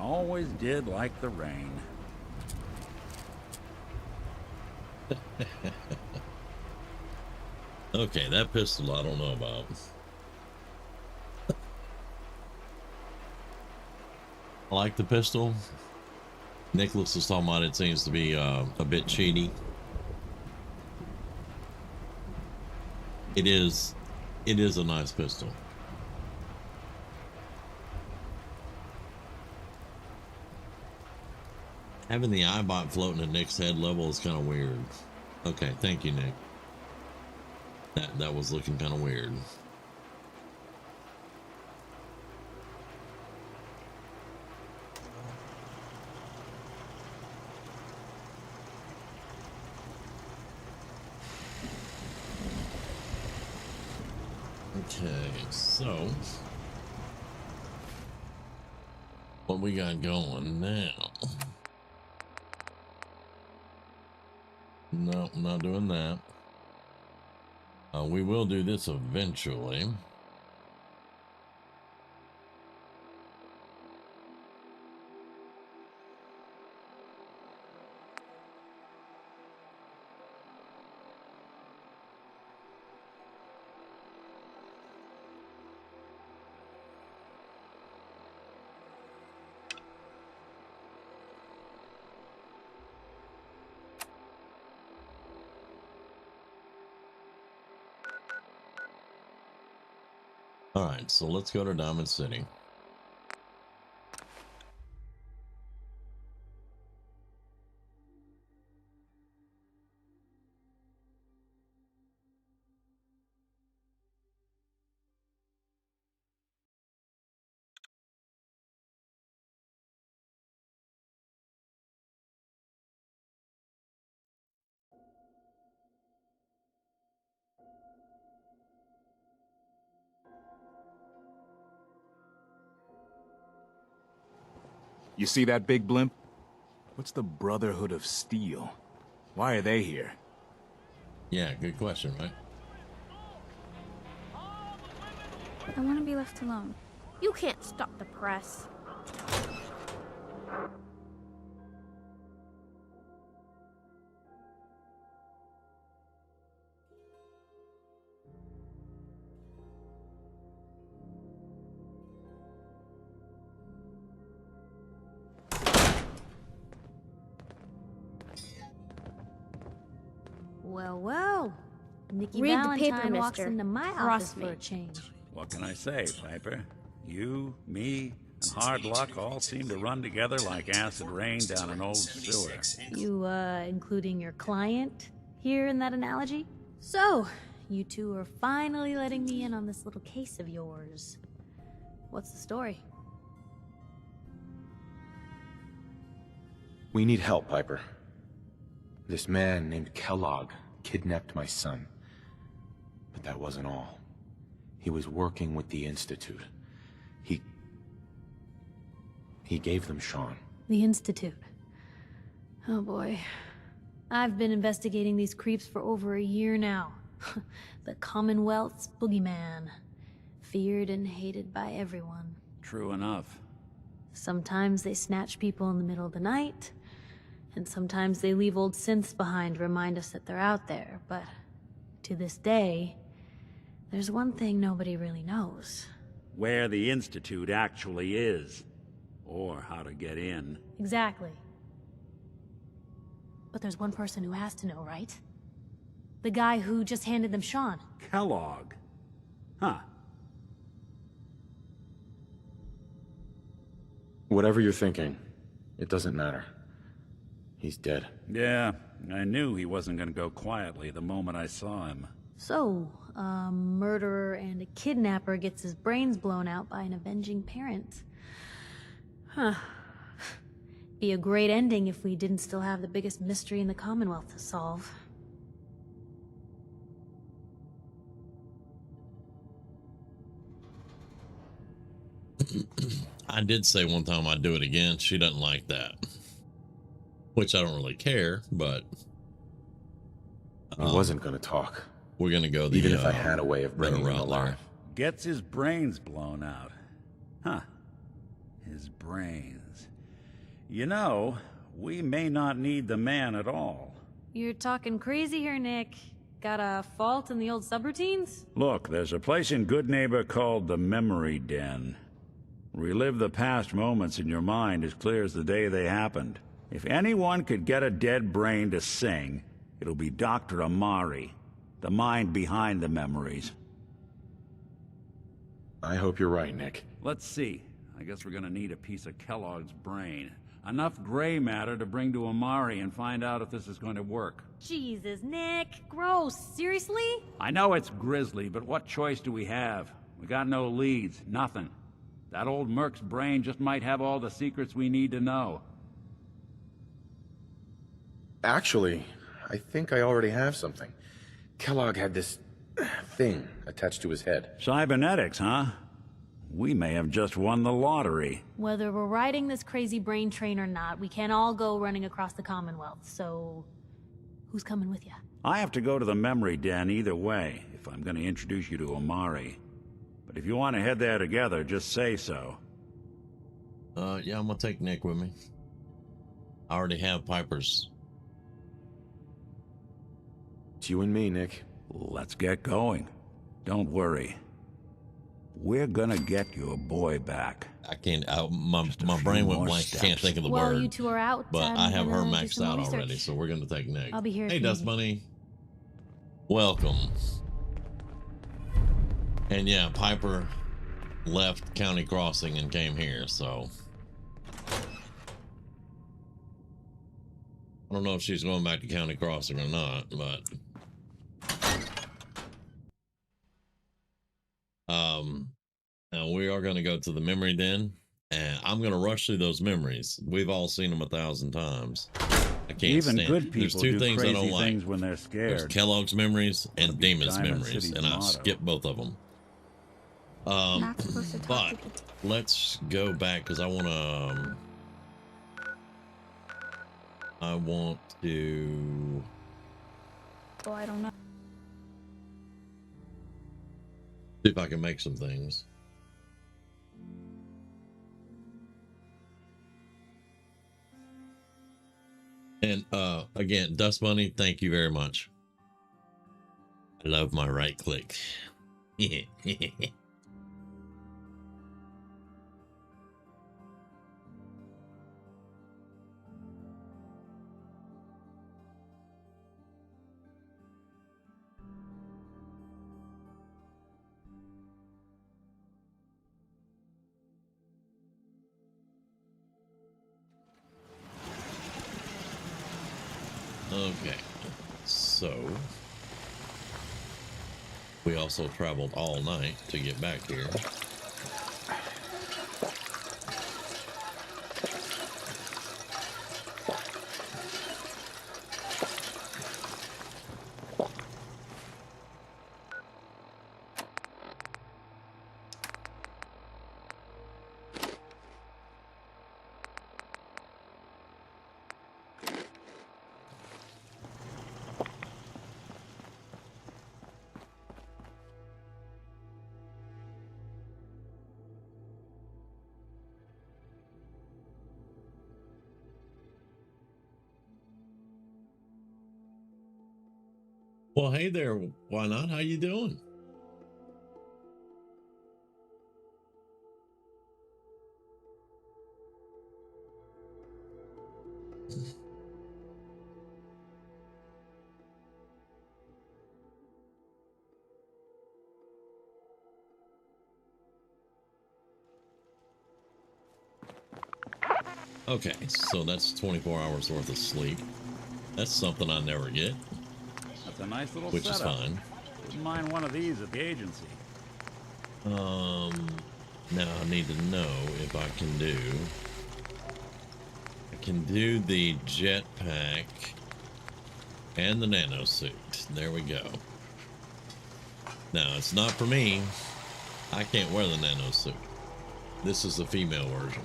Always did like the rain. Okay, that pistol I don't know about. I like the pistol. Nicholas is talking about it seems to be a bit cheaty. It is a nice pistol. Having the eyebot floating at Nick's head level is kind of weird. Okay, thank you, Nick. That was looking kind of weird. Okay, so what we got going now? No, I'm not doing that. We will do this eventually. All right, so let's go to Diamond City. You see that big blimp? What's the Brotherhood of Steel? Why are they here? Yeah, good question, right? I want to be left alone. You can't stop the press. Well, well. Nikki Read the Valentine paper, walks mister. into my office Trust for me. a change. What can I say, Piper? You, me, and hard luck all seem to run together like acid rain down an old sewer. You, including your client here in that analogy? So, you two are finally letting me in on this little case of yours. What's the story? We need help, Piper. This man named Kellogg kidnapped my son. But that wasn't all. He was working with the Institute. He gave them Sean. The Institute. Oh boy. I've been investigating these creeps for over a year now. The Commonwealth's boogeyman. Feared and hated by everyone. True enough. Sometimes they snatch people in the middle of the night, and sometimes they leave old synths behind to remind us that they're out there, but to this day, there's one thing nobody really knows. Where the Institute actually is. Or how to get in. Exactly. But there's one person who has to know, right? The guy who just handed them Sean. Kellogg. Huh. Whatever you're thinking, it doesn't matter. He's dead. Yeah, I knew he wasn't gonna go quietly the moment I saw him. So, a murderer and a kidnapper gets his brains blown out by an avenging parent. Huh. Be a great ending if we didn't still have the biggest mystery in the Commonwealth to solve. I did say one time I'd do it again. She doesn't like that. Which I don't really care, but... He wasn't gonna talk. We're gonna go the... Even if I had a way of better bringing him route alive. Gets his brains blown out. Huh. His brains. You know, we may not need the man at all. You're talking crazy here, Nick. Got a fault in the old subroutines? Look, there's a place in Good Neighbor called the Memory Den. Relive the past moments in your mind as clear as the day they happened. If anyone could get a dead brain to sing, it'll be Dr. Amari, the mind behind the memories. I hope you're right, Nick. Let's see. I guess we're gonna need a piece of Kellogg's brain. Enough gray matter to bring to Amari and find out if this is going to work. Jesus, Nick. Gross. Seriously? I know it's grisly, but what choice do we have? We got no leads, nothing. That old Merc's brain just might have all the secrets we need to know. Actually, I think I already have something. Kellogg had this thing attached to his head. Cybernetics, huh? We may have just won the lottery. Whether we're riding this crazy brain train or not, we can't all go running across the Commonwealth, so... who's coming with you? I have to go to the Memory Den either way, if I'm going to introduce you to Amari. But if you want to head there together, just say so. Yeah, I'm gonna take Nick with me. I already have Piper's. It's you and me, Nick. Let's get going. Don't worry. We're gonna get your boy back. I can't. My brain went blank. I can't think of the Well, word. you two are out. But I have her gonna do maxed some more out research. already, so we're gonna take Nick. I'll be here if Hey, you need Dust me. Bunny. Welcome. And yeah, Piper left County Crossing and came here, so I don't know if she's going back to County Crossing or not, but now we are going to go to the Memory Den, and I'm going to rush through those memories. We've all seen them 1,000 times. I can't Even stand good it. There's people two do things I crazy don't like. things when they're There's scared. Kellogg's memories and be Damon's Diamond memories, City's and I've motto. skipped both of them. Not supposed to talk But to people. let's go back because I want to. I want to. Oh, I don't know. See if I can make some things. And again, Dust Bunny, thank you very much. I love my right click. Okay, so we also traveled all night to get back here. Well, hey there, why not? How you doing? Okay, so that's 24 hours worth of sleep. That's something I never get, That's a nice little which setup. is fine. Wouldn't mind one of these at the agency. Now I need to know if I can do. I can do the jetpack and the nano suit. There we go. Now it's not for me. I can't wear the nano suit. This is the female version.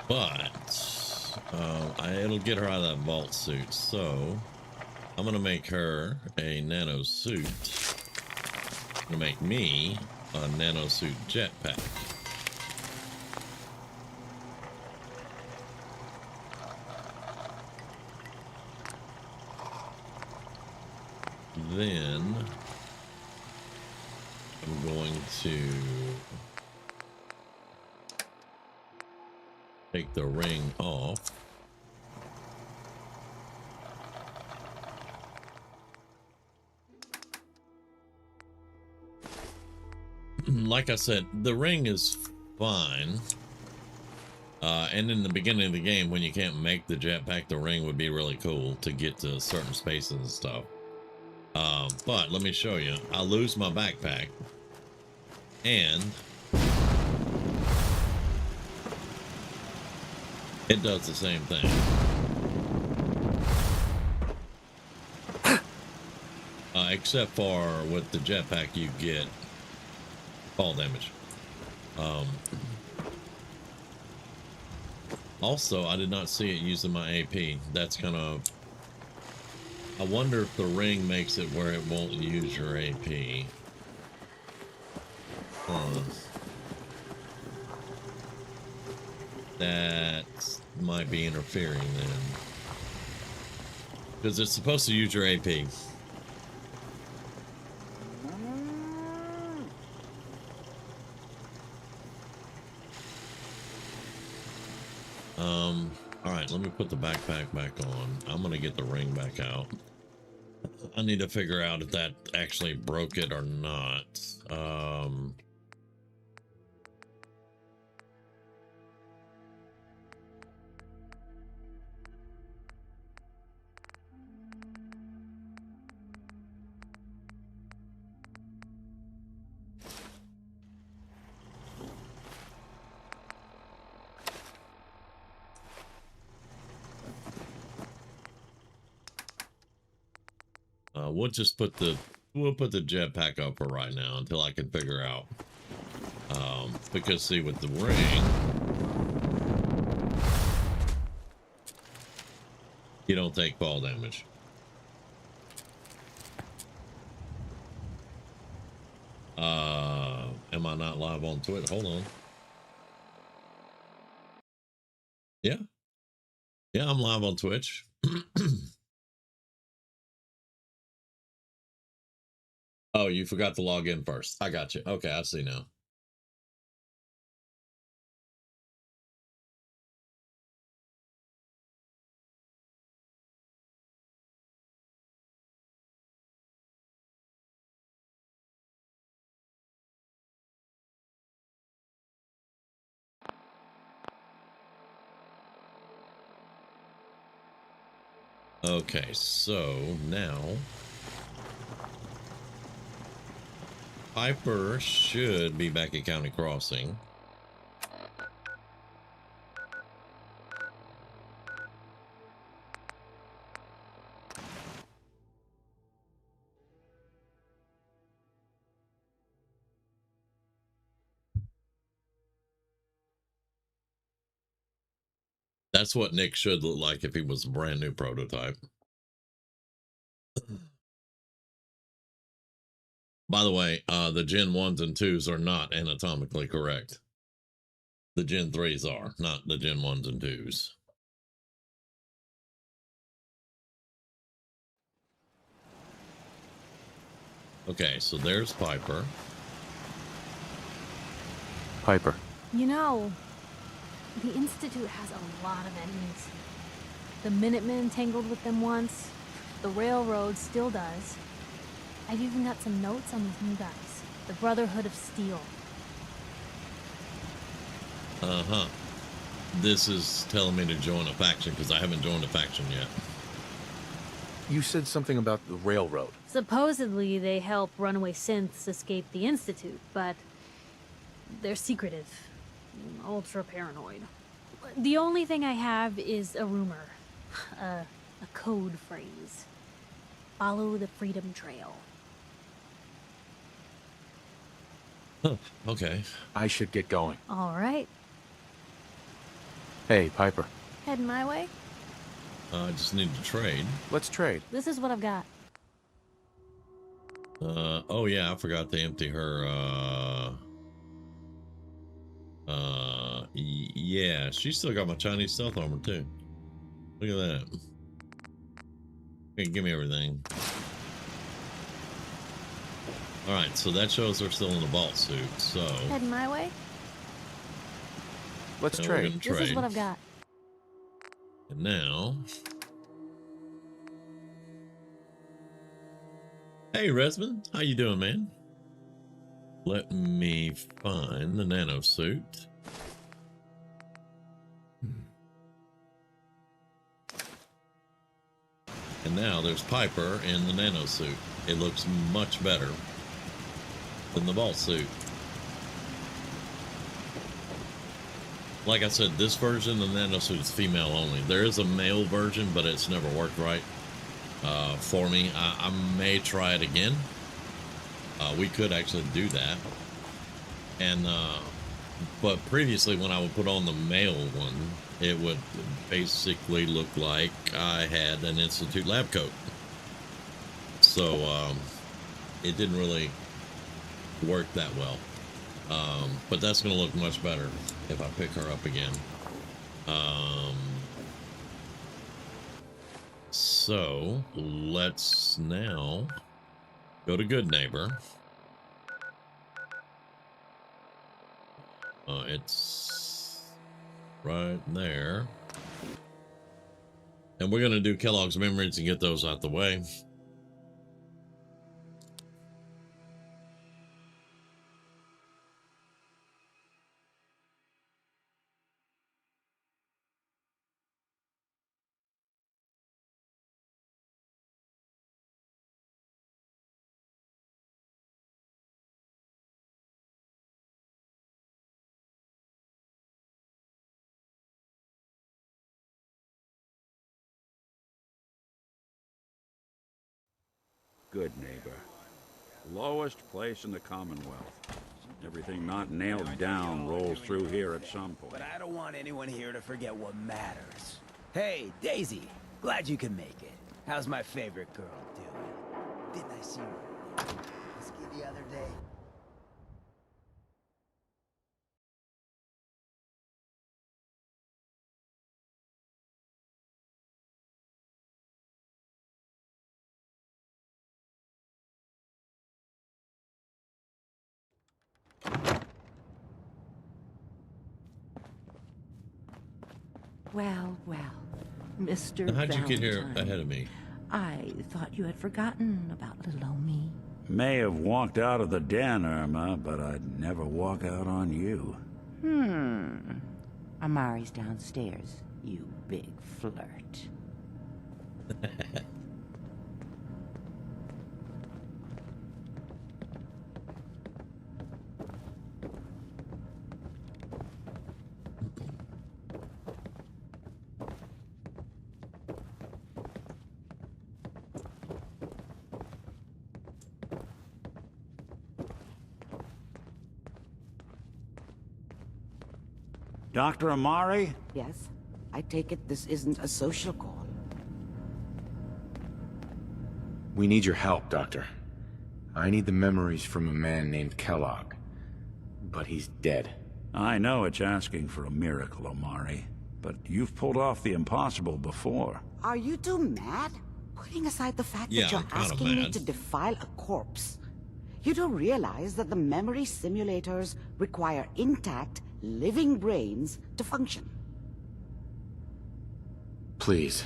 But it'll get her out of that vault suit, so I'm gonna make her a nano suit. I'm gonna make me a nano suit jetpack. Then I'm going to take the ring off. Like I said, the ring is fine. And in the beginning of the game, when you can't make the jetpack, the ring would be really cool to get to certain spaces and stuff. But let me show you. I lose my backpack, and it does the same thing. Except for with the jetpack, you get fall damage. Also, I did not see it using my AP. That's kind of... I wonder if the ring makes it where it won't use your AP. That might be interfering then. Because it's supposed to use your AP. Alright, let me put the backpack back on. I'm gonna get the ring back out. I need to figure out if that actually broke it or not. We'll put the jetpack up for right now until I can figure out. Because see, with the ring, you don't take fall damage. Am I not live on Twitch? Hold on. Yeah, I'm live on Twitch. Oh, you forgot to log in first. I got you. Okay, I see now. Okay, so now Piper should be back at County Crossing. That's what Nick should look like if he was a brand new prototype. By the way, the Gen 1s and 2s are not anatomically correct. The Gen 3s are, not the Gen 1s and 2s. Okay, so there's Piper. Piper. You know, the Institute has a lot of enemies. The Minutemen tangled with them once. The Railroad still does. I've even got some notes on these new guys. The Brotherhood of Steel. Uh-huh. This is telling me to join a faction because I haven't joined a faction yet. You said something about the railroad. Supposedly, they help runaway synths escape the Institute, but they're secretive. Ultra paranoid. The only thing I have is a rumor. A code phrase. Follow the Freedom Trail. Huh, okay. I should get going. All right. Hey, Piper. Heading my way? I just need to trade. Let's trade. This is what I've got. Oh yeah, I forgot to empty her, yeah, she's still got my Chinese stealth armor too. Look at that. Okay, give me everything. Alright, so that shows they're still in the vault suit, so... Heading my way? Let's now we're trade. gonna This is what I've got. And now... Hey, Resmond. How you doing, man? Let me find the nano suit. And now there's Piper in the nano suit. It looks much better than the vault suit. Like I said, this version of the nano suit is female only. There is a male version, but it's never worked right for me. I may try it again. We could actually do that. And but previously when I would put on the male one, it would basically look like I had an Institute lab coat. So it didn't really work that well. But that's going to look much better if I pick her up again. So let's now go to Good Neighbor. It's right there. And we're going to do Kellogg's Memories and get those out the way. Good Neighbor. Lowest place in the Commonwealth. Everything not nailed down rolls through here at some point. But I don't want anyone here to forget what matters. Hey, Daisy. Glad you can make it. How's my favorite girl doing? Didn't I see her whiskey the other day? Well, well, Mr. Now, how'd you get here Valentine, ahead of me? I thought you had forgotten about little old me. May have walked out of the den, Irma, but I'd never walk out on you. Amari's downstairs, you big flirt. Dr. Amari? Yes, I take it this isn't a social call. We need your help, Doctor. I need the memories from a man named Kellogg. But he's dead. I know it's asking for a miracle, Amari, but you've pulled off the impossible before. Are you two mad? Putting aside the fact Yeah, that you're I'm kinda asking me mad. to defile a corpse, you don't realize that the memory simulators require intact, living brains to function. Please.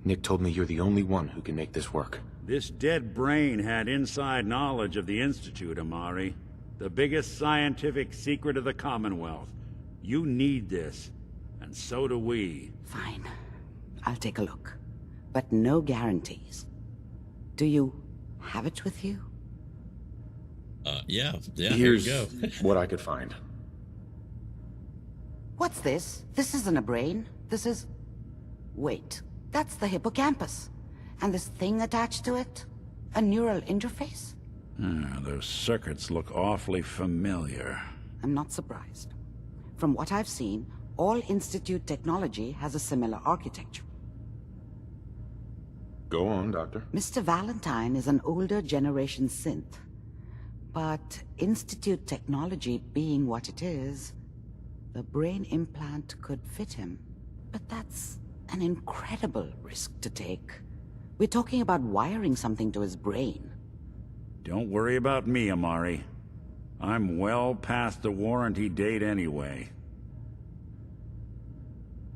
Nick told me you're the only one who can make this work. This dead brain had inside knowledge of the Institute, Amari. The biggest scientific secret of the Commonwealth. You need this, and so do we. Fine. I'll take a look. But no guarantees. Do you have it with you? Yeah, Here's here you go. what I could find. What's this? This isn't a brain. This is... Wait. That's the hippocampus. And this thing attached to it? A neural interface? Those circuits look awfully familiar. I'm not surprised. From what I've seen, all Institute technology has a similar architecture. Go on, Doctor. Mr. Valentine is an older generation synth. But Institute technology being what it is, the brain implant could fit him. But that's an incredible risk to take. We're talking about wiring something to his brain. Don't worry about me, Amari. I'm well past the warranty date anyway.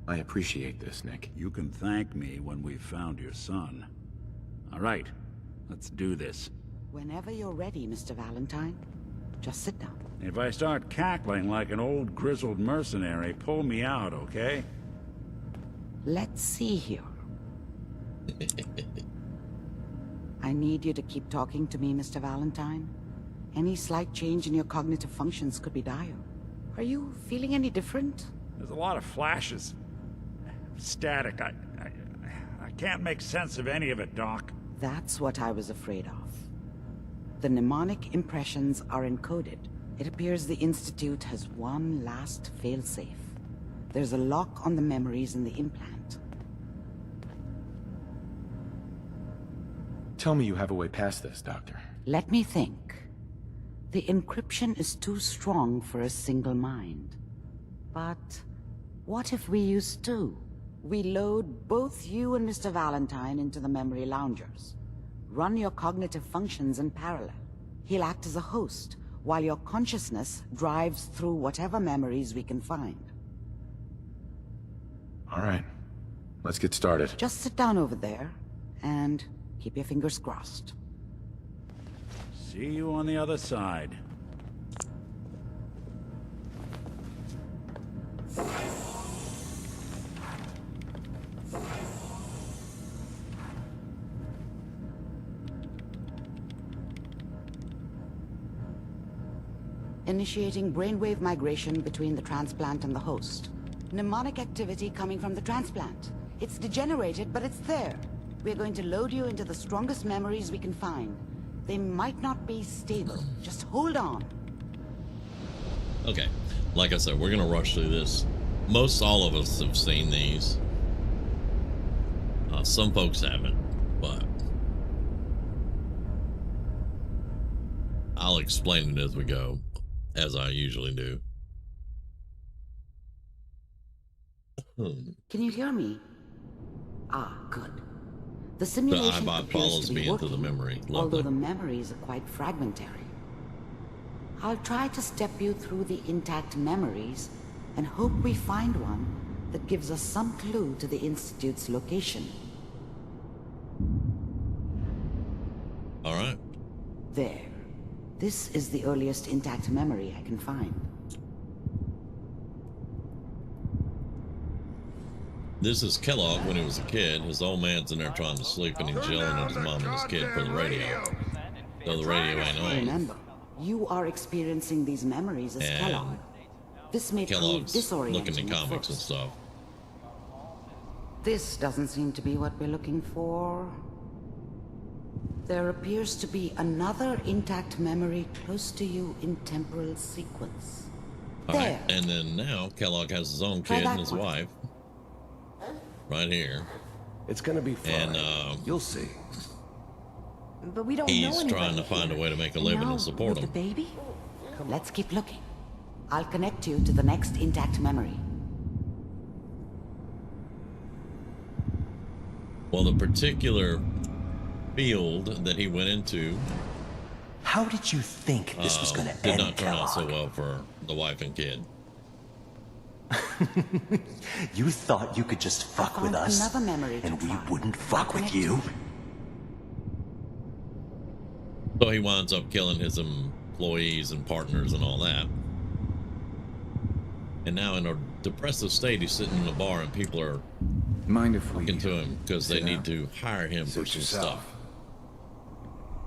I appreciate this, Nick. You can thank me when we've found your son. All right, let's do this. Whenever you're ready, Mr. Valentine. Just sit down. If I start cackling like an old grizzled mercenary, pull me out, okay? Let's see here. I need you to keep talking to me, Mr. Valentine. Any slight change in your cognitive functions could be dire. Are you feeling any different? There's a lot of flashes. Static. I can't make sense of any of it, Doc. That's what I was afraid of. The mnemonic impressions are encoded. It appears the Institute has one last failsafe. There's a lock on the memories in the implant. Tell me you have a way past this, Doctor. Let me think. The encryption is too strong for a single mind. But what if we use two? We load both you and Mr. Valentine into the memory loungers. Run your cognitive functions in parallel. He'll act as a host, while your consciousness drives through whatever memories we can find. All right. Let's get started. Just sit down over there, and keep your fingers crossed. See you on the other side. Initiating brainwave migration between the transplant and the host. Mnemonic activity coming from the transplant. It's degenerated, but it's there. We're going to load you into the strongest memories we can find. They might not be stable. Just hold on. Okay, like I said, we're gonna rush through this. Most all of us have seen these. Some folks haven't, but I'll explain it as we go, as I usually do. Can you hear me? Ah, good. The simulation iBot appears follows to be me into working, the memory. although Lovely. the memories are quite fragmentary. I'll try to step you through the intact memories and hope we find one that gives us some clue to the Institute's location. All right. There. This is the earliest intact memory I can find. This is Kellogg when he was a kid. His old man's in there trying to sleep and he's yelling at his mom and his kid for the radio. So the radio ain't on. Remember, you are experiencing these memories as And Kellogg. This may prove Kellogg's disorienting looking at at comics and first. stuff. This doesn't seem to be what we're looking for. There appears to be another intact memory close to you in temporal sequence. All right, There. and then now Kellogg has his own Try kid that and his one. wife. Right here. It's gonna be fine. And you'll see. But we don't know he's anybody trying to find a here. way to make a living Now, and support with him. the baby? Let's keep looking. I'll connect you to the next intact memory. Well, the particular field that he went into How did you think this was gonna did end, not turn out so Kellogg? well for the wife and kid. You thought you could just fuck with Found us, another memory to and we try. wouldn't fuck with you? So he winds up killing his employees and partners and all that. And now in a depressive state, he's sitting in a bar and people are Mind if we talking to him because they sit need down? to hire him for some stuff.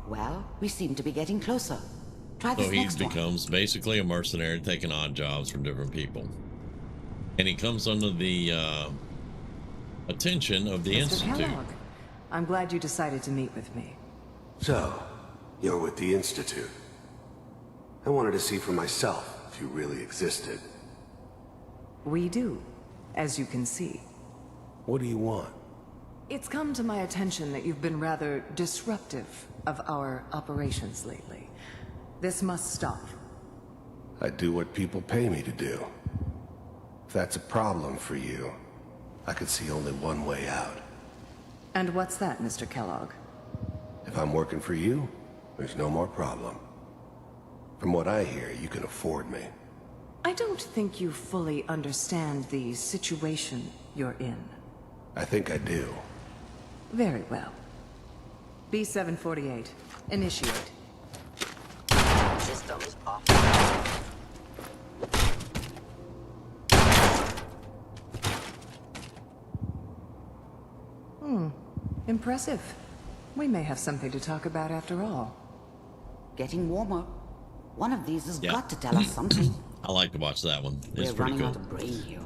Well, we seem to be getting closer. Try this So he next one. becomes basically a mercenary taking odd jobs from different people. And he comes under the attention of the Mr. Institute. Kellogg, I'm glad you decided to meet with me. So, you're with the Institute. I wanted to see for myself if you really existed. We do, as you can see. What do you want? It's come to my attention that you've been rather disruptive of our operations lately. This must stop. I do what people pay me to do. If that's a problem for you, I could see only one way out. And what's that, Mr. Kellogg? If I'm working for you, there's no more problem. From what I hear, you can afford me. I don't think you fully understand the situation you're in. I think I do. Very well. B-748, initiate. System is off. Impressive. We may have something to talk about after all. Getting warmer. One of these has Yeah. got to tell us something. I like to watch that one. It's We're pretty running cool. out of brain here.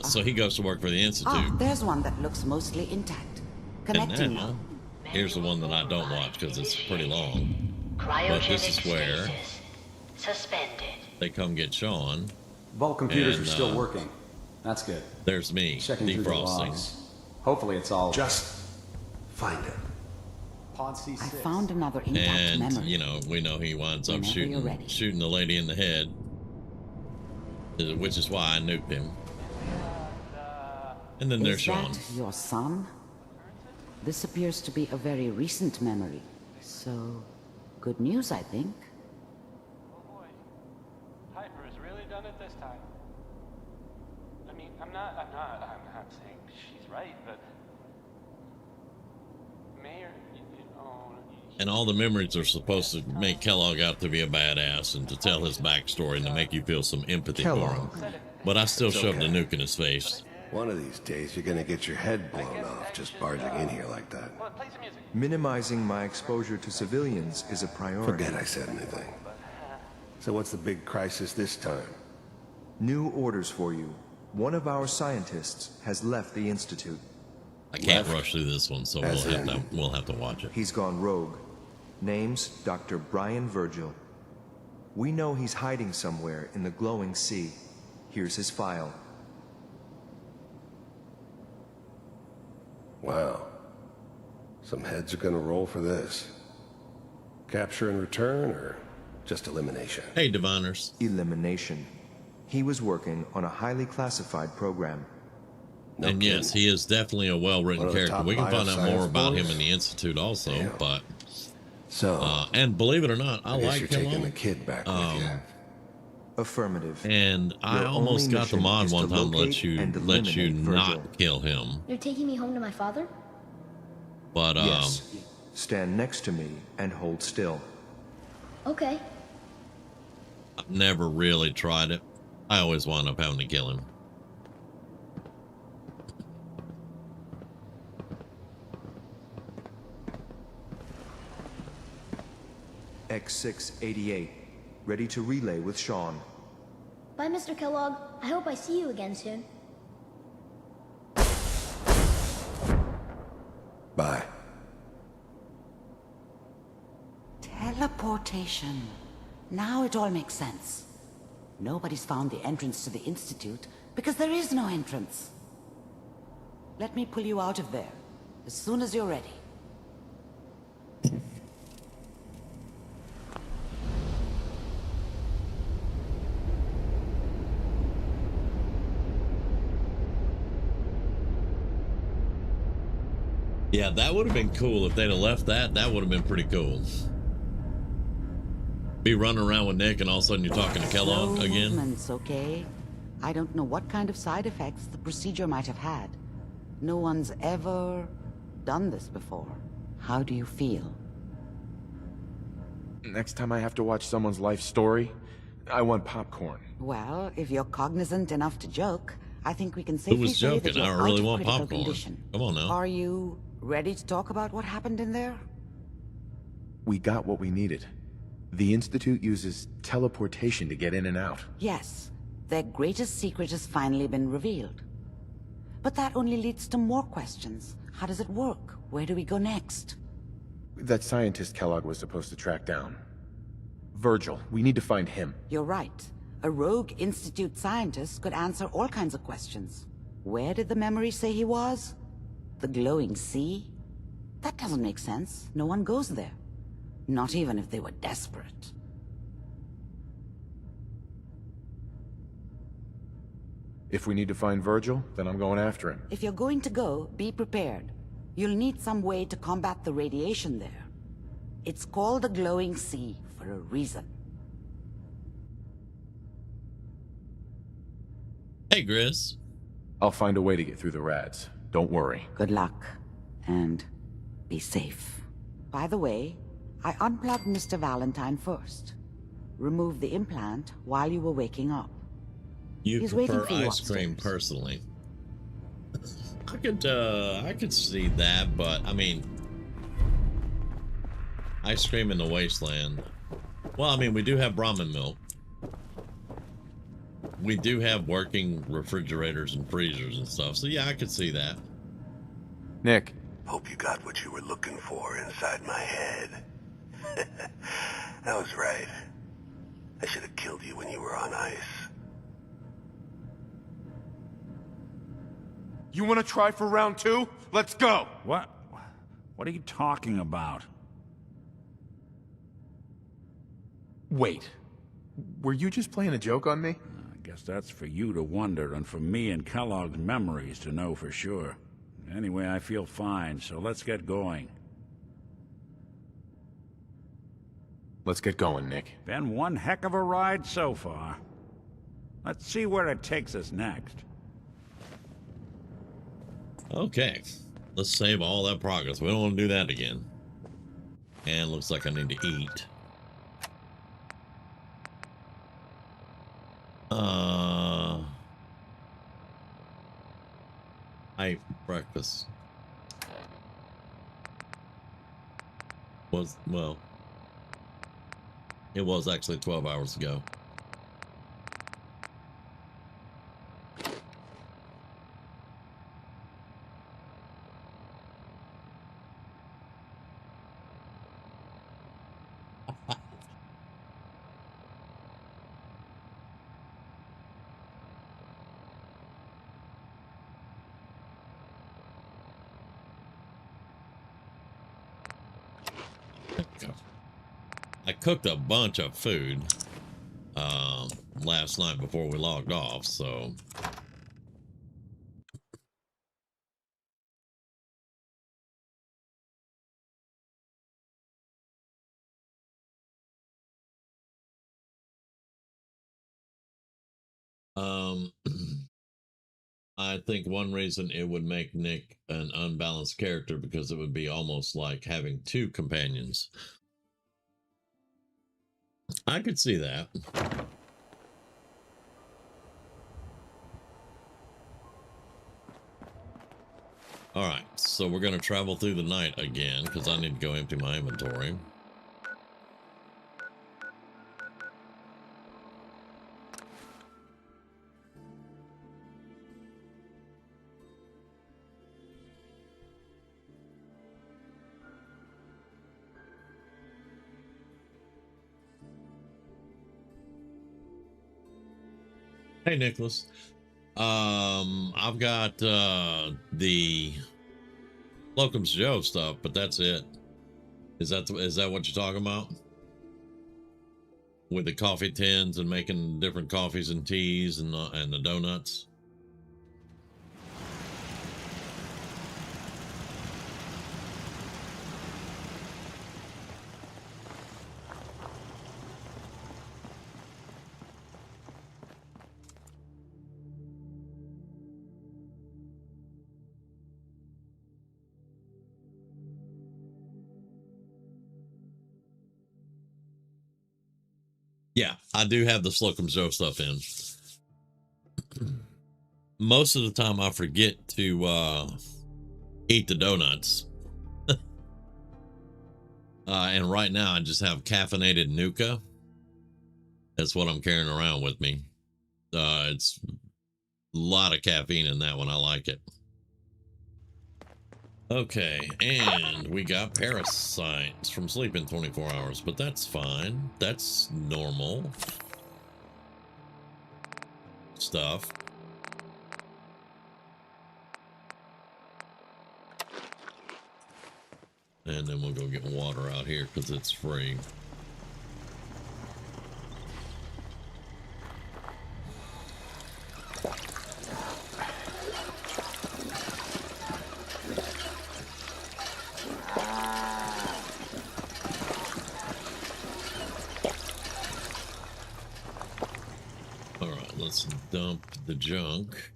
So he goes to work for the Institute. Ah, there's one that looks mostly intact. And Connecting now, now. here's the one that I don't watch because it's pretty long. But this is where Suspended. they come get Sean. Vault computers And, are still working. That's good. There's me, Checking through the defrosting. logs. Hopefully it's all... Just find it. Pod C6. I found another intact And, memory. you know, we know he winds up Whenever you're ready. shooting the lady in the head. Which is why I nuked him. And then there's Is Sean. that your son? This appears to be a very recent memory. So, good news, I think. Oh boy. Piper's really done it this time. I mean, I'm not saying she's right, but... Mayor, you know... And all the memories are supposed to make Kellogg out to be a badass and to tell his backstory and to make you feel some empathy for him. But I still shoved a nuke in his face. One of these days, you're gonna get your head blown off just barging in here like that. Minimizing my exposure to civilians is a priority. Forget I said anything. So what's the big crisis this time? New orders for you. One of our scientists has left the Institute. I can't rush through this one, so we'll have to watch it. He's gone rogue. Name's Dr. Brian Virgil. We know he's hiding somewhere in the glowing sea. Here's his file. Wow. Some heads are gonna roll for this. Capture and return, or just elimination? Hey, diviners. Elimination. He was working on a highly classified program. And yes, he is definitely a well-written character. We can find out more about him in the Institute also, but... So... and believe it or not, I guess like you're him. taking the kid back with you. Affirmative. And I almost got the mod one time to let you not kill him. You're taking me home to my father? But yes. Stand next to me and hold still. Okay. I've never really tried it. I always wound up having to kill him. X688. Ready to relay with Sean. Bye, Mr. Kellogg. I hope I see you again soon. Bye. Teleportation. Now it all makes sense. Nobody's found the entrance to the Institute because there is no entrance. Let me pull you out of there as soon as you're ready. Yeah, that would have been cool if they'd have left that. That would have been pretty cool. Be running around with Nick and all of a sudden you're talking to Kellogg Slow again. movements, okay? I don't know what kind of side effects the procedure might have had. No one's ever done this before. How do you feel? Next time I have to watch someone's life story, I want popcorn. Well, if you're cognizant enough to joke, I think we can Who safely was say that joking? you're I out really of want critical popcorn. condition. Come on now. Are you ready to talk about what happened in there? We got what we needed. The Institute uses teleportation to get in and out. Yes, their greatest secret has finally been revealed. But that only leads to more questions. How does it work? Where do we go next? That scientist Kellogg was supposed to track down. Virgil, we need to find him. You're right. A rogue Institute scientist could answer all kinds of questions. Where did the memory say he was? The glowing sea? That doesn't make sense. No one goes there. Not even if they were desperate. If we need to find Virgil, then I'm going after him. If you're going to go, be prepared. You'll need some way to combat the radiation there. It's called the glowing sea for a reason. Hey, Grizz. I'll find a way to get through the rats. Don't worry. Good luck, and be safe. By the way, I unplugged Mr. Valentine first. Removed the implant while you were waking up. You He's waiting prefer for you ice cream upstairs. personally. I could see that, but I mean, ice cream in the wasteland. Well, I mean, we do have Brahmin milk. We do have working refrigerators and freezers and stuff, so yeah, I could see that. Nick. Hope you got what you were looking for inside my head. I was right. I should have killed you when you were on ice. You want to try for round 2? Let's go! What are you talking about? Wait. Were you just playing a joke on me? I guess that's for you to wonder, and for me and Kellogg's memories to know for sure. Anyway, I feel fine, so let's get going. Let's get going, Nick. Been one heck of a ride so far. Let's see where it takes us next. Okay, let's save all that progress. We don't want to do that again. And looks like I need to eat. I ate breakfast. Well, it was actually 12 hours ago. I cooked a bunch of food last night before we logged off, so I think one reason it would make Nick an unbalanced character because it would be almost like having two companions. I could see that. All right, so we're going to travel through the night again because I need to go empty my inventory. Hey, Nicholas. I've got the Locum's Joe stuff, but that's it. Is that what you're talking about? With the coffee tins and making different coffees and teas and the donuts? Yeah, I do have the Slocum's Joe stuff in. Most of the time I forget to eat the donuts. And right now I just have caffeinated Nuka. That's what I'm carrying around with me. It's a lot of caffeine in that one. I like it. Okay, and we got parasites from sleeping 24 hours, but that's fine. That's normal stuff. And then we'll go get water out here because it's free. All right, let's dump the junk.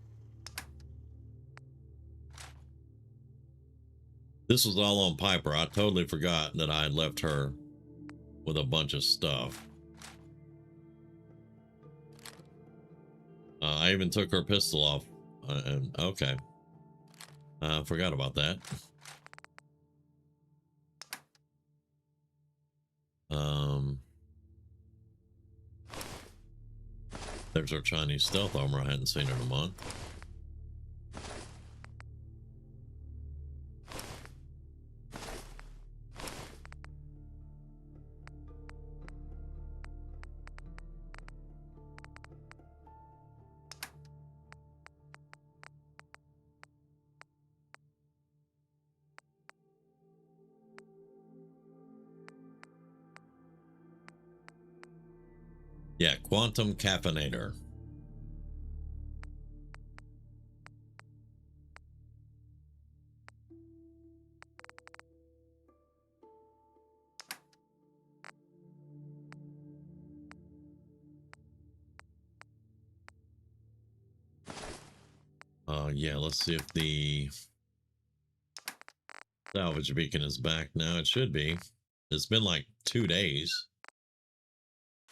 This was all on Piper. I totally forgot that I had left her with a bunch of stuff. I even took her pistol off. Okay. I forgot about that. There's our Chinese stealth armor. I hadn't seen in a month. Yeah, quantum caffeinator. Yeah, let's see if the salvage beacon is back now. It should be. It's been like 2 days.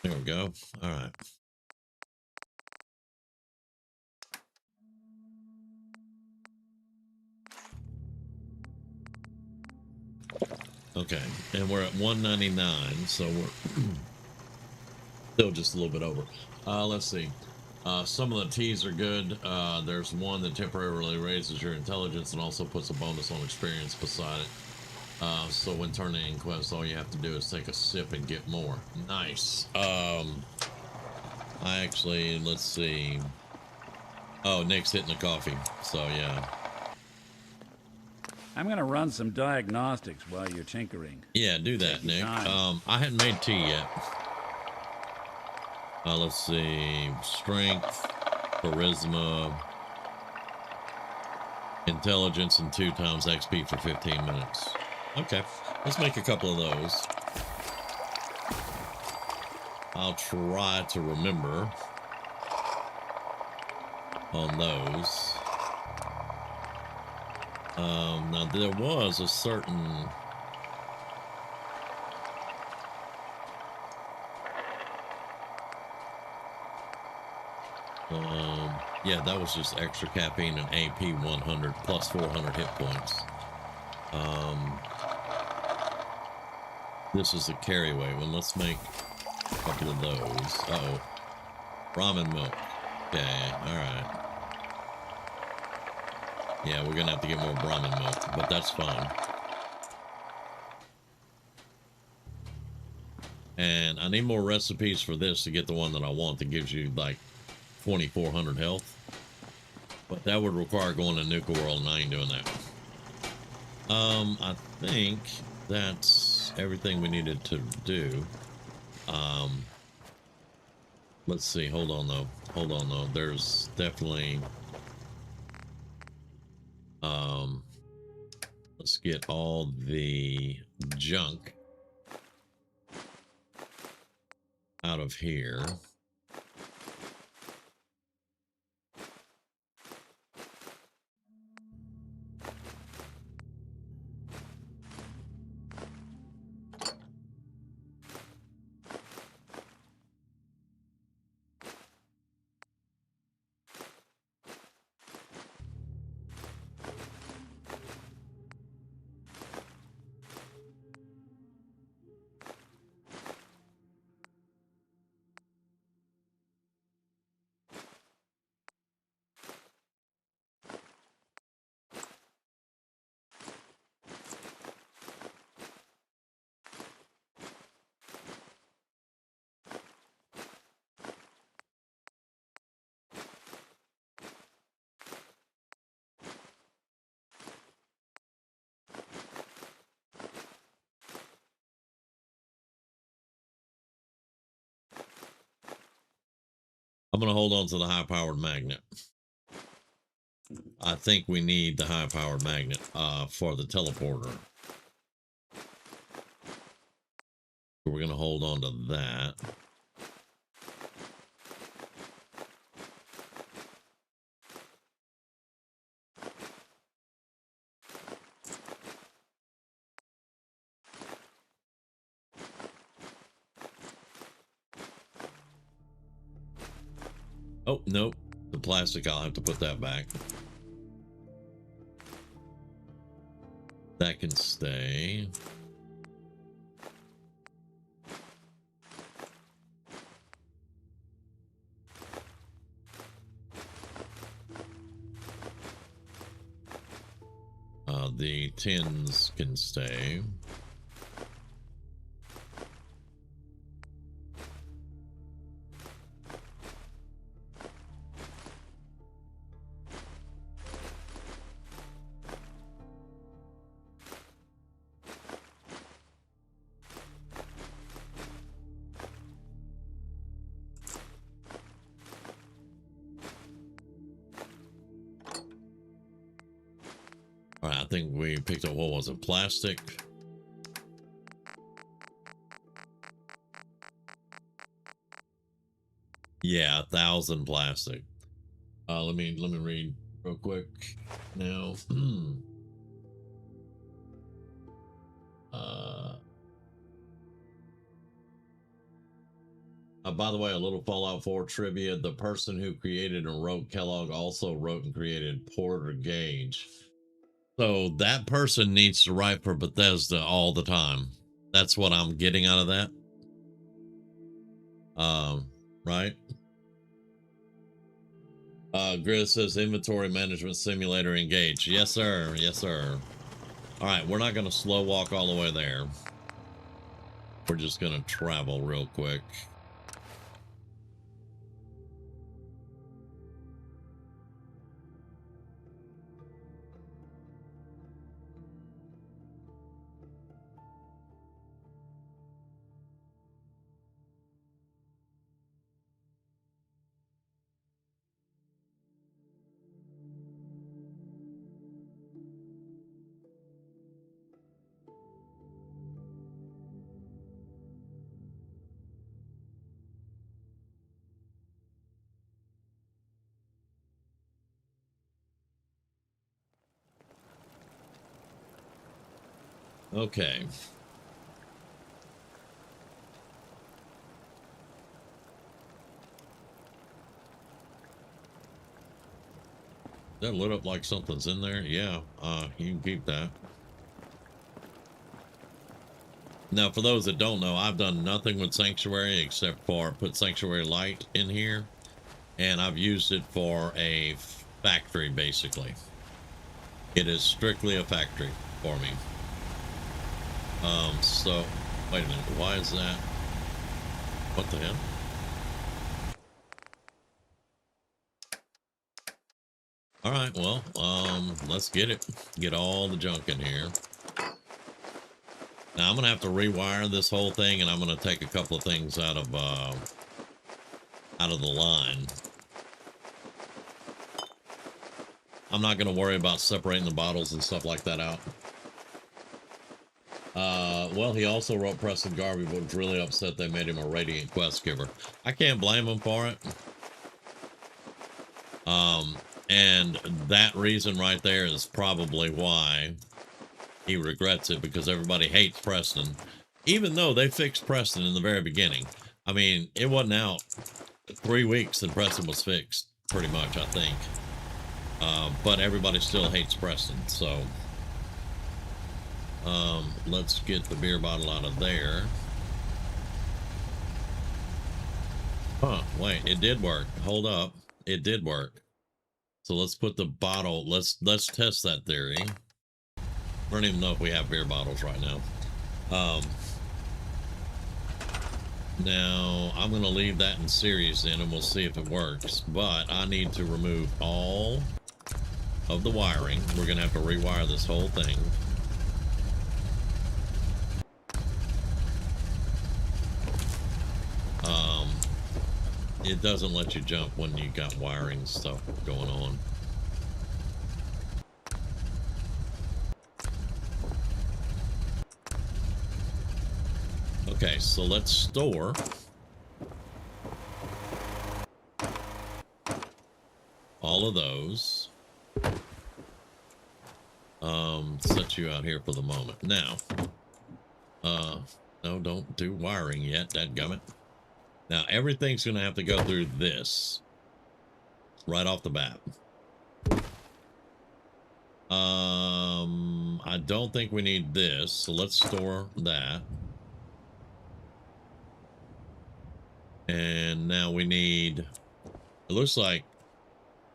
There we go. All right. Okay, and we're at 199, so we're still just a little bit over. Let's see. Some of the T's are good. There's one that temporarily raises your intelligence and also puts a bonus on experience beside it. So when turning in quests, all you have to do is take a sip and get more. Nice. I actually, let's see. Oh, Nick's hitting the coffee. So yeah. I'm gonna run some diagnostics while you're tinkering. Yeah, do that, Nick. I hadn't made tea yet. Let's see. Strength, charisma, intelligence, and 2 times XP for 15 minutes. Okay, let's make a couple of those. I'll try to remember on those. Now there was a certain yeah, that was just extra caffeine and AP 100 plus 400 hit points. This is a carry-away one. Let's make a couple of those. Uh-oh. Ramen milk. Okay, alright. Yeah, we're gonna have to get more ramen milk, but that's fine. And I need more recipes for this to get the one that I want that gives you like 2,400 health. But that would require going to Nuka World, and I ain't doing that. I think that's everything we needed to do. Let's see. Hold on though. There's definitely let's get all the junk out of here. I'm going to hold on to the high-powered magnet. I think we need the high-powered magnet for the teleporter. We're going to hold on to that. Oh, nope. The plastic, I'll have to put that back. That can stay. The tins can stay. All right, I think we picked up, what was it, plastic? Yeah, 1,000 plastic. Let me read real quick now. By the way, a little Fallout 4 trivia. The person who created and wrote Kellogg also wrote and created Porter Gage. So that person needs to write for Bethesda all the time. That's what I'm getting out of that. Right? Grizz says inventory management simulator engaged. Yes, sir. Yes, sir. All right, we're not going to slow walk all the way there. We're just going to travel real quick. Okay. That lit up like something's in there. Yeah, you can keep that. Now, for those that don't know, I've done nothing with Sanctuary except for put Sanctuary Light in here, and I've used it for a factory, basically. It is strictly a factory for me. So, wait a minute, why is that? What the hell? All right, well, let's get it. Get all the junk in here. Now, I'm going to have to rewire this whole thing, and I'm going to take a couple of things out of the line. I'm not going to worry about separating the bottles and stuff like that out. Well, he also wrote Preston Garvey, but was really upset they made him a Radiant Quest giver. I can't blame him for it. And that reason right there is probably why he regrets it, because everybody hates Preston, even though they fixed Preston in the very beginning. I mean, it wasn't out 3 weeks and Preston was fixed, pretty much, I think. But everybody still hates Preston, so let's get the beer bottle out of there. Huh, wait, it did work. Hold up, it did work. So let's put the bottle, let's test that theory. I don't even know if we have beer bottles right now. Now I'm going to leave that in series then, and we'll see if it works. But I need to remove all of the wiring. We're going to have to rewire this whole thing. it doesn't let you jump when you got wiring stuff going on. Okay, so let's store all of those. Set you out here for the moment. Now, no, don't do wiring yet, dadgummit. Now, everything's going to have to go through this right off the bat. I don't think we need this, so let's store that. And now we need, it looks like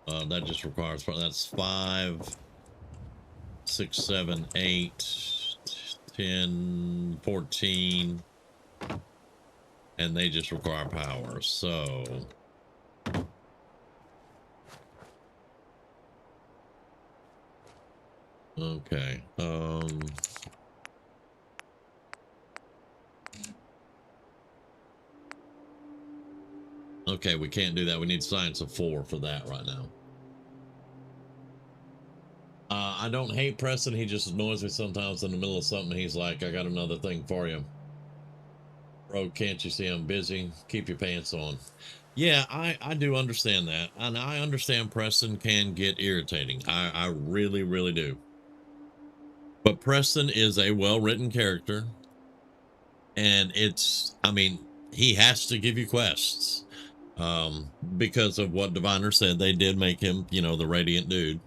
that just requires, that's 5, 6, 7, 8, 10, 14, and they just require power. So okay, okay, we can't do that. We need science of 4 for that right now. I don't hate Preston. He just annoys me sometimes in the middle of something. He's like, I got another thing for you. Bro, can't you see I'm busy? Keep your pants on. Yeah, I do understand that. And I understand Preston can get irritating. I really, really do. But Preston is a well-written character. And it's, I mean, he has to give you quests. Because of what Diviner said, they did make him, you know, the radiant dude.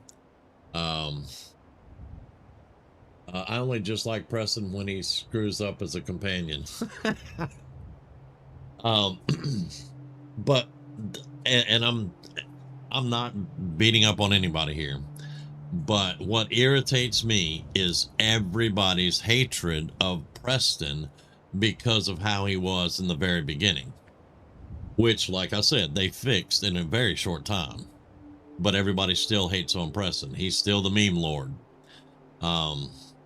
I only just like Preston when he screws up as a companion. But and I'm not beating up on anybody here, but what irritates me is everybody's hatred of Preston because of how he was in the very beginning, which, like I said, they fixed in a very short time. But everybody still hates on Preston. He's still the meme lord.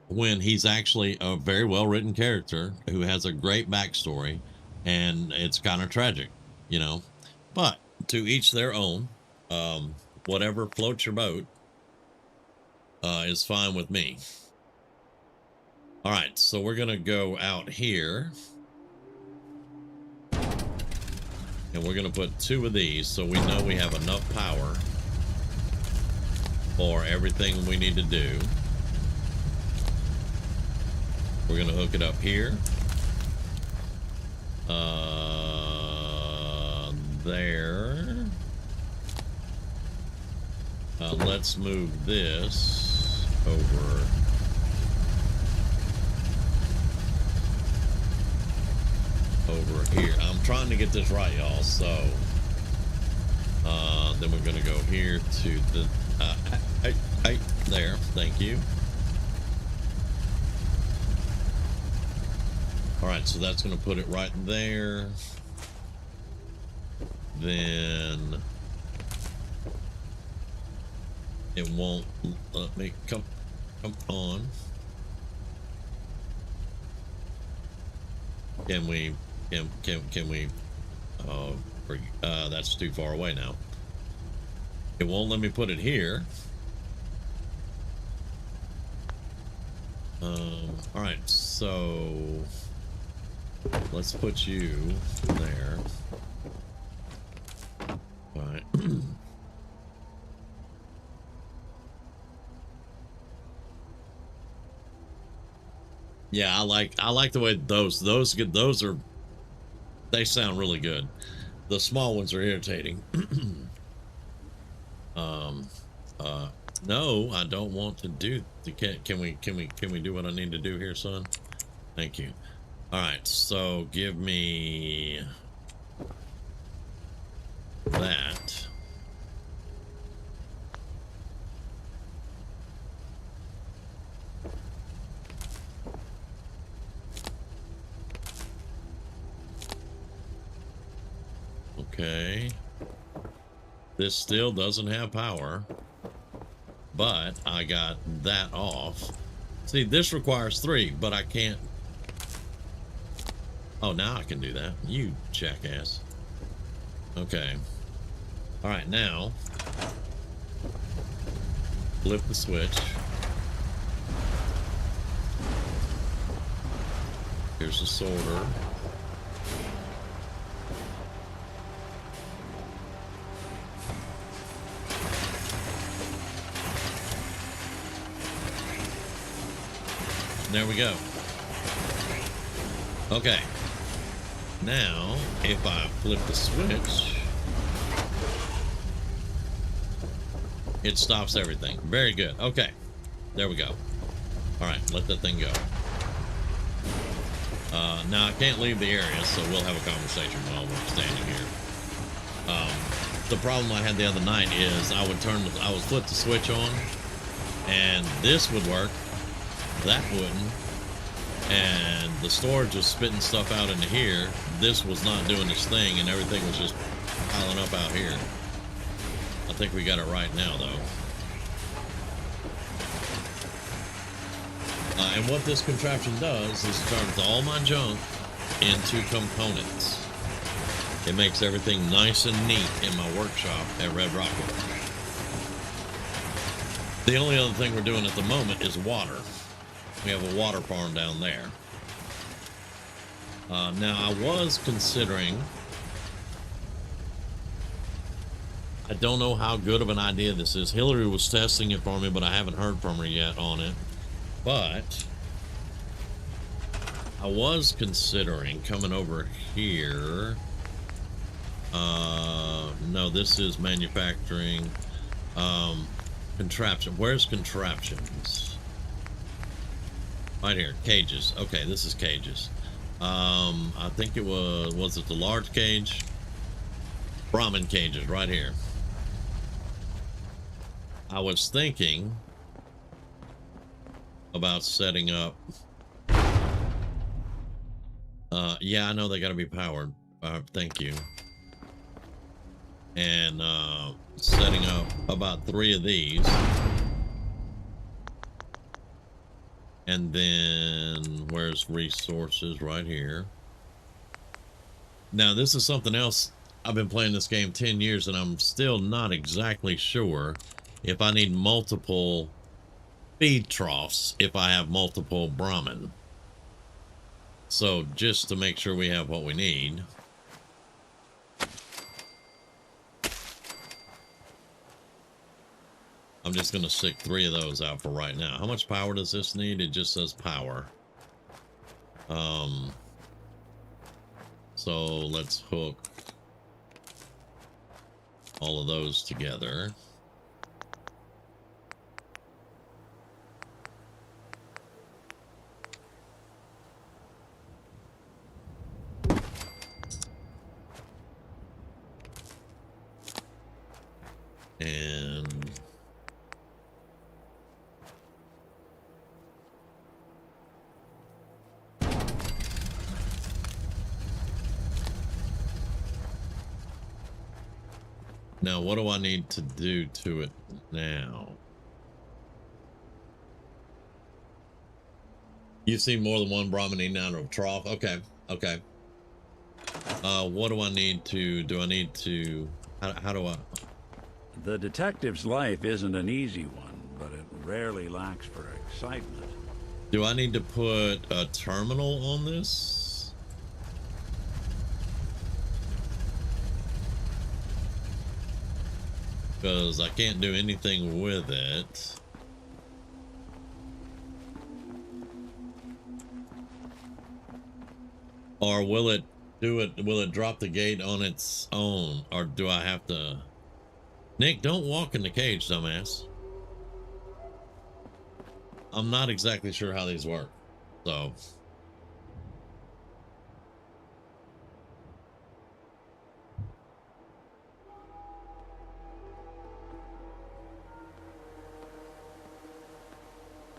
When he's actually a very well-written character who has a great backstory, and it's kind of tragic, you know. But to each their own. Whatever floats your boat is fine with me. All right, so we're gonna go out here, and we're gonna put 2 of these so we know we have enough power for everything we need to do. We're gonna hook it up here. There. Let's move this over here. I'm trying to get this right, y'all. So then we're gonna go here to the hey, there. Thank you. All right, so that's going to put it right there. Then it won't let me come on. Can we that's too far away now. It won't let me put it here. All right, so let's put you there. All right. Yeah, I like the way those are, they sound really good. The small ones are irritating. No, I don't want to do the can we do what I need to do here, son? Thank you. All right, so give me that. Okay. This still doesn't have power, but I got that off. See, this requires 3, but I can't. Oh, now I can do that. You jackass. Okay. All right, now flip the switch. Here's the sorter. There we go. Okay. Now, if I flip the switch, it stops everything. Very good. Okay. There we go. All right, let that thing go. Now I can't leave the area, so we'll have a conversation while we're standing here. The problem I had the other night is I would flip the switch on, and this would work, that wouldn't, and the storage was spitting stuff out into here. This was not doing its thing, and everything was just piling up out here. I think we got it right now, though. And what this contraption does is turns all my junk into components. It makes everything nice and neat in my workshop at Red Rocket. The only other thing we're doing at the moment is water. We have a water farm down there. Now, I was considering... I don't know how good of an idea this is. Hillary was testing it for me, but I haven't heard from her yet on it. But I was considering coming over here. No, this is manufacturing. Contraption. Where's contraptions? Right here. Cages. Okay, this is cages. I think it was it the large cage? Brahmin cages right here. I was thinking about setting up. Yeah, I know they got to be powered. Thank you. And setting up about 3 of these. And then where's resources? Right here. Now, this is something else. I've been playing this game 10 years and I'm still not exactly sure if I need multiple feed troughs if I have multiple Brahmin. So just to make sure we have what we need. I'm just going to stick 3 of those out for right now. How much power does this need? It just says power. So let's hook all of those together. And now what do I need to do to it now? You see more than one Brahmin eating out of a trough? Okay, okay. What do I need to do? I need to how do I? The detective's life isn't an easy one, but it rarely lacks for excitement. Do I need to put a terminal on this? Because I can't do anything with it. Or will it do it? Will it drop the gate on its own? Or do I have to... Nick, don't walk in the cage, dumbass. I'm not exactly sure how these work, so.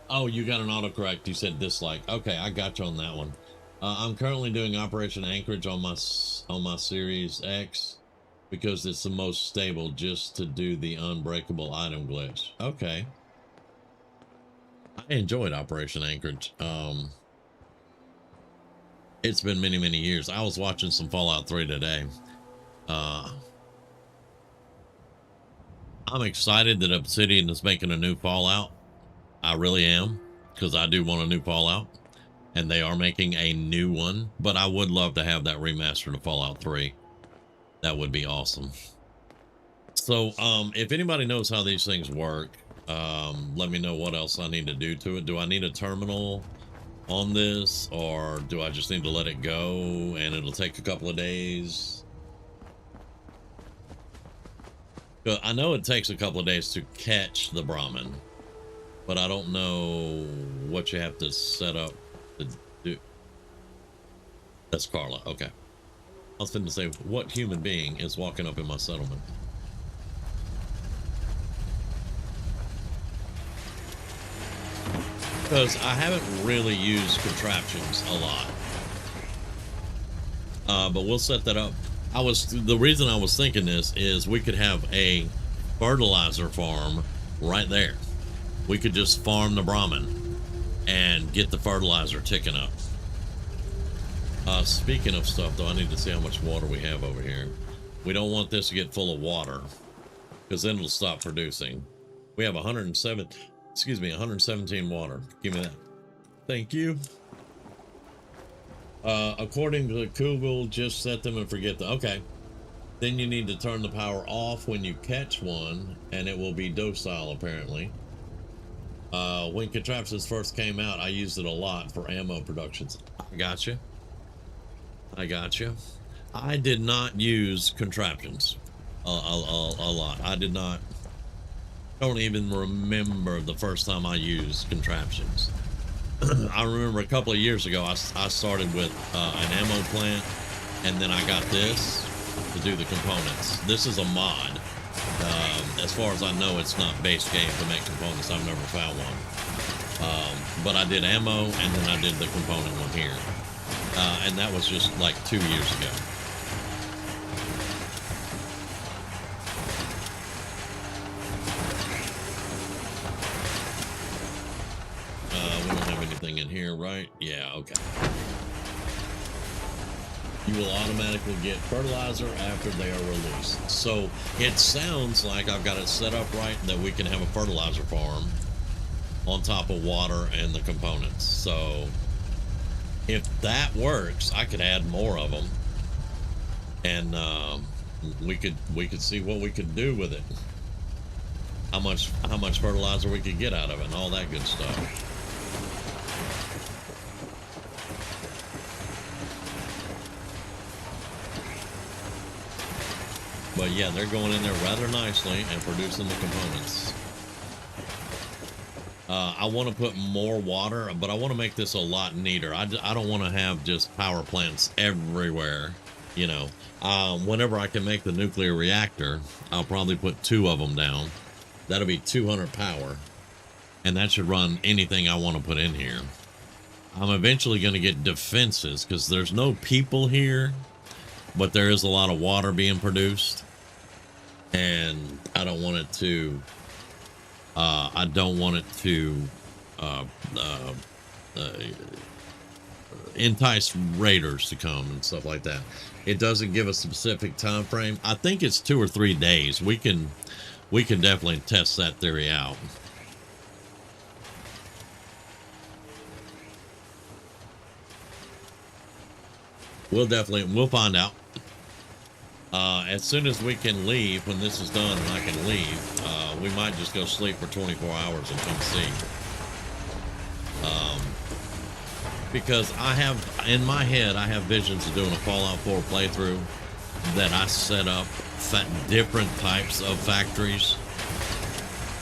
Oh, you got an autocorrect. You said dislike. Okay, I got you on that one. I'm currently doing Operation Anchorage on my Series X because it's the most stable, just to do the unbreakable item glitch. Okay. I enjoyed Operation Anchorage. It's been many years. I was watching some Fallout 3 today, I'm excited that Obsidian is making a new Fallout. I really am, because I do want a new Fallout, and they are making a new one, but I would love to have that remastered of Fallout 3. That would be awesome. So, if anybody knows how these things work, let me know what else I need to do to it. Do I need a terminal on this, or do I just need to let it go and it'll take a couple of days? I know it takes a couple of days to catch the Brahmin, but I don't know what you have to set up to do. That's Carla. Okay. I was finna say, what human being is walking up in my settlement? Because I haven't really used contraptions a lot. But we'll set that up. The reason I was thinking this is we could have a fertilizer farm right there. We could just farm the Brahmin and get the fertilizer ticking up. Speaking of stuff though, I need to see how much water we have over here. We don't want this to get full of water, because then it'll stop producing. We have 117 water. Give me that. Thank you. According to Google, just set them and forget them. Okay. Then you need to turn the power off when you catch one, and it will be docile, apparently. When contraptions first came out, I used it a lot for ammo productions. I gotcha. I did not use contraptions a lot. I did not. Don't even remember the first time I used contraptions. I remember a couple of years ago, I started with an ammo plant, and then I got this to do the components. This is a mod. As far as I know, it's not base game to make components. I've never found one. But I did ammo, and then I did the component one here. And that was just like 2 years ago. We don't have anything in here, right? Yeah, okay. You will automatically get fertilizer after they are released. So it sounds like I've got it set up right that we can have a fertilizer farm on top of water and the components. So if that works, I could add more of them, and we could see what we could do with it. How much fertilizer we could get out of it and all that good stuff. But yeah, they're going in there rather nicely and producing the components. I want to put more water, but I want to make this a lot neater. I don't want to have just power plants everywhere, you know. Whenever I can make the nuclear reactor, I'll probably put 2 of them down. That'll be 200 power, and that should run anything I want to put in here. I'm eventually going to get defenses, because there's no people here, but there is a lot of water being produced, and I don't want it to entice raiders to come and stuff like that. It doesn't give a specific time frame. I think it's 2 or 3 days. We can definitely test that theory out. We'll find out. As soon as we can leave, when this is done and I can leave, we might just go sleep for 24 hours and come see. Because in my head, I have visions of doing a Fallout 4 playthrough that I set up different types of factories,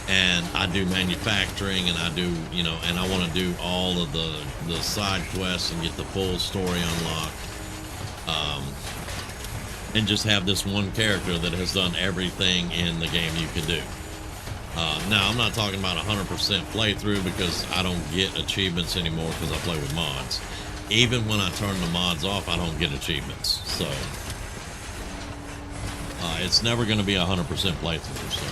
and I do manufacturing, and I do, and I want to do all of the side quests and get the full story unlocked. And just have this one character that has done everything in the game you can do. Now, I'm not talking about 100% playthrough, because I don't get achievements anymore because I play with mods. Even when I turn the mods off, I don't get achievements. So, it's never going to be 100% playthrough. So.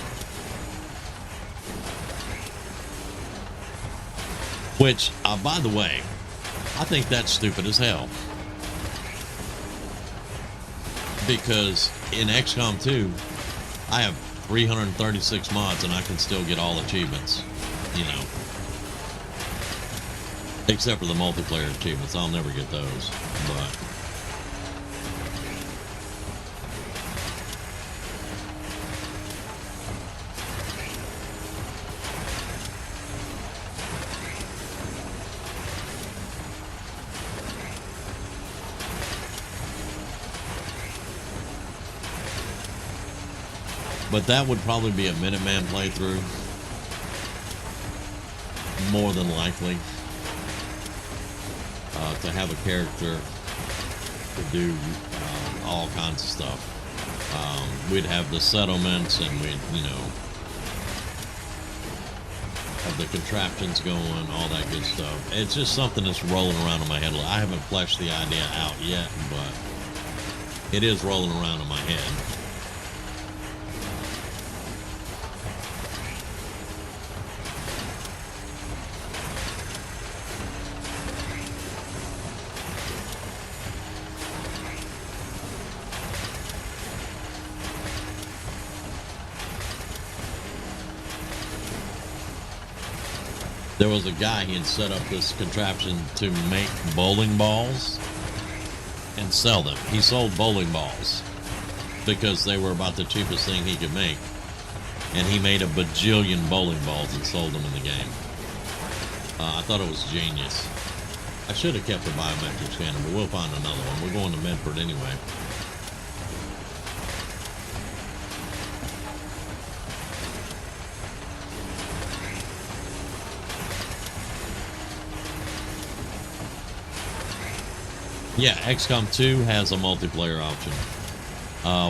Which, by the way, I think that's stupid as hell. because in XCOM 2, I have 336 mods and I can still get all achievements, you know. Except for the multiplayer achievements. I'll never get those, but... But that would probably be a Minuteman playthrough. More than likely. To have a character to do all kinds of stuff. We'd have the settlements and we'd, you know, have the contraptions going, all that good stuff. It's just something that's rolling around in my head. I haven't fleshed the idea out yet, but it is rolling around in my head. There was a guy, he had set up this contraption to make bowling balls and sell them. He sold bowling balls because they were about the cheapest thing he could make. And he made a bajillion bowling balls and sold them in the game. I thought it was genius. I should have kept the biometric scanner, but we'll find another one. We're going to Medford anyway. Yeah, XCOM 2 has a multiplayer option.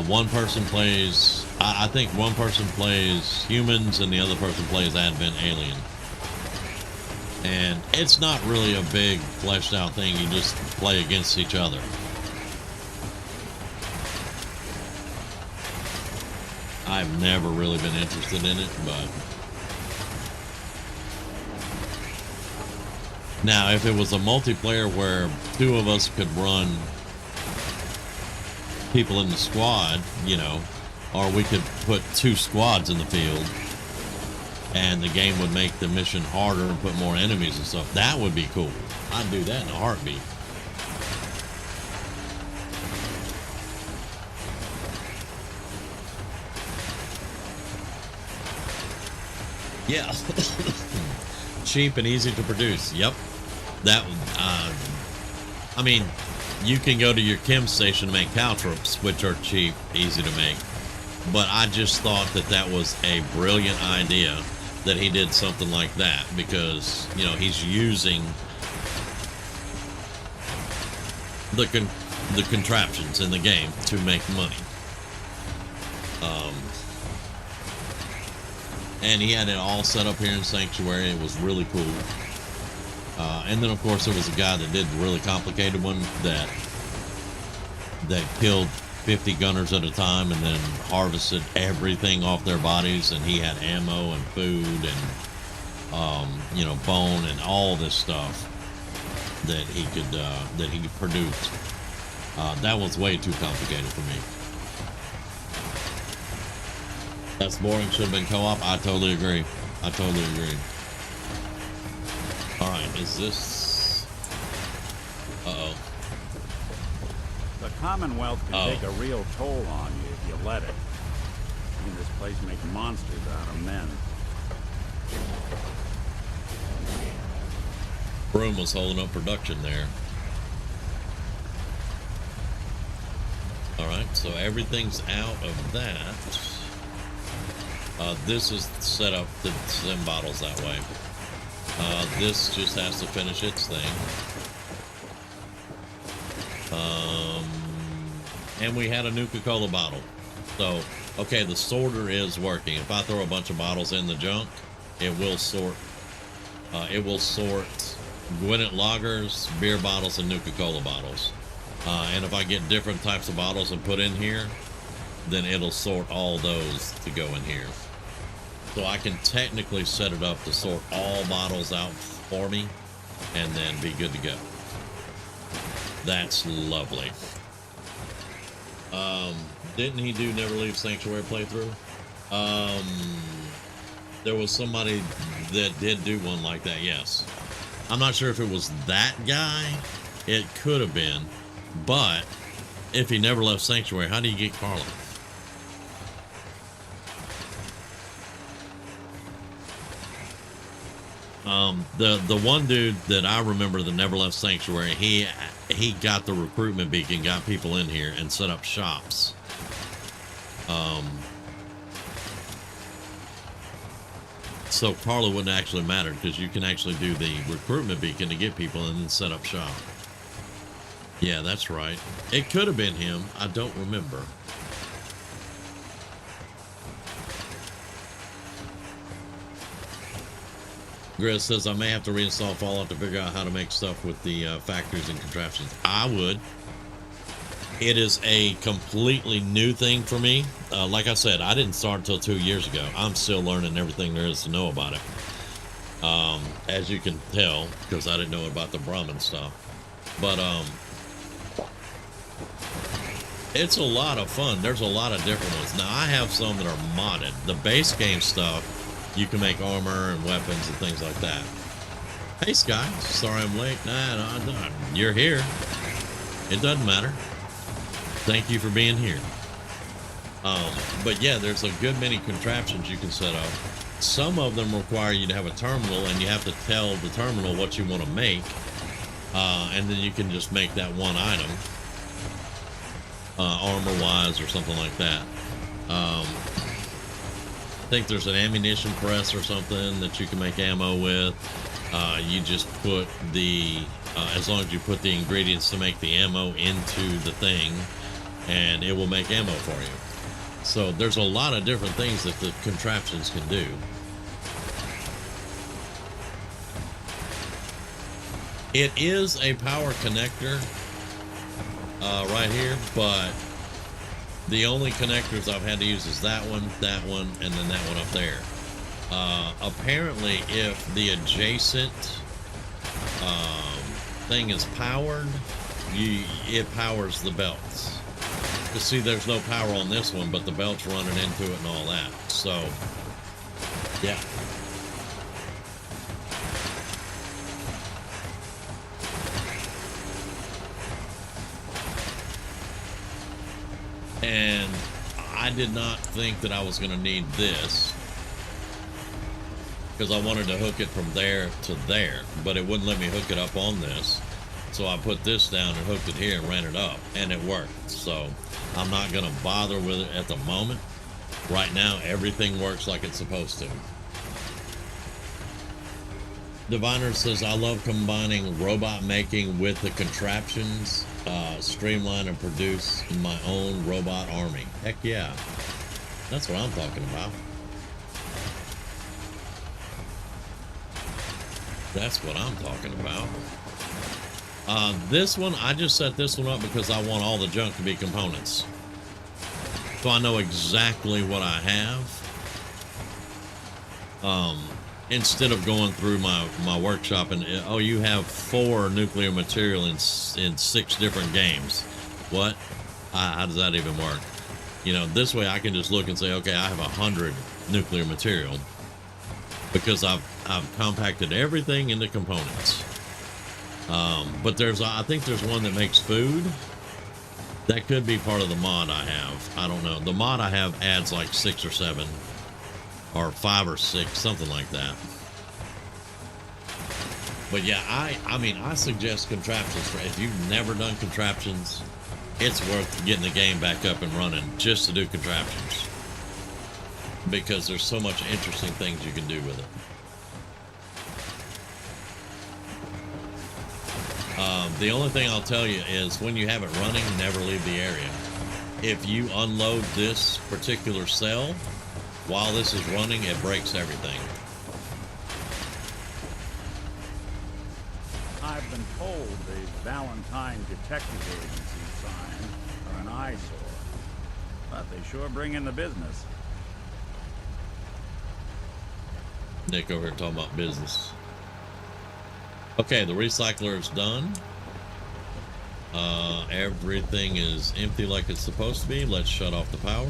One person plays, I think one person plays humans and the other person plays Advent Alien. And it's not really a big fleshed out thing, you just play against each other. I've never really been interested in it, but... Now, if it was a multiplayer where two of us could run people in the squad, you know, or we could put two squads in the field and the game would make the mission harder and put more enemies and stuff, that would be cool. I'd do that in a heartbeat. Yeah. Cheap and easy to produce. Yep. That, I mean, you can go to your chem station to make caltrops, which are cheap, easy to make. But I just thought that that was a brilliant idea that he did something like that because, you know, he's using the contraptions in the game to make money. And he had it all set up here in Sanctuary. It was really cool. And then, of course, there was a guy that did the really complicated one that killed 50 gunners at a time and then harvested everything off their bodies. And he had ammo and food and, you know, bone and all this stuff that he could, that he produced. That was way too complicated for me. That's boring, should have been co-op. I totally agree. I totally agree. Alright, is this... Uh-oh. The Commonwealth can take a real toll on you if you let it. I mean, this place makes monsters out of men. Broom was holding up production there. Alright, so everything's out of that. This is set up to send bottles that way. This just has to finish its thing. And we had a Nuka-Cola bottle. So, okay, the sorter is working. If I throw a bunch of bottles in the junk, it will sort. It will sort Gwinnett lagers, beer bottles, and Nuka-Cola bottles. And if I get different types of bottles and put in here, then it'll sort all those to go in here. So I can technically set it up to sort all bottles out for me and then be good to go. That's lovely. Didn't he do Never Leave Sanctuary playthrough? There was somebody that did do one like that, yes. I'm not sure if it was that guy. It could have been. But if he never left Sanctuary, how do you get Carla? The one dude that I remember that never left Sanctuary, he got the recruitment beacon, got people in here and set up shops. So Carla wouldn't actually matter because you can actually do the recruitment beacon to get people and then set up shop. Yeah, that's right. It could have been him. I don't remember. Grizz says, I may have to reinstall Fallout to figure out how to make stuff with the factories and contraptions. I would. It is a completely new thing for me. Like I said, I didn't start until 2 years ago. I'm still learning everything there is to know about it. As you can tell, because I didn't know about the Brahmin stuff. But it's a lot of fun. There's a lot of different ones. Now, I have some that are modded. The base game stuff, you can make armor and weapons and things like that. Hey, Sky. Sorry I'm late. Nah, you're here. It doesn't matter. Thank you for being here. But yeah, there's a good many contraptions you can set up. Some of them require you to have a terminal, and you have to tell the terminal what you want to make. And then you can just make that one item. Armor-wise or something like that. I think there's an ammunition press or something that you can make ammo with. You just put the, as long as you put the ingredients to make the ammo into the thing, and it will make ammo for you. So there's a lot of different things that the contraptions can do. It is a power connector right here, but the only connectors I've had to use is that one, and then that one up there. Apparently, if the adjacent thing is powered, it powers the belts. You see, there's no power on this one, but the belt's running into it and all that. So, yeah. And I did not think that I was going to need this because I wanted to hook it from there to there, but it wouldn't let me hook it up on this. So I put this down and hooked it here and ran it up, and it worked. So I'm not going to bother with it at the moment. Right now, everything works like it's supposed to. Diviner says, I love combining robot making with the contraptions, streamline and produce my own robot army. Heck yeah. That's what I'm talking about. That's what I'm talking about. This one, I just set this one up because I want all the junk to be components. So I know exactly what I have. Instead of going through my workshop and, oh, you have 4 nuclear material in 6 different games. What? How does that even work? You know, this way I can just look and say, okay, I have 100 nuclear material because I've compacted everything into components. But I think there's one that makes food. That could be part of the mod I have. I don't know. The mod I have adds like 6 or 7 or 5 or 6, something like that. But yeah, I mean, I suggest contraptions for, if you've never done contraptions, it's worth getting the game back up and running just to do contraptions. Because there's so much interesting things you can do with it. The only thing I'll tell you is when you have it running, never leave the area. If you unload this particular cell while this is running, it breaks everything. I've been told the Valentine Detective Agency signs are an eyesore, but they sure bring in the business. Nick over here talking about business. Okay, the recycler is done. Everything is empty like it's supposed to be. Let's shut off the power.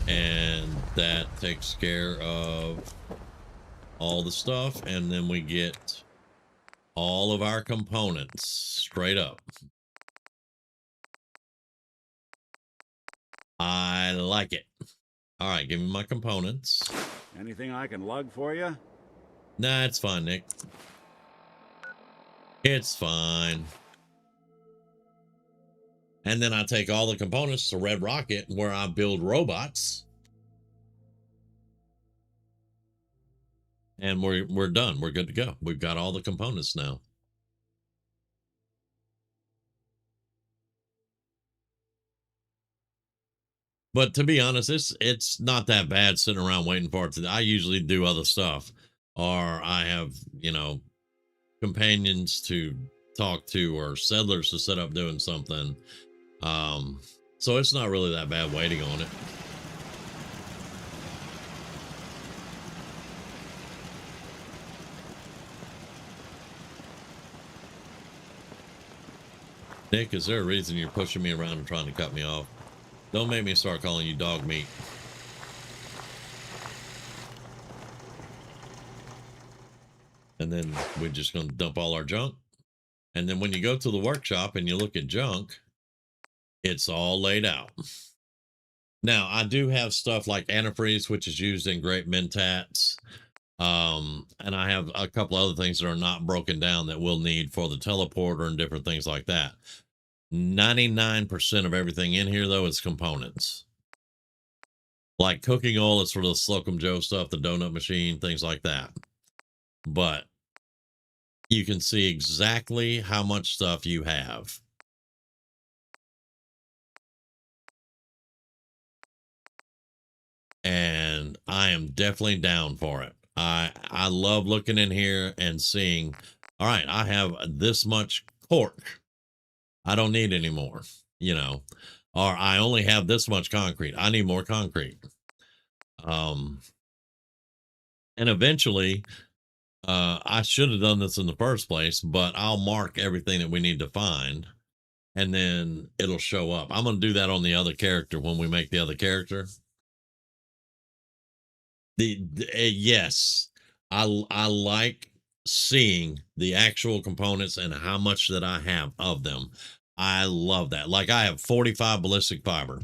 And that takes care of all the stuff. And then we get all of our components straight up. I like it. All right, give me my components. Anything I can lug for you? Nah, it's fine, Nick. It's fine. And then I take all the components to Red Rocket where I build robots. And we're done. We're good to go. We've got all the components now. But to be honest, it's not that bad sitting around waiting for it. I usually do other stuff, or I have, you know, companions to talk to or settlers to set up doing something. So it's not really that bad waiting on it. Nick, is there a reason you're pushing me around and trying to cut me off? Don't make me start calling you dog meat. And then we're just going to dump all our junk. And then when you go to the workshop and you look at junk, it's all laid out. Now, I do have stuff like antifreeze, which is used in Great Mentats. And I have a couple other things that are not broken down that we'll need for the teleporter and different things like that. 99% of everything in here, though, is components. Like cooking oil is for the Slocum Joe stuff, the donut machine, things like that. But you can see exactly how much stuff you have. And I am definitely down for it. I love looking in here and seeing, all right, I have this much cork. I don't need any more, you know, or I only have this much concrete. I need more concrete. And eventually, I should have done this in the first place, but I'll mark everything that we need to find and then it'll show up. I'm going to do that on the other character when we make the other character. Yes, I like seeing the actual components and how much that I have of them. I love that. Like I have 45 ballistic fiber.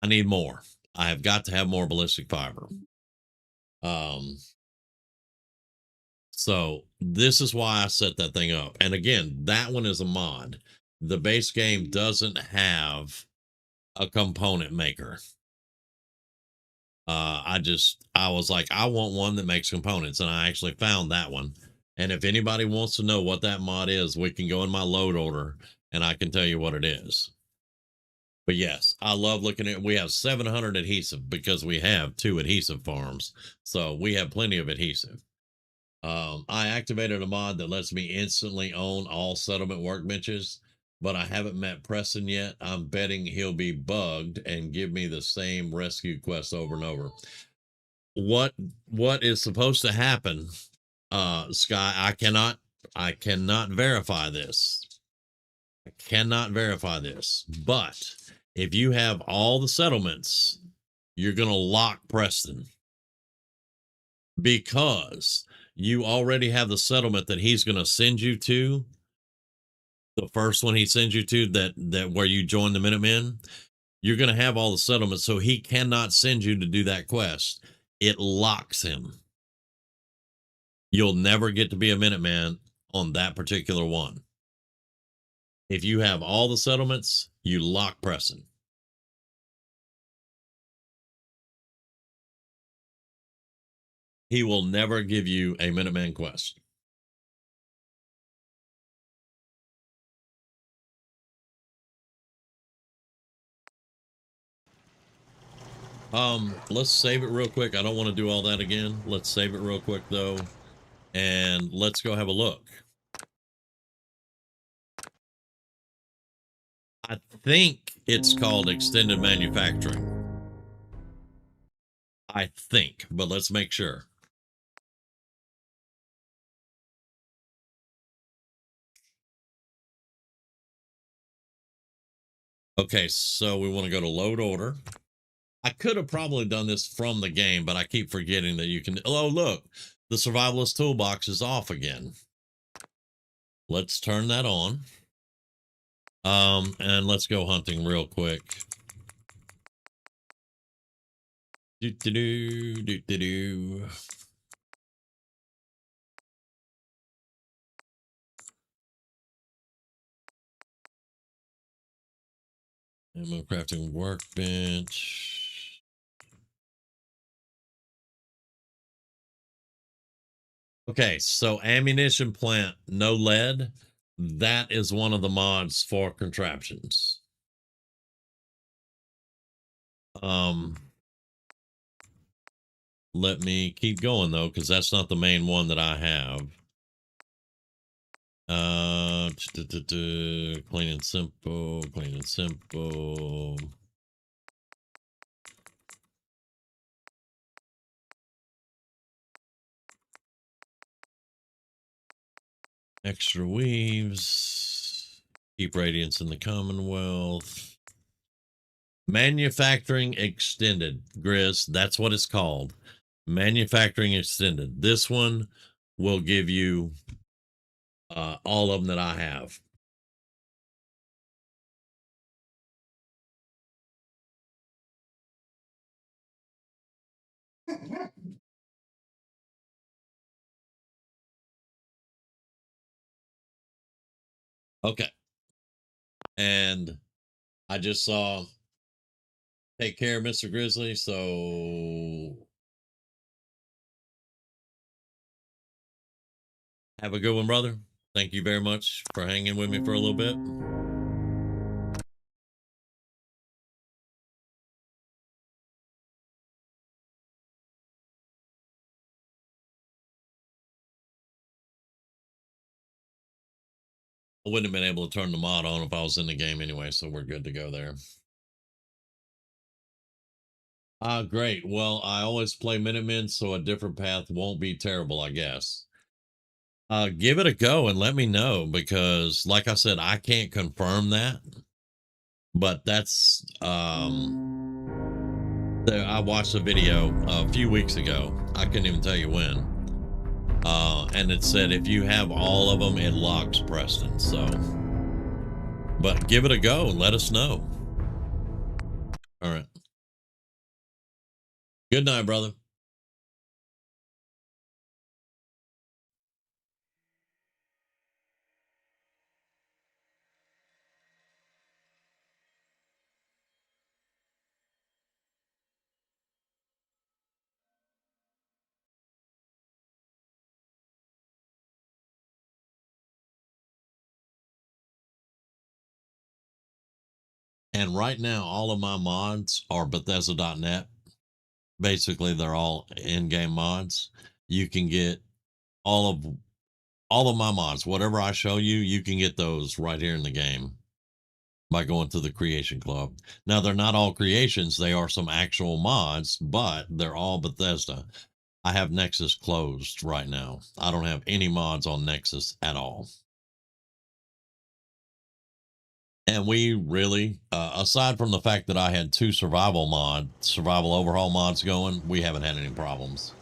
I need more. I have got to have more ballistic fiber. So this is why I set that thing up. And again, that one is a mod. The base game doesn't have a component maker. I was like, I want one that makes components, and I actually found that one. And if anybody wants to know what that mod is, we can go in my load order and I can tell you what it is. But yes, I love looking at, we have 700 adhesive because we have 2 adhesive farms. So we have plenty of adhesive. I activated a mod that lets me instantly own all settlement workbenches, but I haven't met Preston yet. I'm betting he'll be bugged and give me the same rescue quest over and over. What is supposed to happen, Sky, I cannot verify this. I cannot verify this, but if you have all the settlements, you're going to lock Preston because you already have the settlement that he's going to send you to. The first one he sends you to, that where you join the Minutemen, you're going to have all the settlements, so he cannot send you to do that quest. It locks him. You'll never get to be a Minuteman on that particular one. If you have all the settlements, you lock Preston. He will never give you a Minuteman quest. Let's save it real quick. I don't want to do all that again. Let's save it real quick though. And let's go have a look. I think it's called extended manufacturing. I think, but let's make sure. Okay, so we want to go to load order. I could have probably done this from the game, but I keep forgetting that you can. Oh, look, the survivalist toolbox is off again. Let's turn that on. And let's go hunting real quick. Do. Ammo crafting workbench. Okay, so ammunition plant, no lead. That is one of the mods for contraptions. Let me keep going though, because that's not the main one that I have. Clean and simple, clean and simple. Extra weaves. Keep radiance in the Commonwealth. Manufacturing extended, Grizz. That's what it's called. Manufacturing extended. This one will give you all of them that I have. Okay. And I just saw take care, Mr. Grizzly. So have a good one, brother. Thank you very much for hanging with me for a little bit. I wouldn't have been able to turn the mod on if I was in the game anyway, so we're good to go there. Great. Well, I always play Minutemen, so a different path won't be terrible, I guess. Give it a go and let me know, because like I said, I can't confirm that, but that's I watched a video a few weeks ago. I couldn't even tell you when. And it said if you have all of them, it locks Preston. So, but give it a go and let us know. All right. Good night, brother. And right now, all of my mods are Bethesda.net. Basically, they're all in-game mods. You can get all of my mods. Whatever I show you, you can get those right here in the game by going to the Creation Club. Now, they're not all creations. They are some actual mods, but they're all Bethesda. I have Nexus closed right now. I don't have any mods on Nexus at all. And we really, aside from the fact that I had 2 survival overhaul mods going, we haven't had any problems.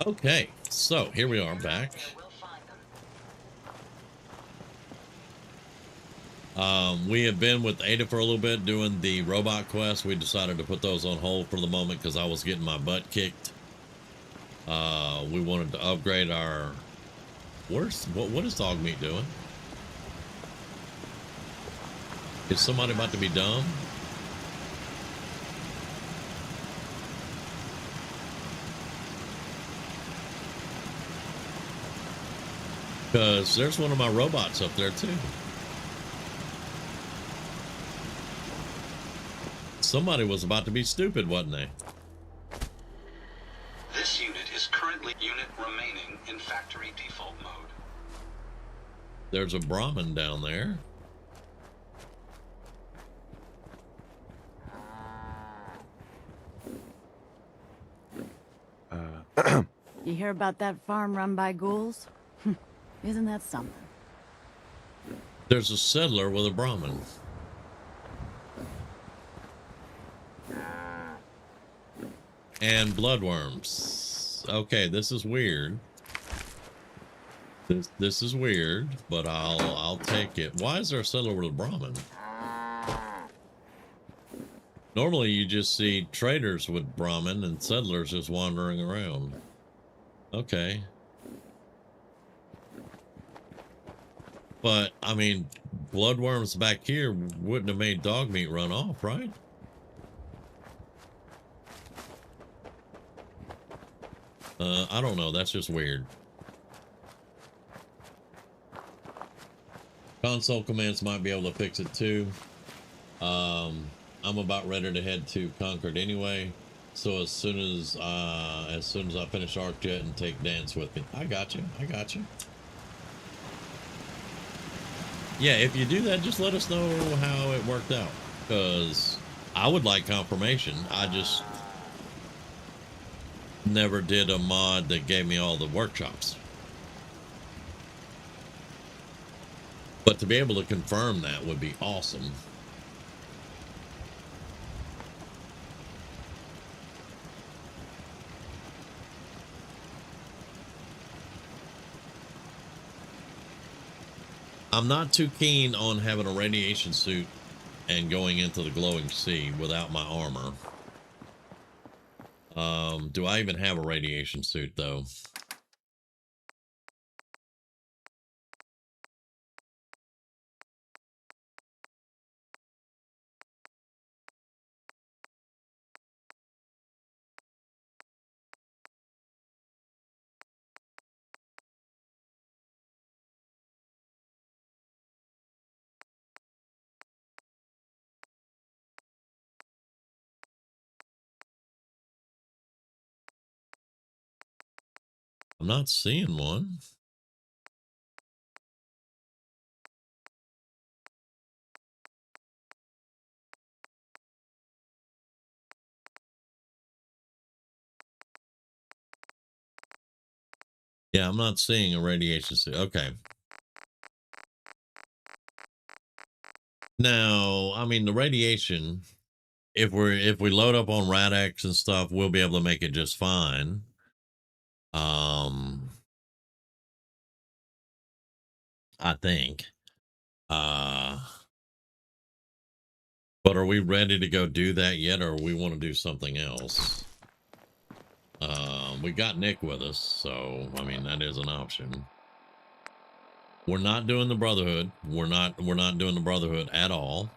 Okay, so here we are back. We have been with Ada for a little bit doing the robot quest. We decided to put those on hold for the moment because I was getting my butt kicked. We wanted to upgrade our... What is dog meat doing? Is somebody about to be dumb? Because there's one of my robots up there too. Somebody was about to be stupid, wasn't they? This unit is currently unit remaining in factory default mode. There's a Brahmin down there. You hear about that farm run by ghouls? Isn't that something? There's a settler with a Brahmin. And bloodworms. Okay, this is weird. This is weird, but I'll take it. Why is there a settler with a Brahmin? Normally you just see traders with Brahmin and settlers just wandering around. Okay. But, I mean, bloodworms back here wouldn't have made dog meat run off, right? I don't know. That's just weird. Console commands might be able to fix it too. I'm about ready to head to Concord anyway. So as soon as I finish ArcJet and take Dance with me. I got you. I got you. Yeah, if you do that, just let us know how it worked out. Because I would like confirmation. I just never did a mod that gave me all the workshops. But to be able to confirm that would be awesome. I'm not too keen on having a radiation suit and going into the glowing sea without my armor. Do I even have a radiation suit though? I'm not seeing one. Yeah, I'm not seeing a radiation suit. Okay. Now, I mean, the radiation, if we load up on Rad-X and stuff, we'll be able to make it just fine. I think. But are we ready to go do that yet, or we want to do something else? We got Nick with us, so I mean that is an option. We're not doing the Brotherhood. We're not doing the Brotherhood at all.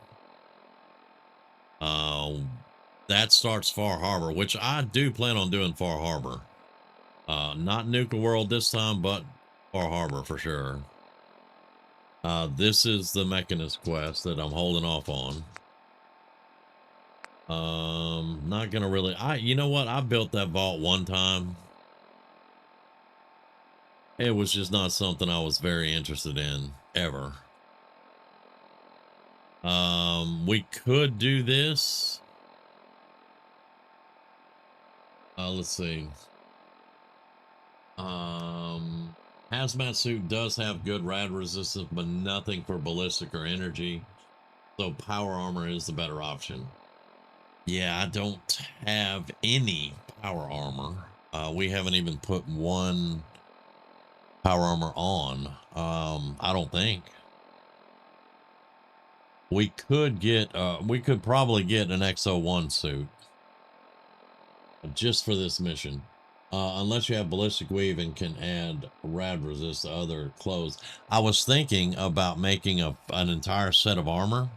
That starts Far Harbor, which I do plan on doing Far Harbor. Not Nuka World this time, but Far Harbor for sure. This is the Mechanist quest that I'm holding off on. Not gonna really. You know what? I built that vault one time. It was just not something I was very interested in ever. We could do this. Let's see. Hazmat suit does have good rad resistance, but nothing for ballistic or energy. So power armor is the better option. Yeah, I don't have any power armor. We haven't even put one power armor on. I don't think. We could probably get an XO1 suit just for this mission. Unless you have ballistic weave and can add rad resist to other clothes. I was thinking about making an entire set of armor.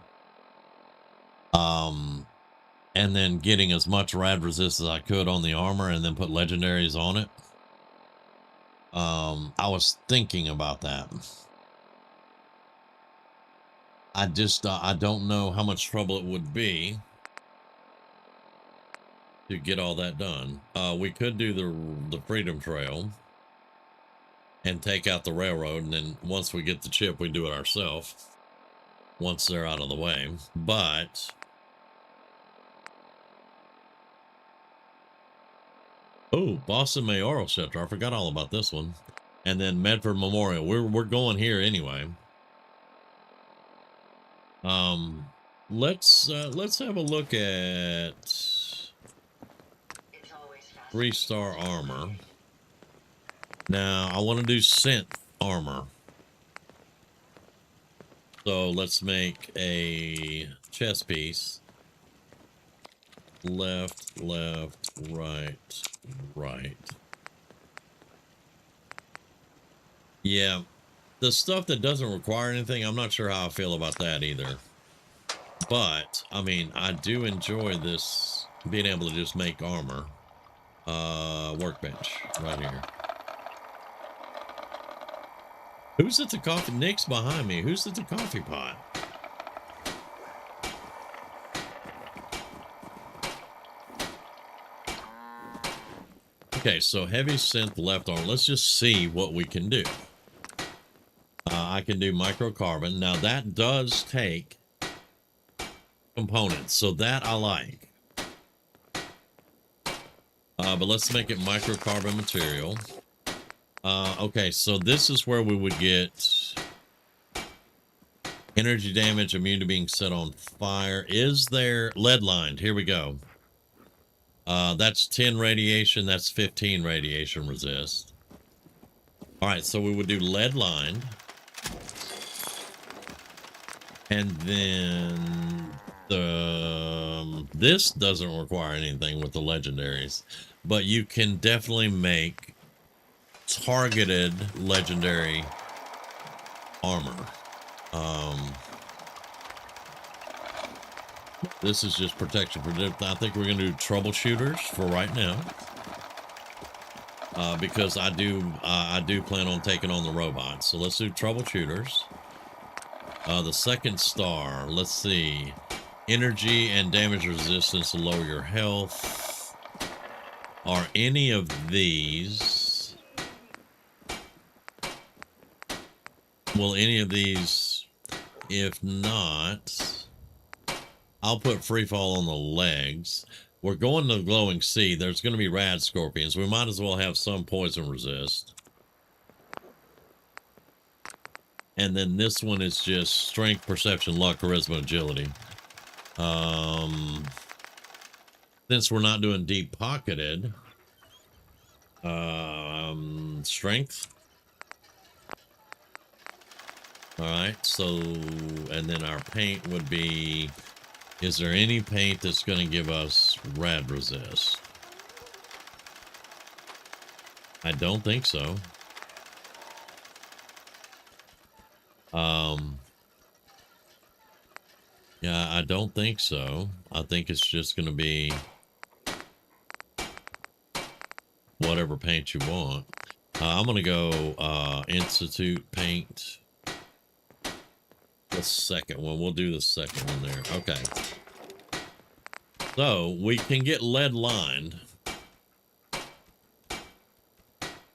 And then getting as much rad resist as I could on the armor and then put legendaries on it. I was thinking about that. I don't know how much trouble it would be to get all that done. We could do the Freedom Trail and take out the railroad, and then once we get the chip, we do it ourselves once they're out of the way. But oh, Boston Mayoral Shelter. I forgot all about this one. And then Medford Memorial. We're going here anyway. Let's have a look at 3-star armor. Now I want to do synth armor. So let's make a chest piece. Left, left, right, right. Yeah, the stuff that doesn't require anything, I'm not sure how I feel about that either. But, I mean, I do enjoy this, being able to just make armor. Workbench, right here. Who's at the coffee? Nick's behind me. Who's at the coffee pot? Okay, so heavy synth left arm. Let's just see what we can do. I can do microcarbon. Now that does take components, so that I like. But let's make it microcarbon material. Okay, so this is where we would get energy damage, immune to being set on fire. Is there lead lined? Here we go. That's 10 radiation. That's 15 radiation resist. All right, so we would do lead lined. And then this doesn't require anything with the legendaries, but you can definitely make targeted legendary armor. This is just protection for depth. I think we're going to do troubleshooters for right now, because I do plan on taking on the robots. So let's do troubleshooters. The second star, let's see, energy and damage resistance to lower your health. Are any of these, will any of these, if not, I'll put free fall on the legs. We're going to glowing sea. There's going to be rad scorpions. We might as well have some poison resist. And then this one is just strength, perception, luck, charisma, agility. Since we're not doing deep pocketed, strength. All right, so, and then our paint would be, is there any paint that's going to give us rad resist? I don't think so. Yeah, I don't think so. I think it's just going to be whatever paint you want. I'm going to go Institute paint. The second one. We'll do the second one there. Okay. So we can get lead lined.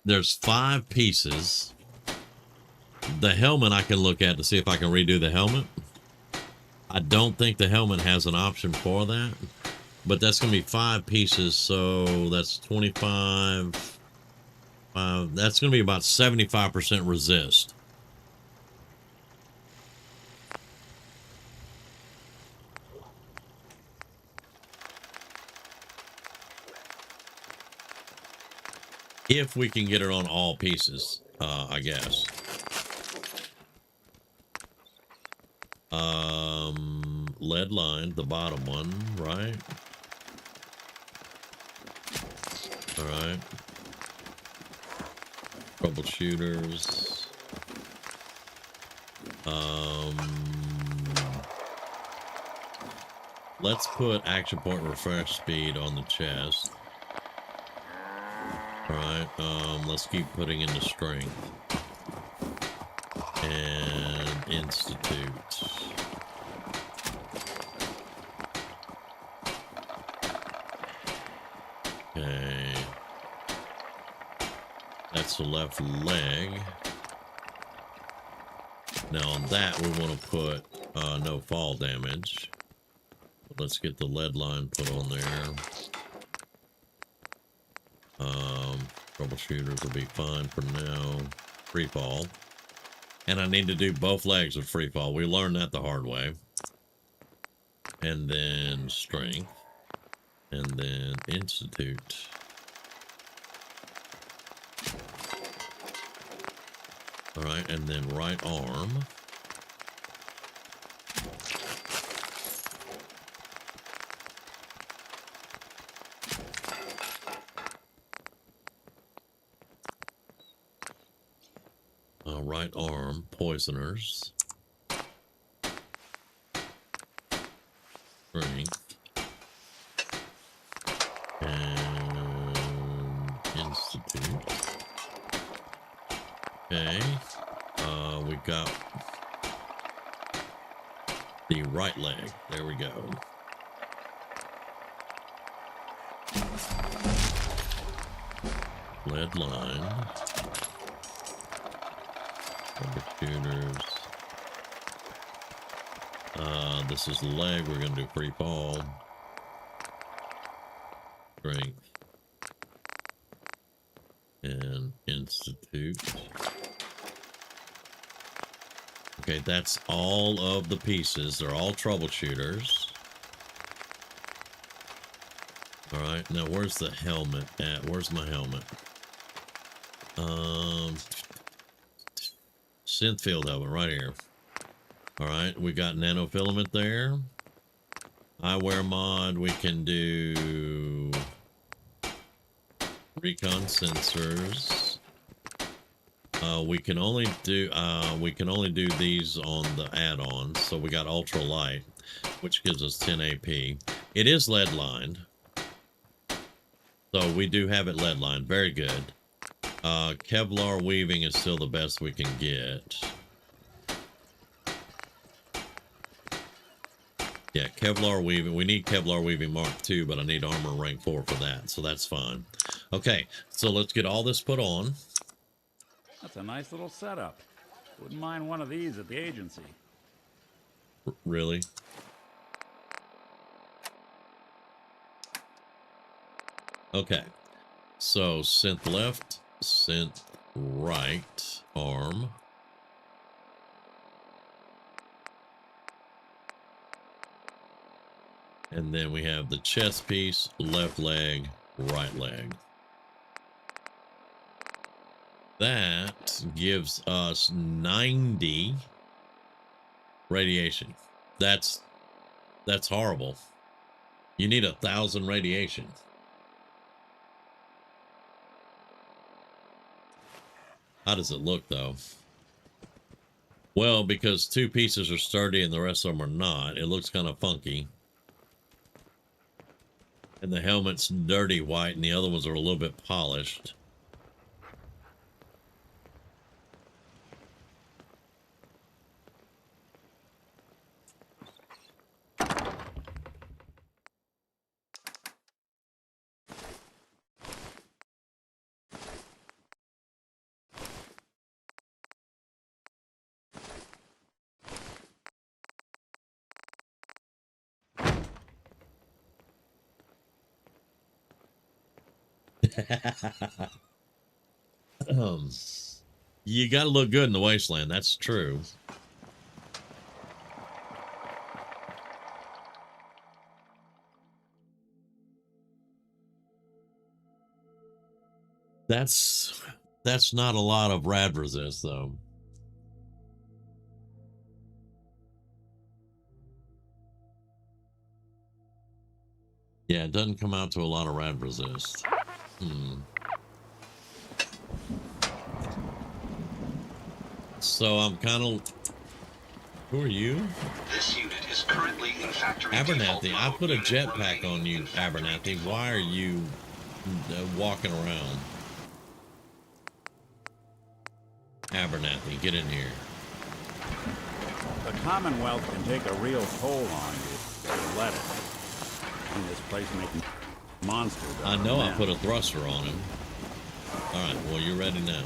There's 5 pieces. The helmet I can look at to see if I can redo the helmet. I don't think the helmet has an option for that, but that's going to be 5 pieces, so that's 25. That's going to be about 75% resist. If we can get it on all pieces, I guess. Lead line, the bottom one, right? All right. Troubleshooters. Let's put action point refresh speed on the chest. All right. Let's keep putting into strength and institute. Okay, that's the left leg. Now on that we want to put no fall damage. Let's get the lead line put on there. troubleshooters will be fine for now. Free fall. And I need to do both legs of free fall. We learned that the hard way. And then strength. And then institute. All right, and then right arm. Right arm, poisoners. Strength. And institute. Okay. We got the right leg. There we go. Lead line. Troubleshooters. This is leg. We're going to do free fall. Strength. And institute. Okay, that's all of the pieces. They're all troubleshooters. All right, now where's the helmet at? Where's my helmet? Synth field helmet right here. All right, we got nanofilament there. Eyewear mod, we can do recon sensors. We can only do these on the add-ons. So we got ultra light, which gives us 10 AP. It is lead lined. So we do have it lead lined. Very good. Kevlar weaving is still the best we can get. Yeah, Kevlar weaving. We need Kevlar weaving Mark II, but I need armor rank 4 for that, so that's fine. Okay, so let's get all this put on. That's a nice little setup. Wouldn't mind one of these at the agency. Really? Okay, so synth left, synth right arm. And then we have the chest piece, left leg, right leg. That gives us 90 radiation. That's horrible. You need 1,000 radiation. How does it look though? Well, because 2 pieces are sturdy and the rest of them are not, it looks kind of funky. And the helmet's dirty white and the other ones are a little bit polished. You gotta look good in the wasteland, that's true. That's not a lot of rad resist though. Yeah, it doesn't come out to a lot of rad resist. So I'm kind of... Who are you? This unit is currently in factory Abernathy, I put a jetpack on you, Abernathy. Why are you walking around? Abernathy, get in here. The Commonwealth can take a real toll on you if you let it. In this place making monsters. I know I put a thruster on him. All right, well, you're ready now.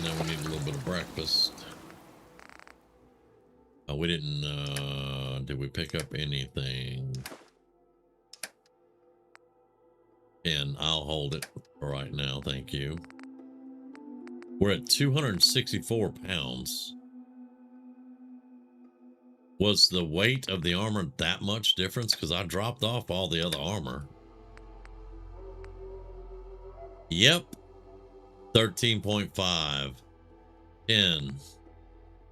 Now we need a little bit of breakfast. We didn't, did we pick up anything? And I'll hold it for right now, thank you. We're at 264 pounds. Was the weight of the armor that much difference? Because I dropped off all the other armor. Yep. 13.5. 10.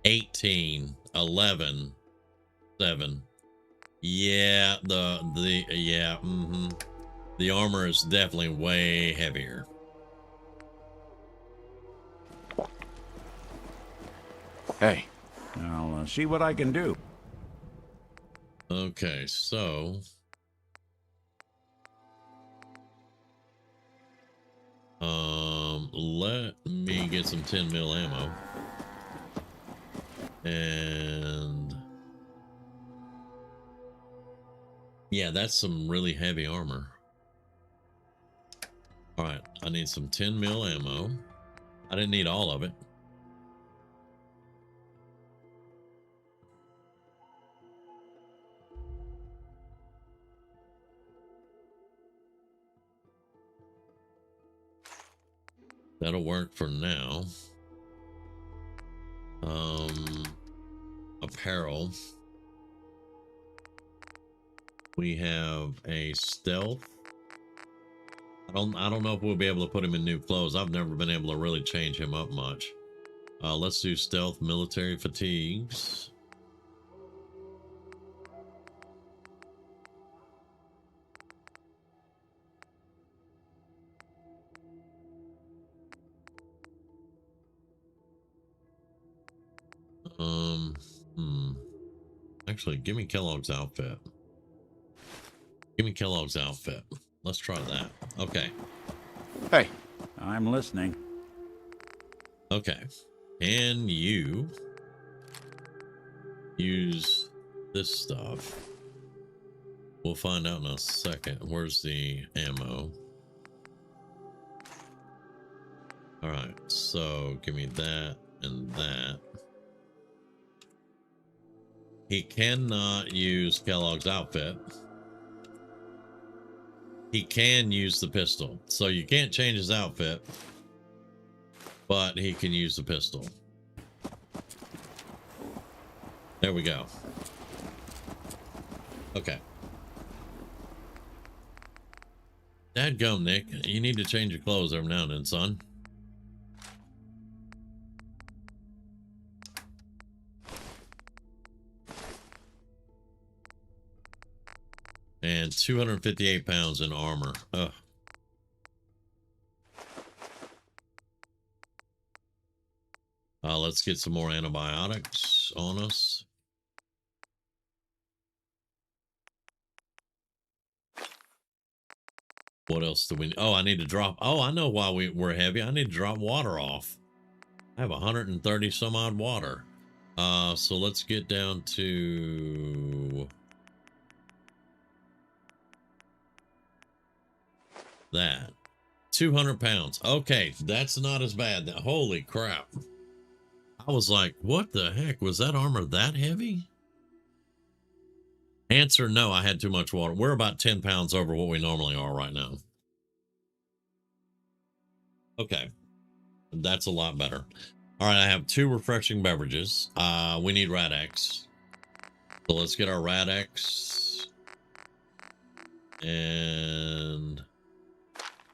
18. 11. 7. Yeah, the armor is definitely way heavier. Hey. I'll see what I can do. Okay, so let me get some 10 mil ammo. And yeah, that's some really heavy armor. All right, I need some 10 mil ammo. I didn't need all of it. That'll work for now. Apparel. We have a stealth. I don't know if we'll be able to put him in new clothes. I've never been able to really change him up much. Let's do stealth military fatigues. Actually, give me Kellogg's outfit. Give me Kellogg's outfit. Let's try that. Okay. Hey, I'm listening. Okay. Can you use this stuff? We'll find out in a second. Where's the ammo? All right. So give me that and that. He cannot use Kellogg's outfit. He can use the pistol. So you can't change his outfit, but he can use the pistol. There we go. Okay. Dadgum, Nick. You need to change your clothes every now and then, son. And 258 pounds in armor. Ugh. Let's get some more antibiotics on us. What else do we... Oh, I need to drop... Oh, I know why we're heavy. I need to drop water off. I have 130 some odd water. So let's get down to... that. 200 pounds. Okay, that's not as bad. Holy crap. I was like, what the heck? Was that armor that heavy? Answer, no, I had too much water. We're about 10 pounds over what we normally are right now. Okay. That's a lot better. All right, I have 2 refreshing beverages. We need Rad-X. So let's get our Rad-X. And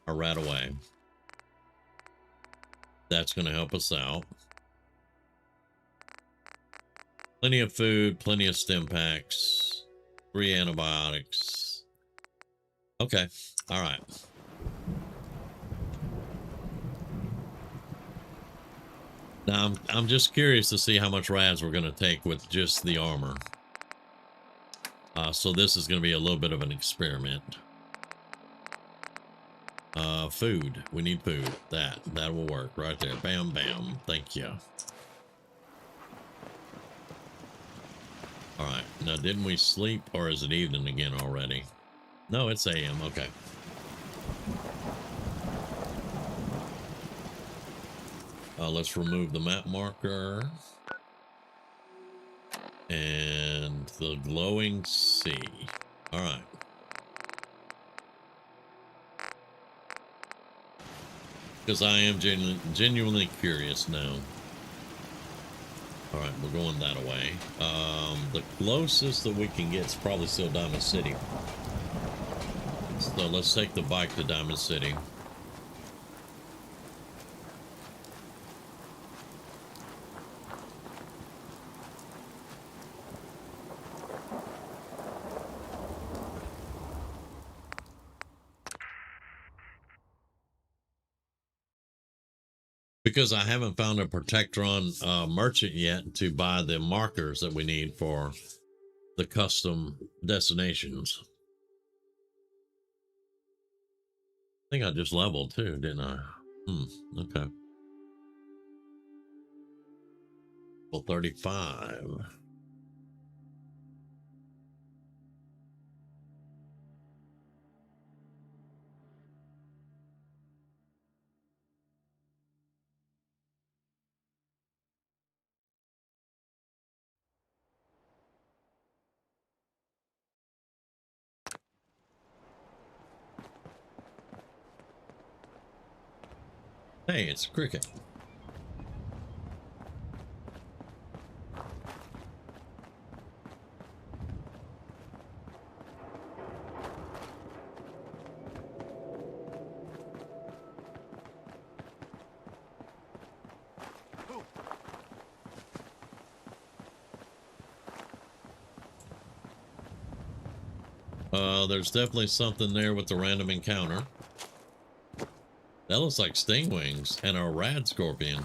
our Rad-Away. That's going to help us out. Plenty of food, plenty of stim packs, 3 antibiotics. Okay, all right. Now, I'm just curious to see how much rads we're going to take with just the armor. So this is going to be a little bit of an experiment. Food. We need food. That will work right there. Bam, bam. Thank you. All right. Now, didn't we sleep, or is it evening again already? No, it's AM. Okay. Let's remove the map marker. And the glowing sea. All right. Because I am genuinely curious now. All right, we're going that way. The closest that we can get is probably still Diamond City. So let's take the bike to Diamond City. Because I haven't found a Protectron merchant yet to buy the markers that we need for the custom destinations. I think I just leveled too, didn't I? Okay. Well, 35. Hey, it's Cricket. There's definitely something there with the random encounter. That looks like stingwings and a rad scorpion.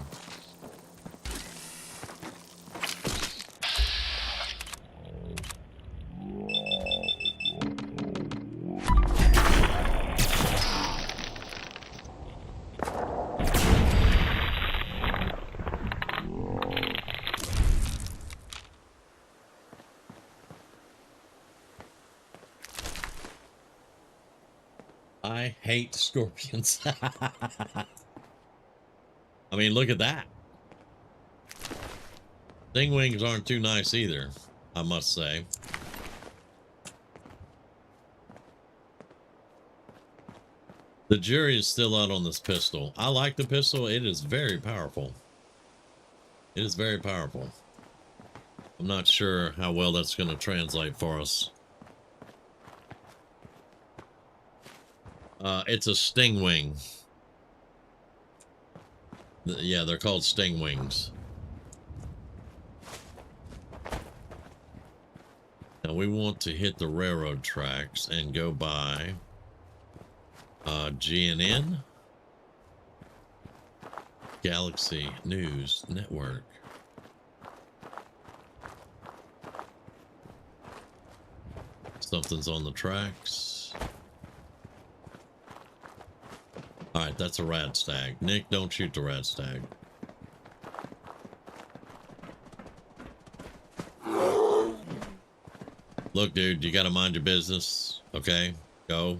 I hate scorpions. I mean, look at that. Stingwings aren't too nice either, I must say. The jury is still out on this pistol. I like the pistol. It is very powerful. It is very powerful. I'm not sure how well that's going to translate for us. It's a stingwing. Yeah, they're called stingwings. Now we want to hit the railroad tracks and go by GNN, Galaxy News Network. Something's on the tracks. All right, that's a rad stag. Nick, don't shoot the rad stag. Look, dude, you got to mind your business. Okay, go.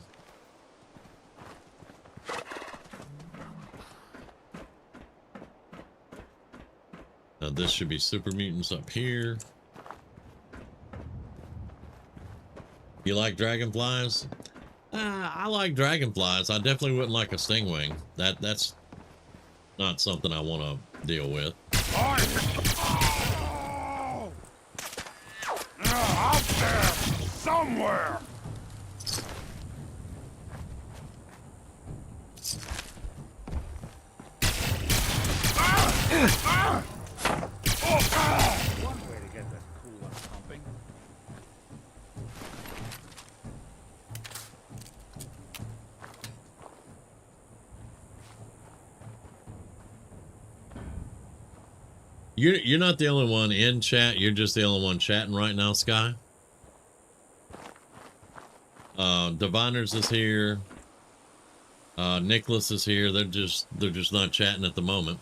Now this should be super mutants up here. You like dragonflies? I like dragonflies. I definitely wouldn't like a stingwing. That's not something I want to deal with. Out there somewhere. One way to get this cooler pumping. You're not the only one in chat. You're just the only one chatting right now, Sky. Diviners is here. Nicholas is here. They're just not chatting at the moment.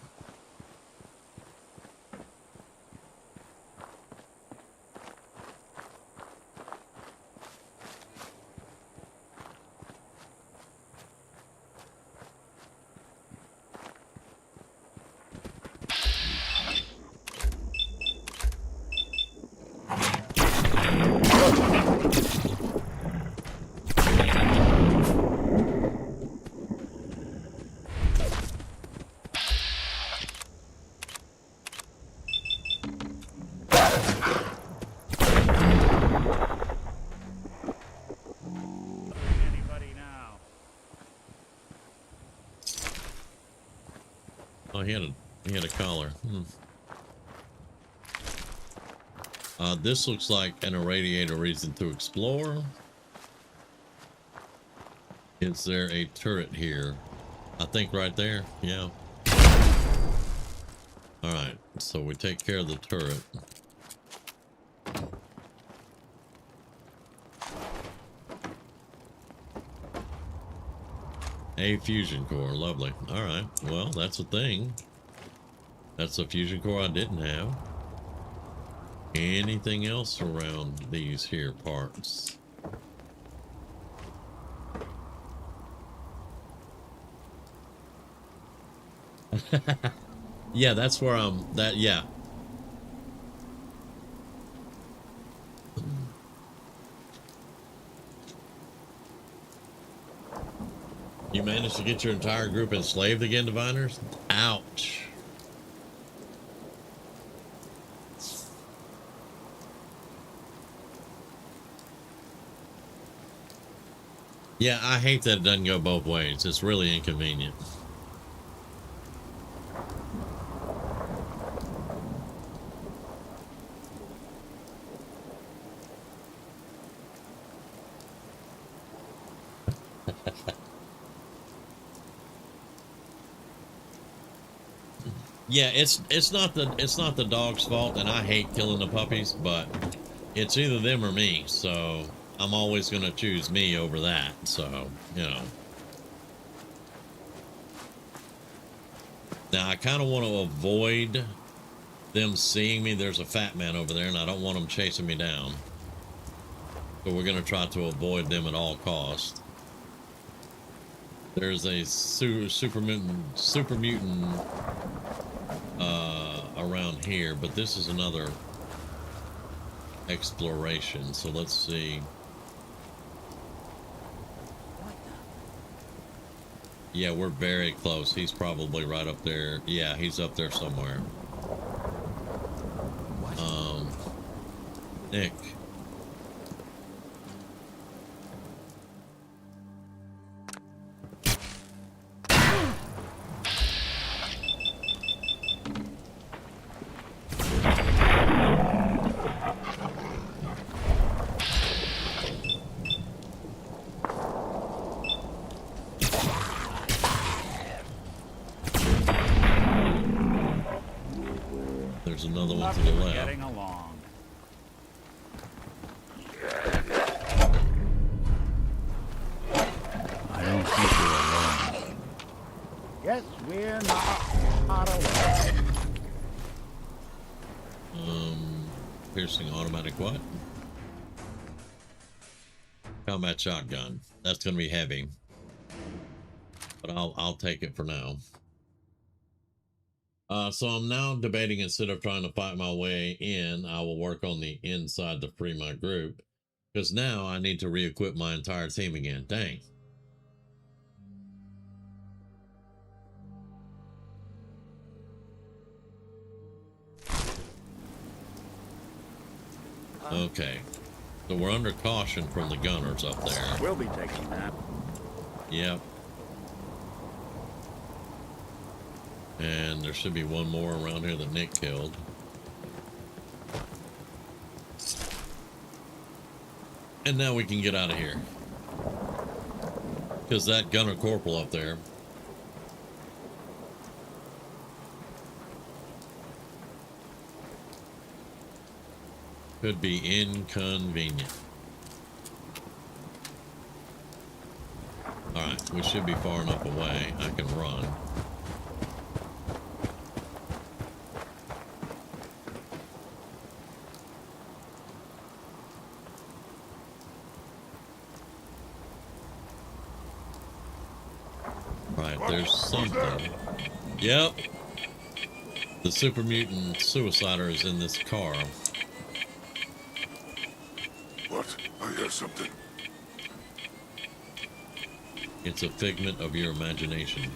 he had a collar. This looks like an irradiator reason to explore. Is there a turret here? I think right there. Yeah. All right. So we take care of the turret. A fusion core. Lovely. All right. Well, that's a thing. That's a fusion core I didn't have. Anything else around these here parts? Yeah, that's where I'm. Yeah. You managed to get your entire group enslaved again, diviners? Ouch. Yeah, I hate that it doesn't go both ways. It's really inconvenient. Yeah, it's not the dog's fault, and I hate killing the puppies, but it's either them or me, so I'm always gonna choose me over that. So, you know. Now I kind of want to avoid them seeing me. There's a fat man over there, and I don't want them chasing me down. So we're gonna try to avoid them at all costs. There's a super mutant around here, but this is another exploration. So let's see. Yeah, we're very close. He's probably right up there. Yeah, he's up there somewhere. Nick. There's another one to the left. Getting along. I don't think we're alone. Yes, we're not alone. Piercing automatic what? Combat shotgun. That's gonna be heavy, but I'll take it for now. So I'm now debating, instead of trying to fight my way in, I will work on the inside to free my group, because now I need to re-equip my entire team again. Dang. Okay, so we're under caution from the gunners up there. We'll be taking that. Yep. And there should be one more around here that Nick killed. And now we can get out of here. Because that gunner corporal up there could be inconvenient. Alright, we should be far enough away. I can run. Right, there's something. Yep. The super mutant suicider is in this car. What? I hear something. It's a figment of your imagination.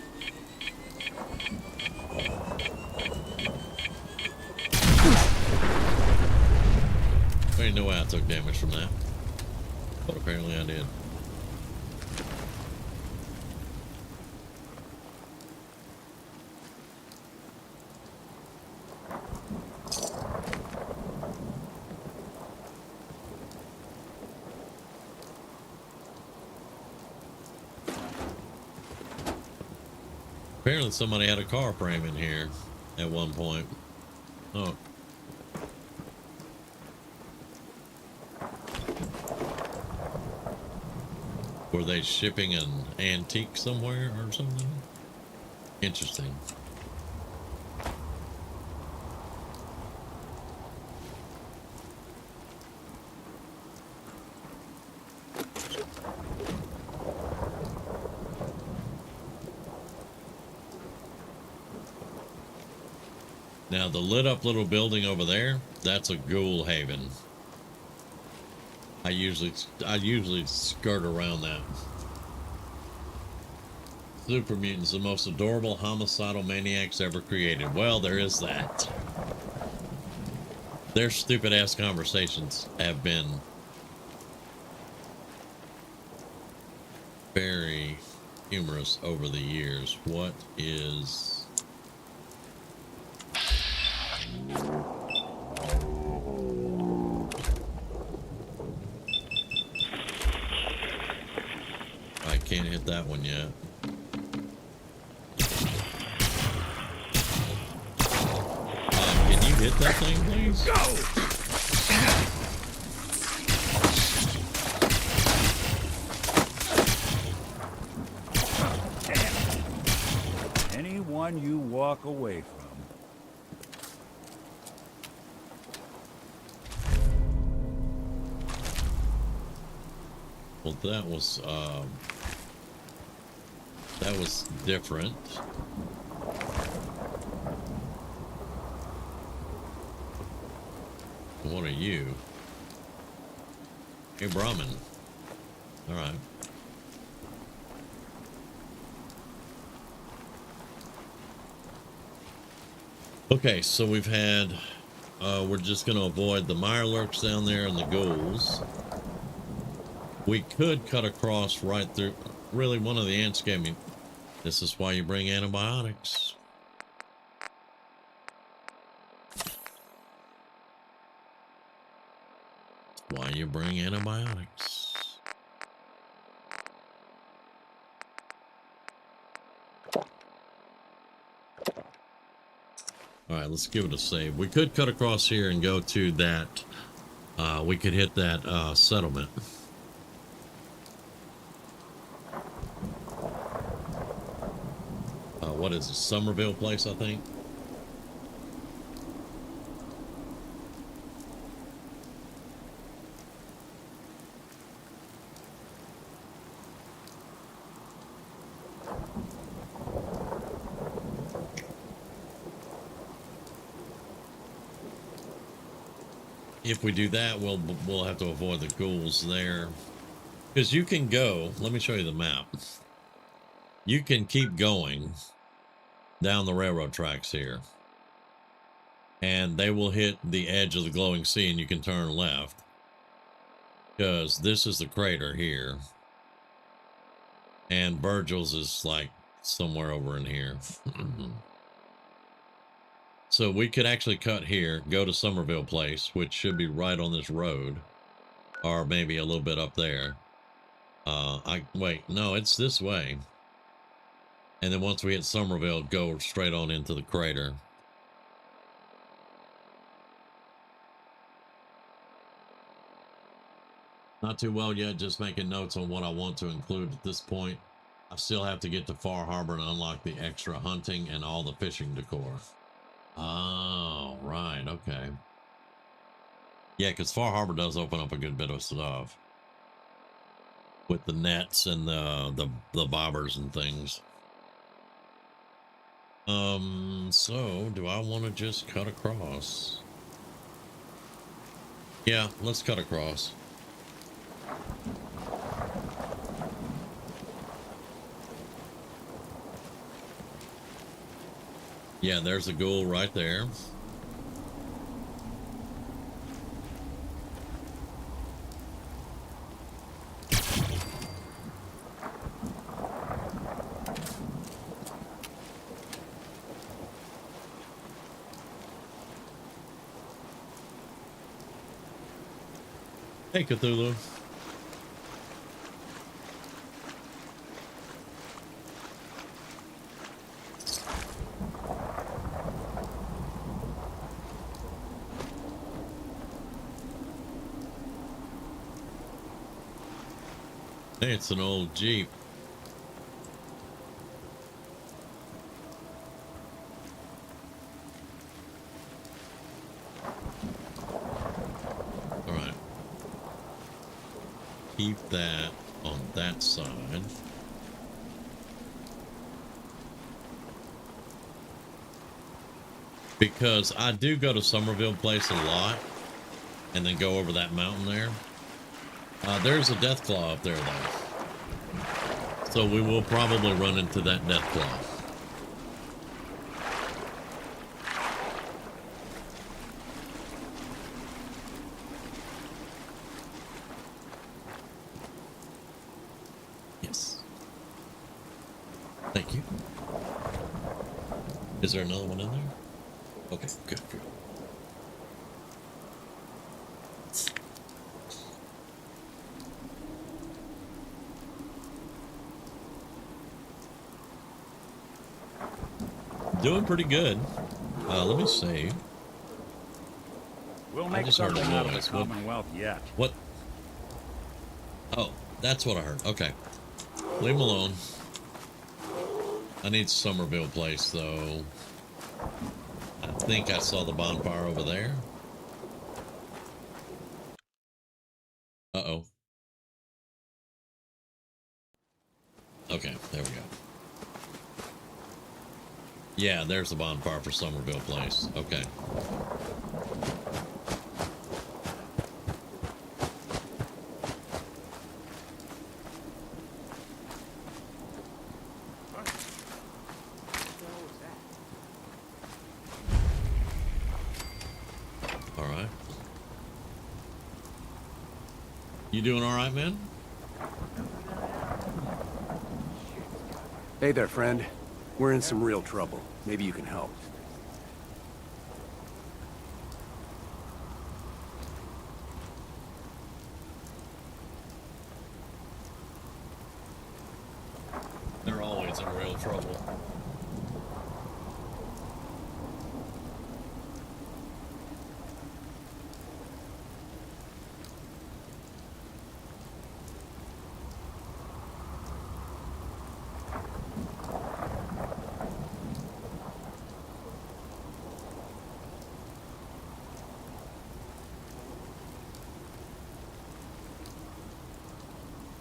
There ain't no way I took damage from that. But apparently I did. Apparently somebody had a car frame in here at one point. Oh. Were they shipping an antique somewhere or something? Interesting. Now the lit up little building over there, that's a ghoul haven. I usually skirt around that. Super mutants, the most adorable homicidal maniacs ever created. Well, there is that. Their stupid ass conversations have been very humorous over the years. What is... I can't hit that one yet. Can you hit that thing, please? Anyone you walk away from. Well, that was different. What are you? Hey, Brahmin. All right. Okay, so we've had, we're just going to avoid the mirelurks down there and the ghouls. We could cut across right through. Really, one of the ants gave me. This is why you bring antibiotics. Why you bring antibiotics. All right, let's give it a save. We could cut across here and go to that. We could hit that settlement. What is it? Somerville place, I think. If we do that, we'll have to avoid the ghouls there. Because you can go, let me show you the map. You can keep going down the railroad tracks here. And they will hit the edge of the glowing sea and you can turn left. Because this is the crater here. And Virgil's is like somewhere over in here. So we could actually cut here, go to Somerville Place, which should be right on this road. Or maybe a little bit up there. Wait, no, it's this way. And then once we hit Somerville, go straight on into the crater. Not too well yet, just making notes on what I want to include at this point. I still have to get to Far Harbor and unlock the extra hunting and all the fishing decor. Oh, right, okay. Yeah, because Far Harbor does open up a good bit of stuff. With the nets and the bobbers and things. So, do I want to just cut across? Yeah, let's cut across. Yeah, there's a ghoul right there. Hey, Cthulhu. It's an old Jeep. All right. Keep that on that side. Because I do go to Somerville Place a lot and then go over that mountain there. There's a Deathclaw up there, though. So we will probably run into that Deathclaw. Yes. Thank you. Is there another one in there? Okay, good. Doing pretty good. Let me see. We'll make something out of the Commonwealth yet. What? Oh, that's what I heard. Okay. Leave him alone. I need Somerville Place, though. I think I saw the bonfire over there. Uh-oh. Okay, there we go. Yeah, there's the bonfire for Somerville Place. Okay. All right. You doing all right, man? Hey there, friend. We're in some real trouble. Maybe you can help. They're always in real trouble.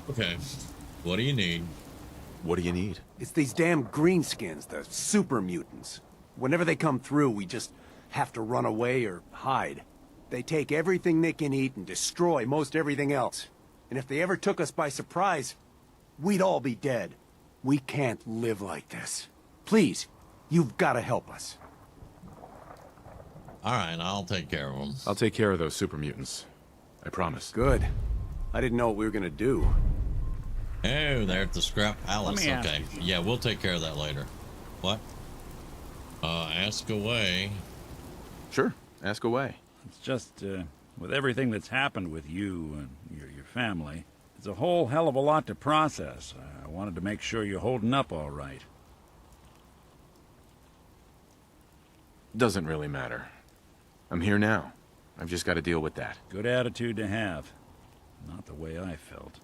Okay. What do you need? What do you need? It's these damn greenskins, the super mutants. Whenever they come through, we just have to run away or hide. They take everything they can eat and destroy most everything else. And if they ever took us by surprise, we'd all be dead. We can't live like this. Please, you've got to help us. All right, I'll take care of them. I'll take care of those super mutants. I promise. Good. I didn't know what we were gonna do. Oh, they're at the scrap palace. Let me ask Okay. you. Yeah, we'll take care of that later. What? Ask away. Sure. Ask away. It's just, with everything that's happened with you and your family, it's a whole hell of a lot to process. I wanted to make sure you're holding up all right. Doesn't really matter. I'm here now. I've just got to deal with that. Good attitude to have. Not the way I felt.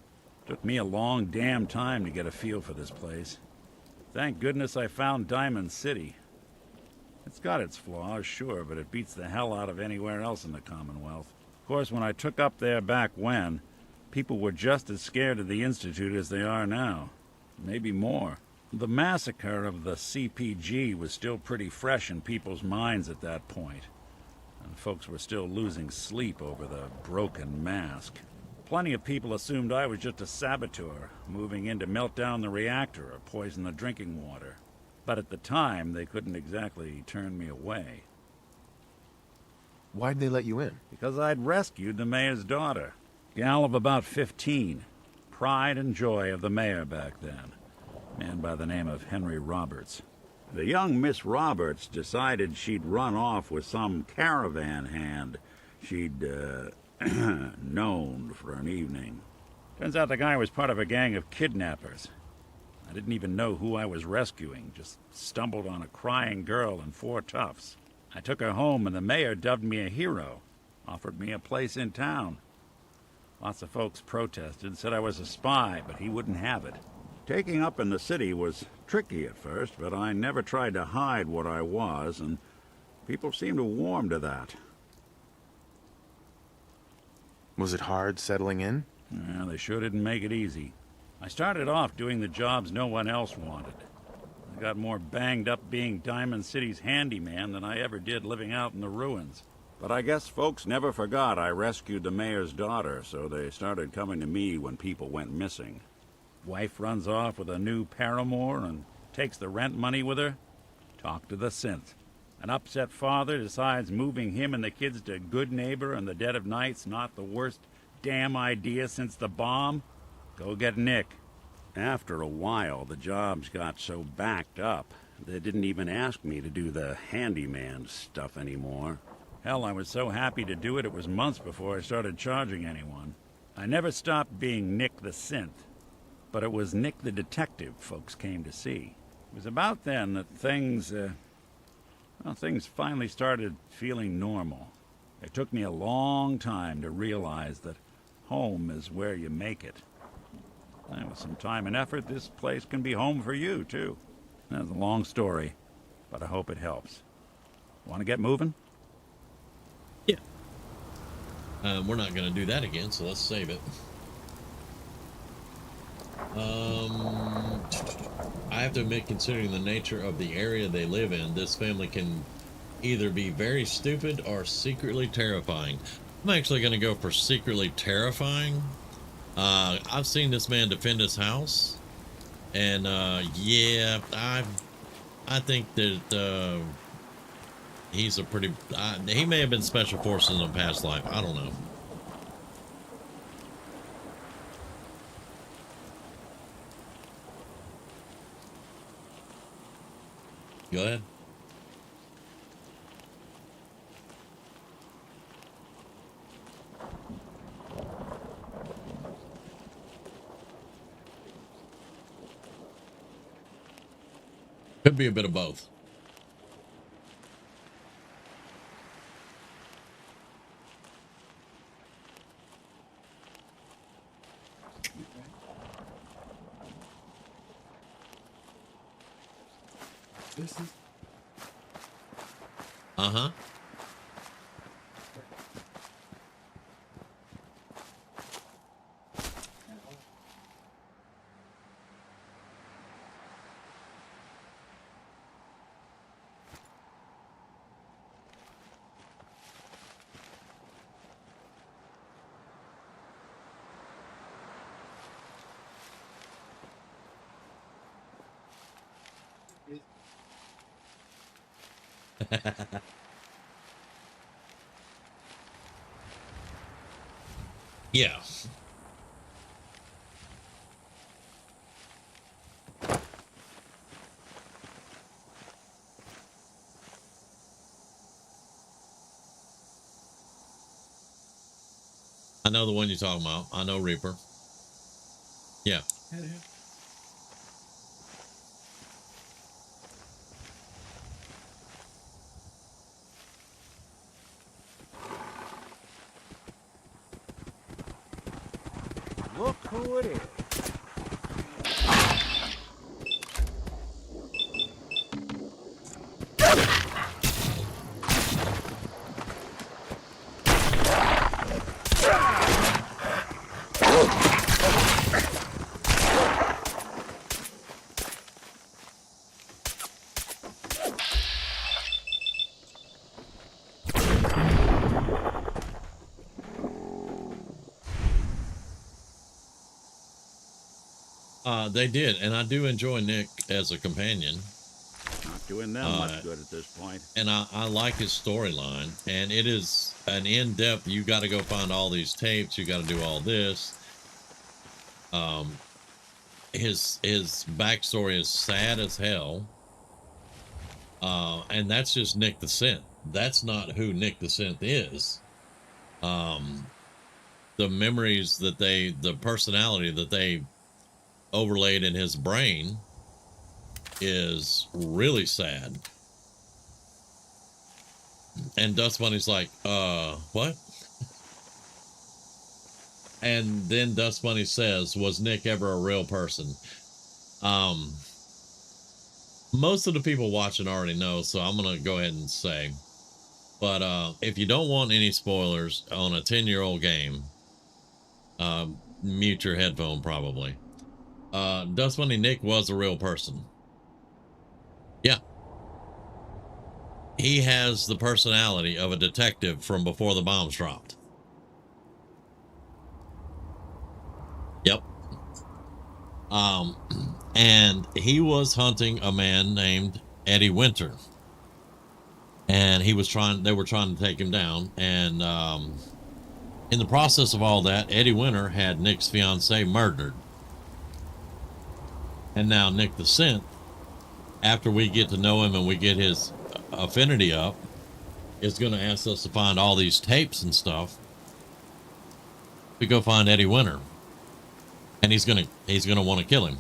Took me a long damn time to get a feel for this place. Thank goodness I found Diamond City. It's got its flaws, sure, but it beats the hell out of anywhere else in the Commonwealth. Of course, when I took up there back when, people were just as scared of the Institute as they are now. Maybe more. The massacre of the CPG was still pretty fresh in people's minds at that point, and folks were still losing sleep over the broken mask. Plenty of people assumed I was just a saboteur, moving in to melt down the reactor or poison the drinking water. But at the time, they couldn't exactly turn me away. Why'd they let you in? Because I'd rescued the mayor's daughter. Gal of about 15. Pride and joy of the mayor back then. Man by the name of Henry Roberts. The young Miss Roberts decided she'd run off with some caravan hand she'd, known for an evening. Turns out the guy was part of a gang of kidnappers. I didn't even know who I was rescuing, just stumbled on a crying girl and 4 toughs. I took her home and the mayor dubbed me a hero, offered me a place in town. Lots of folks protested, said I was a spy, but he wouldn't have it. Taking up in the city was tricky at first, but I never tried to hide what I was, and people seemed to warm to that. Was it hard settling in? Well, they sure didn't make it easy. I started off doing the jobs no one else wanted. I got more banged up being Diamond City's handyman than I ever did living out in the ruins. But I guess folks never forgot I rescued the mayor's daughter, so they started coming to me when people went missing. Wife runs off with a new paramour and takes the rent money with her. Talk to the synth. An upset father decides moving him and the kids to Good Neighbor in the dead of night's not the worst damn idea since the bomb. Go get Nick. After a while, the jobs got so backed up, they didn't even ask me to do the handyman stuff anymore. Hell, I was so happy to do it, it was months before I started charging anyone. I never stopped being Nick the Synth, but it was Nick the Detective folks came to see. It was about then that things finally started feeling normal. It took me a long time to realize that home is where you make it. And with some time and effort, this place can be home for you, too. That's a long story, but I hope it helps. Want to get moving? Yeah. We're not going to do that again, so let's save it. I have to admit, considering the nature of the area they live in, this family can either be very stupid or secretly terrifying. I'm actually going to go for secretly terrifying. I've seen this man defend his house, and yeah, I think that he's a pretty he may have been special forces in a past life. I don't know. Go ahead. Could be a bit of both. This is... Uh-huh. Yeah. I know the one you're talking about. I know Reaper. Yeah. Look who it is. They did, and I do enjoy Nick as a companion. Not doing them much good at this point. And I like his storyline, and it is an in-depth. You got to go find all these tapes. You got to do all this. His backstory is sad as hell, and that's just Nick the Synth. That's not who Nick the Synth is. The memories that the personality that they overlaid in his brain is really sad. And Dust Bunny's like, what? And then Dust Bunny says, was Nick ever a real person? Most of the people watching already know, so I'm going to go ahead and say. But if you don't want any spoilers on a 10-year-old game, mute your headphone probably. Dust Bunny Nick was a real person. Yeah. He has the personality of a detective from before the bombs dropped. Yep. And he was hunting a man named Eddie Winter. And they were trying to take him down. And in the process of all that, Eddie Winter had Nick's fiance murdered. And now Nick the Synth, after we get to know him and we get his affinity up, is going to ask us to find all these tapes and stuff to go find Eddie Winter. And he's gonna want to kill him.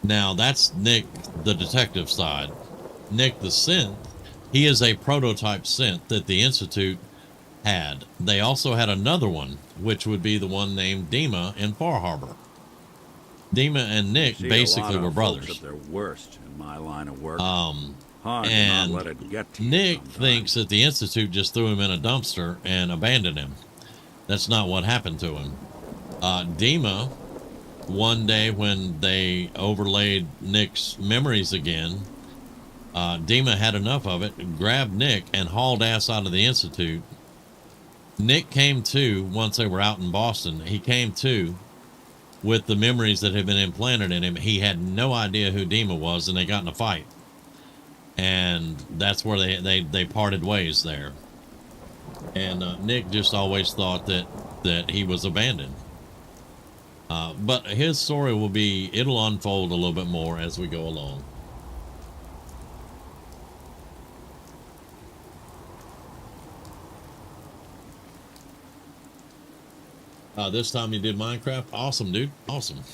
Now that's Nick the detective side. Nick the Synth, he is a prototype synth that the Institute had. They also had another one, which would be the one named Dima in Far Harbor. Dima and Nick basically were brothers. At their worst in my line of work. And let it get to Nick thinks that the Institute just threw him in a dumpster and abandoned him. That's not what happened to him. Dima, one day when they overlaid Nick's memories again, Dima had enough of it, grabbed Nick and hauled ass out of the Institute. Nick came to, once they were out in Boston, he came to with the memories that had been implanted in him. He had no idea who Dima was, and they got in a fight. And that's where they parted ways there. And Nick just always thought that he was abandoned. But his story it'll unfold a little bit more as we go along. This time you did Minecraft? Awesome, dude. Awesome.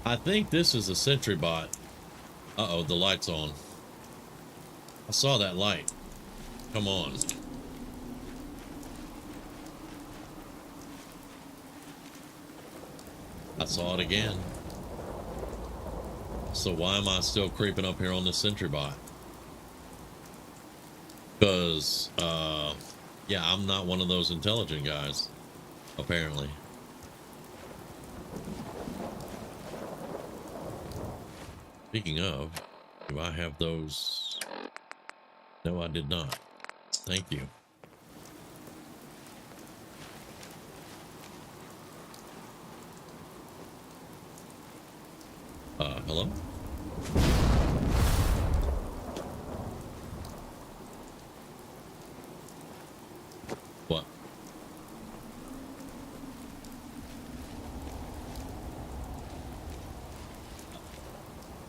I think this is a sentry bot. Uh-oh, the light's on. I saw that light. Come on. I saw it again. So why am I still creeping up here on the sentry bot? Because, yeah, I'm not one of those intelligent guys, apparently. Speaking of, do I have those? No, I did not. Thank you. Hello? What?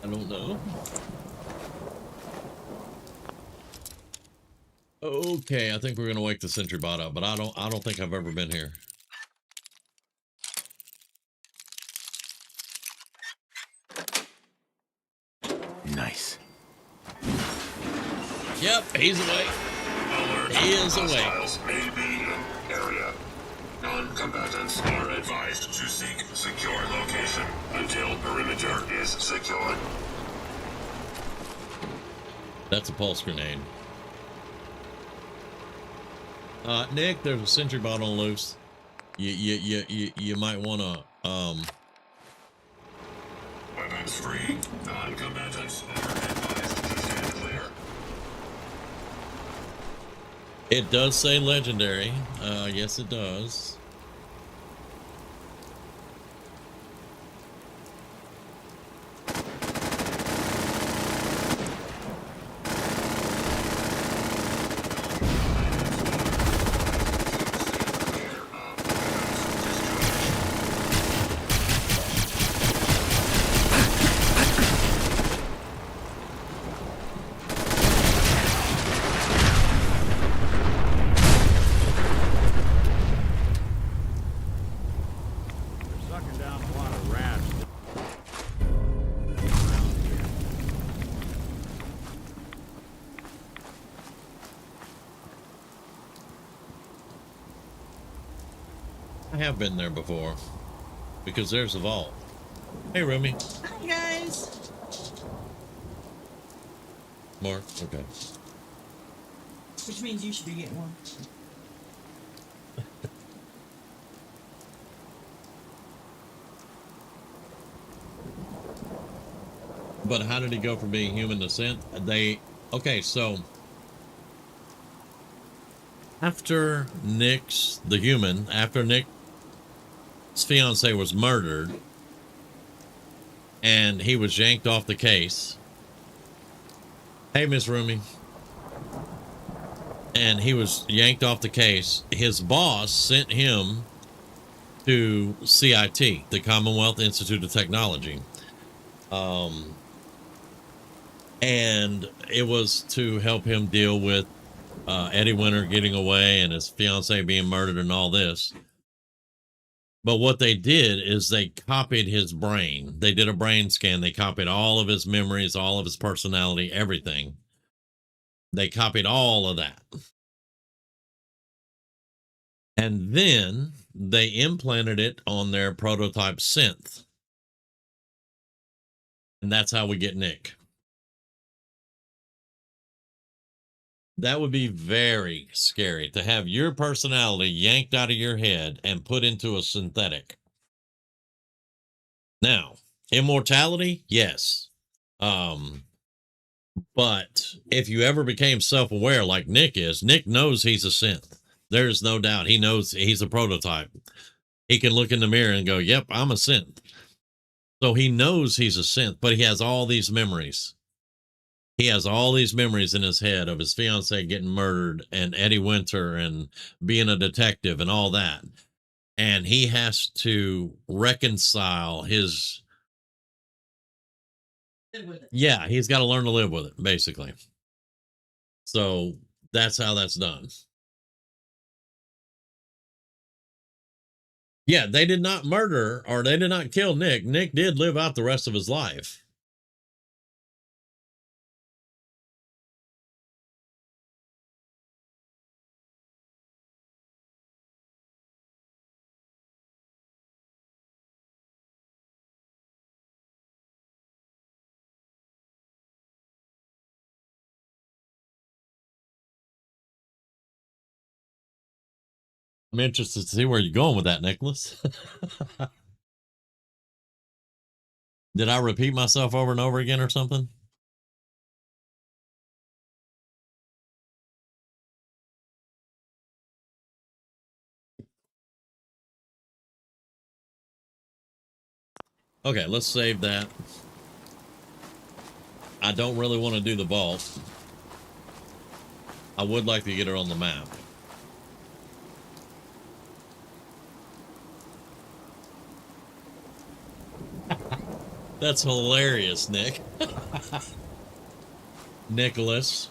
I don't know. Okay, I think we're gonna wake the sentry bot up, but I don't think I've ever been here. Nice. Yep, he's awake. He is awake. Hostiles may be in area. Non-combatants are advised to seek secure location until perimeter is secured. That's a pulse grenade. Nick, there's a sentry bot on loose. You might want to Weapons free. Non-combatants are advised to stand clear. It does say legendary. Yes, it does. have been there before. Because there's a vault. Hey, Rumi. Hi, guys. More? Okay. Which means you should be getting one. But how did he go from being human to synth? Okay, so after Nick's fiance was murdered and he was yanked off the case. Hey, Miss Rumi. And he was yanked off the case. His boss sent him to CIT, the Commonwealth Institute of Technology. And it was to help him deal with Eddie Winter getting away and his fiance being murdered and all this. But what they did is they copied his brain. They did a brain scan. They copied all of his memories, all of his personality, everything. They copied all of that. And then they implanted it on their prototype synth. And that's how we get Nick. That would be very scary to have your personality yanked out of your head and put into a synthetic. Now, immortality, yes. But if you ever became self-aware like Nick is, Nick knows he's a synth. There's no doubt. He knows he's a prototype. He can look in the mirror and go, yep, I'm a synth. So he knows he's a synth, but he has all these memories. He has all these memories in his head of his fiance getting murdered and Eddie Winter and being a detective and all that. And he has to reconcile his... Yeah, he's got to learn to live with it, basically. So that's how that's done. Yeah, they did not murder or they did not kill Nick. Nick did live out the rest of his life. I'm interested to see where you're going with that, Nicholas. Did I repeat myself over and over again or something? Okay, let's save that. I don't really want to do the vault. I would like to get it on the map. That's hilarious, Nick. Nicholas.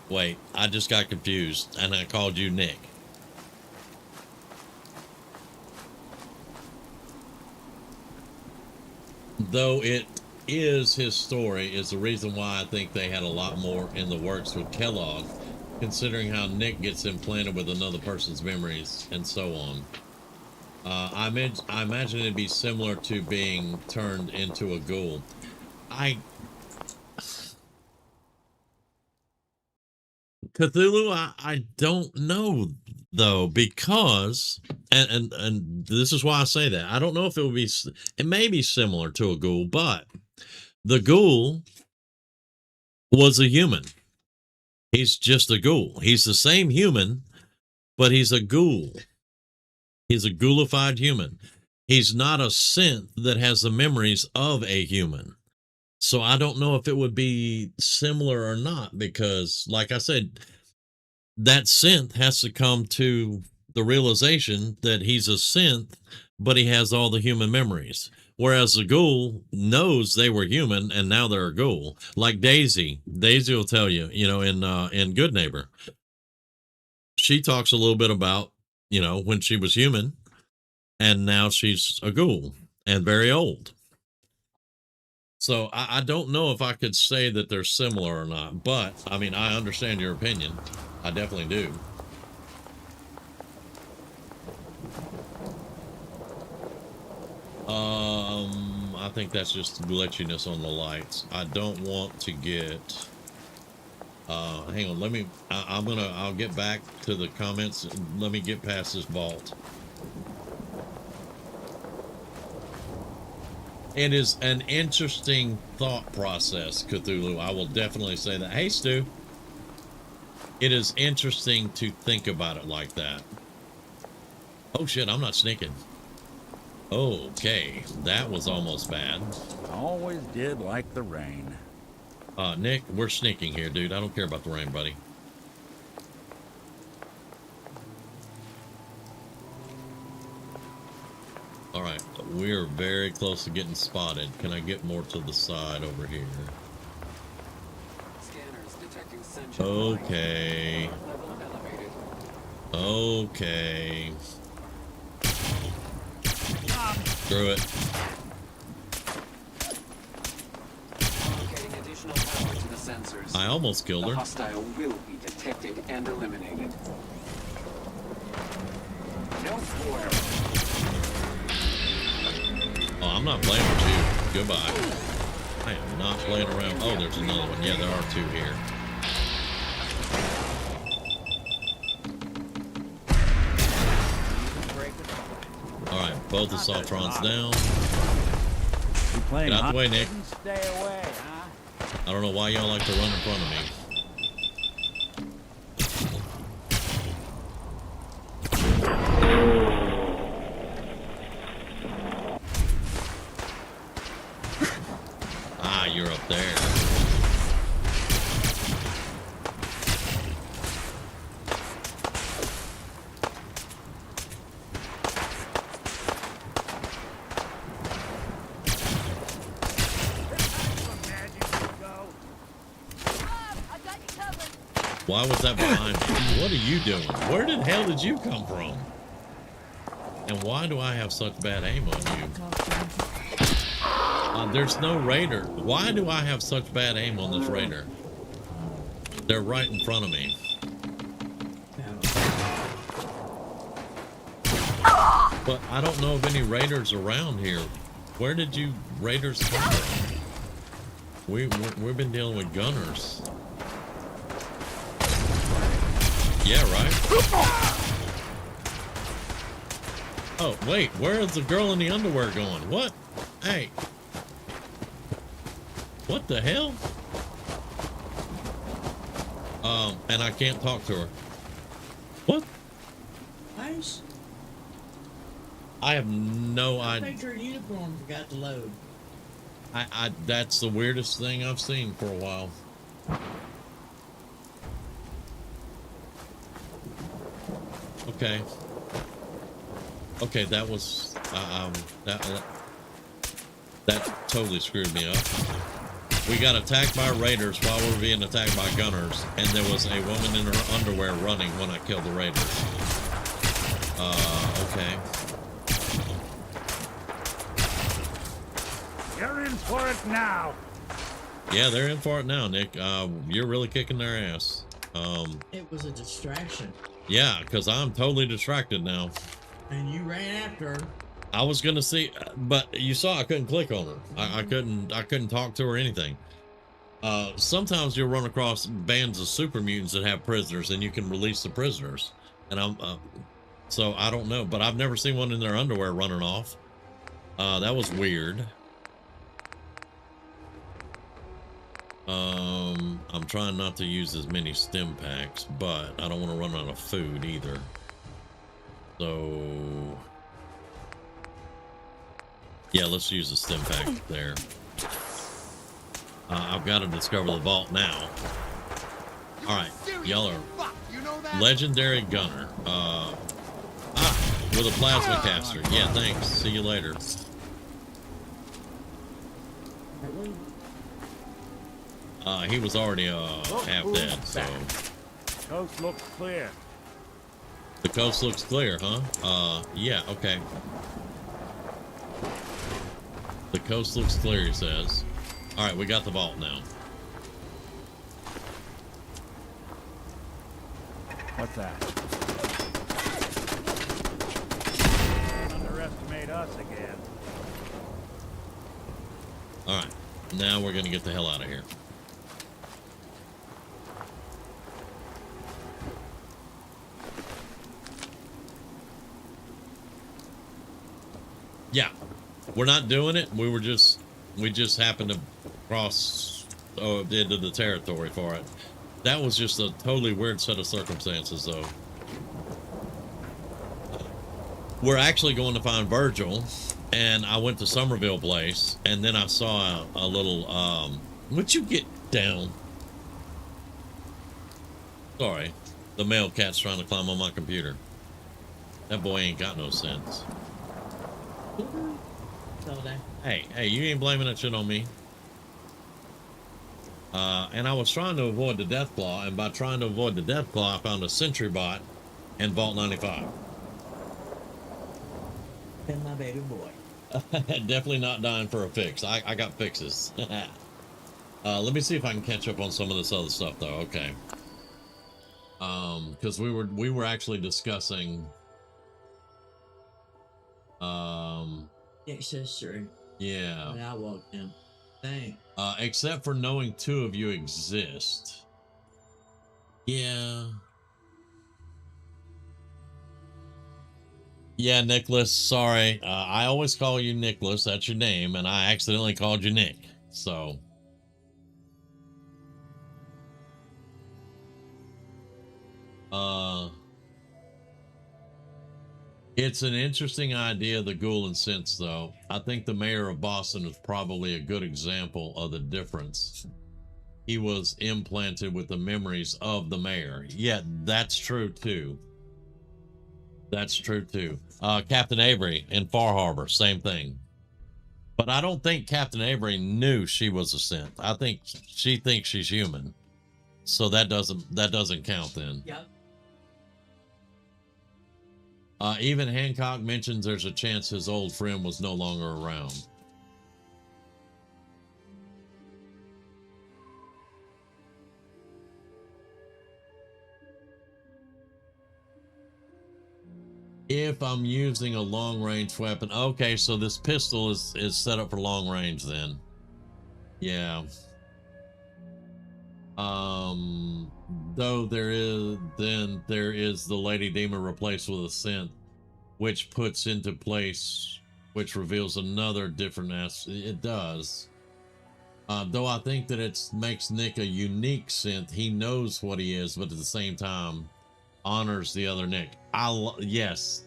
Wait, I just got confused and I called you Nick. Though it is his story is the reason why I think they had a lot more in the works with Kellogg, considering how Nick gets implanted with another person's memories and so on. I imagine it'd be similar to being turned into a ghoul. Cthulhu, I don't know though, because and this is why I say that. I don't know if it may be similar to a ghoul, but the ghoul was a human. He's just a ghoul. He's the same human, but he's a ghoul. He's a ghoulified human. He's not a synth that has the memories of a human. So I don't know if it would be similar or not, because like I said, that synth has to come to the realization that he's a synth, but he has all the human memories. Whereas the ghoul knows they were human and now they're a ghoul. Like Daisy. Daisy will tell you, in Good Neighbor. She talks a little bit about, when she was human and now she's a ghoul and very old. So I don't know if I could say that they're similar or not, but I mean, I understand your opinion. I definitely do. I think that's just glitchiness on the lights. I don't want to get hang on, let me I'll get back to the comments. Let me get past this vault. It is an interesting thought process, Cthulhu. I will definitely say that. Hey, Stu. It is interesting to think about it like that. Oh shit, I'm not sneaking. Okay, that was almost bad. Always did like the rain. Nick, we're sneaking here, dude. I don't care about the rain, buddy. All right, we're very close to getting spotted. Can I get more to the side over here? Okay. Okay. Screw it. I almost killed her. The hostile will be detected and eliminated. No quarter. Oh, I'm not playing with you. Goodbye. I am not playing around. Oh, there's another one. Yeah, there are two here. Alright, both the Saltrons down. Get out the way, Nick. Stay away, huh? I don't know why y'all like to run in front of me. Ah, you're up there. Why was that behind me? What are you doing? Where the hell did you come from? And why do I have such bad aim on you? There's no raider. Why do I have such bad aim on this raider? They're right in front of me. But I don't know of any raiders around here. Where did you raiders come from? We've been dealing with gunners. Yeah, right? Oh, wait, where is the girl in the underwear going? What? Hey. What the hell? And I can't talk to her. What? Nice. I have no I idea. think her uniform forgot to load. That's the weirdest thing I've seen for a while. Okay. Okay, that was that totally screwed me up. We got attacked by raiders while we were being attacked by gunners, and there was a woman in her underwear running when I killed the raiders. Okay. You're in for it now. Yeah, they're in for it now, Nick. You're really kicking their ass. It was a distraction. Yeah, because I'm totally distracted now. And you ran after her. I was gonna see, but you saw I couldn't click on her. I couldn't talk to her or anything. Sometimes you'll run across bands of super mutants that have prisoners, and you can release the prisoners. And so I don't know, but I've never seen one in their underwear running off. That was weird. I'm trying not to use as many stim packs, but I don't want to run out of food either. So yeah, let's use the stim pack there. I've got to discover the vault now. All right, y'all are legendary gunner. With a plasma caster. Yeah, thanks. See you later. He was already half dead, so. Coast looks clear. The coast looks clear, huh? Yeah, okay. The coast looks clear, he says. All right, we got the vault now. What's that? Underestimate us again. All right, now we're gonna get the hell out of here. Yeah, we're not doing it. We just happened to cross into the territory for it. That was just a totally weird set of circumstances, though. We're actually going to find Virgil, and I went to Somerville Place, and then I saw a little, would you get down? Sorry, the male cat's trying to climb on my computer. That boy ain't got no sense. Hey, you ain't blaming that shit on me. And I was trying to avoid the death claw, and by trying to avoid the death claw, I found a sentry bot and Vault 95. And my baby boy. Definitely not dying for a fix. I got fixes. Let me see if I can catch up on some of this other stuff, though. Okay. Because we were actually discussing Accessory. yeah. When I walked in. Dang. Except for knowing two of you exist. Yeah. Yeah, Nicholas, sorry. I always call you Nicholas. That's your name, and I accidentally called you Nick. So. It's an interesting idea, the ghoul and sense, though. I think the mayor of Boston is probably a good example of the difference. He was implanted with the memories of the mayor. Yeah, that's true, too. That's true, too. Captain Avery in Far Harbor, same thing. But I don't think Captain Avery knew she was a synth. I think she thinks she's human. So that doesn't count then. Yep. Even Hancock mentions there's a chance his old friend was no longer around. If I'm using a long-range weapon, okay, so this pistol is set up for long range then. Yeah. Though there is the Lady Demon replaced with a synth, which puts into place, which reveals another different aspect. It does. Though I think that it makes Nick a unique synth. He knows what he is, but at the same time honors the other Nick. Yes,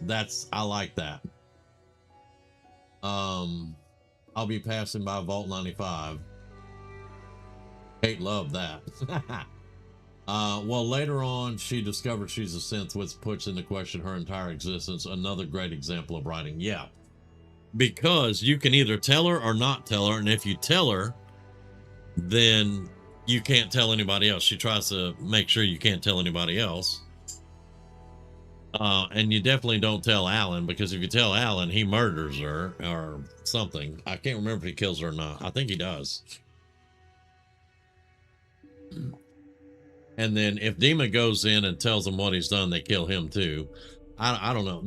I like that. I'll be passing by Vault 95. Kate loved that. Well, later on, she discovers she's a synth, which puts into question her entire existence. Another great example of writing. Yeah. Because you can either tell her or not tell her, and if you tell her, then you can't tell anybody else. She tries to make sure you can't tell anybody else. And you definitely don't tell Alan, because if you tell Alan, he murders her or something. I can't remember if he kills her or not. I think he does. And then if Dima goes in and tells them what he's done, they kill him too. I don't know.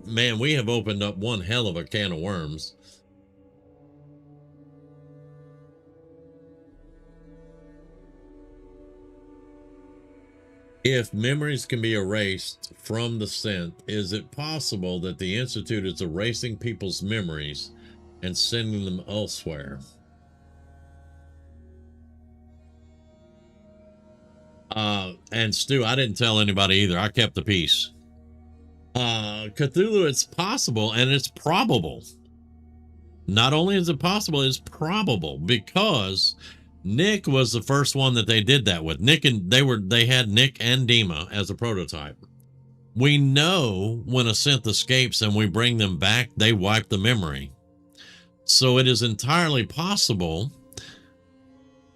Man, we have opened up one hell of a can of worms. If memories can be erased from the synth, is it possible that the Institute is erasing people's memories and sending them elsewhere? And Stu, I didn't tell anybody either. I kept the peace. Cthulhu, it's possible and it's probable. Not only is it possible, it's probable, because Nick was the first one that they did that with. They had Nick and Dima as a prototype. We know when a synth escapes and we bring them back, they wipe the memory. So it is entirely possible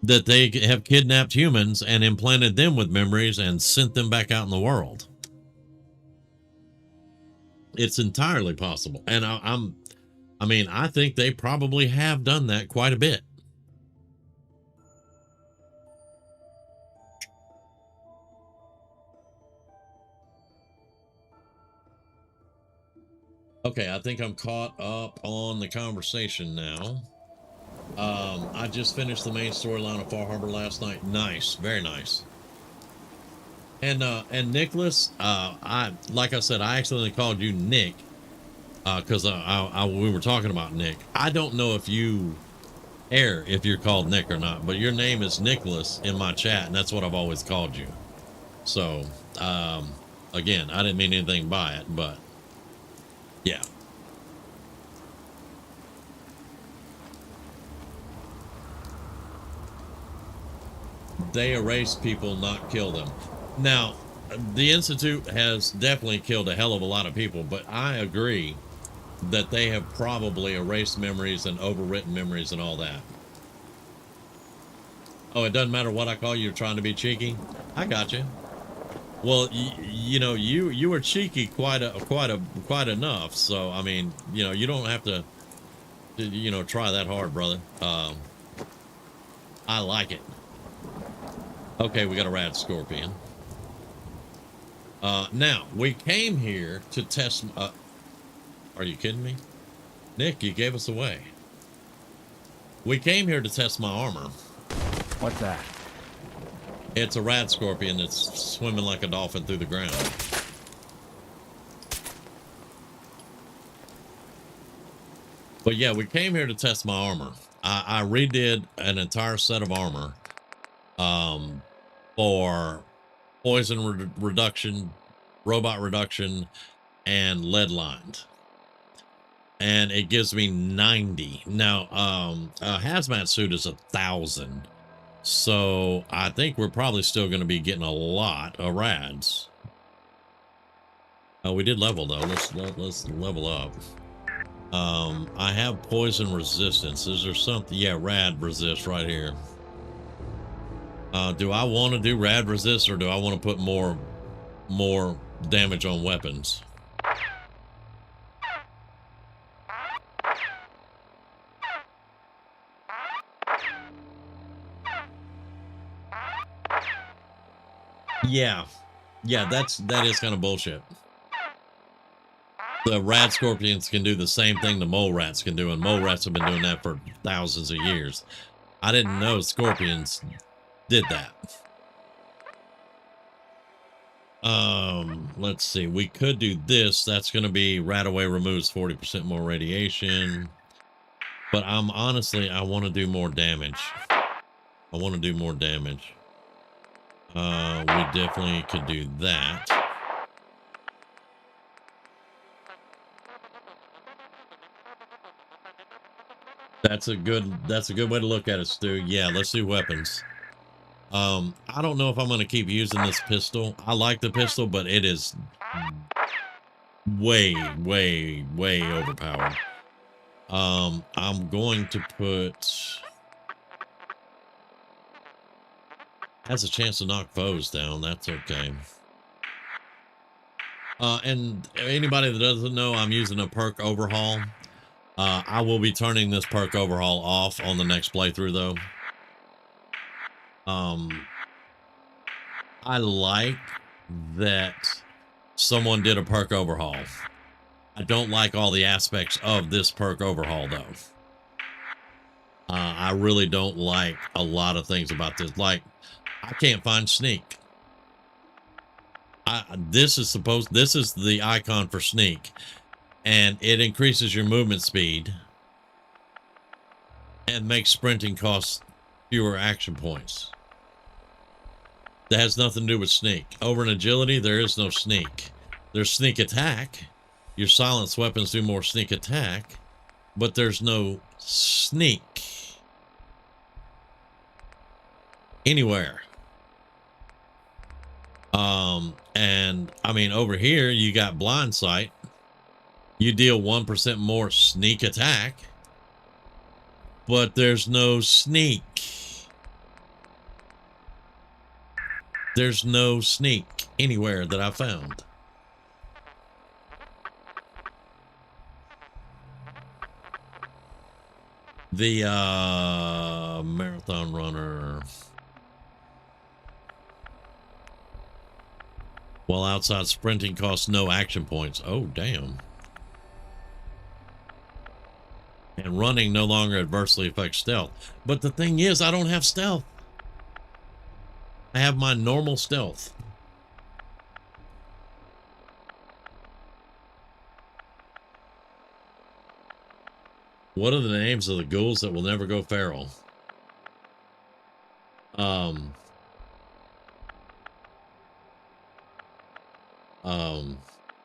that they have kidnapped humans and implanted them with memories and sent them back out in the world. It's entirely possible. And I think they probably have done that quite a bit. Okay, I think I'm caught up on the conversation now. I just finished the main storyline of Far Harbor last night. Nice, very nice. And Nicholas, like I said, I accidentally called you Nick because we were talking about Nick. I don't know if you if you're called Nick or not, but your name is Nicholas in my chat, and that's what I've always called you. So, again, I didn't mean anything by it, but yeah. They erase people, not kill them. Now, the Institute has definitely killed a hell of a lot of people, but I agree that they have probably erased memories and overwritten memories and all that. Oh, it doesn't matter what I call you, you're trying to be cheeky? I got you. Well, you know, you were cheeky quite enough. So, I mean, you know, you don't have to, you know, try that hard, brother. I like it. Okay, we got a rad scorpion. Now, we came here to test... are you kidding me? Nick, you gave us away. We came here to test my armor. What's that? It's a rad scorpion that's swimming like a dolphin through the ground. But yeah, we came here to test my armor. I redid an entire set of armor for poison reduction, robot reduction, and lead lined. And it gives me 90. Now, a hazmat suit is 1,000. So I think we're probably still going to be getting a lot of rads. We did level though. Let's level up. I have poison resistance. Is there something? Yeah, rad resist right here. Do I want to do rad resist, or do I want to put more damage on weapons? Yeah, that is kind of bullshit. The rad scorpions can do the same thing the mole rats can do, and mole rats have been doing that for thousands of years. I didn't know scorpions did that. Let's see. We could do this. That's going to be Radaway removes 40% more radiation. But I want to do more damage. I want to do more damage. We definitely could do that. That's a good way to look at it, Stu. Yeah, let's do weapons. I don't know if I'm going to keep using this pistol. I like the pistol, but it is way overpowered. I'm going to put... has a chance to knock foes down. That's okay. And anybody that doesn't know, I'm using a perk overhaul. I will be turning this perk overhaul off on the next playthrough, though. I like that someone did a perk overhaul. I don't like all the aspects of this perk overhaul, though. I really don't like a lot of things about this. Like, I can't find sneak. This is the icon for sneak, and it increases your movement speed and makes sprinting cost fewer action points. That has nothing to do with sneak. Over in agility, there is no sneak. There's sneak attack. Your silenced weapons do more sneak attack, but there's no sneak anywhere. And I mean, over here you got blind sight. You deal 1% more sneak attack, but there's no sneak. There's no sneak anywhere that I found. The marathon runner. While outside, sprinting costs no action points. Oh, damn. And running no longer adversely affects stealth. But the thing is, I don't have stealth. I have my normal stealth. What are the names of the ghouls that will never go feral?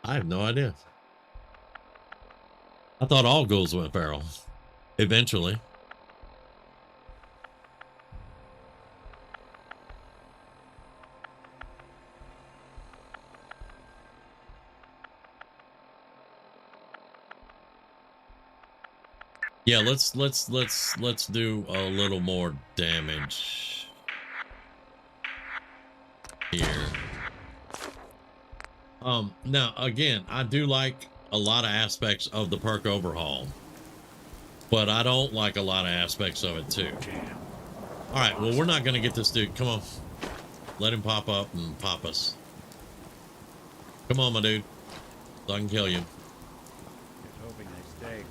I have no idea. I thought all ghouls went feral. Eventually. Yeah, let's do a little more damage here. Now again, I do like a lot of aspects of the perk overhaul, but I don't like a lot of aspects of it too. All right, well, we're not gonna get this dude. Come on, let him pop up and pop us. Come on, my dude, so I can kill you. Just hoping they stay.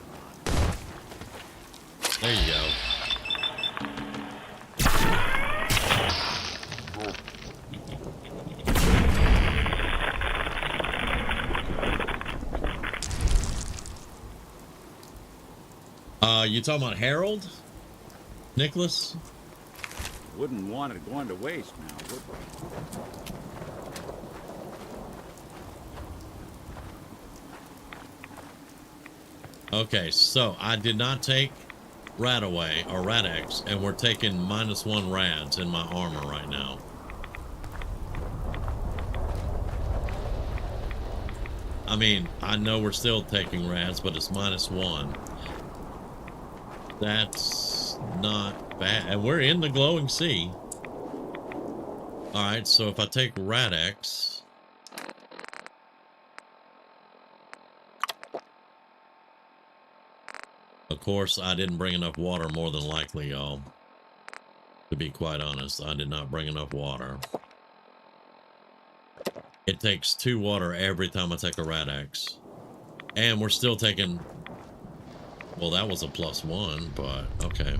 There you go. You talking about Harold? Nicholas? Wouldn't want it going to waste now, would we? Okay, so I did not take Radaway or Radex, and we're taking -1 rads in my armor right now. I mean, I know we're still taking rads, but it's -1. That's not bad. And we're in the glowing sea. All right, so if I take Radex, of course, I didn't bring enough water, more than likely, y'all. To be quite honest, I did not bring enough water. It takes 2 water every time I take a Radex. And we're still taking... Well, that was a +1, but okay.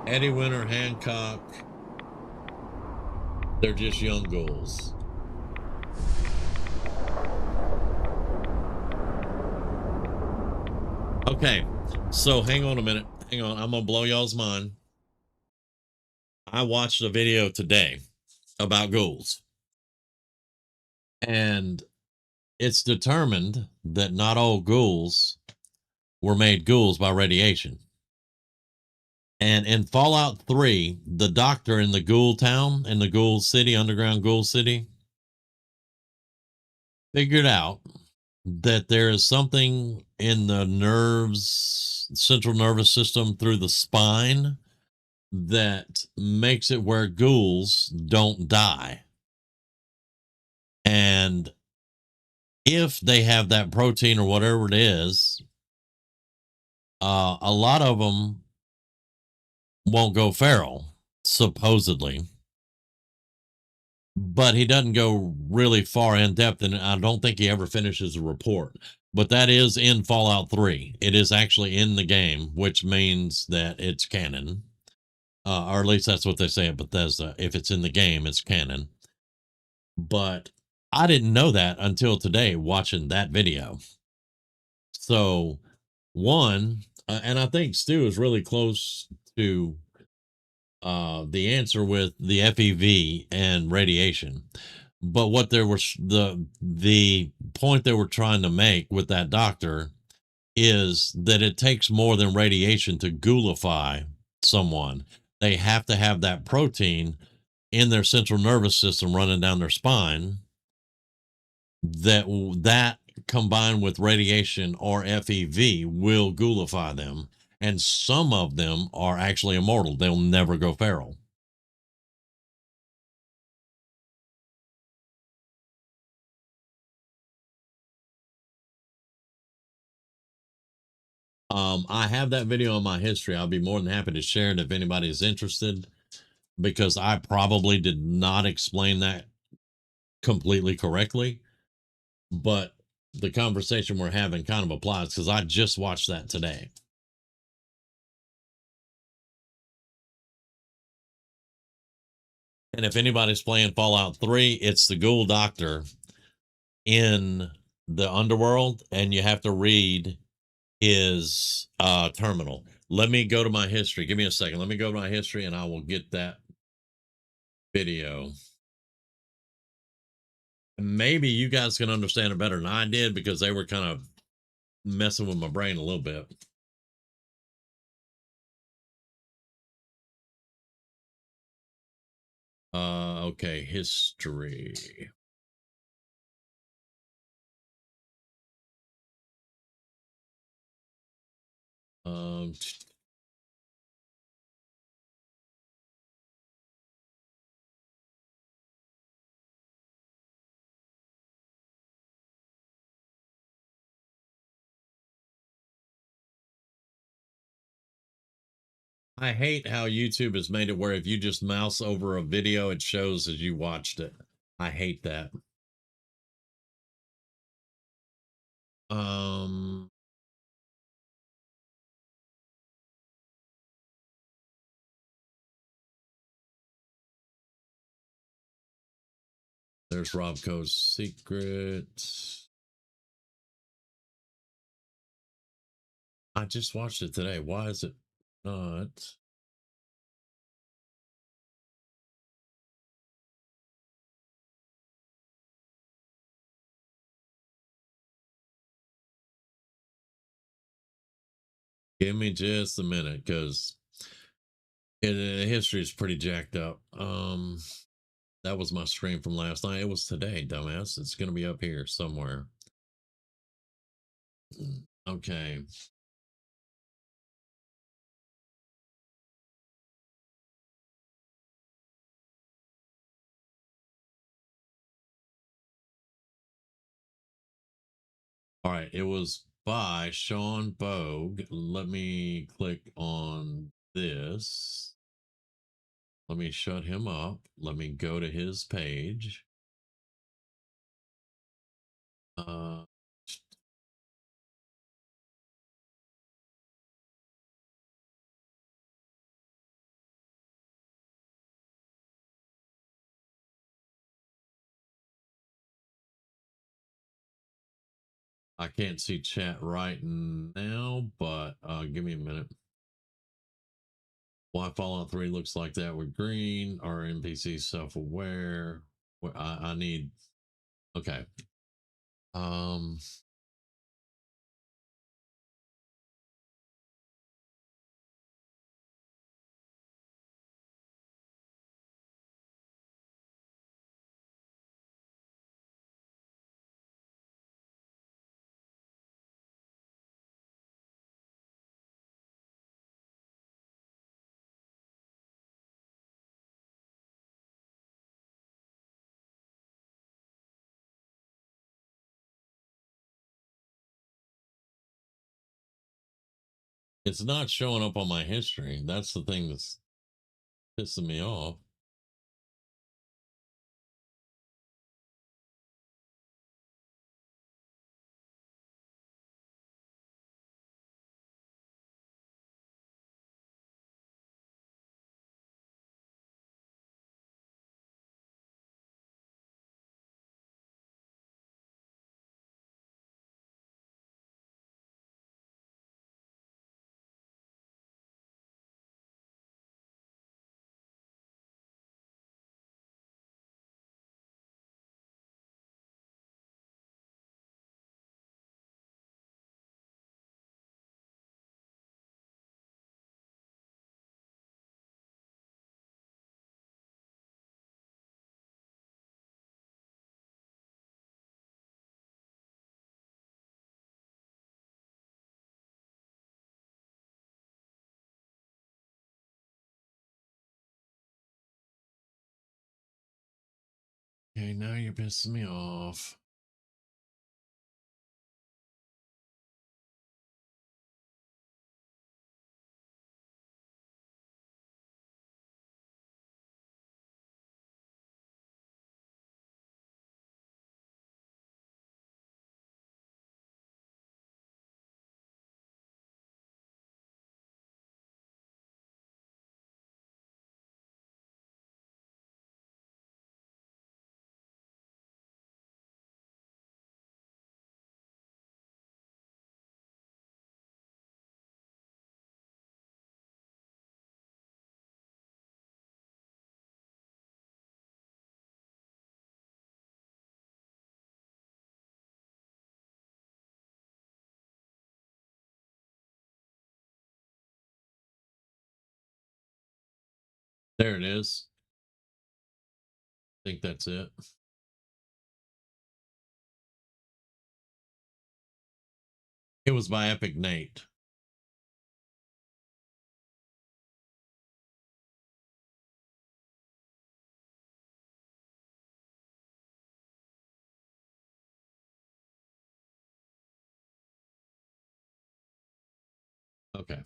Eddie Winter, Hancock, they're just young ghouls. Okay, so hang on a minute. Hang on, I'm gonna blow y'all's mind. I watched a video today about ghouls. And it's determined that not all ghouls were made ghouls by radiation. And in Fallout 3, the doctor in the ghoul town, in the ghoul city, underground ghoul city, figured out that there is something in the nerves, central nervous system through the spine, that makes it where ghouls don't die. And if they have that protein or whatever it is, a lot of them won't go feral, supposedly. But he doesn't go really far in depth, and I don't think he ever finishes a report. But that is in Fallout 3. It is actually in the game, which means that it's canon. Or at least that's what they say at Bethesda. If it's in the game, it's canon. But I didn't know that until today, watching that video. So, one, and I think Stu is really close to the answer with the FEV and radiation. But what there was, the point they were trying to make with that doctor is that it takes more than radiation to ghoulify someone. They have to have that protein in their central nervous system running down their spine that combined with radiation or FEV will ghoulify them. And some of them are actually immortal. They'll never go feral. I have that video on my history. I'll be more than happy to share it if anybody is interested, because I probably did not explain that completely correctly, but the conversation we're having kind of applies because I just watched that today. And if anybody's playing Fallout 3, it's the Ghoul Doctor in the underworld, and you have to read his terminal. Let me go to my history. Give me a second. Let me go to my history and I will get that video. Maybe you guys can understand it better than I did because they were kind of messing with my brain a little bit. Okay, history. Um, I hate how YouTube has made it where if you just mouse over a video, it shows as you watched it. I hate that. There's Robco's secret. I just watched it today. Why is it not? Give me just a minute, because the history is pretty jacked up. That was my stream from last night. It was today, dumbass. It's gonna be up here somewhere. Okay. All right, it was by Sean Bogue. Let me click on this. Let me shut him up. Let me go to his page. I can't see chat right now, but give me a minute. Why Fallout 3 looks like that with green? Are NPCs self-aware? I need... Okay. It's not showing up on my history. That's the thing that's pissing me off. Okay, now you're pissing me off. There it is. I think that's it. It was by Epic Nate. Okay.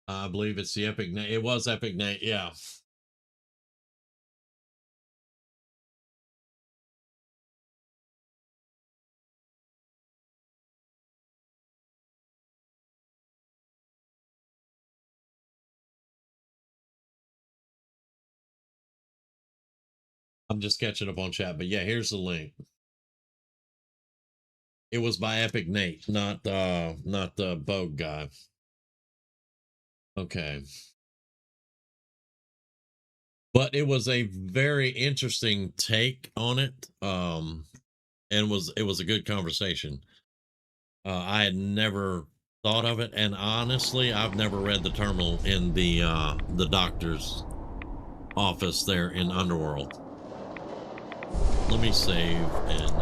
I believe it's the Epic Nate. It was Epic Nate, yeah. I'm just catching up on chat, but yeah, here's the link. It was by Epic Nate, not the Bogue guy. Okay. But it was a very interesting take on it. And it was a good conversation. I had never thought of it, and honestly, I've never read the terminal in the doctor's office there in Underworld. Let me save and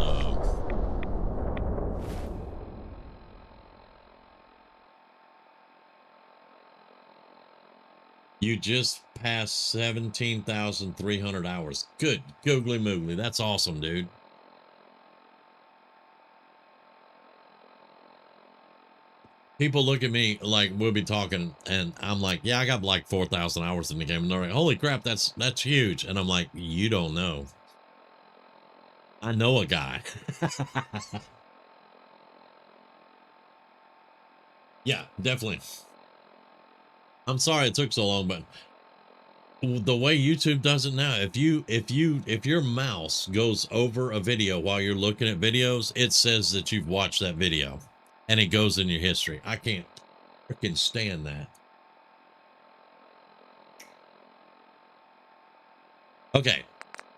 you just passed 17,300 hours. Good googly moogly. That's awesome, dude. People look at me like we'll be talking and I'm like, yeah, I got like 4,000 hours in the game. And they're like, holy crap, that's huge. And I'm like, you don't know. I know a guy. Yeah, definitely. I'm sorry it took so long, but the way YouTube does it now, if your mouse goes over a video while you're looking at videos, it says that you've watched that video and it goes in your history. I can't freaking stand that. Okay,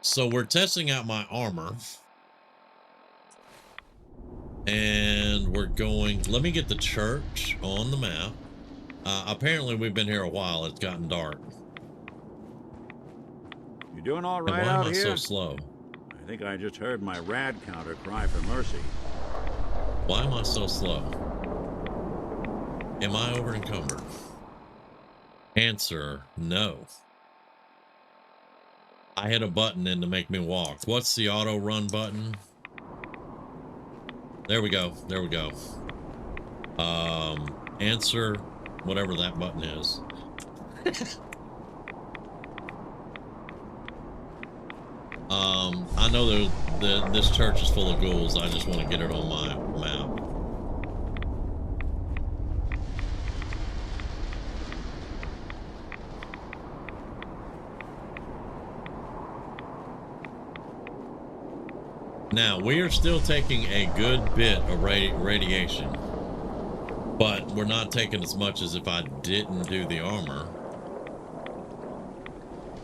so we're testing out my armor and we're going, let me get the church on the map. Apparently we've been here a while. It's gotten dark. You doing all right out here? Why am I so slow? I think I just heard my rad counter cry for mercy. Why am I so slow? Am I over encumbered? Answer, no. I hit a button in to make me walk. What's the auto run button? There we go. There we go. Answer, whatever that button is. I know this church is full of ghouls. I just want to get it on my map. Now, we are still taking a good bit of radiation, but we're not taking as much as if I didn't do the armor.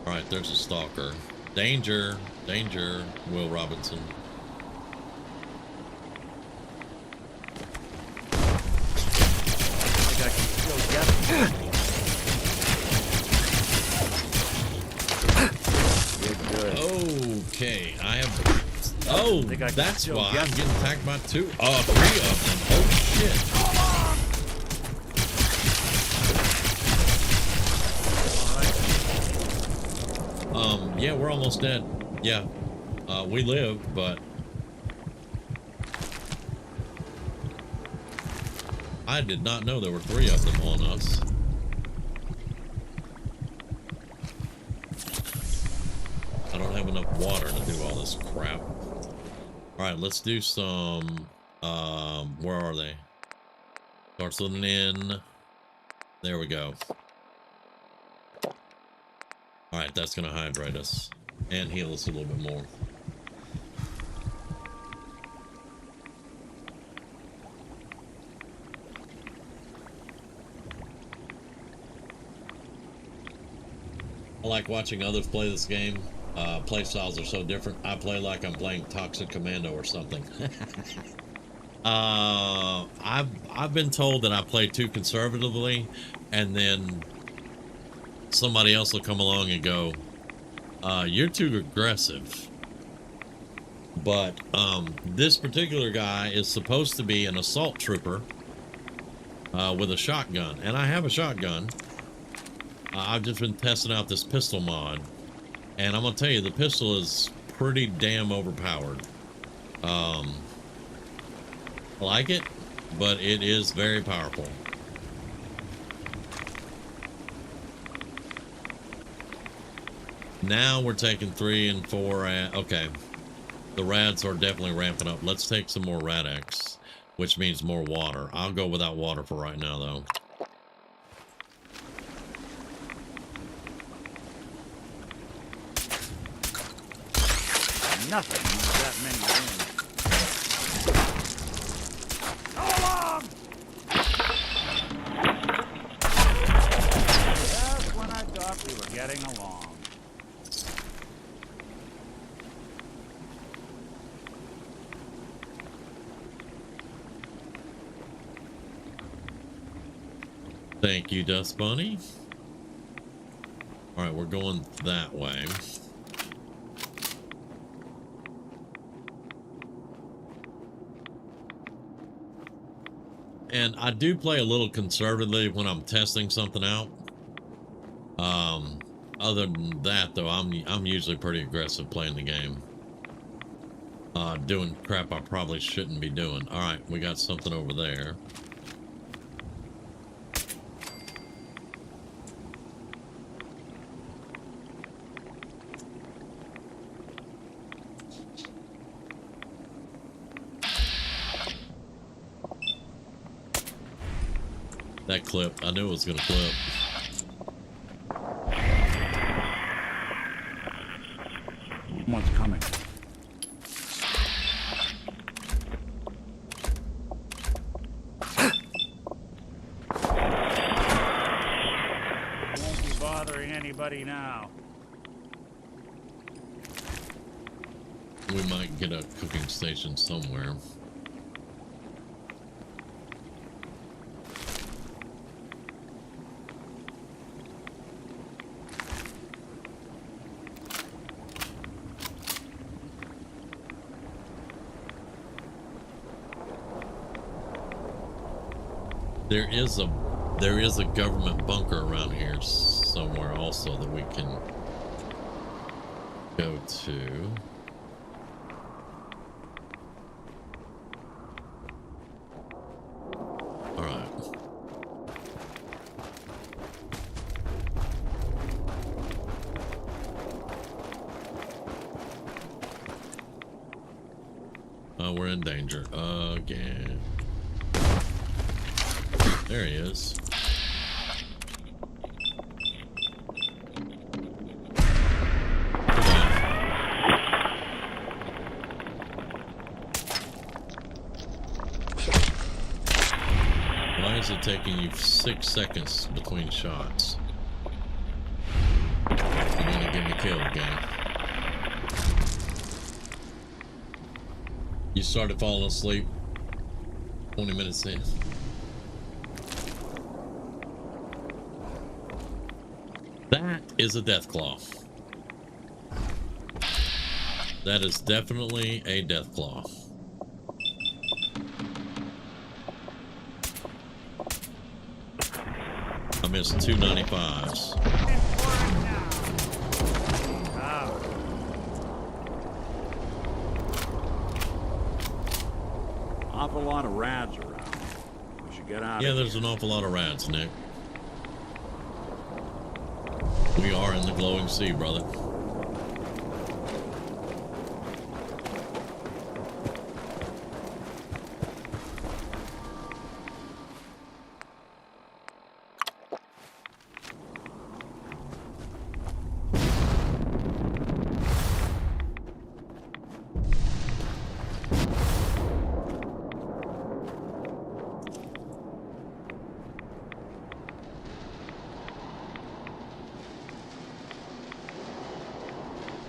All right, there's a stalker. Danger, danger, Will Robinson. I think I can still get Okay, I have. Oh, that's why I'm getting attacked by three of them. Oh shit. Yeah, we're almost dead. Yeah. We live, but I did not know there were 3 of them on us. I don't have enough water to do all this crap. Alright, let's do some, where are they? Starts with an N. There we go. Alright, that's gonna hydrate us and heal us a little bit more. I like watching others play this game. Play styles are so different. I play like I'm playing Toxic Commando or something. I've been told that I play too conservatively, and then somebody else will come along and go, you're too aggressive. But this particular guy is supposed to be an assault trooper with a shotgun, and I have a shotgun. I've just been testing out this pistol mod, and I'm gonna tell you, the pistol is pretty damn overpowered. I like it, but it is very powerful. Now we're taking 3 and 4. Okay, the rads are definitely ramping up. Let's take some more Rad-X, which means more water. I'll go without water for right now, though. Nothing needs that many wins. Go along! Just when I thought we were getting along. Thank you, Dust Bunny. All right, we're going that way. And I do play a little conservatively when I'm testing something out. Other than that, though, I'm usually pretty aggressive playing the game. Doing crap I probably shouldn't be doing. All right, we got something over there. That clip, I knew it was gonna clip. Someone's coming. Won't be bothering anybody now. We might get a cooking station somewhere. There is a government bunker around here somewhere also that we can go to. All right. We're in danger again. There he is. Why is it taking you 6 seconds between shots? You're gonna get me killed again. You started falling asleep 20 minutes in. That is a death claw. That is definitely a death claw. missed 295s. Awful lot of rads around. We should get out Yeah, of there's here. an awful lot of rats, Nick. We are in the glowing sea, brother.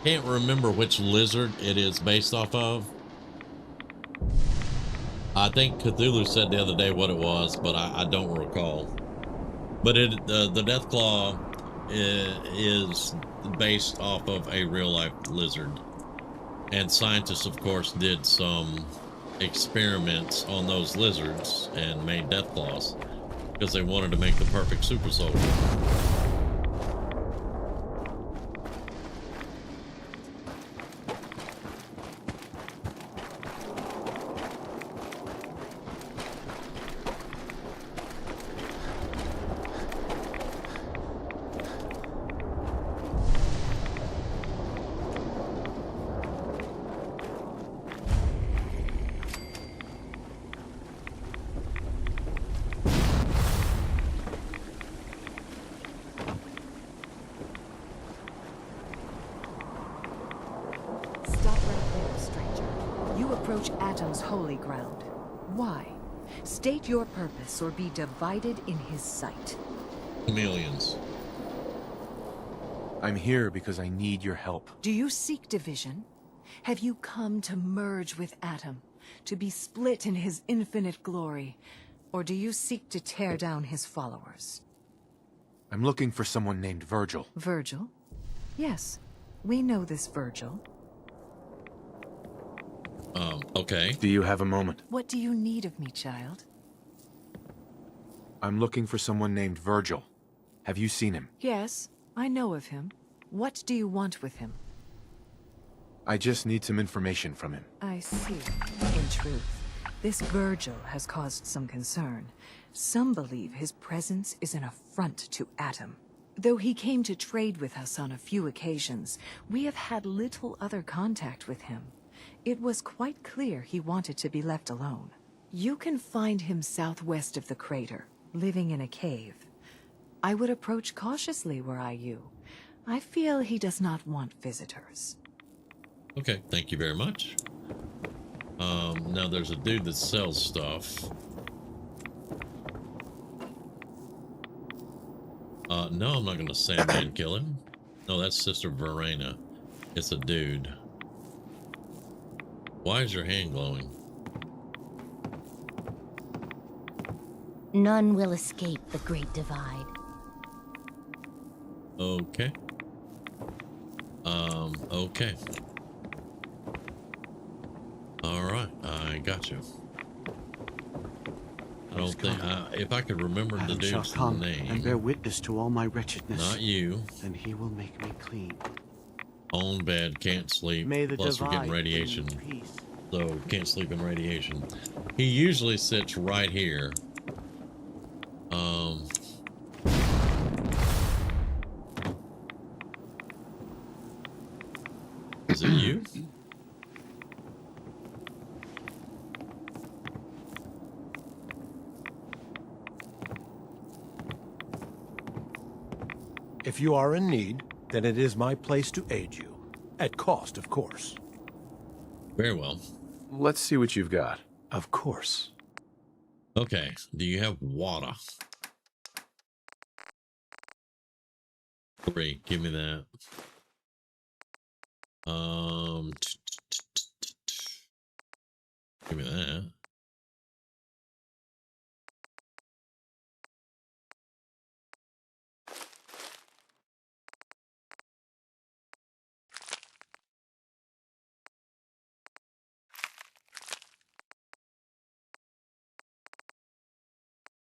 Can't remember which lizard it is based off of. I think Cthulhu said the other day what it was, but I don't recall. But the Death Claw is based off of a real life lizard, and scientists, of course, did some experiments on those lizards and made Death Claws because they wanted to make the perfect super soldier. Atom's holy ground. Why? State your purpose or be divided in his sight. Millions. I'm here because I need your help. Do you seek division? Have you come to merge with Atom, to be split in his infinite glory? Or do you seek to tear down his followers? I'm looking for someone named Virgil. Virgil? Yes, we know this Virgil. Okay. Do you have a moment? What do you need of me, child? I'm looking for someone named Virgil. Have you seen him? Yes, I know of him. What do you want with him? I just need some information from him. I see. In truth, this Virgil has caused some concern. Some believe his presence is an affront to Atom. Though he came to trade with us on a few occasions, we have had little other contact with him. It was quite clear he wanted to be left alone. You can find him southwest of the crater, living in a cave. I would approach cautiously were I you. I feel he does not want visitors. Okay, thank you very much. Now there's a dude that sells stuff. No, I'm not gonna Sandman kill him. No, that's Sister Verena. It's a dude. Why is your hand glowing? None will escape the Great Divide. Okay. Okay. Alright, I got you. I don't think, if I could remember the Adam shall dude's come name. and bear witness to all my wretchedness. Not you. And he will make me clean. On bed, can't sleep, May the plus we're getting divide radiation. bring peace. So can't sleep in radiation. He usually sits right here. Is it you? If you are in need, then it is my place to aid you. At cost, of course. Very well. Let's see what you've got. Of course. Okay. Do you have water? 3. Give me that. Give me that.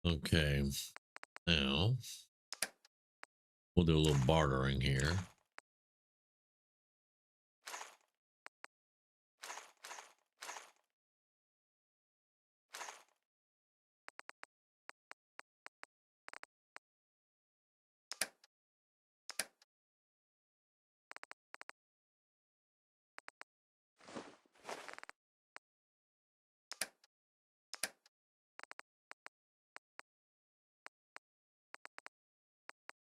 Okay. Now We'll do a little bartering here.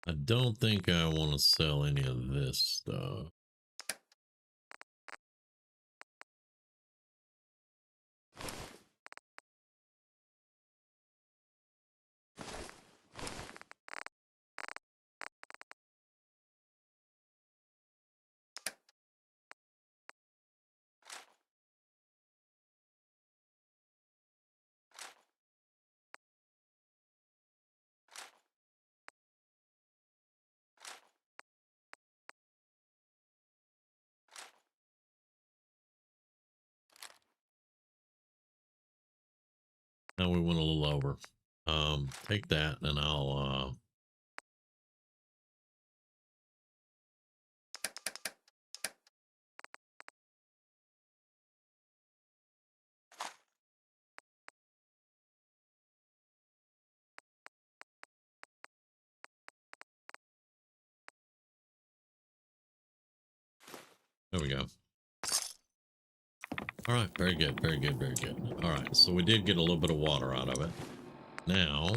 I don't think I want to sell any of this stuff. Now we went a little over. Take that and I'll there we go. All right, very good, very good, very good. All right, so we did get a little bit of water out of it. Now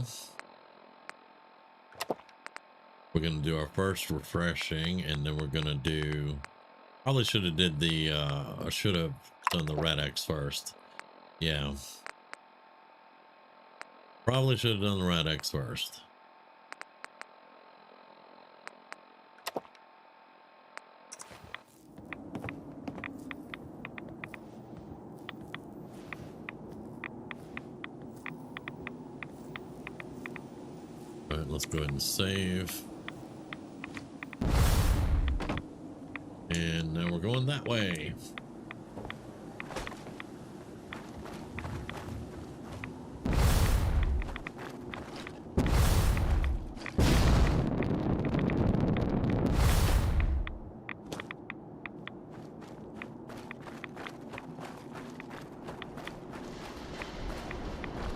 we're gonna do our first refreshing, and then we're gonna do. Probably should have did the. I should have done the red X first. Yeah. Probably should have done the red X first. All right, let's go ahead and save. And now we're going that way.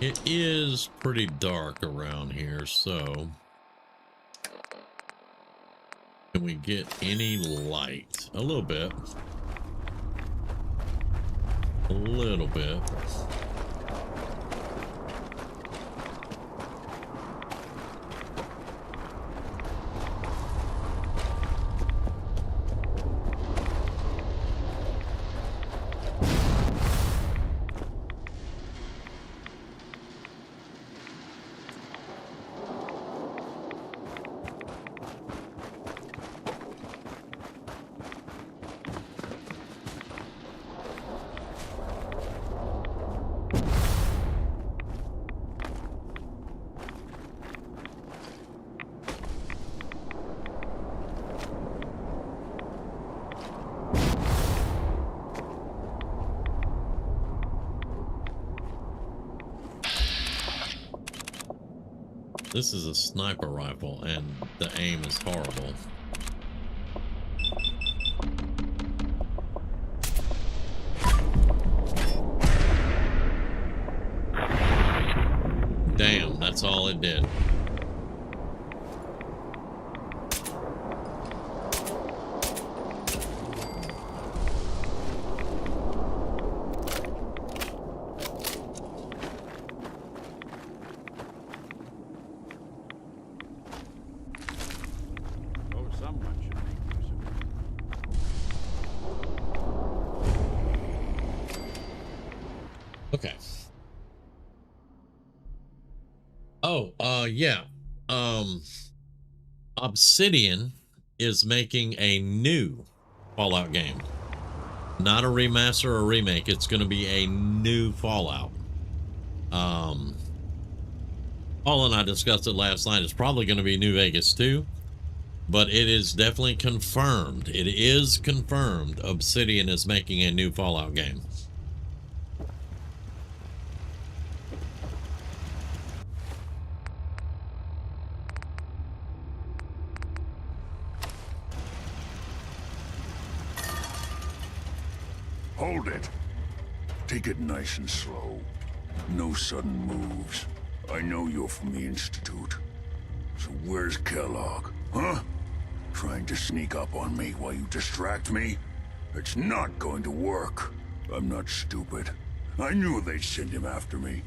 It is pretty dark around here, so can we get any light? A little bit. A little bit. This is a sniper rifle, and the aim is horrible. Damn, that's all it did. Okay. Oh, yeah. Obsidian is making a new Fallout game. Not a remaster or remake. It's going to be a new Fallout. Paul and I discussed it last night. It's probably going to be New Vegas 2, but it is definitely confirmed. It is confirmed Obsidian is making a new Fallout game. Hold it. Take it nice and slow. No sudden moves. I know you're from the Institute. So where's Kellogg, huh? Trying to sneak up on me while you distract me? It's not going to work. I'm not stupid. I knew they'd send him after me.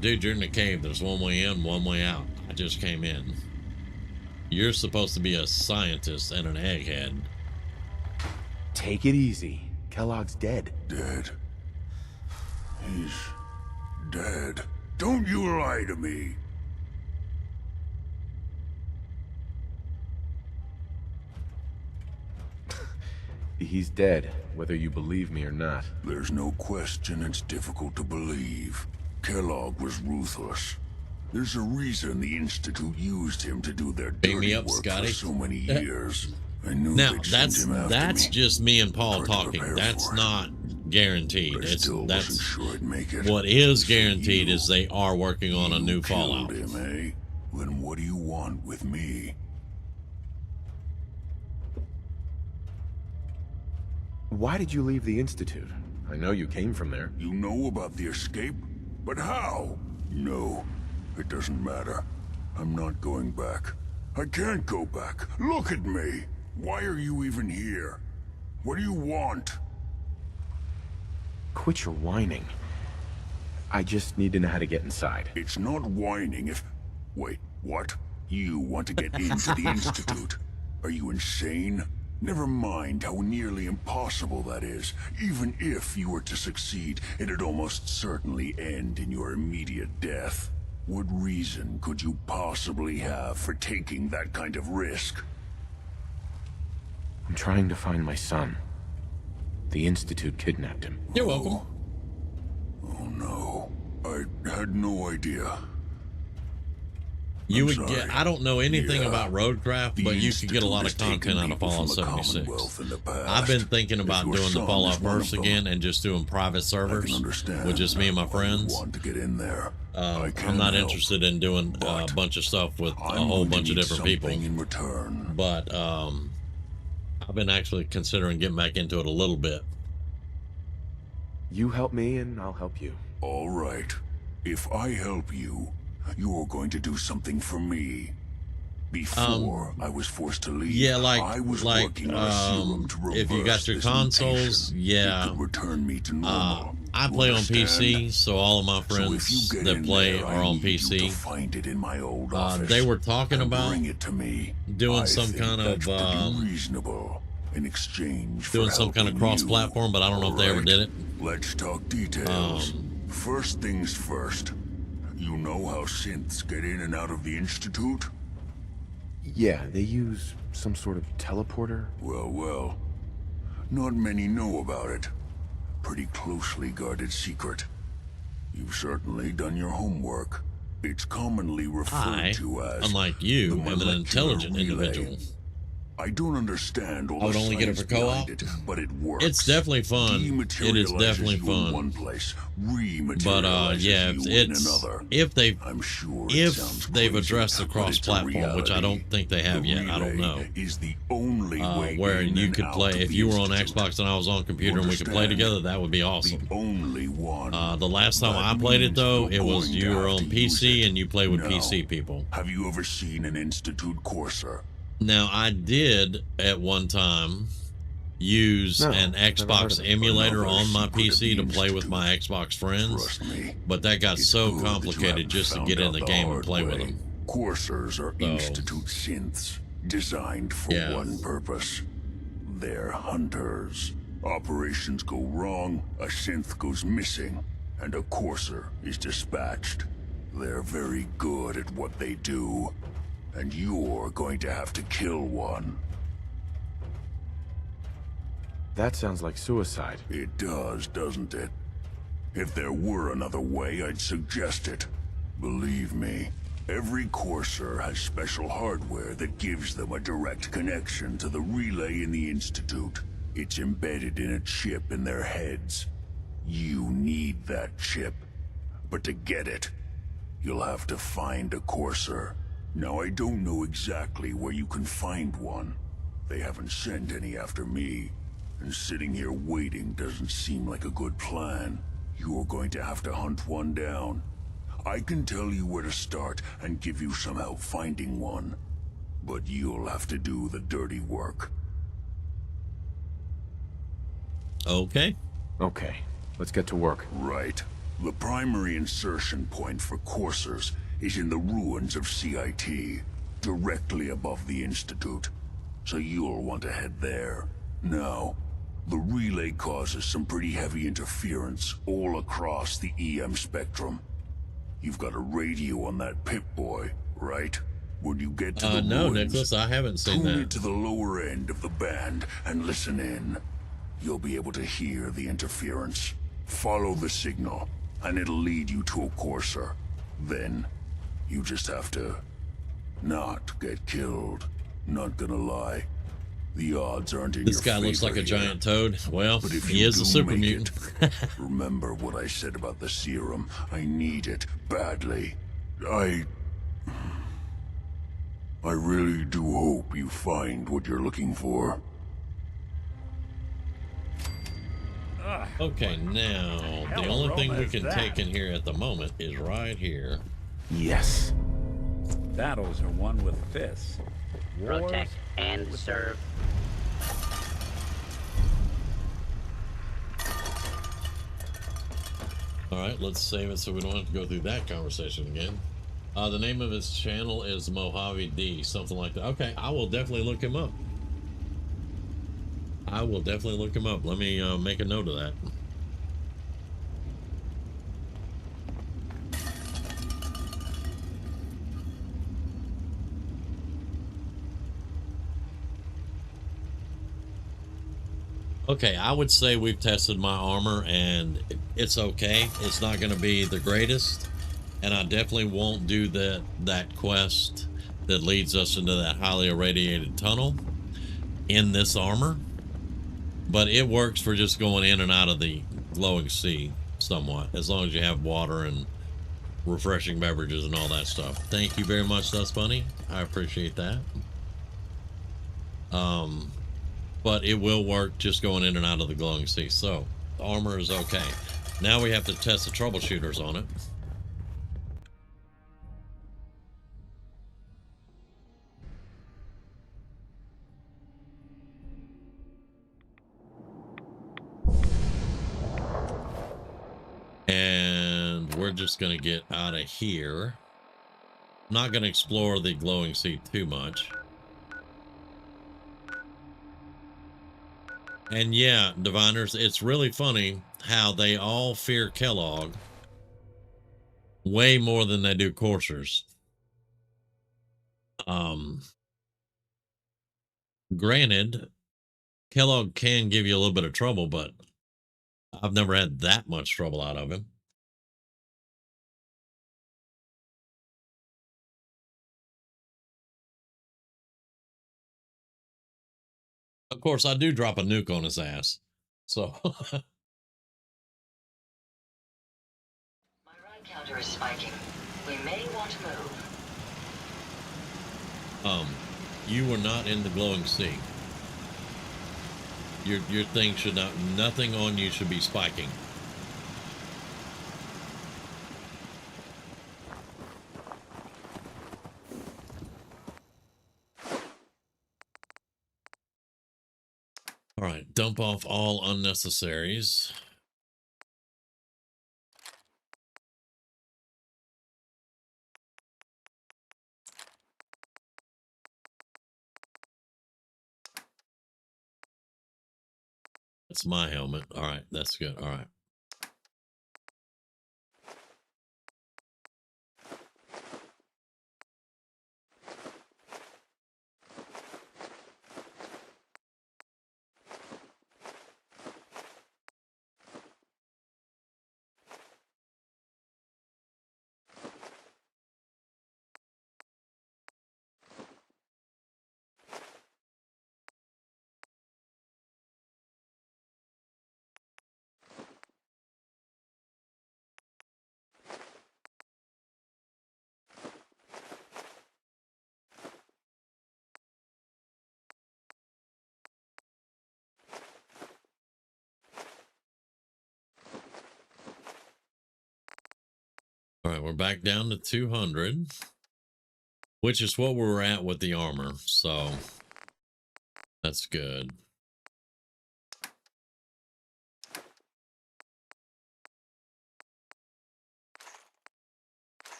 Dude, you're in the cave. There's one way in, one way out. I just came in. You're supposed to be a scientist and an egghead. Take it easy. Kellogg's dead. Dead? He's dead. Don't you lie to me. He's dead, whether you believe me or not. There's no question it's difficult to believe. Kellogg was ruthless. There's a reason the Institute used him to do their dirty work Scotty. for so many years. I knew Now they'd send him after that's me. just me and Paul Tried to talking. prepare That's for it. not guaranteed. But I still wasn't sure I'd make it. What is So guaranteed is they are working on a new killed Fallout. him, eh? Then what do you want with me? Why did you leave the Institute? I know you came from there. You know about the escape? But how? No, it doesn't matter. I'm not going back. I can't go back. Look at me. Why are you even here? What do you want? Quit your whining. I just need to know how to get inside. It's not whining if... Wait, what? You want to get into the Institute? Are you insane? Never mind how nearly impossible that is. Even if you were to succeed, it'd almost certainly end in your immediate death. What reason could you possibly have for taking that kind of risk? I'm trying to find my son. The Institute kidnapped him. You're welcome. Oh no. I had no idea. You I'm would sorry. get, I don't know anything Yeah. about roadcraft, The but you could get a lot of Institute has content out taken of Fallout people from the 76. Commonwealth in the past. I've been thinking If about your doing the son Fallout is one of verse them, again and just doing private servers understand with just me and my why you friends. want to get in there. I I'm can not help, interested in doing a bunch of stuff with a whole going to bunch of need different people. something in return. But I've been actually considering getting back into it a little bit. You help me and I'll help you. All right. If I help you, you're going to do something for me. Before I was forced to leave, Yeah, I was working on a serum to if you got reverse your this consoles, mutation. yeah. It could return me to normal. I You play on understand? PC, so all of my So if friends you get that in play there, are I on need you PC. to find it in my old office They were talking and about bring it to me. doing I some think kind that's of pretty reasonable in exchange doing for some kind of helping cross-platform, but I don't know if they ever Alright, did it. Let's talk details. First things first. You know how synths get in and out of the Institute? Yeah, they use some sort of teleporter. Well. Not many know about it. Pretty closely guarded secret. You've certainly done your homework. It's commonly referred to as unlike you, the am an molecular intelligent relay. individual. I don't understand all I would the only get it science for co-op. behind it, but it works. It's definitely fun. It is Dematerializes definitely you in fun. one place, But rematerializes yeah, you in it's another. if they've I'm sure if it sounds they've crazy, addressed the but it's a cross-platform, which I reality. don't think they have The yet. I don't relay know. is the only way Where in you and could out play of if the you were on Institute. Xbox and I was on computer and we could play Understand? together. That would be awesome. The only one. The last time That I played it means though, you're it was going you to were have on to use PC it. and you play with Now, PC people. Have you ever seen an Institute Courser? Now I did at one time use No, an never heard Xbox of it. emulator Another on my secret of PC the to play with my Xbox friends, Trust me, but that got it's so good that you complicated haven't just to found get in out the the game and hard play with way. them. Coursers are So- Institute synths, designed for Yeah. one purpose. They're hunters. Operations go wrong, a synth goes missing, and a courser is dispatched. They're very good at what they do, and you're going to have to kill one. That sounds like suicide. It does, doesn't it? If there were another way, I'd suggest it. Believe me, every Courser has special hardware that gives them a direct connection to the relay in the Institute. It's embedded in a chip in their heads. You need that chip. But to get it, you'll have to find a Courser. Now, I don't know exactly where you can find one. They haven't sent any after me. and sitting here waiting doesn't seem like a good plan. You're going to have to hunt one down. I can tell you where to start and give you some help finding one, but you'll have to do the dirty work. Okay. Okay, let's get to work. Right. The primary insertion point for coursers is in the ruins of CIT, directly above the Institute. So you'll want to head there. Now, the relay causes some pretty heavy interference all across the EM spectrum. You've got a radio on that Pip-Boy, right? When you get to the no, ruins, Nicholas, I haven't seen tune that. it to the lower end of the band and listen in. You'll be able to hear the interference. Follow the signal, and it'll lead you to a courser. Then, you just have to not get killed. Not gonna lie. The odds aren't in your favor. This guy looks like a giant toad. Well, But if he you is a do super make mutant. it, remember what I said about the serum. I need it badly. I really do hope you find what you're looking for. Okay, now, the only thing we can take in here at the moment is right here. Yes. Battles are won with fists. Protect and serve. All right, let's save it so we don't have to go through that conversation again. The name of his channel is Mojave D, something like that. Okay, I will definitely look him up. I will definitely look him up. Let me make a note of that. Okay, I would say we've tested my armor and it's okay. It's not going to be the greatest, and I definitely won't do that quest that leads us into that highly irradiated tunnel in this armor, but it works for just going in and out of the glowing sea somewhat, as long as you have water and refreshing beverages and all that stuff. Thank you very much, Dust Bunny. I appreciate that. But it will work just going in and out of the glowing sea. So the armor is okay. Now we have to test the troubleshooters on it. And we're just going to get out of here. I'm not going to explore the glowing sea too much. And yeah, diviners, it's really funny how they all fear Kellogg way more than they do coursers. Granted, Kellogg can give you a little bit of trouble, but I've never had that much trouble out of him. Of course, I do drop a nuke on his ass. So My ride counter is spiking. We may want to move. you were not in the glowing sea. Your thing should not, nothing on you should be spiking. All right, dump off all unnecessaries. That's my helmet. All right, that's good. All right. All right, we're back down to 200, which is what we were at with the armor. So that's good.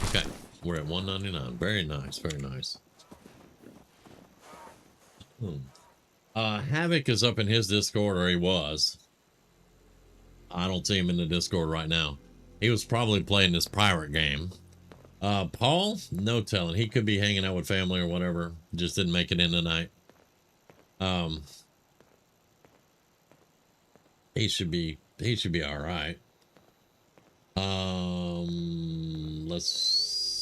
Okay, we're at 199. Very nice, very nice. Havoc is up in his Discord, or he was. I don't see him in the Discord right now. He was probably playing this pirate game. Paul, no telling. He could be hanging out with family or whatever. Just didn't make it in tonight. He should be all right. Let's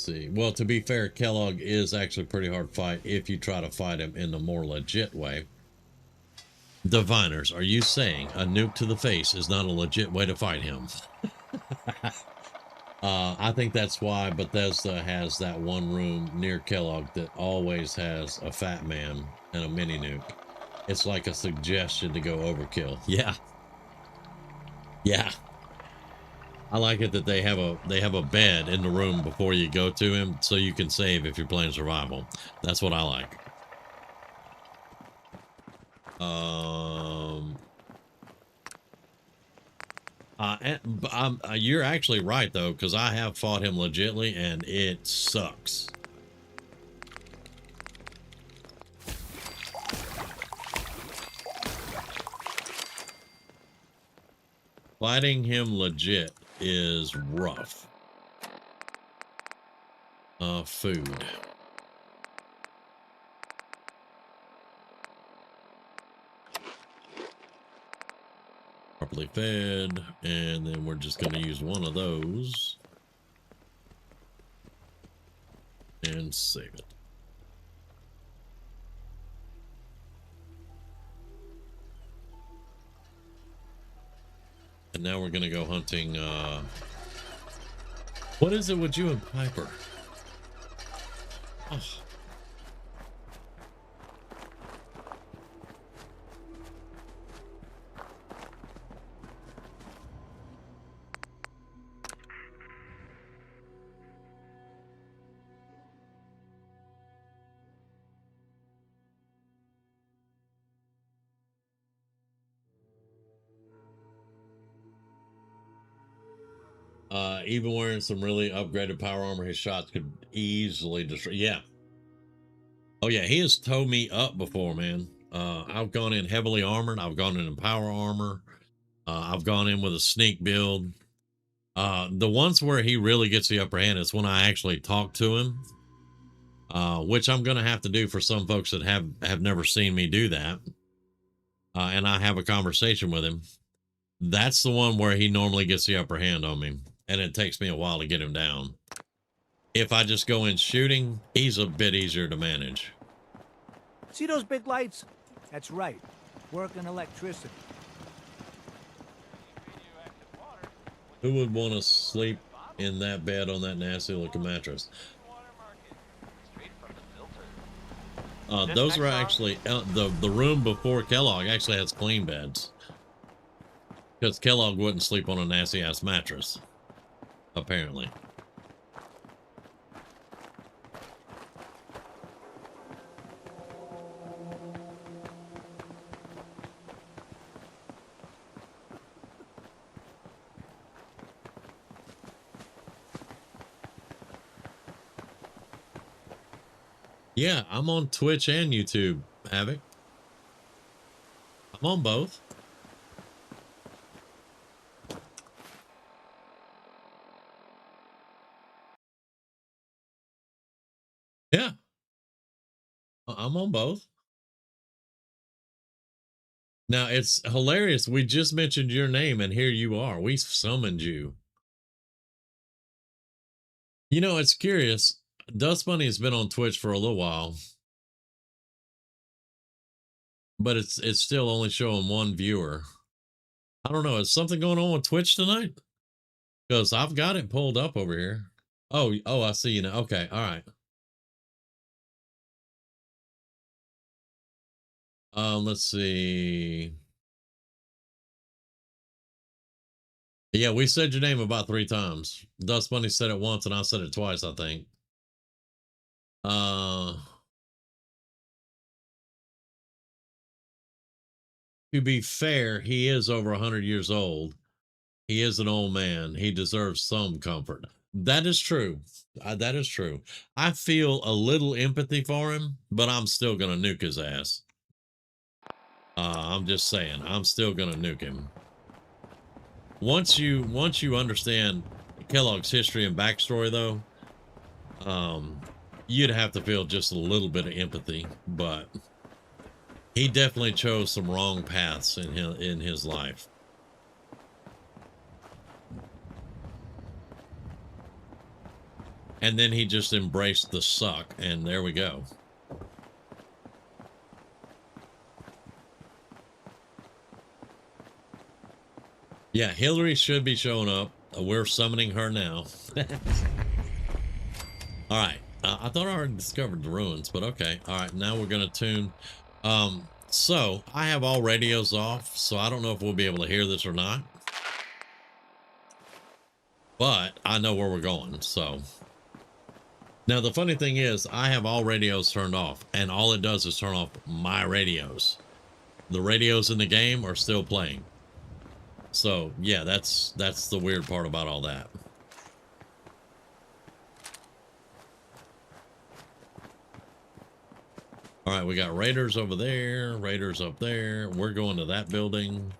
see. Well, to be fair, Kellogg is actually a pretty hard fight if you try to fight him in the more legit way. Diviners, are you saying a nuke to the face is not a legit way to fight him? I think that's why Bethesda has that one room near Kellogg that always has a fat man and a mini nuke. It's like a suggestion to go overkill. Yeah. Yeah. I like it that they have a bed in the room before you go to him so you can save if you're playing survival. That's what I like. You're actually right though, because I have fought him legitly and it sucks. Fighting him legit is rough. Food. Properly fed, and then we're just going to use one of those and save it. And now we're going to go hunting. What is it with you and Piper? Oh. Even wearing some really upgraded power armor, his shots could easily destroy. Yeah. Oh yeah, he has towed me up before, man. I've gone in heavily armored. I've gone in power armor. I've gone in with a sneak build. The ones where he really gets the upper hand is when I actually talk to him, which I'm going to have to do for some folks that have never seen me do that. And I have a conversation with him. That's the one where he normally gets the upper hand on me, and it takes me a while to get him down. If I just go in shooting, he's a bit easier to manage. See those big lights? That's right. Working electricity. Who would want to sleep in that bed on that nasty looking mattress? Those are actually the room before Kellogg actually has clean beds, because Kellogg wouldn't sleep on a nasty ass mattress, apparently. Yeah, I'm on Twitch and YouTube, Havoc. I'm on both. Yeah. I'm on both. Now, it's hilarious. We just mentioned your name, and here you are. We summoned you. You know, it's curious. Dust Bunny has been on Twitch for a little while, but it's still only showing one viewer. I don't know. Is something going on with Twitch tonight? Because I've got it pulled up over here. Oh, I see you now. Okay, all right. Let's see. Yeah, we said your name about 3 times. Dust Bunny said it once and I said it twice, I think. To be fair, he is over 100 years old. He is an old man. He deserves some comfort. That is true. That is true. I feel a little empathy for him, but I'm still going to nuke his ass. I'm just saying, I'm still going to nuke him. Once you understand Kellogg's history and backstory, though, you'd have to feel just a little bit of empathy, but he definitely chose some wrong paths in his life. And then he just embraced the suck, and there we go. Yeah, Hillary should be showing up. We're summoning her now. All right. I thought I already discovered the ruins, but okay. All right, now we're going to tune. So I have all radios off, so I don't know if we'll be able to hear this or not. But I know where we're going, so. Now, the funny thing is, I have all radios turned off, and all it does is turn off my radios. The radios in the game are still playing. So, yeah, that's the weird part about all that. All right, we got raiders over there, raiders up there. We're going to that building.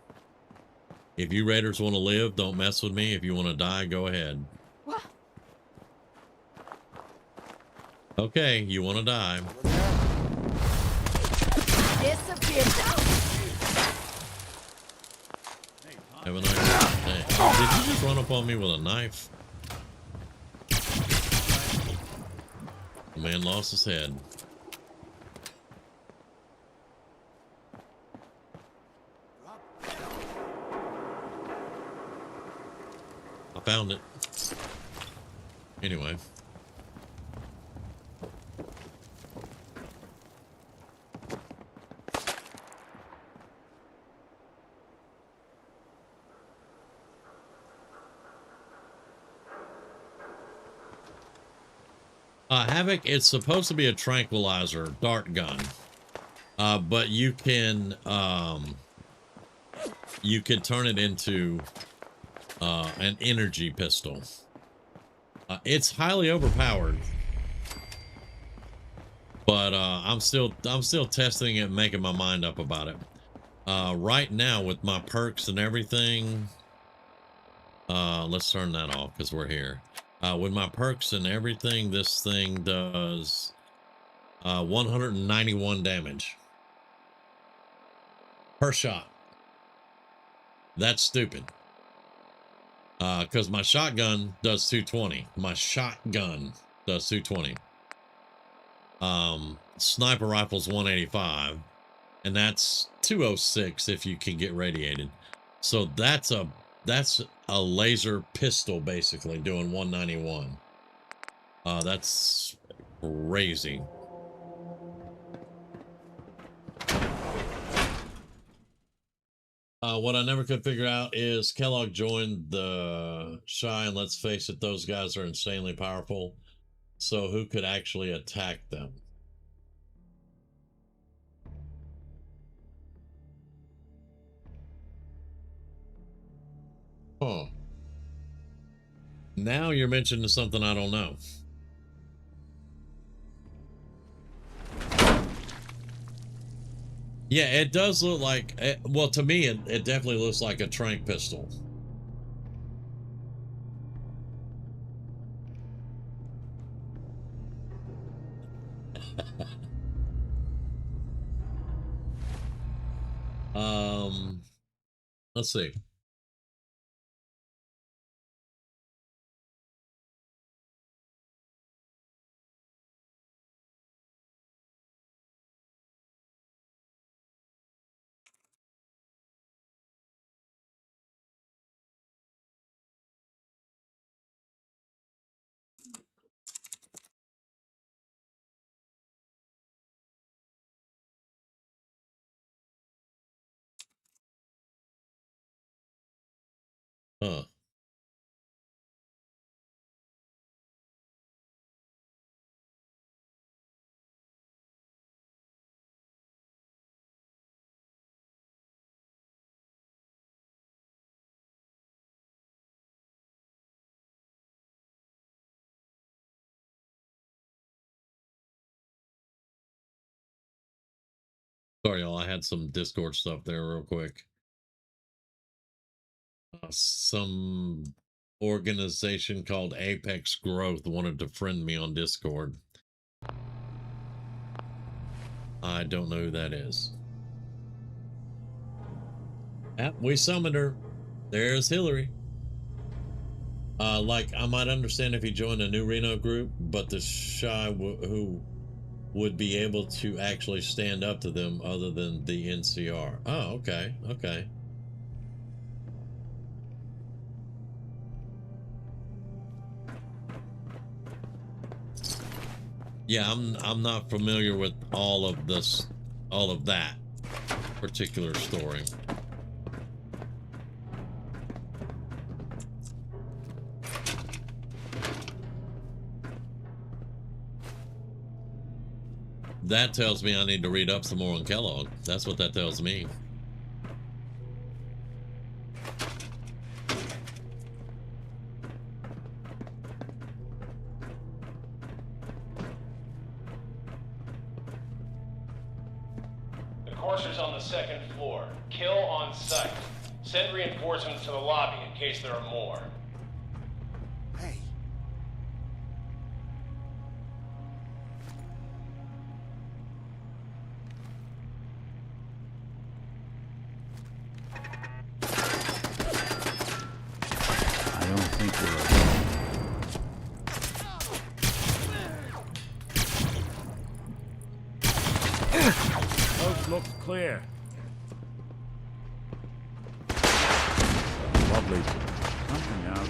If you raiders want to live, don't mess with me. If you want to die, go ahead. Okay, you want to die. Have a nice day. Oh, did you just run up on me with a knife? The man lost his head. I found it. Anyway. Havoc, it's supposed to be a tranquilizer dart gun. But you can turn it into an energy pistol. It's highly overpowered, but I'm still testing it and making my mind up about it. Right now with my perks and everything, let's turn that off because we're here. With my perks and everything, this thing does 191 damage per shot. That's stupid. Because my shotgun does 220. My shotgun does 220. Sniper rifle's 185. And that's 206 if you can get radiated. So that's a laser pistol basically doing 191. That's crazy. What I never could figure out is Kellogg joined the Shy, and let's face it, those guys are insanely powerful. So who could actually attack them? Huh. Now you're mentioning something I don't know. Yeah, it does look like, well, to me, it definitely looks like a trank pistol. Let's see. Huh. Sorry, y'all. I had some Discord stuff there real quick. Some organization called Apex Growth wanted to friend me on Discord. I don't know who that is. Yep, we summoned her. There's Hillary. Like, I might understand if he joined a new Reno group, but the shy who would be able to actually stand up to them other than the NCR. Oh, okay, okay. Yeah, I'm not familiar with all of that particular story. That tells me I need to read up some more on Kellogg. That's what that tells me. The courser's on the second floor. Kill on sight. Send reinforcements to the lobby in case there are more. Hey. I don't think we're Coast looks clear. Lovely. Something out.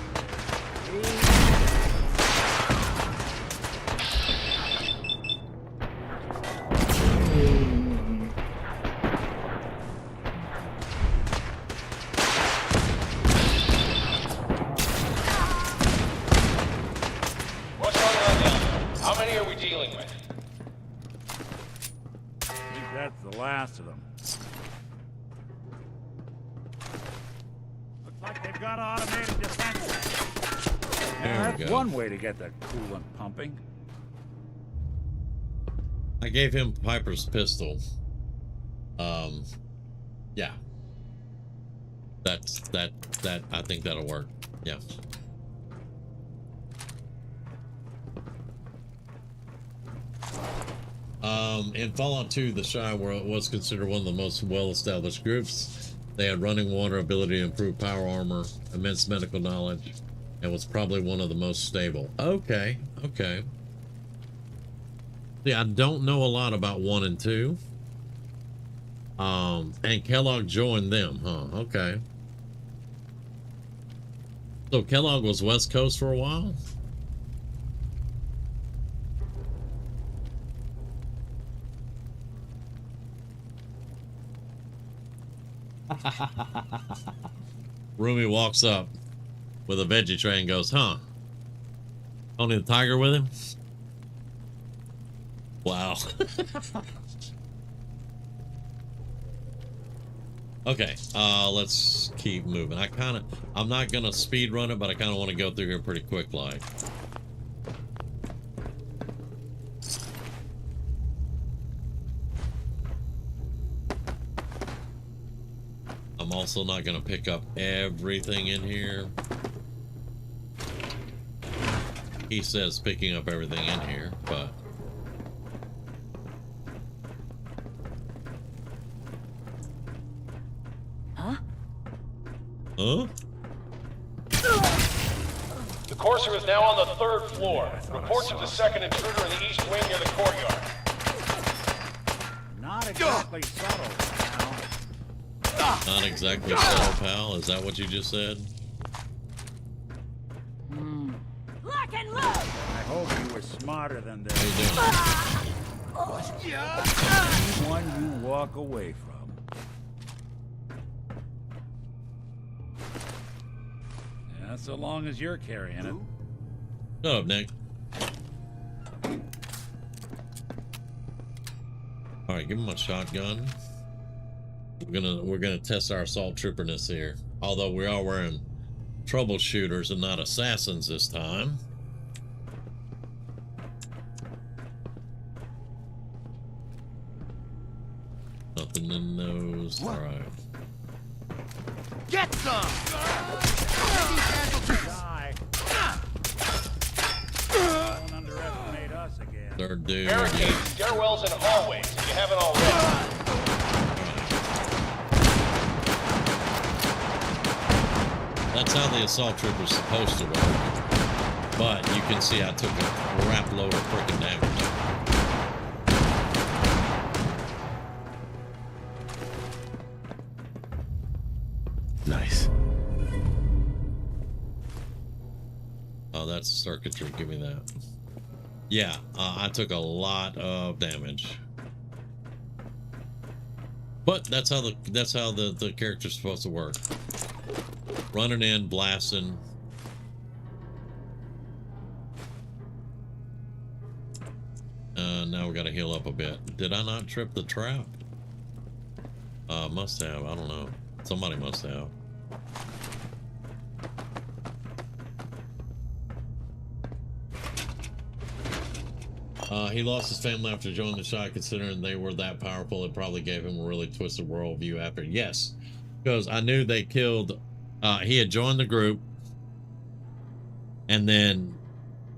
What's going on down there? How many are we dealing with? I think that's the last of them. Looks like they've got automated defenses. There we That's go. one way to get the coolant pumping. I gave him Piper's pistol. Yeah. That I think that'll work. Yeah. In Fallout 2, the Shy was considered one of the most well-established groups. They had running water, ability to improve power armor, immense medical knowledge, and was probably one of the most stable. Okay, okay. See, I don't know a lot about 1 and 2. And Kellogg joined them, huh? Okay. So Kellogg was West Coast for a while? Rumi walks up with a veggie tray and goes, huh? Tony the Tiger with him? Wow. Okay, let's keep moving. I'm not gonna speed run it, but I kind of want to go through here pretty quick like. I'm also not gonna pick up everything in here. He says picking up everything in here, but huh? The courser is now on the 3rd floor. Report to the second intruder in the east wing near the courtyard. Not exactly subtle, pal. Not exactly subtle, pal. Is that what you just said? Lock and load! I hope you were smarter than this. Anyone you walk away from. Yeah, so long as you're carrying it. Shut up, Nick. All right, give him a shotgun. We're gonna test our assault trooperness here. Although we are wearing troubleshooters and not assassins this time. Nothing in those. All right. Get some! Die. Don't underestimate us again. Third dude. Barricades, stairwells, and hallways if you haven't already. That's how the assault trooper's supposed to work. But you can see I took a crap load of freaking damage. Nice. Oh, that's circuitry. Give me that. Yeah, I took a lot of damage. But that's how the character's supposed to work. Running in, blasting. Now we gotta heal up a bit. Did I not trip the trap? Must have. I don't know. Somebody must have. He lost his family after joining the Shah. Considering they were that powerful, it probably gave him a really twisted worldview after. Yes, because I knew they killed. He had joined the group, and then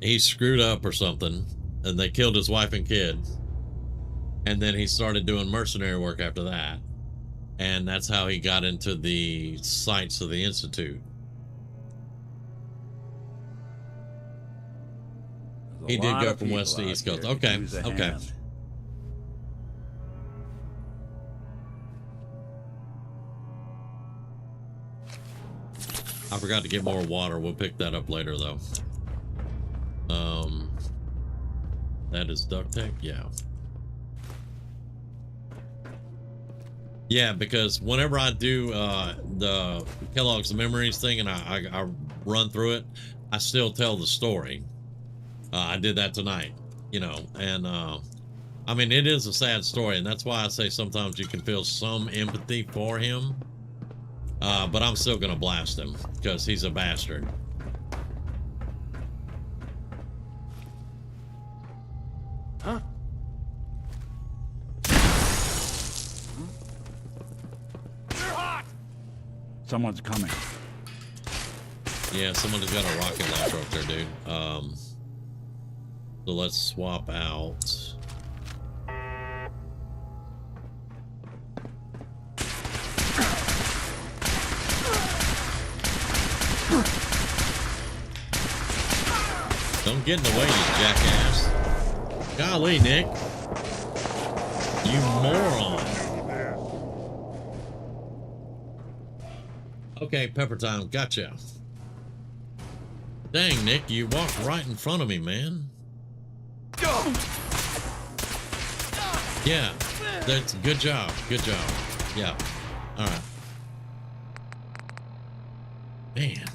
he screwed up or something, and they killed his wife and kid. And then he started doing mercenary work after that, and that's how he got into the sites of the Institute. He did go from west to east coast. Okay, okay. I forgot to get more water. We'll pick that up later, though. That is duct tape? Yeah. Yeah, because whenever I do the Kellogg's Memories thing and I run through it, I still tell the story. I did that tonight, you know, and I mean, it is a sad story, and that's why I say sometimes you can feel some empathy for him, but I'm still gonna blast him because he's a bastard. Huh? Someone's coming. Yeah, someone's got a rocket launcher up there, dude. So let's swap out. Don't get in the way, you jackass. Golly, Nick. You moron. Okay, pepper time. Gotcha. Dang, Nick, you walked right in front of me, man. Yeah, that's good job. Good job. Yeah. All right. Man.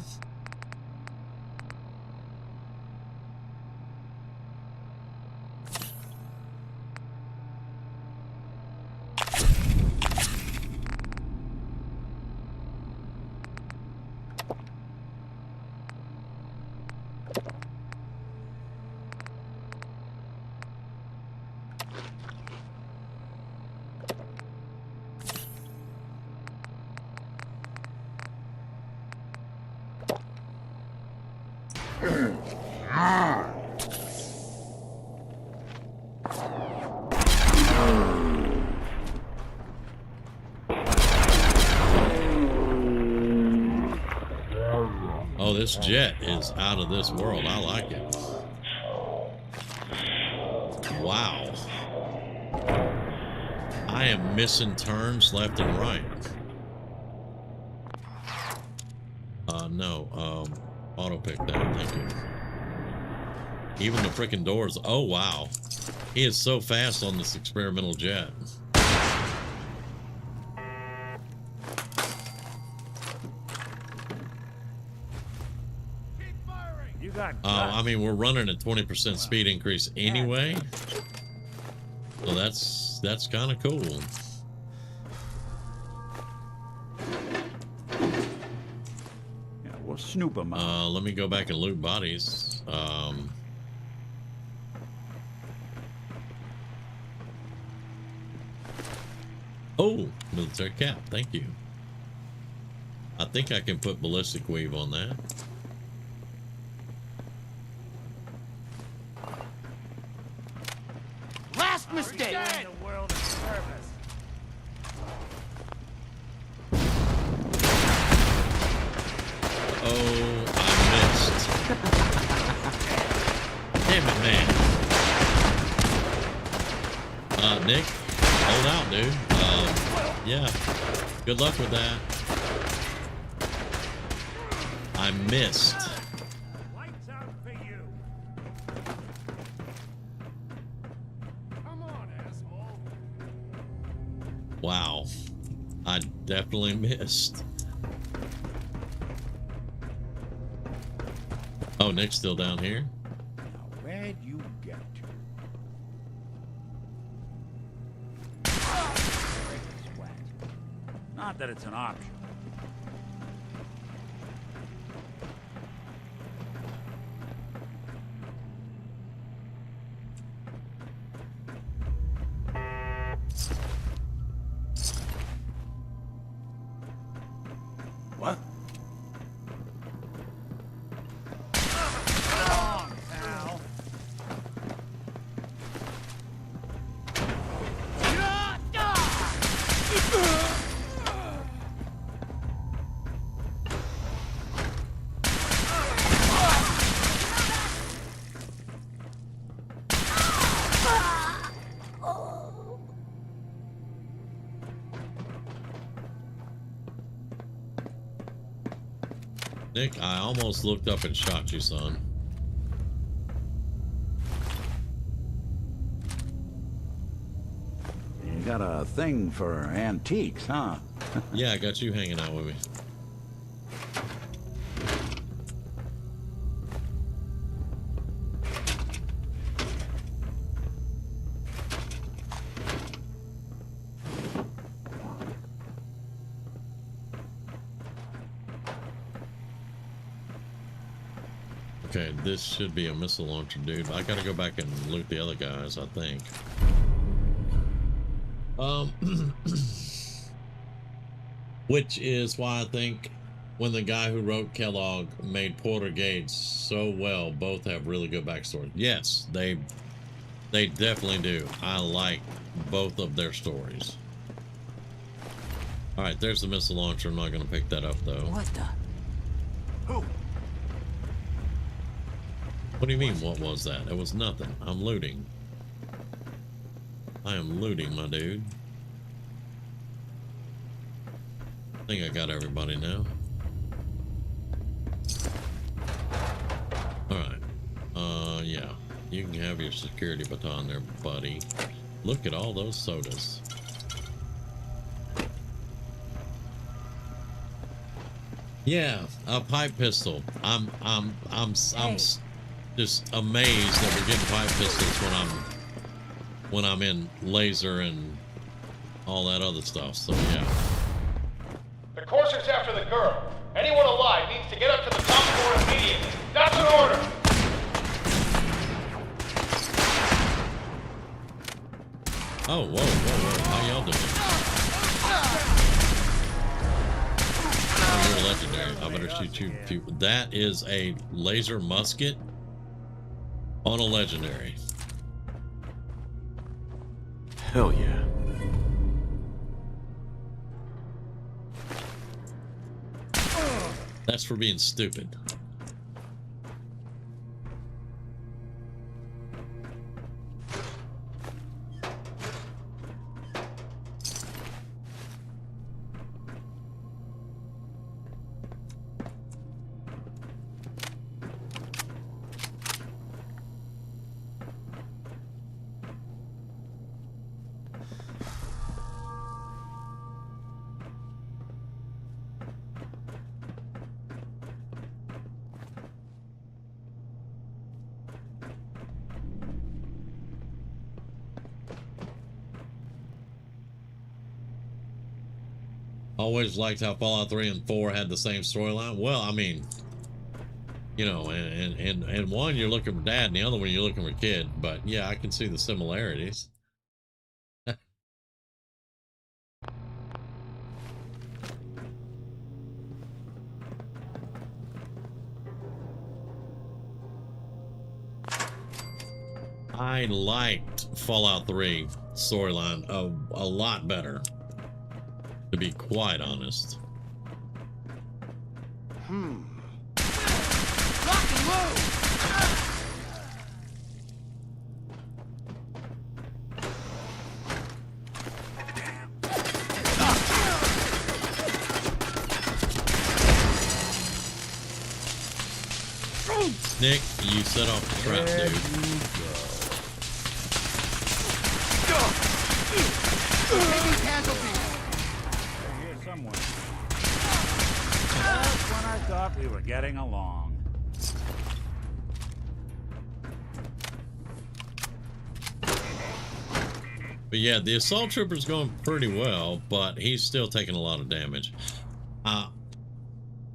Oh, this jet is out of this world. I like it. Wow. I am missing turns left and right. No. Auto pick that. Thank you. Even the freaking doors. Oh, wow. He is so fast on this experimental jet. I mean, we're running at 20% speed increase anyway, so that's kind of cool. Yeah, we'll snoop them out. Let me go back and loot bodies. Oh, military cap. Thank you. I think I can put ballistic weave on that. Last mistake! The world of service. Oh, I missed. Damn it, man. Nick, hold out, dude. Yeah. Good luck with that. I missed. Lights out for you. Come on, asshole. Wow. I definitely missed. Oh, Nick's still down here. Now, where'd you get to? Not that it's an option. What? Nick, I almost looked up and shot you, son. You got a thing for antiques, huh? Yeah, I got you hanging out with me. Okay, this should be a missile launcher, dude. I gotta go back and loot the other guys, I think. Which is why I think when the guy who wrote Kellogg made Porter Gates so well, both have really good backstories. Yes, they definitely do. I like both of their stories. All right, there's the missile launcher. I'm not gonna pick that up though. What the? Who? What do you mean, what was that? It was nothing. I'm looting. I am looting, my dude. I think I got everybody now. Alright. Yeah. You can have your security baton there, buddy. Look at all those sodas. Yeah, a pipe pistol. I'm just amazed that we're getting pipe pistols when I'm in laser and all that other stuff. So yeah. The Courser's after the girl. Anyone alive needs to get up to the top floor immediately. That's an order. Oh, whoa. How y'all doing? Oh, you're legendary. I better shoot you too. That is a laser musket on a legendary. Hell yeah. That's for being stupid. Always liked how Fallout 3 and 4 had the same storyline. Well, I mean, you know, and one you're looking for dad, and the other one you're looking for kid. But yeah, I can see the similarities. I liked Fallout 3 storyline a lot better, to be quite honest. Lock and load! Nick, you set off the trap, dude. Taking casualties. Here's someone. Just when I thought we were getting along. But yeah, the assault trooper's going pretty well, but he's still taking a lot of damage.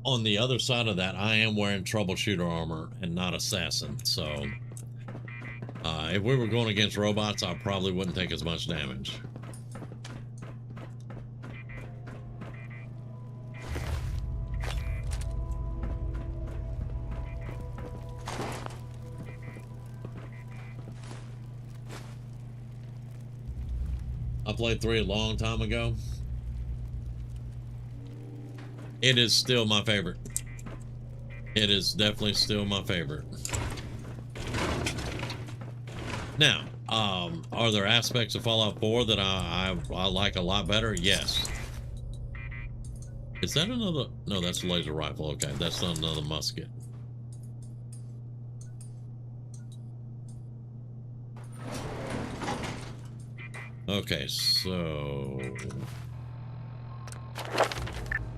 On the other side of that, I am wearing troubleshooter armor and not assassin, so if we were going against robots, I probably wouldn't take as much damage. I played 3 a long time ago. It is still my favorite. It is definitely still my favorite. Now, are there aspects of Fallout 4 that I like a lot better? Yes. Is that another? No, that's a laser rifle. Okay, that's not another musket. Okay, so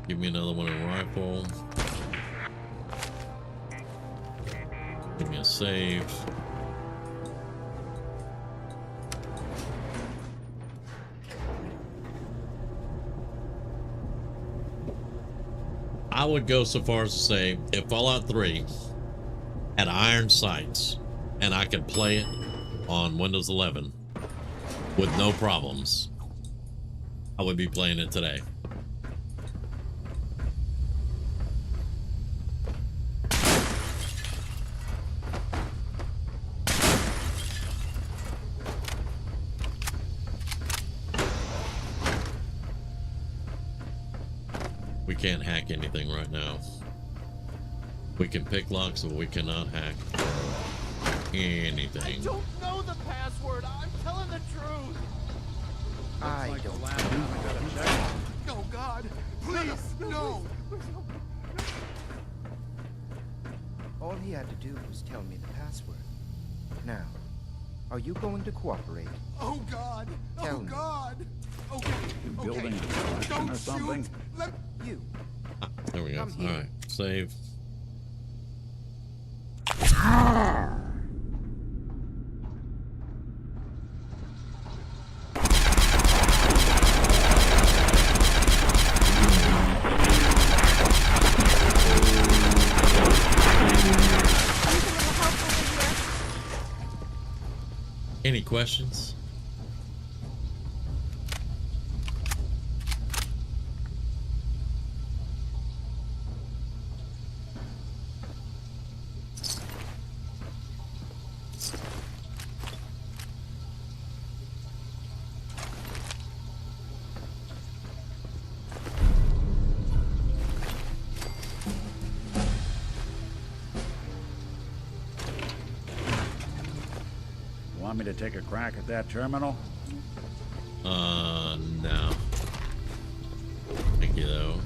give me another one in rifle. Give me a save. I would go so far as to say if Fallout 3 had iron sights and I could play it on Windows 11 with no problems, I would be playing it today. We can't hack anything right now. We can pick locks, but we cannot hack anything. I don't know the password. I'm telling the truth. I don't know. Oh God, please, no. All he had to do was tell me the password. Now, are you going to cooperate? Oh God. Tell Oh me. God. Okay. You building a collection Don't or something? shoot. Let You. Ah, there we go. Come here. All right, save. Any questions? Want me to take a crack at that terminal? No. Thank you, though.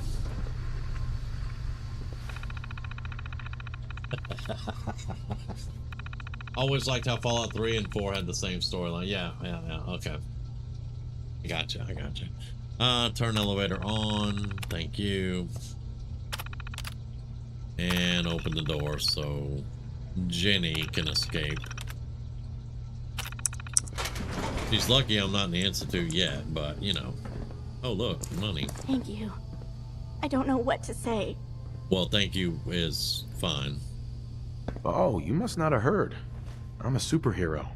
Always liked how Fallout 3 and 4 had the same storyline. Yeah, okay. I gotcha. Turn elevator on. Thank you. And open the door so Jenny can escape. She's lucky I'm not in the Institute yet, but, you know. Oh, look, money. Thank you. I don't know what to say. Well, thank you is fine. Oh, you must not have heard. I'm a superhero.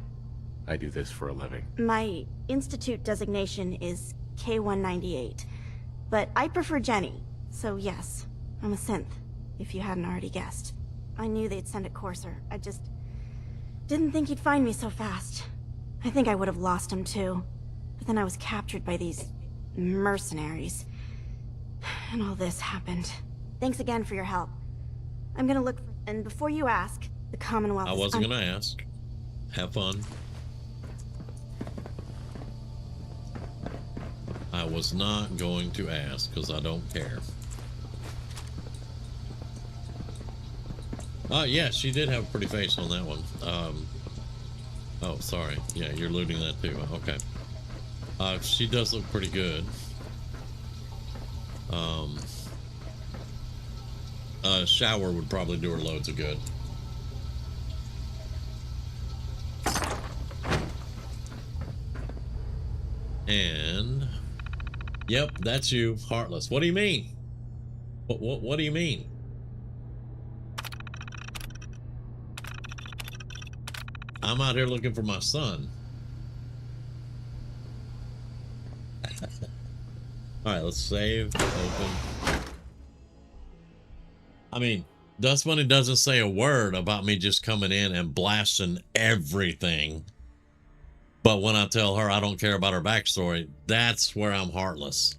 I do this for a living. My Institute designation is K-198, but I prefer Jenny, so yes, I'm a synth, if you hadn't already guessed. I knew they'd send a courser. Didn't think he'd find me so fast. I think I would have lost him too. But then I was captured by these mercenaries. And all this happened. Thanks again for your help. I'm gonna look for... And before you ask, the Commonwealth... I wasn't gonna ask. Have fun. I was not going to ask because I don't care. Yeah, she did have a pretty face on that one. Oh, sorry. Yeah, you're looting that too. Okay. She does look pretty good. Shower would probably do her loads of good. And yep, that's you, Heartless. What do you mean? What do you mean? I'm out here looking for my son. All right, let's save, open. I mean, Gethsimane doesn't say a word about me just coming in and blasting everything. But when I tell her I don't care about her backstory, that's where I'm heartless.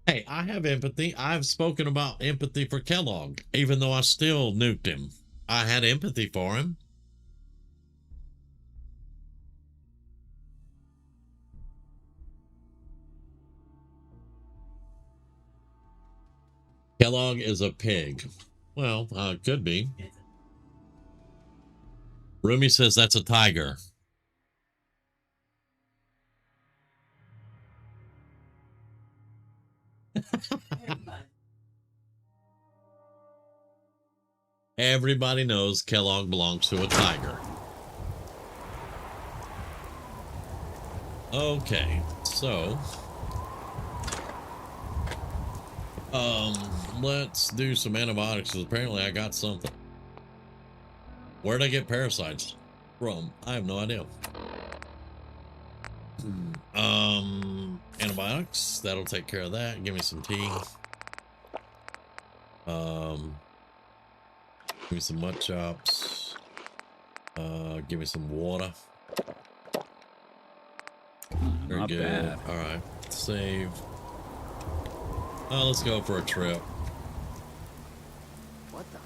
Hey, I have empathy. I've spoken about empathy for Kellogg, even though I still nuked him. I had empathy for him. Kellogg is a pig. Well, could be. Rumi says that's a tiger. Everybody knows Kellogg belongs to a tiger. Okay, so let's do some antibiotics because apparently I got something. Where'd I get parasites from? I have no idea. Antibiotics, that'll take care of that. Give me some tea. Give me some mud chops. Give me some water. Very Not good. bad. All right, save. Let's go for a trip. What the?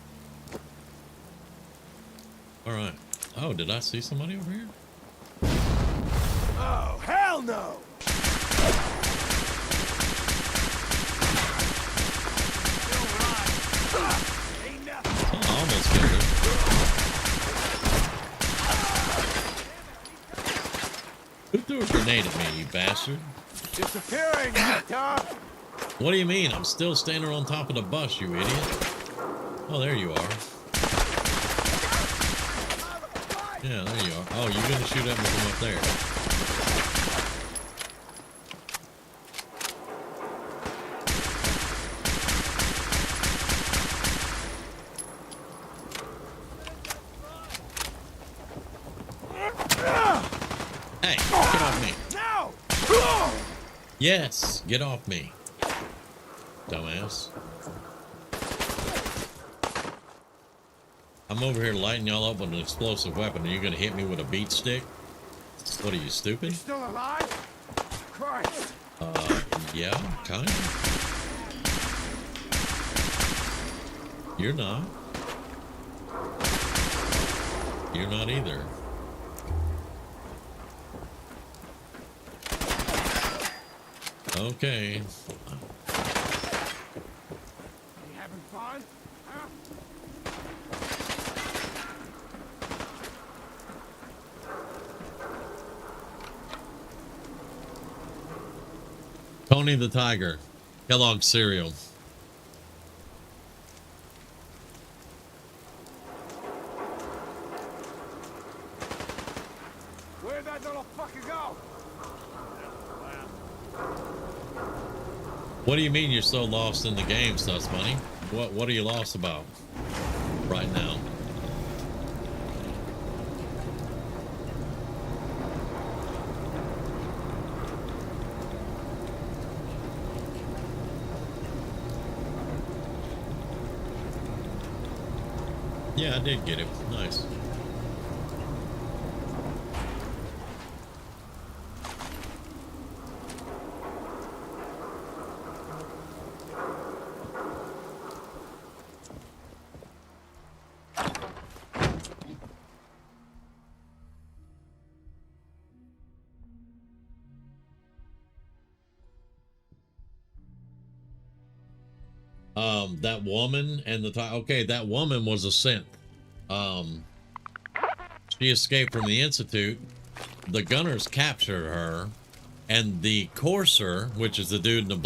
All right. Oh, did I see somebody over here? Oh, hell no! I almost killed him. Who threw a grenade at me, you bastard? Disappearing, Tom! What do you mean? I'm still standing on top of the bus, you idiot. Oh, there you are. Yeah, there you are. Oh, you're gonna shoot at me from up there. Hey, get off me. No! Yes, get off me. Dumbass. I'm over here lighting y'all up with an explosive weapon, and you're gonna hit me with a beat stick? What are you, stupid? You still alive? Christ! Yeah, kind of. You're not. You're not either. Okay. You having fun? Huh? Tony the Tiger. Kellogg's cereal. Where'd that little fucker go? What do you mean you're so lost in the game, Sus Money? What are you lost about right now? Yeah, I did get it. Nice. That woman and the okay, that woman was a synth. She escaped from the Institute. The gunners captured her, and the courser, which is the dude in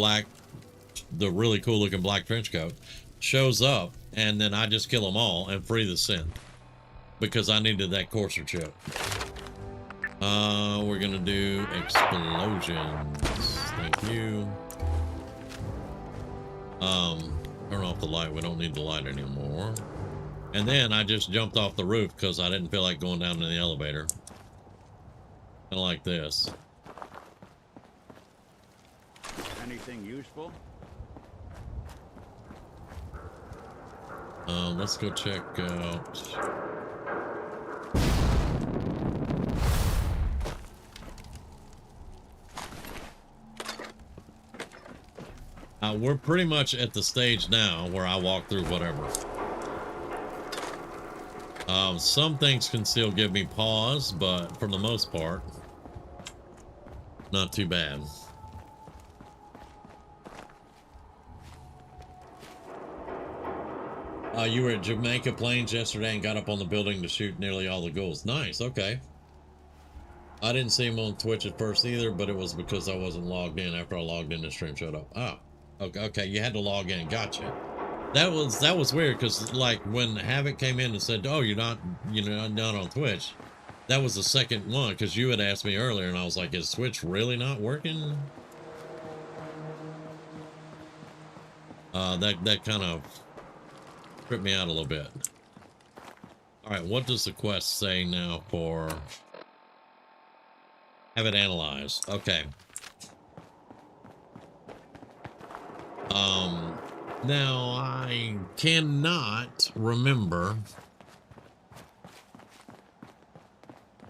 the really cool looking black trench coat, shows up, and then I just kill them all and free the synth because I needed that courser chip. We're gonna do explosions. Thank you. Turn off the light. We don't need the light anymore. And then I just jumped off the roof because I didn't feel like going down to the elevator. Kind of like this. Anything useful? Let's go check out. We're pretty much at the stage now where I walk through whatever. Some things can still give me pause, but for the most part, not too bad. You were at Jamaica Plains yesterday and got up on the building to shoot nearly all the ghouls. Nice, okay. I didn't see him on Twitch at first either, but it was because I wasn't logged in. After I logged in, the stream showed up. Oh, okay, you had to log in. Gotcha. That was weird because like when Havoc came in and said, "Oh, you're not on Twitch," that was the second one because you had asked me earlier, and I was like, "Is Twitch really not working?" That kind of tripped me out a little bit. All right, what does the quest say now for? Have it analyzed. Okay. Now I cannot remember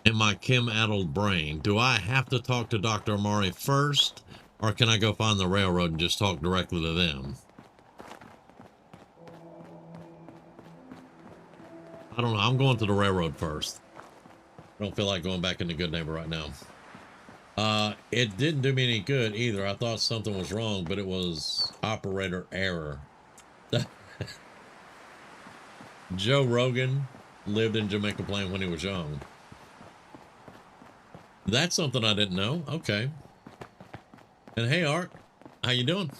in my chem-addled brain. Do I have to talk to Dr. Amari first, or can I go find the railroad and just talk directly to them? I don't know. I'm going to the railroad first. I don't feel like going back into Good Neighbor right now. It didn't do me any good either. I thought something was wrong, but it was operator error. Joe Rogan lived in Jamaica Plain when he was young. That's something I didn't know. Okay. And hey, Art, how you doing?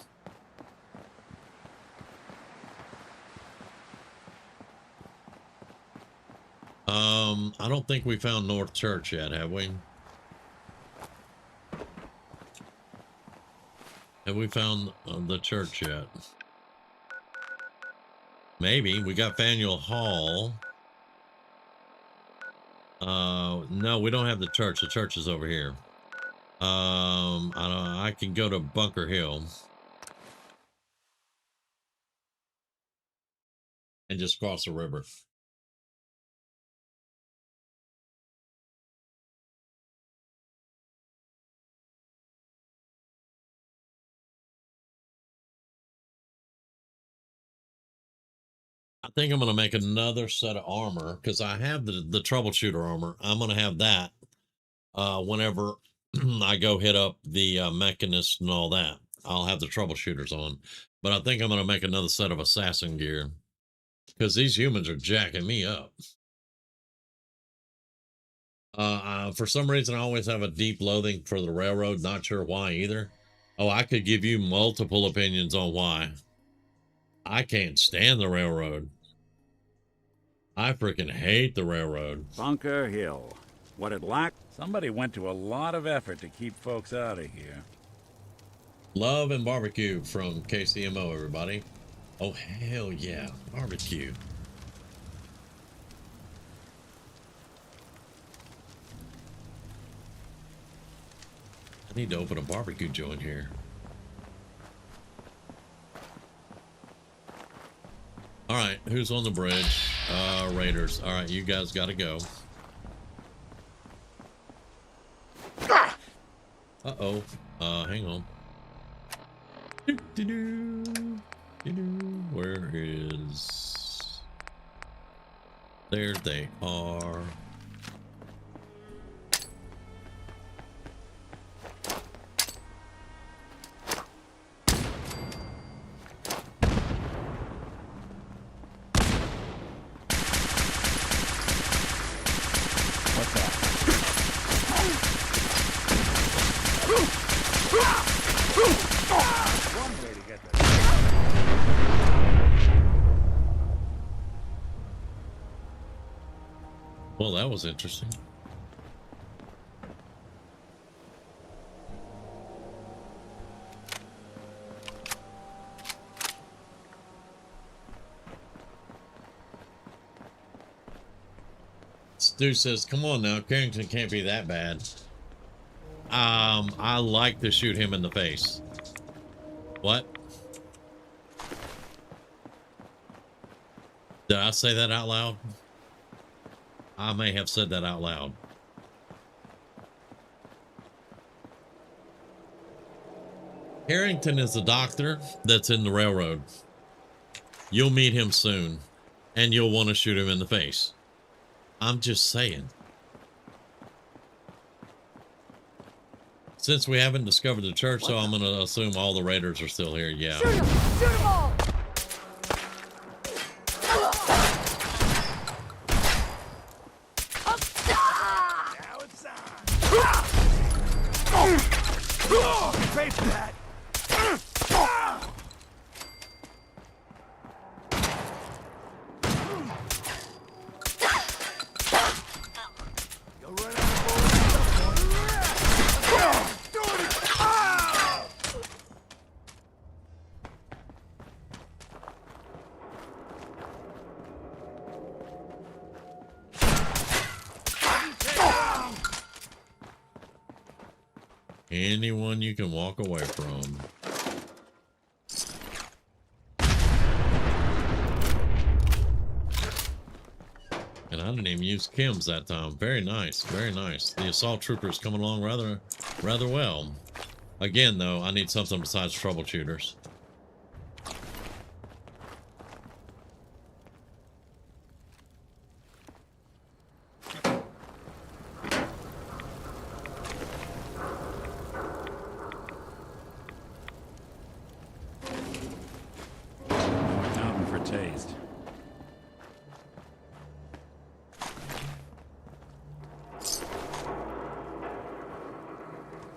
I don't think we found North Church yet, have we? Have we found the church yet? Maybe. We got Faneuil Hall. No, we don't have the church. The church is over here. I can go to Bunker Hill and just cross the river. I think I'm going to make another set of armor because I have the troubleshooter armor. I'm going to have that whenever I go hit up the mechanist and all that. I'll have the troubleshooters on. But I think I'm going to make another set of assassin gear because these humans are jacking me up. For some reason, I always have a deep loathing for the railroad. Not sure why either. Oh, I could give you multiple opinions on why. I can't stand the railroad. I freaking hate the railroad. Bunker Hill. What it lacked? Somebody went to a lot of effort to keep folks out of here. Love and barbecue from KCMO, everybody. Oh, hell yeah. Barbecue. I need to open a barbecue joint here. All right, who's on the bridge? Raiders. All right, you guys got to go. Uh-oh. Hang on. Where is... There they are. Well, that was interesting. Stu says, come on now, Carrington can't be that bad. I like to shoot him in the face. What? Did I say that out loud? I may have said that out loud. Harrington is the doctor that's in the railroad. You'll meet him soon, and you'll want to shoot him in the face. I'm just saying. Since we haven't discovered the church, so I'm going to assume all the raiders are still here. Yeah. Shoot him! Shoot him all! Pay for that. Anyone you can walk away from. And I didn't even use chems that time. Very nice, very nice. The assault troopers coming along rather well. Again, though, I need something besides troubleshooters.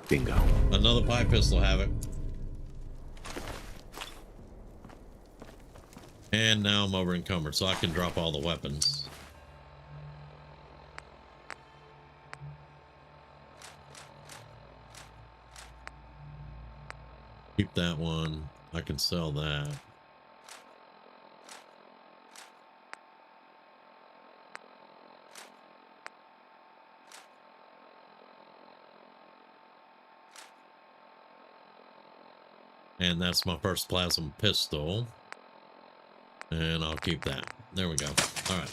Bingo. Another pipe pistol, have it. And now I'm over encumbered, so I can drop all the weapons. Keep that one. I can sell that. And that's my first plasma pistol. And I'll keep that. There we go. All right.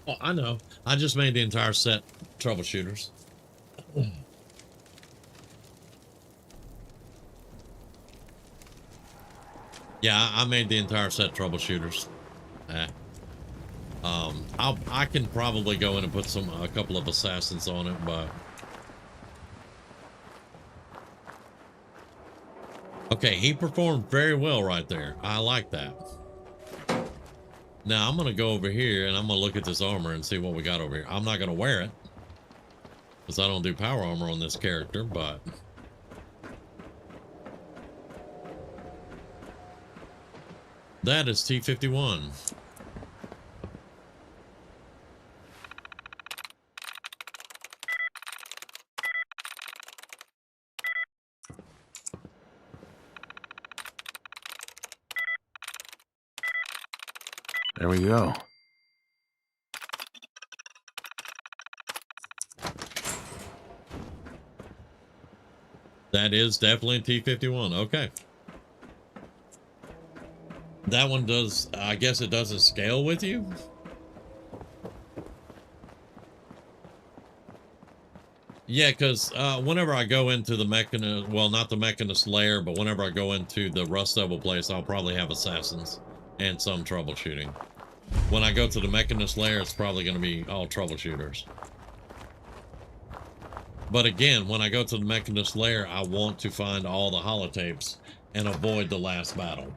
Oh, I know. I just made the entire set troubleshooters. Yeah, I made the entire set troubleshooters. I can probably go in and put a couple of assassins on it, but okay, he performed very well right there. I like that. Now I'm gonna go over here and I'm gonna look at this armor and see what we got over here. I'm not gonna wear it because I don't do power armor on this character, but that is T-51. There we go. That is definitely T-51. Okay. That one does, I guess it doesn't scale with you? Yeah, because whenever I go into the Mechanist, well, not the Mechanist lair, but whenever I go into the Rust Devil place, I'll probably have assassins and some troubleshooting. When I go to the Mechanist lair, it's probably going to be all troubleshooters. But again, when I go to the Mechanist lair, I want to find all the holotapes and avoid the last battle.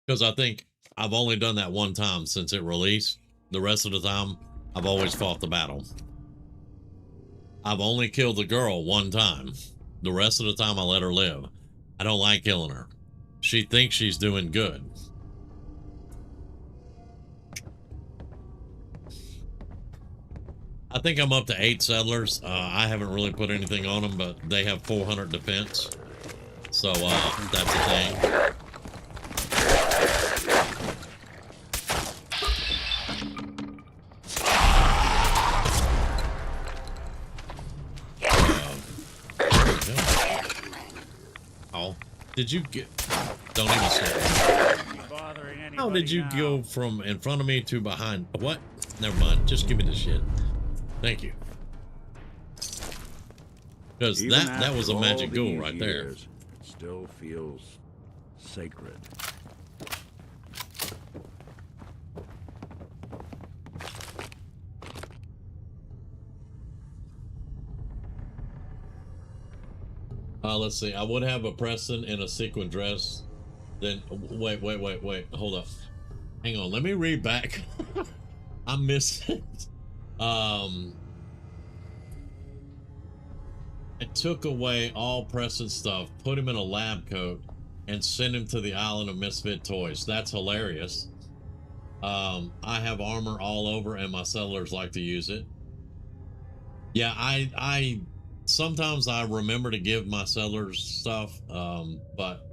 Because I think I've only done that one time since it released. The rest of the time, I've always fought the battle. I've only killed the girl one time. The rest of the time, I let her live. I don't like killing her. She thinks she's doing good. I think I'm up to 8 settlers. I haven't really put anything on them, but they have 400 defense. So that's a thing. Oh, did you get? Don't even say. How did you go from in front of me to behind? What? Never mind. Just give me the shit. Thank you. Because that was a magic ghoul right there. It still feels sacred. Let's see. I would have a Preston in a sequin dress. Then wait. Hold up. Hang on. Let me read back. I missed it. I took away all Preston stuff, put him in a lab coat, and sent him to the island of Misfit Toys. That's hilarious. I have armor all over, and my settlers like to use it. Yeah, I sometimes I remember to give my settlers stuff, but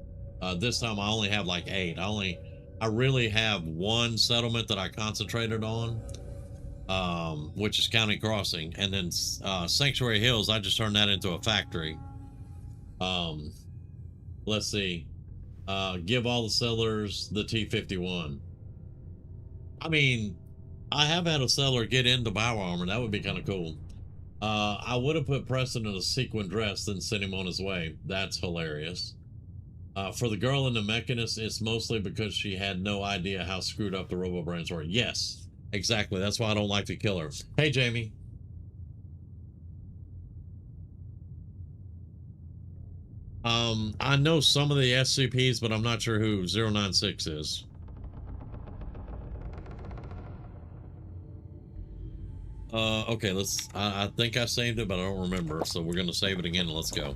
this time I only have like 8. I really have one settlement that I concentrated on, which is County Crossing, and then Sanctuary Hills. I just turned that into a factory. Let's see. Give all the settlers the T-51. I mean, I have had a settler get into bio armor. That would be kind of cool. I would have put Preston in a sequin dress, then sent him on his way. That's hilarious. For the girl in the Mechanist, it's mostly because she had no idea how screwed up the RoboBrains were. Yes, exactly. That's why I don't like to kill her. Hey, Jamie. I know some of the SCPs, but I'm not sure who 096 is. Okay, I think I saved it, but I don't remember. So we're going to save it again and let's go.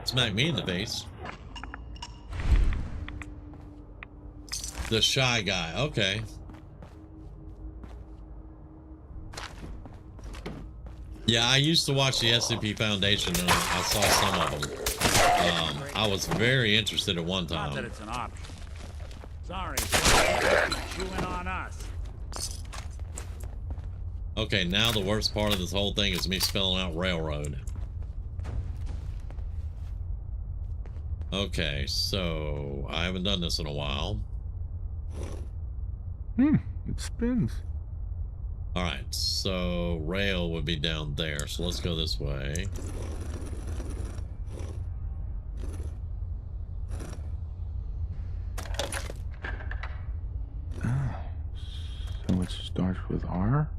Smack me in the face. The shy guy. Okay. Yeah, I used to watch the SCP Foundation and I saw some of them. I was very interested at one time. Not that it's an option. Sorry, chewing on us. Okay, now the worst part of this whole thing is me spelling out railroad. Okay, so I haven't done this in a while. It spins. All right, so rail would be down there. So let's go this way. So it starts with R?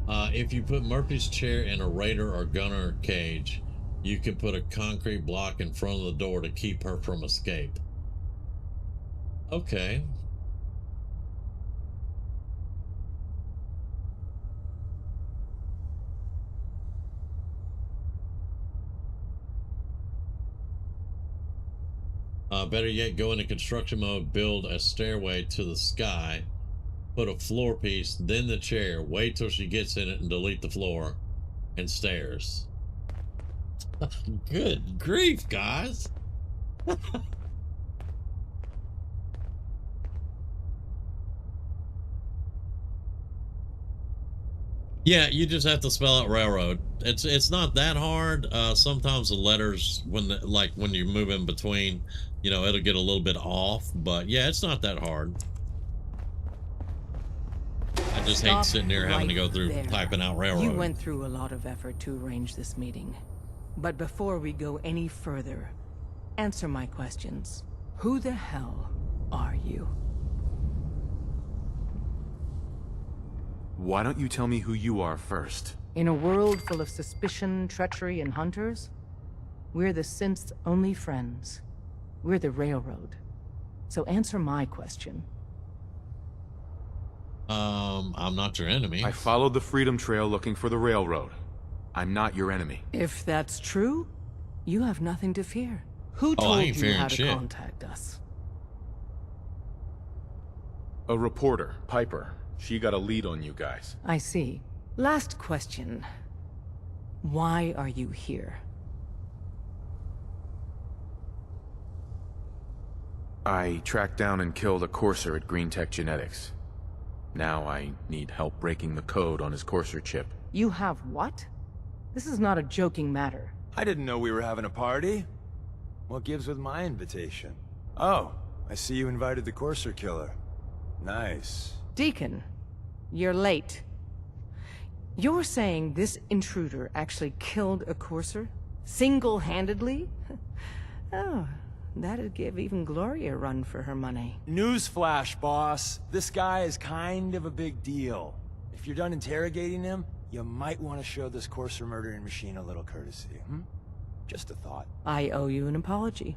If you put Murphy's chair in a raider or gunner cage, you can put a concrete block in front of the door to keep her from escape. Okay. Better yet, go into construction mode, build a stairway to the sky, put a floor piece, then the chair, wait till she gets in it and delete the floor and stairs. Good grief, guys. Yeah, you just have to spell out railroad. It's not that hard. Sometimes the letters, when you move in between, you know, it'll get a little bit off. But yeah, it's not that hard. I just hate sitting here having to go through typing out railroad. You went through a lot of effort to arrange this meeting. But before we go any further, answer my questions. Who the hell are you? Why don't you tell me who you are first? In a world full of suspicion, treachery, and hunters, we're the synth's only friends. We're the Railroad. So answer my question. I'm not your enemy. I followed the Freedom Trail looking for the Railroad. I'm not your enemy. If that's true, you have nothing to fear. Who told you how to contact us? A reporter, Piper. She got a lead on you guys. I see. Last question. Why are you here? I tracked down and killed a Courser at Green Tech Genetics. Now I need help breaking the code on his Courser chip. You have what? This is not a joking matter. I didn't know we were having a party. What gives with my invitation? Oh, I see you invited the Courser killer. Nice. Deacon, you're late. You're saying this intruder actually killed a Courser? Single-handedly? Oh, that'd give even Gloria a run for her money. Newsflash, boss. This guy is kind of a big deal. If you're done interrogating him, you might want to show this Courser murdering machine a little courtesy, Just a thought. I owe you an apology.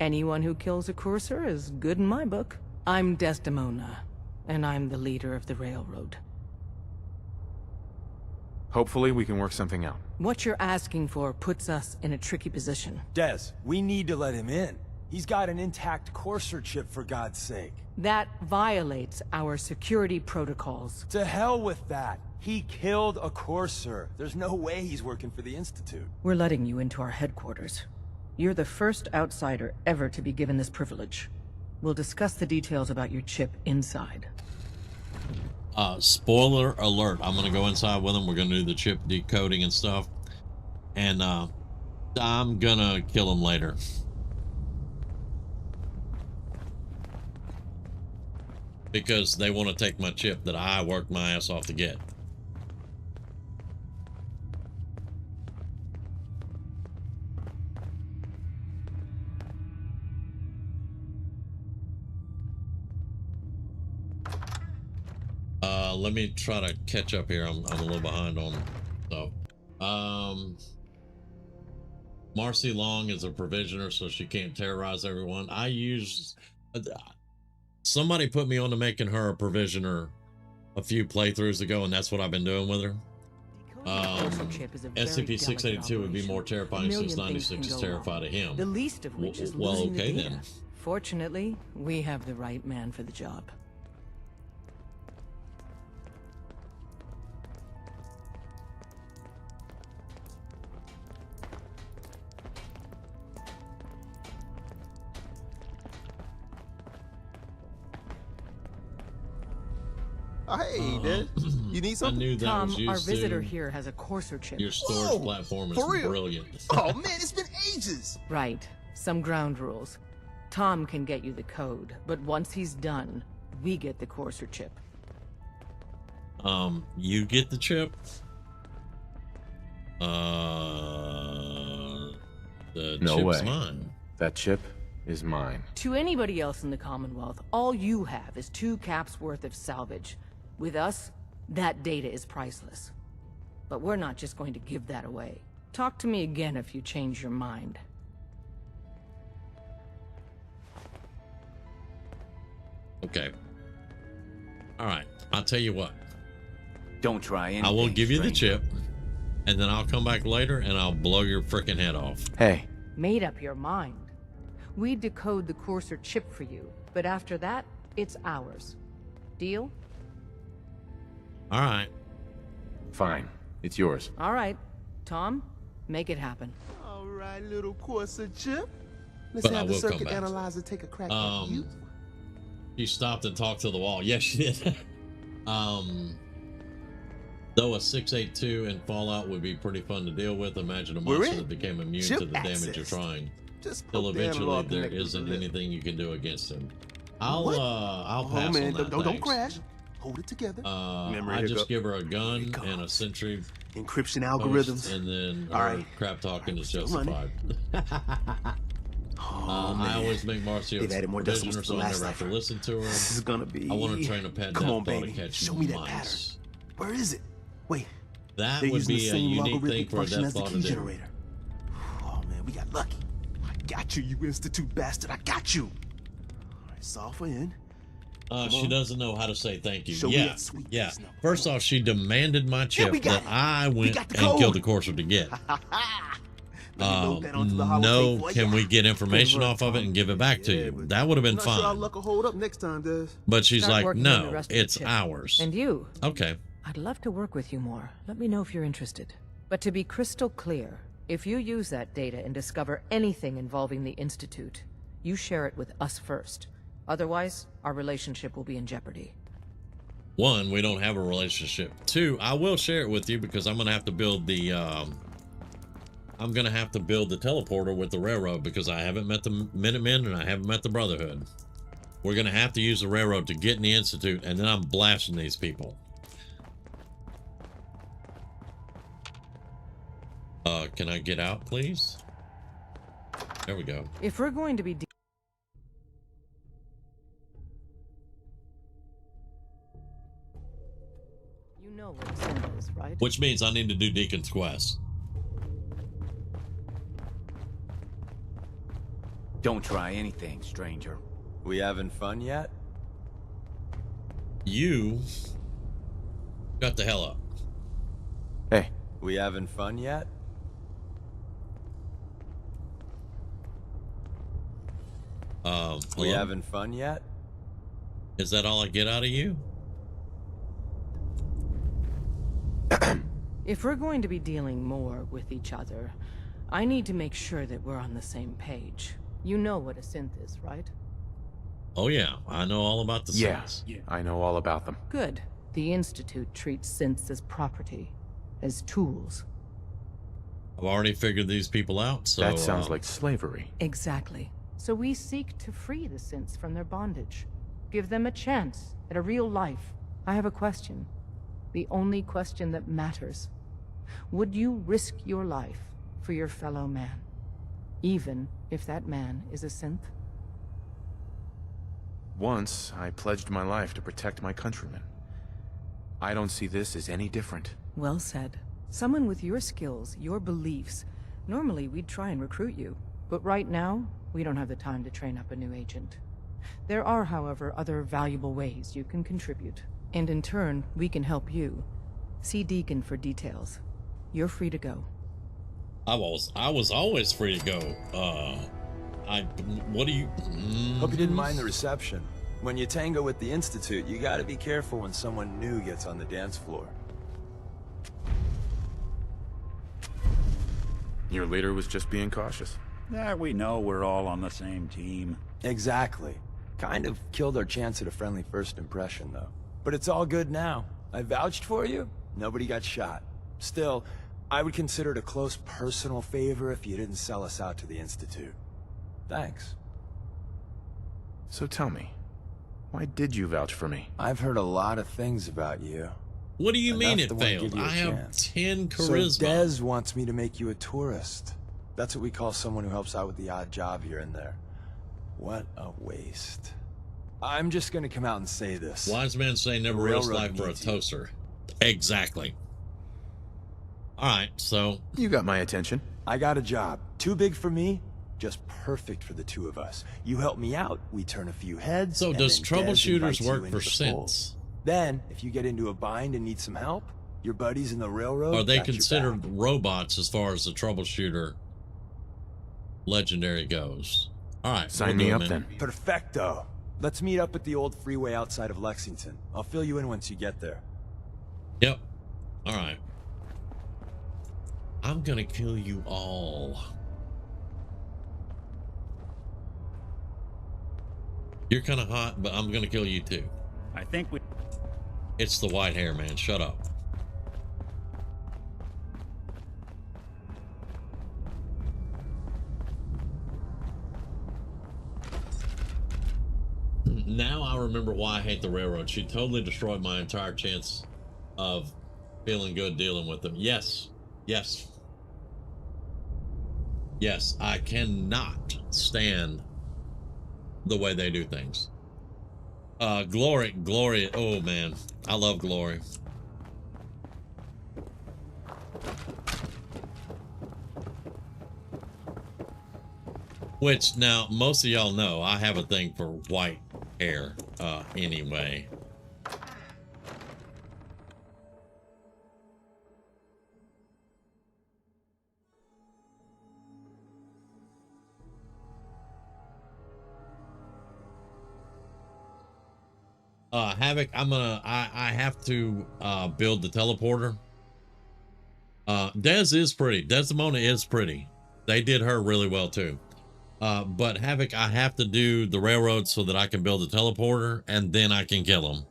Anyone who kills a Courser is good in my book. I'm Gethsimane, and I'm the leader of the Railroad. Hopefully we can work something out. What you're asking for puts us in a tricky position. Des, we need to let him in. He's got an intact Courser chip, for God's sake. That violates our security protocols. To hell with that. He killed a Courser. There's no way he's working for the Institute. We're letting you into our headquarters. You're the first outsider ever to be given this privilege. We'll discuss the details about your chip inside. Spoiler alert. I'm gonna go inside with him. We're gonna do the chip decoding and stuff. And I'm gonna kill him later. Because they want to take my chip that I worked my ass off to get. Let me try to catch up here. I'm a little behind on stuff. Marcy Long is a provisioner, so she can't terrorize everyone. Somebody put me on to making her a provisioner a few playthroughs ago, and that's what I've been doing with her. SCP-682 would be more terrifying since 96 is terrified of him. The least of which is well, losing okay the data. then. Fortunately, we have the right man for the job. Hey, dude. You need something? I knew that Tom, was you our visitor soon. here has a Courser chip. Your storage platform is for real? brilliant. Oh man, it's been ages. Right. Some ground rules. Tom can get you the code, but once he's done, we get the Courser chip. You get the chip? The No chip's way. mine. That chip is mine. To anybody else in the Commonwealth, all you have is 2 caps worth of salvage. With us, that data is priceless. But we're not just going to give that away. Talk to me again if you change your mind. Okay. All right. I'll tell you what. Don't try anything. I will give you the stranger. chip, and then I'll come back later and I'll blow your freaking head off. Hey. Made up your mind. We decode the Courser chip for you, but after that, it's ours. Deal? All right. Fine. It's yours. All right. Tom, make it happen. All right, little Courser chip. Let's But I have the will come circuit back. analyzer take a crack at you. She stopped and talked to the wall. Yes, she did. Though a 682 in Fallout would be pretty fun to deal with, imagine a We're monster in. that became immune Chip to the damage you're access. trying. Just Till poke the eventually analog there connector isn't to the left. anything you can do against him. I'll Oh, pass man, on that. don't thanks. crash. Hold it together. I just hiccup. give her a gun and a sentry Encryption post, algorithms. and then All her right. crap talking is still running. justified. Oh, I man. always make Marcia They've added more decimals prisoner, to so the I last never have to cipher. listen to her. This is gonna be. I want to train a pet Come that on, thought baby. to catch Show me that mice. pattern. Where is it? Wait. That They're would using be the a same unique thing logarithmic for a function death as the thought to key do. generator. Oh man, we got lucky. I got you, you Institute bastard. I got you. All right, software in. Come She on. doesn't know how to say thank you. Show me Yeah, that sweet yeah. face number. First off, she demanded my chip we got that I went got the and killed the code. Courser to get. Let me load that onto the holotape No, for can ya. we get information Good off of it and give it back to you? but That would have been I'm not sure our fine. luck will hold up next time, Des. But she's Start like, working on the no, rest of the it's chip. ours. And you? Okay. I'd love to work with you more. Let me know if you're interested. But to be crystal clear, if you use that data and discover anything involving the Institute, you share it with us first. Otherwise, our relationship will be in jeopardy. One, we don't have a relationship. Two, I will share it with you because I'm gonna have to build the teleporter with the railroad because I haven't met the Minutemen and I haven't met the Brotherhood. We're gonna have to use the railroad to get in the Institute, and then I'm blasting these people. Can I get out, please? There we go. If we're going to be you know what a sin is, right? Which means I need to do Deacon's quest. Don't try anything, stranger. We having fun yet? You got the hell up. Hey. We having fun yet? We Hello? having fun yet? Is that all I get out of you? If we're going to be dealing more with each other, I need to make sure that we're on the same page. You know what a synth is, right? Oh yeah, I know all about the synths. Yeah, I know all about them. Good. The Institute treats synths as property, as tools. I've already figured these people out, so... That sounds like slavery. Exactly. So we seek to free the synths from their bondage. Give them a chance at a real life. I have a question. The only question that matters. Would you risk your life for your fellow man? Even if that man is a synth? Once, I pledged my life to protect my countrymen. I don't see this as any different. Well said. Someone with your skills, your beliefs. Normally, we'd try and recruit you. But right now, we don't have the time to train up a new agent. There are, however, other valuable ways you can contribute. And in turn, we can help you. See Deacon for details. You're free to go. I was always free to go. What do you... Hope you didn't mind the reception. When you tango with the Institute, you gotta be careful when someone new gets on the dance floor. Your leader was just being cautious. Yeah, we know we're all on the same team. Exactly. Kind of killed our chance at a friendly first impression, though. But it's all good now. I vouched for you. Nobody got shot. Still, I would consider it a close personal favor if you didn't sell us out to the Institute. Thanks. So tell me, why did you vouch for me? I've heard a lot of things about you. What do you mean Enough it to wanna give failed? you a I have chance. 10 charisma. So Dez wants me to make you a tourist. That's what we call someone who helps out with the odd job here and there. What a waste. I'm just gonna come out and say this. Wise men say never risk Railroad life for a needs you. toaster. Exactly. All right, so you got my attention. I got a job. Too big for me, just perfect for the two of us. You help me out, we turn a few heads. So and does then troubleshooters Des invites work you for into the fold. synths? Then, if you get into a bind and need some help, your buddies in the railroad Are they got your considered back. robots as far as the troubleshooter legendary goes? All right, Sign me up then. Perfecto. Let's meet up at the old freeway outside of Lexington. I'll fill you in once you get there. Yep. All right. I'm gonna kill you all. You're kind of hot, but I'm gonna kill you too. I think we... It's the white hair, man. Shut up. Now I remember why I hate the railroad. She totally destroyed my entire chance of feeling good dealing with them. Yes. Yes. Yes, I cannot stand the way they do things. Glory, oh man, I love Glory. Which, now, most of y'all know I have a thing for white hair, anyway. Havoc, I have to build the teleporter. Des is pretty. Gethsimane is pretty. They did her really well too. But Havoc, I have to do the railroad so that I can build the teleporter and then I can kill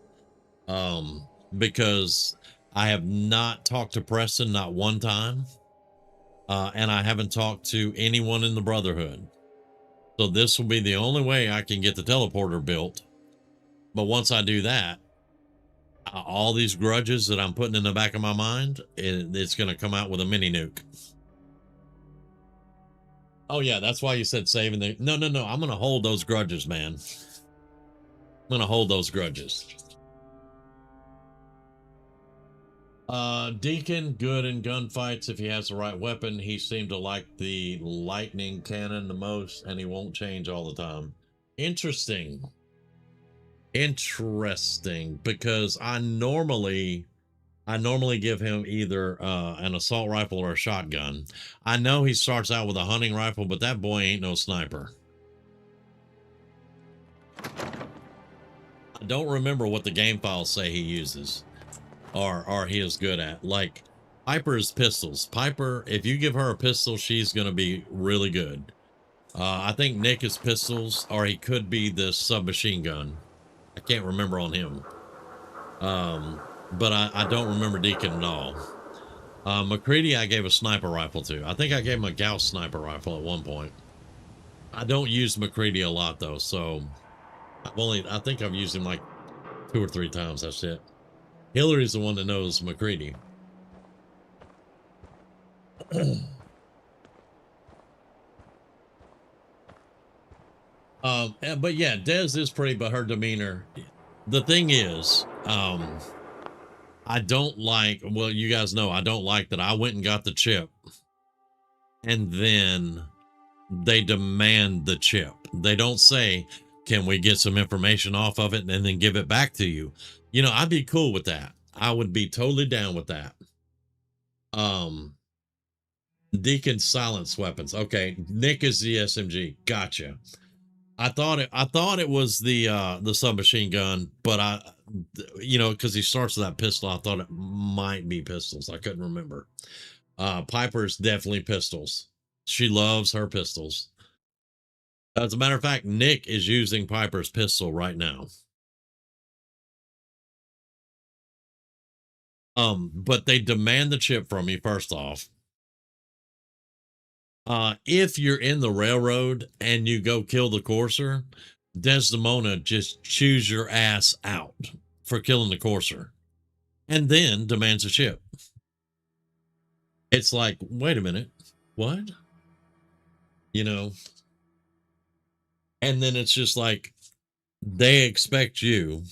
him. Because I have not talked to Preston, not one time. And I haven't talked to anyone in the Brotherhood. So this will be the only way I can get the teleporter built. But once I do that, all these grudges that I'm putting in the back of my mind, it's going to come out with a mini nuke. Oh yeah, that's why you said saving the... No. I'm going to hold those grudges, man. I'm going to hold those grudges. Deacon, good in gunfights if he has the right weapon. He seemed to like the lightning cannon the most, and he won't change all the time. Interesting. Interesting, because I normally give him either an assault rifle or a shotgun. I know he starts out with a hunting rifle, but that boy ain't no sniper. I don't remember what the game files say he uses or he is good at. Like Piper's pistols. Piper, if you give her a pistol, she's gonna be really good. I think Nick is pistols, or he could be the submachine gun. I can't remember on him. But I don't remember Deacon at all. McCready, I gave a sniper rifle to. I think I gave him a Gauss sniper rifle at one point. I don't use McCready a lot though, so I think I've used him like 2 or 3 times. That's it. Hillary's the one that knows McCready. But yeah, Des is pretty, but her demeanor. The thing is, I don't like, well, you guys know, I don't like that I went and got the chip and then they demand the chip. They don't say, can we get some information off of it and then give it back to you? You know, I'd be cool with that. I would be totally down with that. Deacon silence weapons. Okay, Nick is the SMG. Gotcha. I thought it was the submachine gun, but you know, because he starts with that pistol, I thought it might be pistols. I couldn't remember. Piper's definitely pistols. She loves her pistols. As a matter of fact, Nick is using Piper's pistol right now. But they demand the chip from you first off. If you're in the railroad and you go kill the courser, Gethsimane just chews your ass out for killing the courser and then demands a chip. It's like, wait a minute, what? You know? And then it's just like, they expect you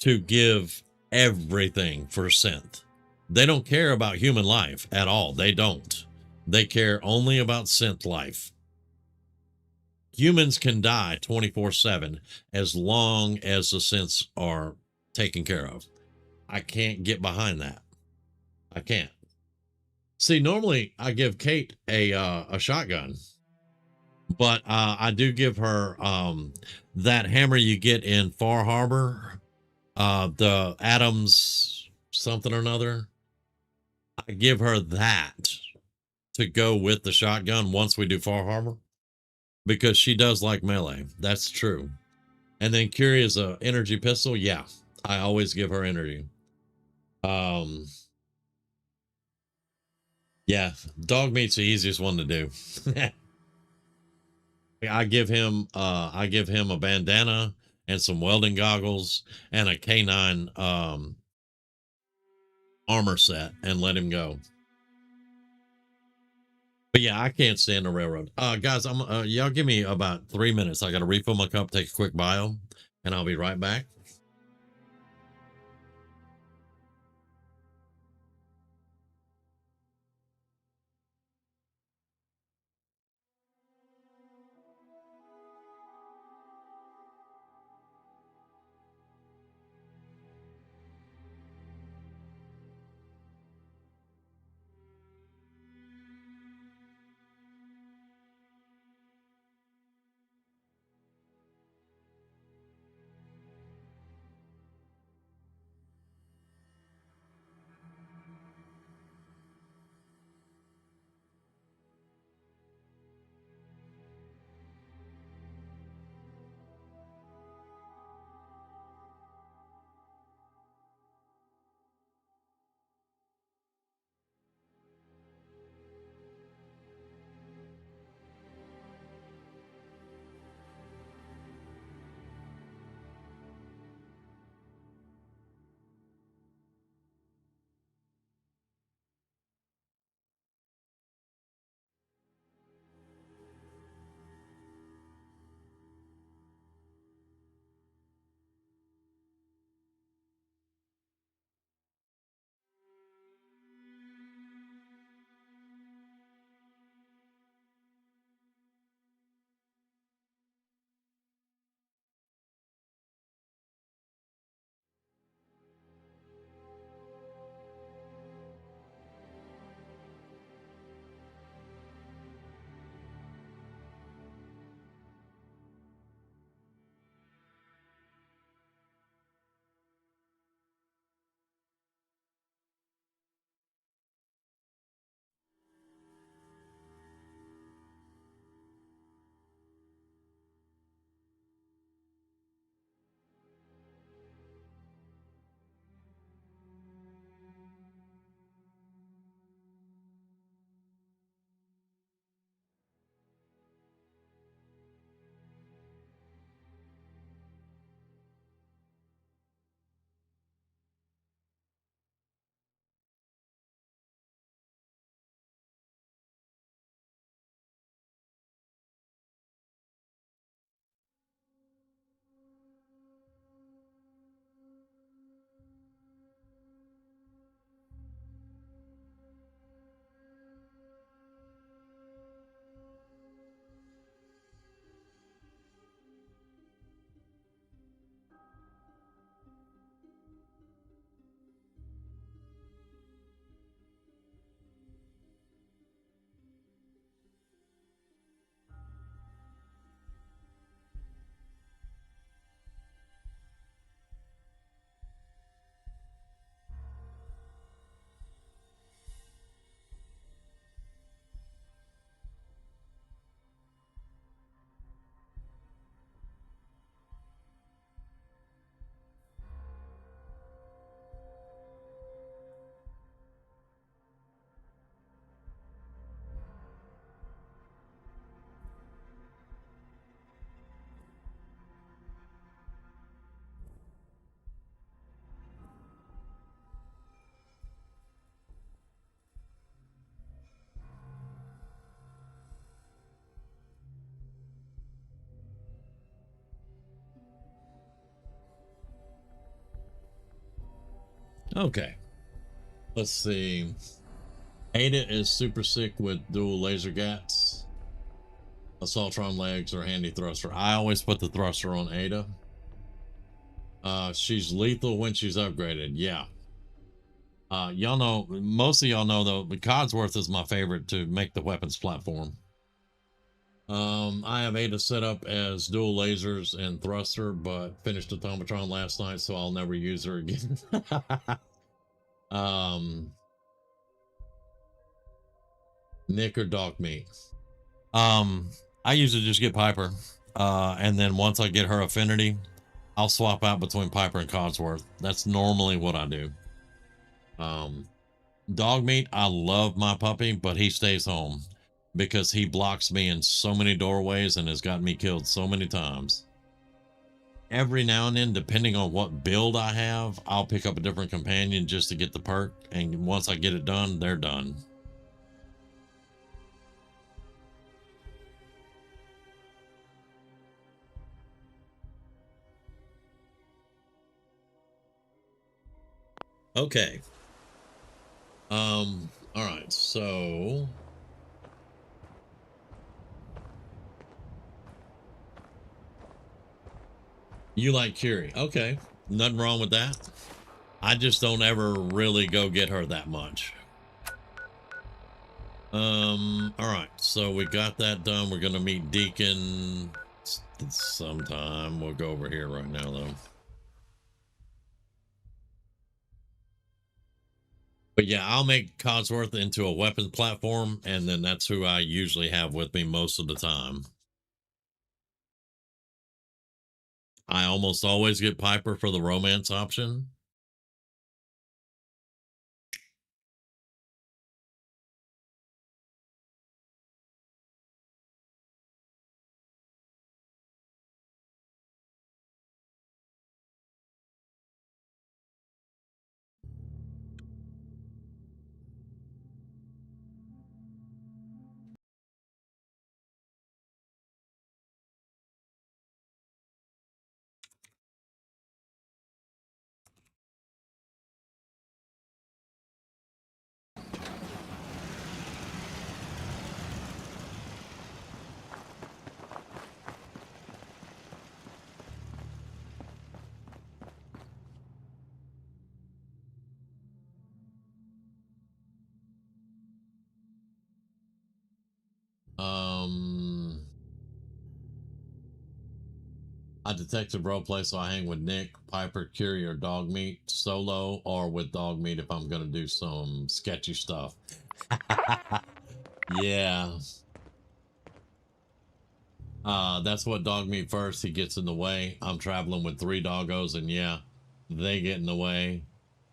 to give everything for synth. They don't care about human life at all. They don't. They care only about synth life. Humans can die 24/7 as long as the synths are taken care of. I can't get behind that. I can't. See, normally I give Kate a shotgun, but I do give her that hammer you get in Far Harbor, the Adams something or another. I give her that to go with the shotgun once we do Far Harbor, because she does like melee. That's true. And then Curie is a energy pistol. Yeah, I always give her energy. Yeah, dog meat's the easiest one to do. I give him a bandana and some welding goggles and a K9 armor set and let him go. But yeah, I can't stand the railroad. Guys, I'm y'all give me about 3 minutes. I got to refill my cup, take a quick bio, and I'll be right back. Okay. Let's see. Ada is super sick with dual laser gats, assaultron legs, or handy thruster. I always put the thruster on Ada. She's lethal when she's upgraded. Yeah. Y'all know, most of y'all know though, the Codsworth is my favorite to make the weapons platform. I have Ada set up as dual lasers and thruster, but finished Automatron last night, so I'll never use her again. Nick or dog meat. I usually just get Piper, and then once I get her affinity, I'll swap out between Piper and Codsworth. That's normally what I do. Dog meat, I love my puppy, but he stays home because he blocks me in so many doorways and has gotten me killed so many times. Every now and then, depending on what build I have, I'll pick up a different companion just to get the perk, and once I get it done, they're done. Okay. All right, so you like Curie. Okay. Nothing wrong with that. I just don't ever really go get her that much. All right, so we got that done. We're gonna meet Deacon sometime. We'll go over here right now though. But yeah, I'll make Codsworth into a weapons platform, and then that's who I usually have with me most of the time. I almost always get Piper for the romance option. I detective roleplay, so I hang with Nick, Piper, Curie, or Dog Meat solo, or with Dog Meat if I'm gonna do some sketchy stuff. Yeah. That's what Dog Meat first. He gets in the way. I'm traveling with 3 doggos, and yeah, they get in the way,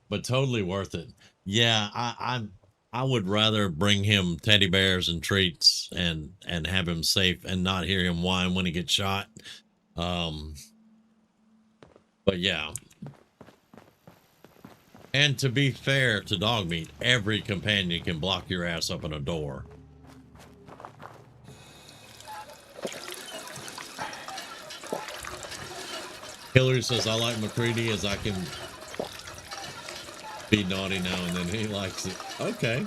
but totally worth it. Yeah, I would rather bring him teddy bears and treats and have him safe and not hear him whine when he gets shot. But yeah. And to be fair to Dog Meat, every companion can block your ass up in a door. Hillary says, I like McCready as I can be naughty now and then. He likes it. Okay.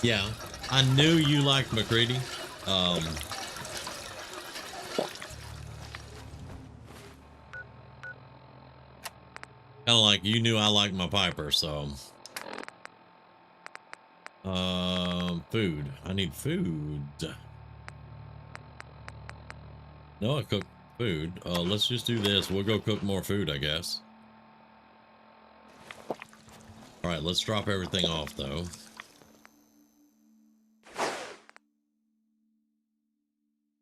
Yeah. I knew you liked McCready. Kind of like you knew I liked my Piper, so. Food. I need food. No, I cooked food. Let's just do this. We'll go cook more food, I guess. All right, let's drop everything off, though.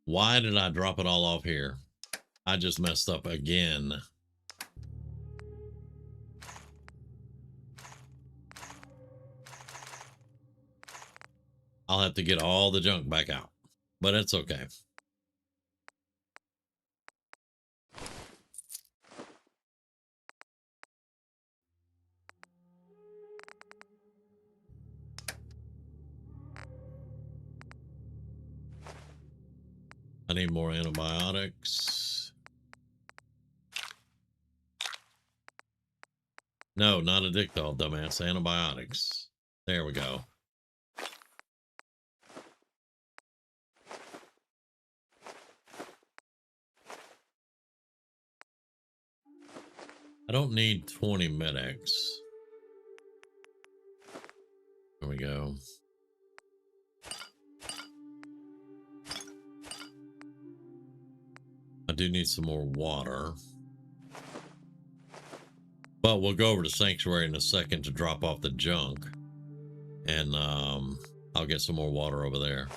Why did I drop it all off here? I just messed up again. I'll have to get all the junk back out, but it's okay. I need more antibiotics. No, not a Dictol, dumbass. Antibiotics. There we go. I don't need 20 medics. There we go. I do need some more water. But we'll go over to Sanctuary in a second to drop off the junk. And I'll get some more water over there.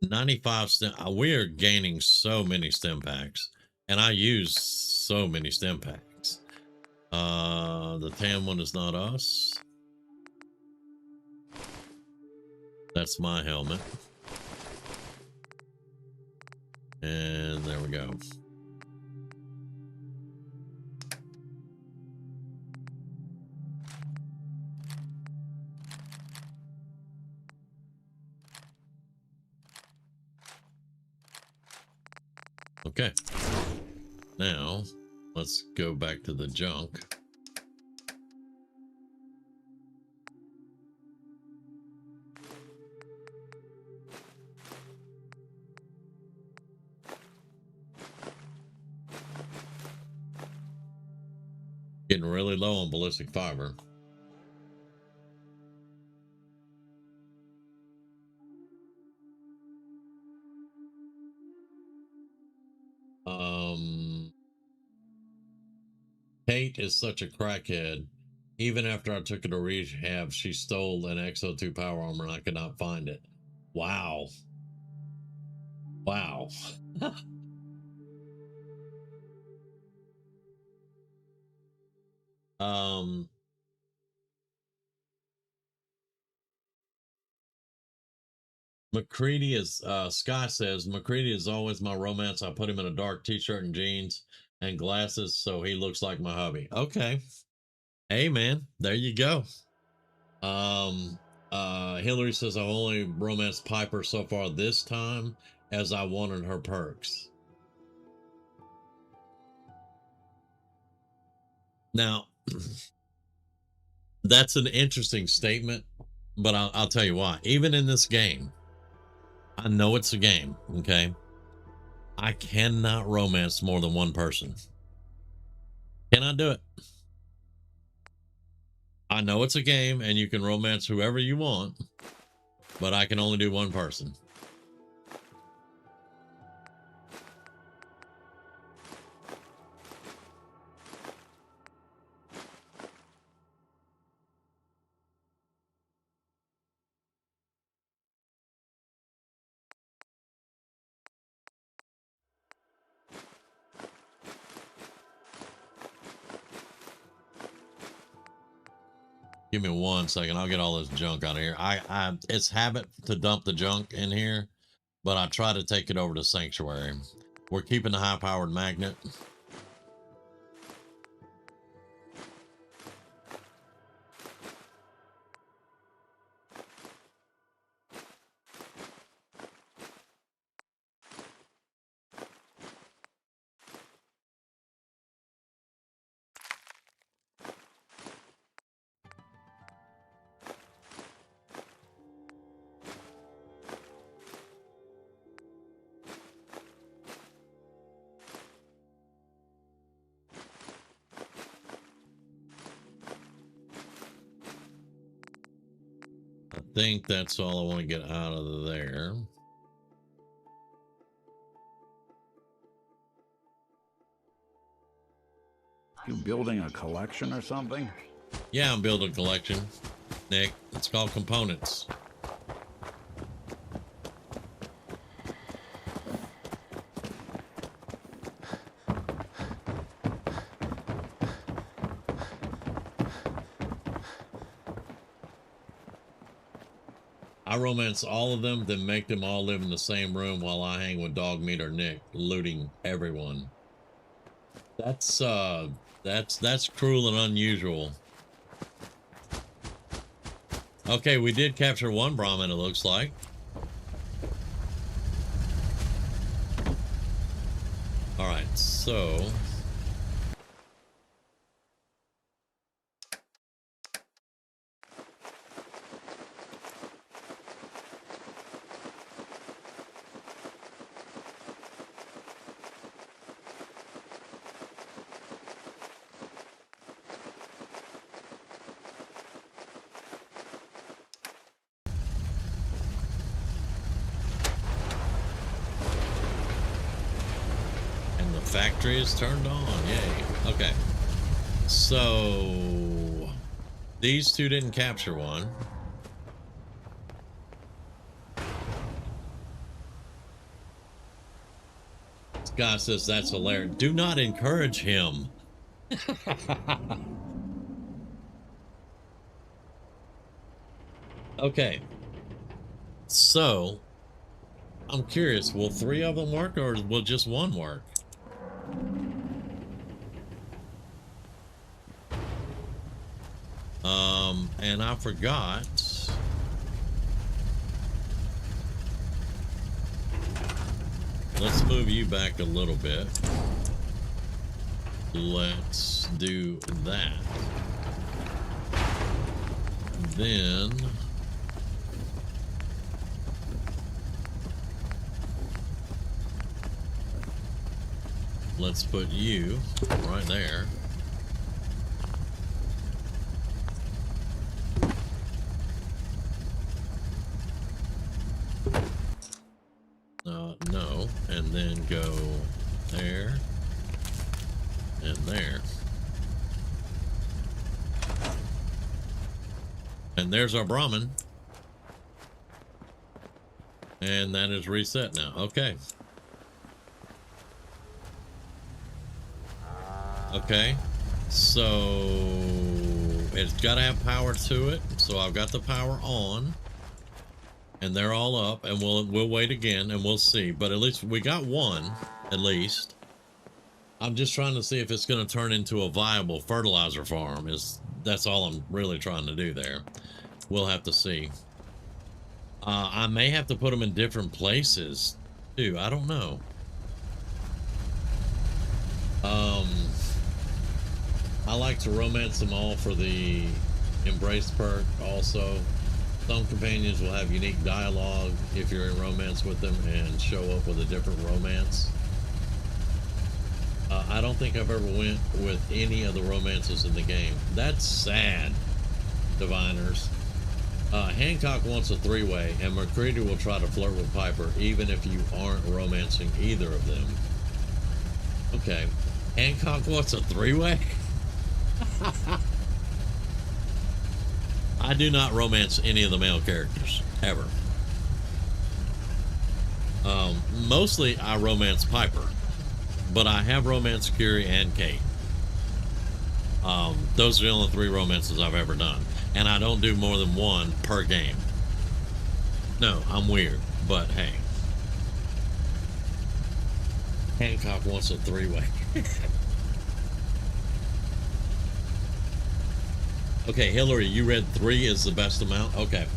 95 stem. We are gaining so many stem packs. And I use so many stem packs. The tan one is not us. That's my helmet. And there we go. Okay. Now, let's go back to the junk. Getting really low on ballistic fiber. Kate is such a crackhead. Even after I took her to rehab, she stole an XO2 power armor and I could not find it. Wow. Wow. McCready is, Sky says, McCready is always my romance. I put him in a dark t-shirt and jeans and glasses so he looks like my hubby. Okay. Hey, man, there you go. Hillary says, I've only romanced Piper so far this time as I wanted her perks. Now, that's an interesting statement, but I'll tell you why. Even in this game, I know it's a game, okay? I cannot romance more than one person. Cannot do it. I know it's a game and you can romance whoever you want, but I can only do one person. Give me 1 second. I'll get all this junk out of here. It's habit to dump the junk in here, but I try to take it over to Sanctuary. We're keeping the high-powered magnet. I think that's all I want to get out of there. You building a collection or something? Yeah, I'm building a collection, Nick. It's called components. I romance all of them, then make them all live in the same room while I hang with Dog Meat or Nick, looting everyone. That's cruel and unusual. Okay, we did capture one Brahmin, it looks like. All right, so factory is turned on. Yay. Okay. So these two didn't capture one. This guy says that's hilarious. Do not encourage him. Okay. So I'm curious, will 3 of them work or will just 1 work? And I forgot. Let's move you back a little bit. Let's do that. Then let's put you right there. No, and then go there and there. And there's our Brahmin. And that is reset now. Okay. Okay. So it's got to have power to it. So I've got the power on. And they're all up, and we'll wait again and we'll see. But at least we got one, at least. I'm just trying to see if it's going to turn into a viable fertilizer farm. That's all I'm really trying to do there. We'll have to see. I may have to put them in different places too. I don't know. I like to romance them all for the embrace perk also. Some companions will have unique dialogue if you're in romance with them and show up with a different romance. I don't think I've ever went with any of the romances in the game. That's sad, diviners. Hancock wants a 3-way, and McCready will try to flirt with Piper even if you aren't romancing either of them. Okay. Hancock wants a 3-way? I do not romance any of the male characters, ever. Mostly I romance Piper, but I have romanced Curie and Kate. Those are the only 3 romances I've ever done, and I don't do more than 1 per game. No, I'm weird, but hey. Hancock wants a 3-way. Okay, Hillary, you read 3 is the best amount? Okay.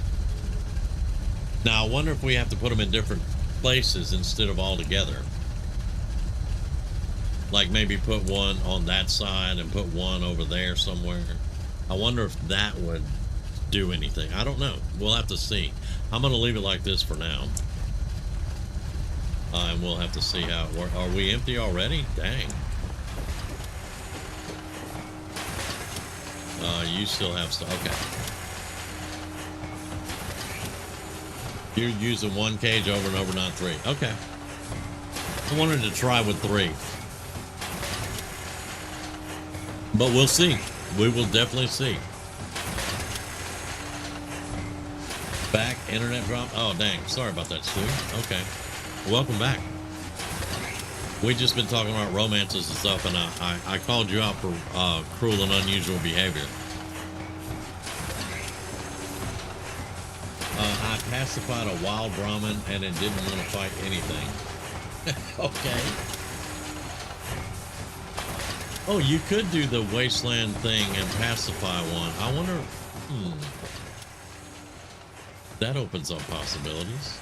Now, I wonder if we have to put them in different places instead of all together. Like maybe put 1 on that side and put 1 over there somewhere. I wonder if that would do anything. I don't know. We'll have to see. I'm going to leave it like this for now. And we'll have to see how it works. Are we empty already? Dang. You still have stuff. Okay. You're using 1 cage over and over, not 3. Okay. I wanted to try with 3. But we'll see. We will definitely see. Back, internet drop. Oh, dang. Sorry about that, Stu. Okay. Welcome back. We just been talking about romances and stuff, and I called you out for cruel and unusual behavior. I pacified a wild Brahmin, and it didn't want to fight anything. Okay. Oh, you could do the wasteland thing and pacify one. I wonder. That opens up possibilities.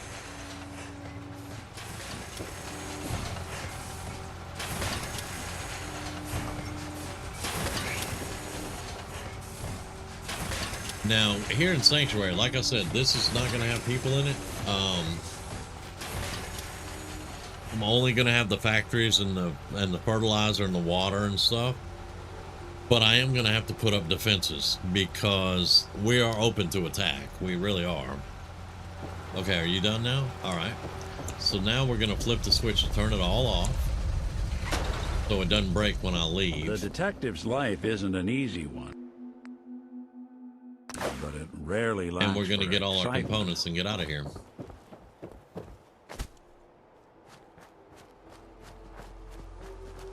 Now, here in Sanctuary, like I said, this is not going to have people in it. I'm only going to have the factories and the fertilizer and the water and stuff. But I am going to have to put up defenses because we are open to attack. We really are. Okay, are you done now? All right. So now we're going to flip the switch and turn it all off. so it doesn't break when I leave. The detective's life isn't an easy one, but it rarely lasts. And we're going to for get all our excitement. components and get out of here.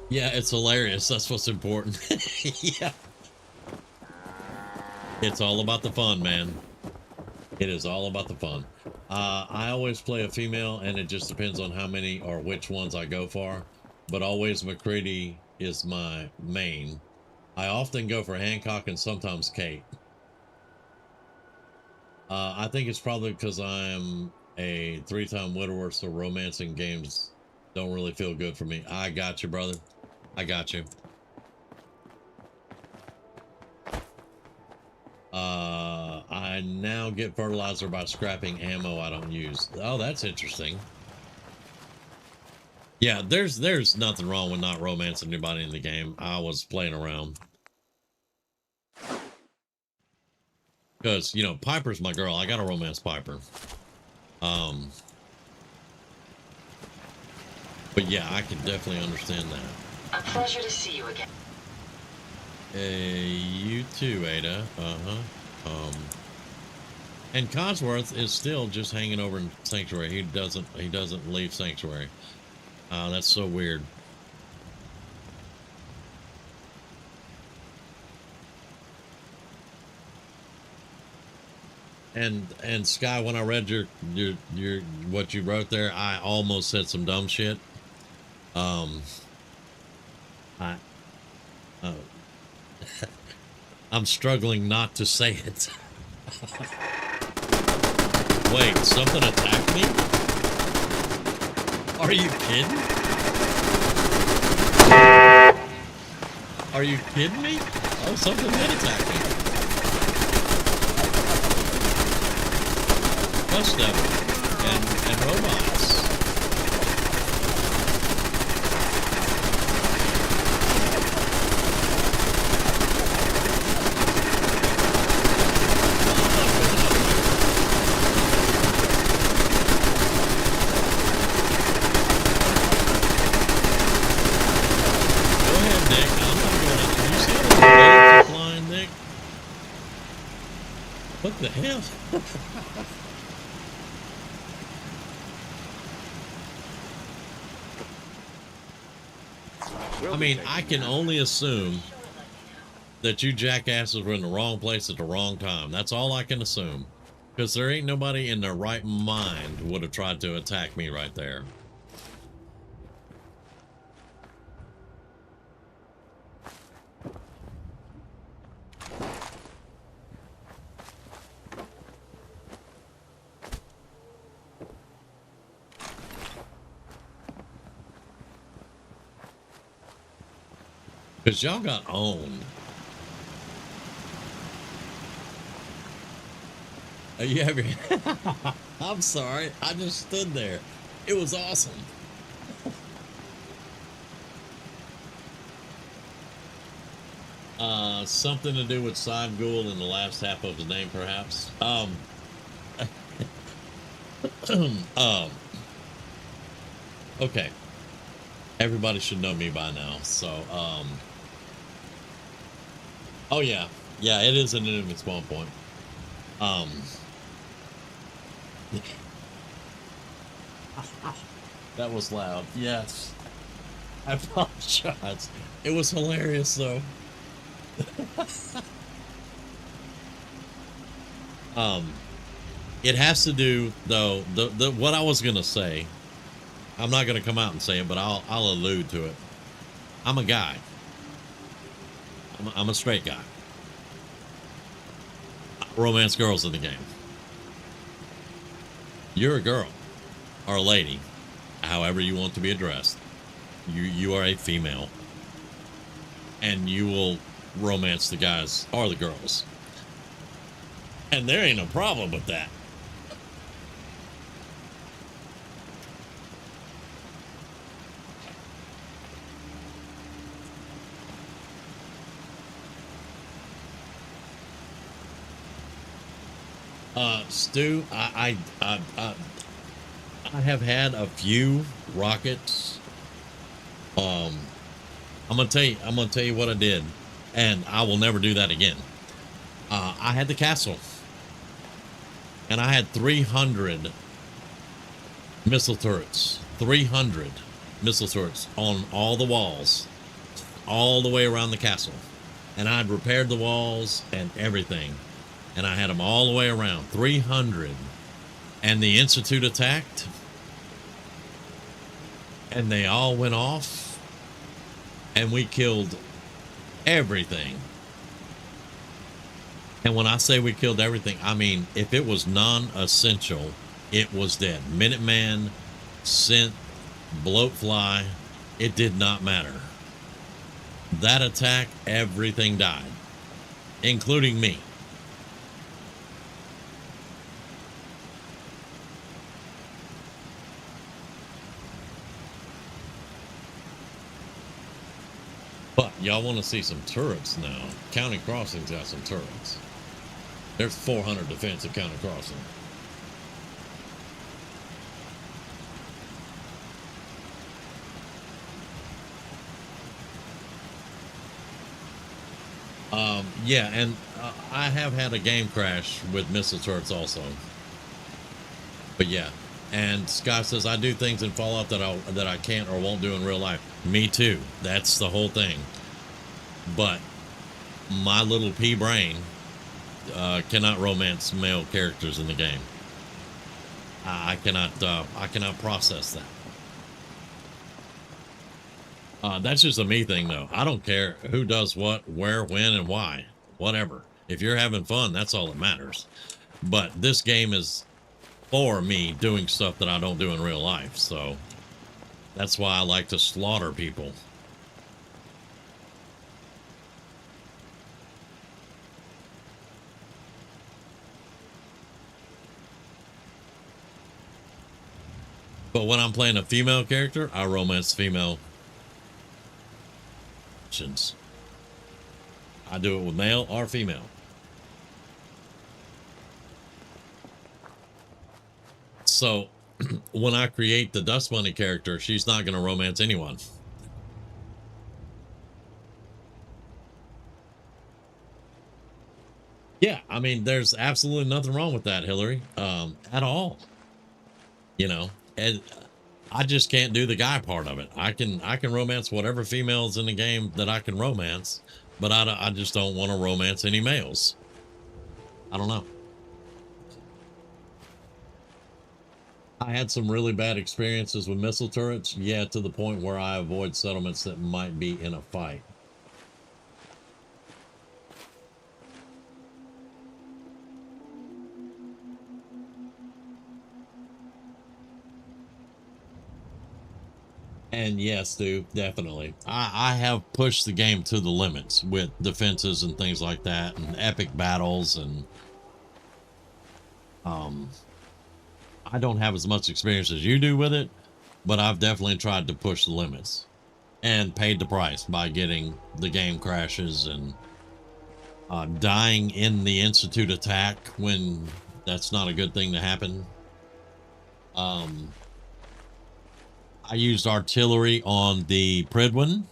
Yeah, it's hilarious. That's what's important. Yeah. It's all about the fun, man. It is all about the fun. I always play a female, and it just depends on how many or which ones I go for. But always McCready is my main. I often go for Hancock and sometimes Kate. I think it's probably because I'm a 3-time widower, so romancing games don't really feel good for me. I got you, brother. I got you. I now get fertilizer by scrapping ammo I don't use. Oh, that's interesting. Yeah, there's nothing wrong with not romancing anybody in the game. I was playing around. Because, you know, Piper's my girl. I got to romance Piper. But yeah, I can definitely understand that. A pleasure to see you again. You too, Ada. And Codsworth is still just hanging over in Sanctuary. He doesn't leave Sanctuary. That's so weird. And Sky, when I read your what you wrote there, I almost said some dumb shit. I'm struggling not to say it. Wait, something attacked me? Are you kidding? Are you kidding me? Oh, something did attack me. Bus devil and robots. What the hell? I mean, I can only assume that you jackasses were in the wrong place at the wrong time. That's all I can assume. Because there ain't nobody in their right mind would have tried to attack me right there. Because y'all got owned. You have your... I'm sorry. I just stood there. It was awesome. Something to do with Side Ghoul in the last half of his name, perhaps. Okay. Everybody should know me by now, so, oh yeah, it is an enemy spawn point. That was loud. Yes. I apologize. It was hilarious, though. It has to do, though, what I was gonna say. I'm not going to come out and say it, but I'll allude to it. I'm a guy. I'm a straight guy. I romance girls in the game. You're a girl or a lady, however you want to be addressed. You are a female, and you will romance the guys or the girls, and there ain't no problem with that. Stu, I have had a few rockets I'm gonna tell you what I did, and I will never do that again. I had the castle, and I had 300 missile turrets. 300 missile turrets on all the walls, all the way around the castle. And I'd repaired the walls and everything, and I had them all the way around. 300. And the Institute attacked, and they all went off, and we killed everything. And when I say we killed everything, I mean, if it was non-essential, it was dead. Minuteman, Synth, Bloatfly, it did not matter. That attack, everything died, including me. But y'all want to see some turrets now. County Crossing's got some turrets. There's 400 defense at County Crossing. Yeah, and I have had a game crash with missile turrets also. But yeah, and Scott says I do things in Fallout that I can't or won't do in real life. Me too. That's the whole thing. But my little pea brain cannot romance male characters in the game. I cannot process that. That's just a me thing, though. I don't care who does what, where, when, and why. Whatever. If you're having fun, that's all that matters. But this game is for me doing stuff that I don't do in real life. So that's why I like to slaughter people. But when I'm playing a female character, I romance female. I do it with male or female. So when I create the Dust Bunny character, she's not going to romance anyone. Yeah, I mean, there's absolutely nothing wrong with that, Hillary, at all. You know, and I just can't do the guy part of it. I can romance whatever females in the game that I can romance, but I just don't want to romance any males. I don't know. I had some really bad experiences with missile turrets. Yeah, to the point where I avoid settlements that might be in a fight. And yes, dude, definitely. I have pushed the game to the limits with defenses and things like that, and epic battles, and I don't have as much experience as you do with it, but I've definitely tried to push the limits and paid the price by getting the game crashes and dying in the Institute attack when that's not a good thing to happen. I used artillery on the Pridwin.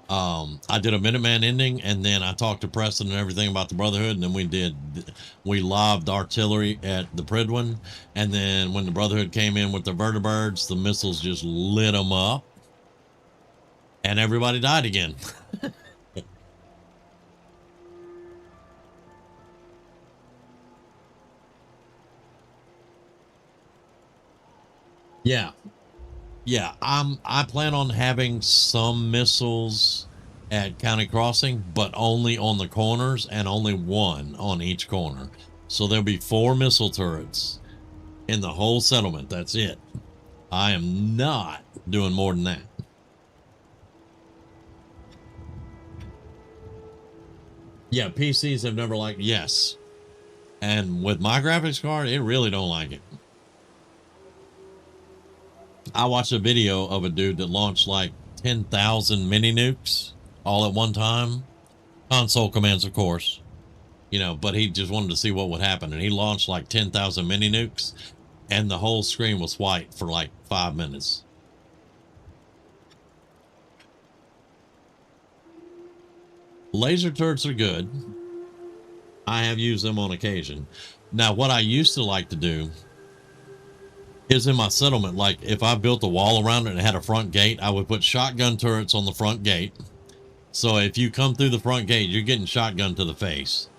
I did a Minuteman ending, and then I talked to Preston and everything about the Brotherhood, and then we lobbed artillery at the Pridwin, and then when the Brotherhood came in with the vertibirds, the missiles just lit them up, and everybody died again. Yeah, I plan on having some missiles at County Crossing, but only on the corners and only one on each corner. So there'll be 4 missile turrets in the whole settlement. That's it. I am not doing more than that. Yeah, PCs have never liked, yes. And with my graphics card, it really don't like it. I watched a video of a dude that launched like 10,000 mini nukes all at one time. Console commands, of course, you know, but he just wanted to see what would happen. And he launched like 10,000 mini nukes, and the whole screen was white for like 5 minutes. laser turrets are good. I have used them on occasion. Now, what I used to like to do is in my settlement, like if I built a wall around it and had a front gate, I would put shotgun turrets on the front gate. So if you come through the front gate, you're getting shotgun to the face.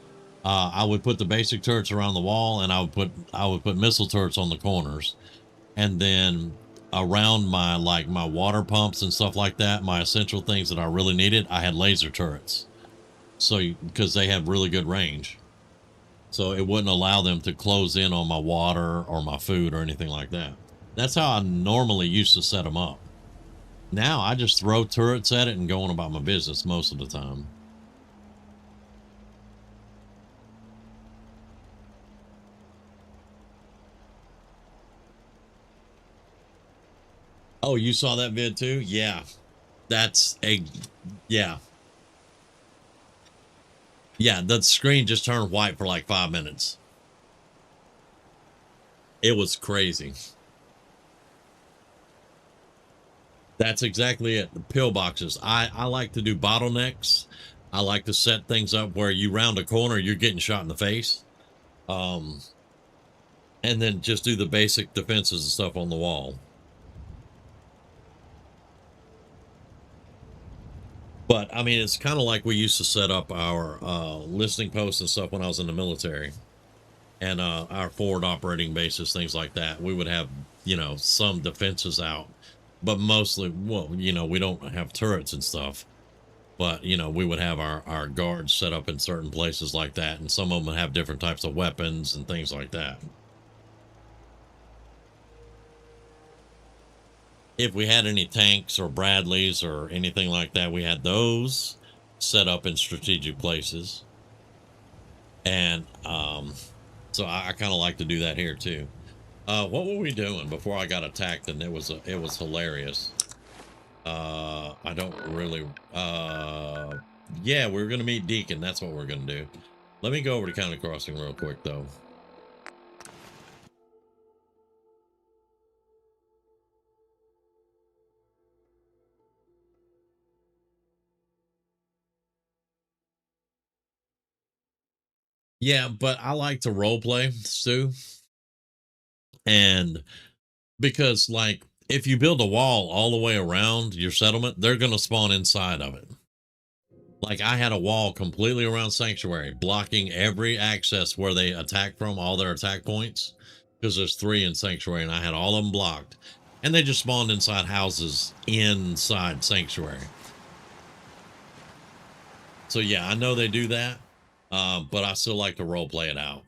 I would put the basic turrets around the wall, and I would put missile turrets on the corners, and then around my my water pumps and stuff like that, my essential things that I really needed, I had laser turrets. So because they have really good range, so it wouldn't allow them to close in on my water or my food or anything like that. That's how I normally used to set them up. Now I just throw turrets at it and go on about my business most of the time. Oh, you saw that vid too? Yeah. That's a, yeah. Yeah, the screen just turned white for like 5 minutes. It was crazy. That's exactly it. The pillboxes. I like to do bottlenecks. I like to set things up where you round a corner, you're getting shot in the face. And then just do the basic defenses and stuff on the wall. But I mean, it's kind of like we used to set up our listening posts and stuff when I was in the military, and our forward operating bases, things like that. We would have, you know, some defenses out, but mostly, well, you know, we don't have turrets and stuff, but you know, we would have our guards set up in certain places like that, and some of them would have different types of weapons and things like that. If we had any tanks or Bradleys or anything like that, we had those set up in strategic places. And so I kind of like to do that here too. What were we doing before I got attacked? And it was hilarious. I don't really, yeah, we were going to meet Deacon. That's what we're going to do. Let me go over to County Crossing real quick though. Yeah, but I like to role play, Stu. And because, like, if you build a wall all the way around your settlement, they're going to spawn inside of it. Like, I had a wall completely around Sanctuary, blocking every access where they attack from, all their attack points. Because there's 3 in Sanctuary, and I had all of them blocked. And they just spawned inside houses inside Sanctuary. So, yeah, I know they do that. But I still like to role play it out.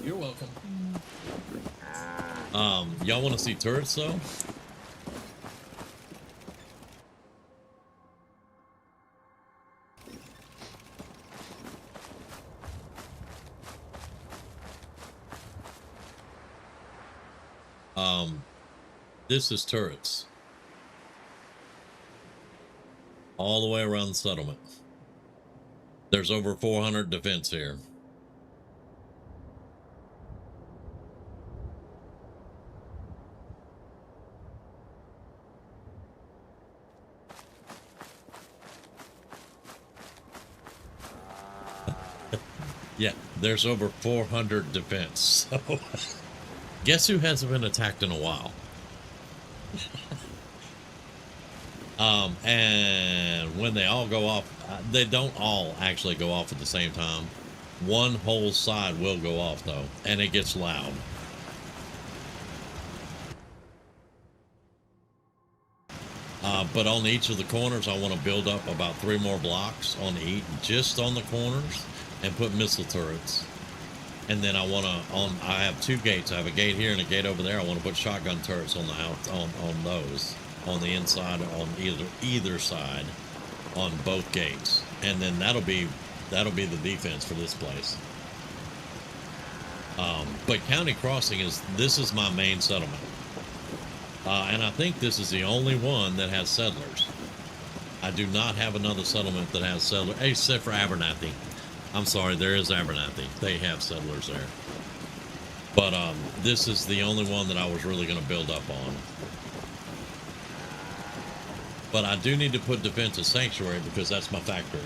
You're welcome. Y'all want to see turrets though? This is turrets. All the way around the settlement. There's over 400 defense here. Yeah, there's over 400 defense. So guess who hasn't been attacked in a while? And when they all go off, they don't all actually go off at the same time. One whole side will go off though, and it gets loud. But on each of the corners, I want to build up about 3 more blocks on each, just on the corners, and put missile turrets. And then I want to, I have 2 gates. I have a gate here and a gate over there. I want to put shotgun turrets on the house, on those, on the inside, on either side, on both gates. And then that'll be the defense for this place. But County Crossing this is my main settlement. And I think this is the only one that has settlers. I do not have another settlement that has settlers, except for Abernathy. I'm sorry, there is Abernathy. They have settlers there. But this is the only one that I was really going to build up on. But I do need to put defense of sanctuary because that's my factory.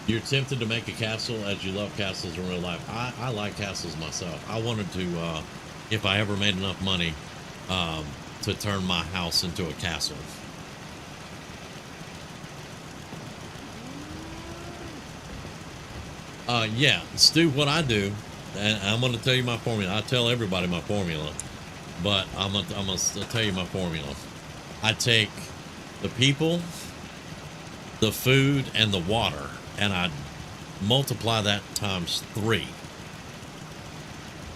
You're tempted to make a castle as you love castles in real life. I like castles myself. I wanted to, if I ever made enough money, to turn my house into a castle. Yeah, Stu, what I do, and I'm going to tell you my formula. I tell everybody my formula, but I'm going to tell you my formula. I take the people, the food, and the water, and I multiply that times 3.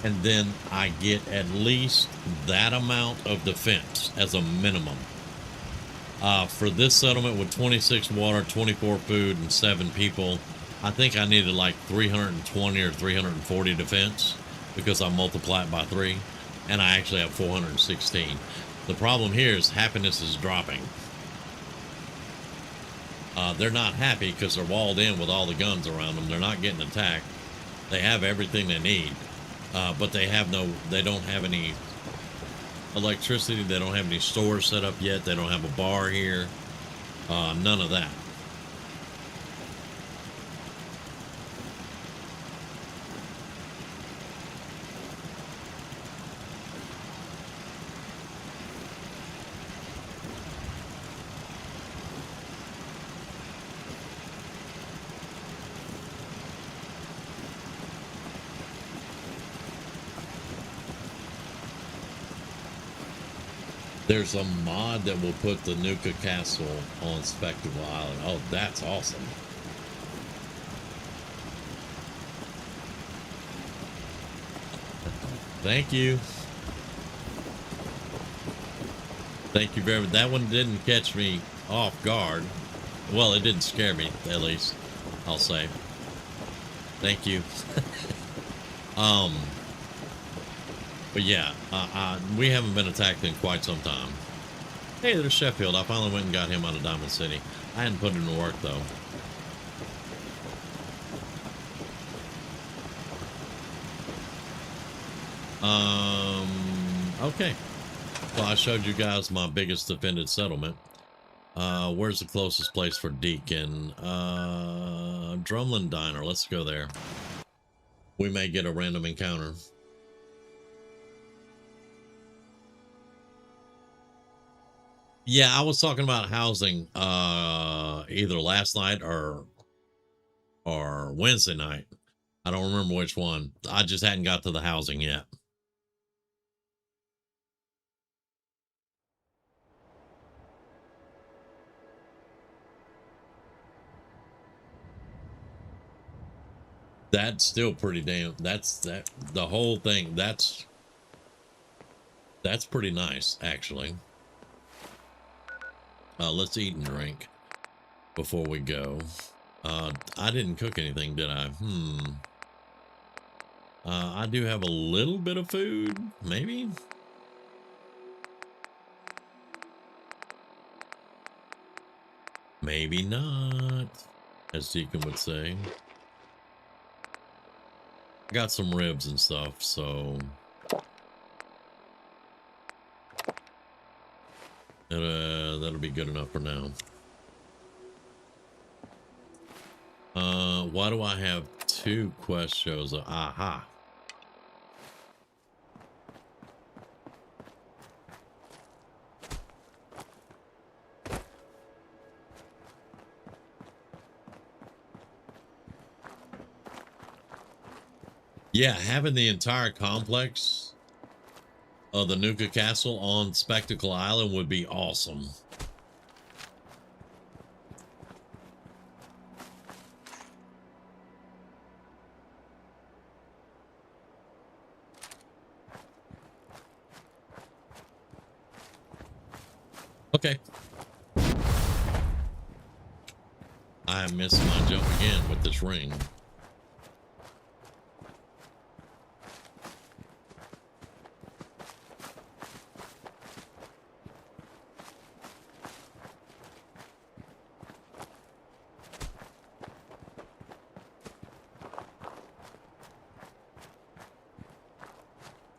And then I get at least that amount of defense as a minimum. For this settlement with 26 water, 24 food, and 7 people, I think I needed like 320 or 340 defense because I multiply it by 3, and I actually have 416. The problem here is happiness is dropping. They're not happy because they're walled in with all the guns around them. They're not getting attacked. They have everything they need, but they don't have any electricity. They don't have any stores set up yet. They don't have a bar here. None of that. There's a mod that will put the Nuka Castle on Spectacle Island. Oh, that's awesome. Thank you. Thank you very much. That one didn't catch me off guard. Well, it didn't scare me, at least, I'll say. Thank you. But yeah, we haven't been attacked in quite some time. Hey, there's Sheffield. I finally went and got him out of Diamond City. I hadn't put him to work, though. Okay. Well, I showed you guys my biggest defended settlement. Where's the closest place for Deacon? Drumlin Diner. Let's go there. We may get a random encounter. Yeah, I was talking about housing either last night or Wednesday night. I don't remember which one. I just hadn't got to the housing yet. That's still pretty damn, the whole thing, that's pretty nice, actually. Let's eat and drink before we go. I didn't cook anything, did I? I do have a little bit of food, maybe? Maybe not, as Deacon would say. I got some ribs and stuff, so that'll be good enough for now. Why do I have 2 quest shows? Aha. Yeah, having the entire complex of the Nuka Castle on Spectacle Island would be awesome. Okay. I missed my jump again with this ring.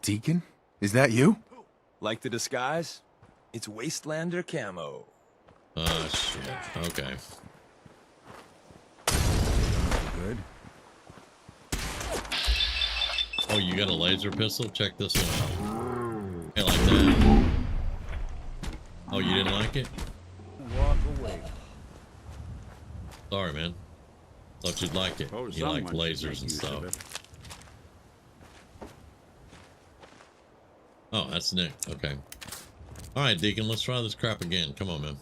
Deacon? Is that you? Like the disguise? It's Wastelander camo. Oh, shit. Okay. Good. Oh, you got a laser pistol? Check this one out. Hey, like that. Oh, you didn't like it? Walk away. Sorry, man. Thought you'd like it. Oh, You like someone should lasers make and use of stuff. Oh, that's Nick. Okay. All right, Deacon, let's try this crap again. Come on, man.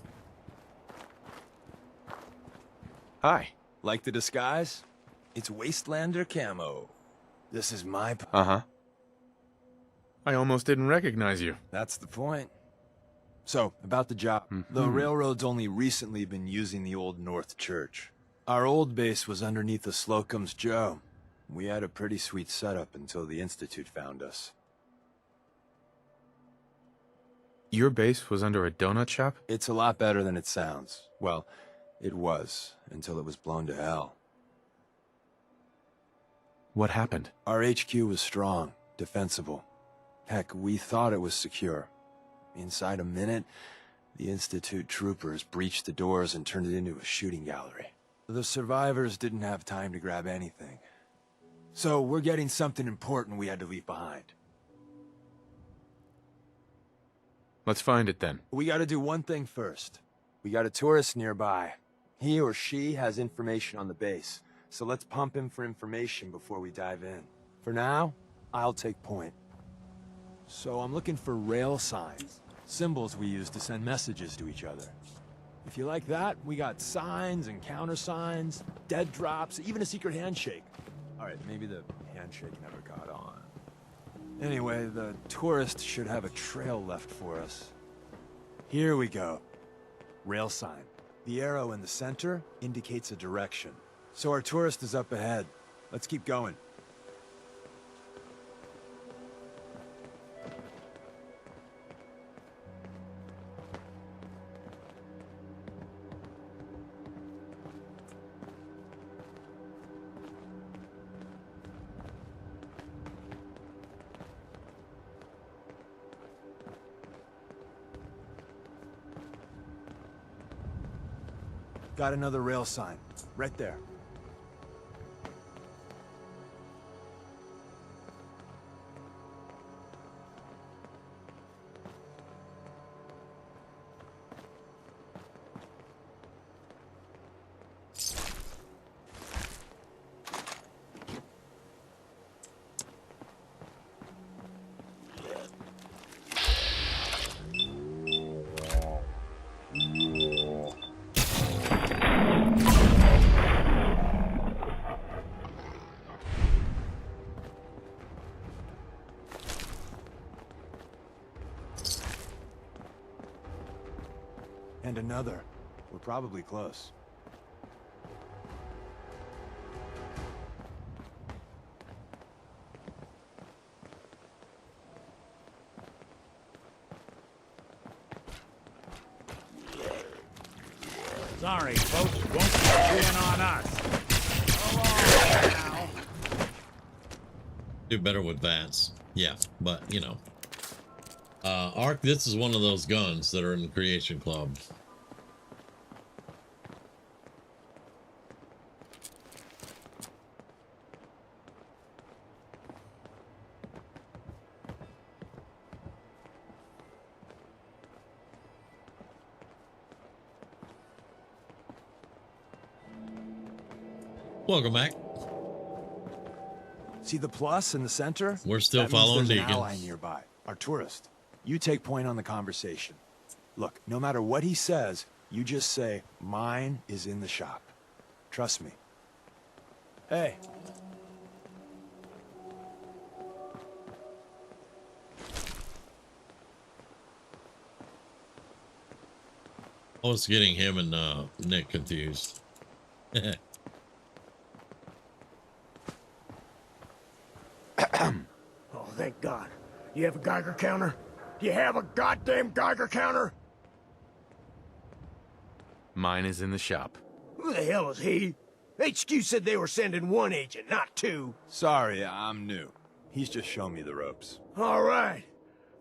Hi. Like the disguise? It's Wastelander camo. This is my... Uh-huh. I almost didn't recognize you. That's the point. So, about the job. The railroad's only recently been using the Old North Church. Our old base was underneath the Slocum's Joe. We had a pretty sweet setup until the Institute found us. Your base was under a donut shop? It's a lot better than it sounds. Well, it was, until it was blown to hell. What happened? Our HQ was strong, defensible. Heck, we thought it was secure. Inside a minute, the Institute troopers breached the doors and turned it into a shooting gallery. The survivors didn't have time to grab anything. So we're getting something important we had to leave behind. Let's find it then. We gotta do one thing first. We got a tourist nearby. He or she has information on the base, so let's pump him for information before we dive in. For now, I'll take point. So I'm looking for rail signs, symbols we use to send messages to each other. If you like that, we got signs and countersigns, dead drops, even a secret handshake. Alright, maybe the handshake never got on. Anyway, the tourist should have a trail left for us. Here we go. Rail sign. The arrow in the center indicates a direction. So our tourist is up ahead. Let's keep going. Got another rail sign. Right there. And another. We're probably close. Sorry, folks, won't get in on us. Do better with VATS. Yeah, but, you know. Ark, this is one of those guns that are in the Creation Club. Welcome back. See the plus in the center? We're still That means following there's an Deacon. ally nearby, our tourist. You take point on the conversation. Look, no matter what he says, you just say, mine is in the shop. Trust me. Hey. I was getting him and Nick confused. Oh, thank God. You have a Geiger counter? Do you have a goddamn Geiger counter? Mine is in the shop. Who the hell is he? HQ said they were sending one agent, not two. Sorry, I'm new. He's just shown me the ropes. All right.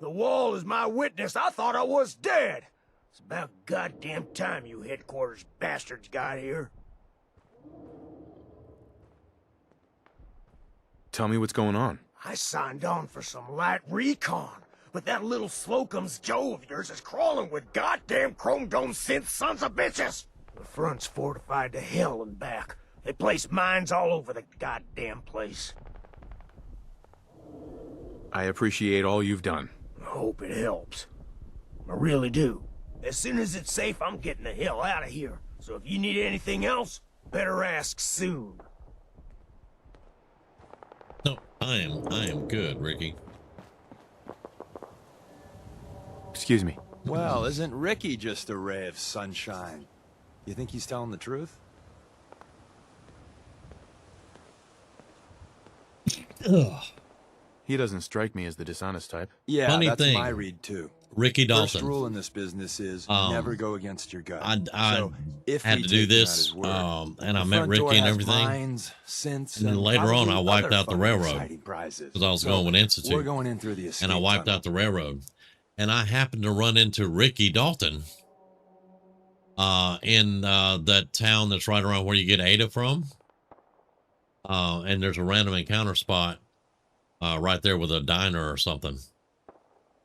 The wall is my witness. I thought I was dead. It's about goddamn time you headquarters bastards got here. Tell me what's going on. I signed on for some light recon, but that little Slocum's Joe of yours is crawling with goddamn chrome dome synth sons of bitches. The front's fortified to hell and back. They place mines all over the goddamn place. I appreciate all you've done. I hope it helps. I really do. As soon as it's safe, I'm getting the hell out of here. So if you need anything else, better ask soon. No, I am good, Ricky. Excuse me. Well, isn't Ricky just a ray of sunshine? You think he's telling the truth? Ugh. He doesn't strike me as the dishonest type. Yeah, Funny that's thing, my read too. Ricky Dalton. First rule in this business is never go against your gut. I so if had we to do take him at this, his word, and I the met front door Ricky and has everything. mines, synths, And then later on, I probably wiped other out the fun, railroad exciting prizes. because I was So going with Institute. We're going in through the escape and I wiped tunnel. out the railroad, and I happened to run into Ricky Dalton in that town that's right around where you get Ada from. And there's a random encounter spot right there with a diner or something.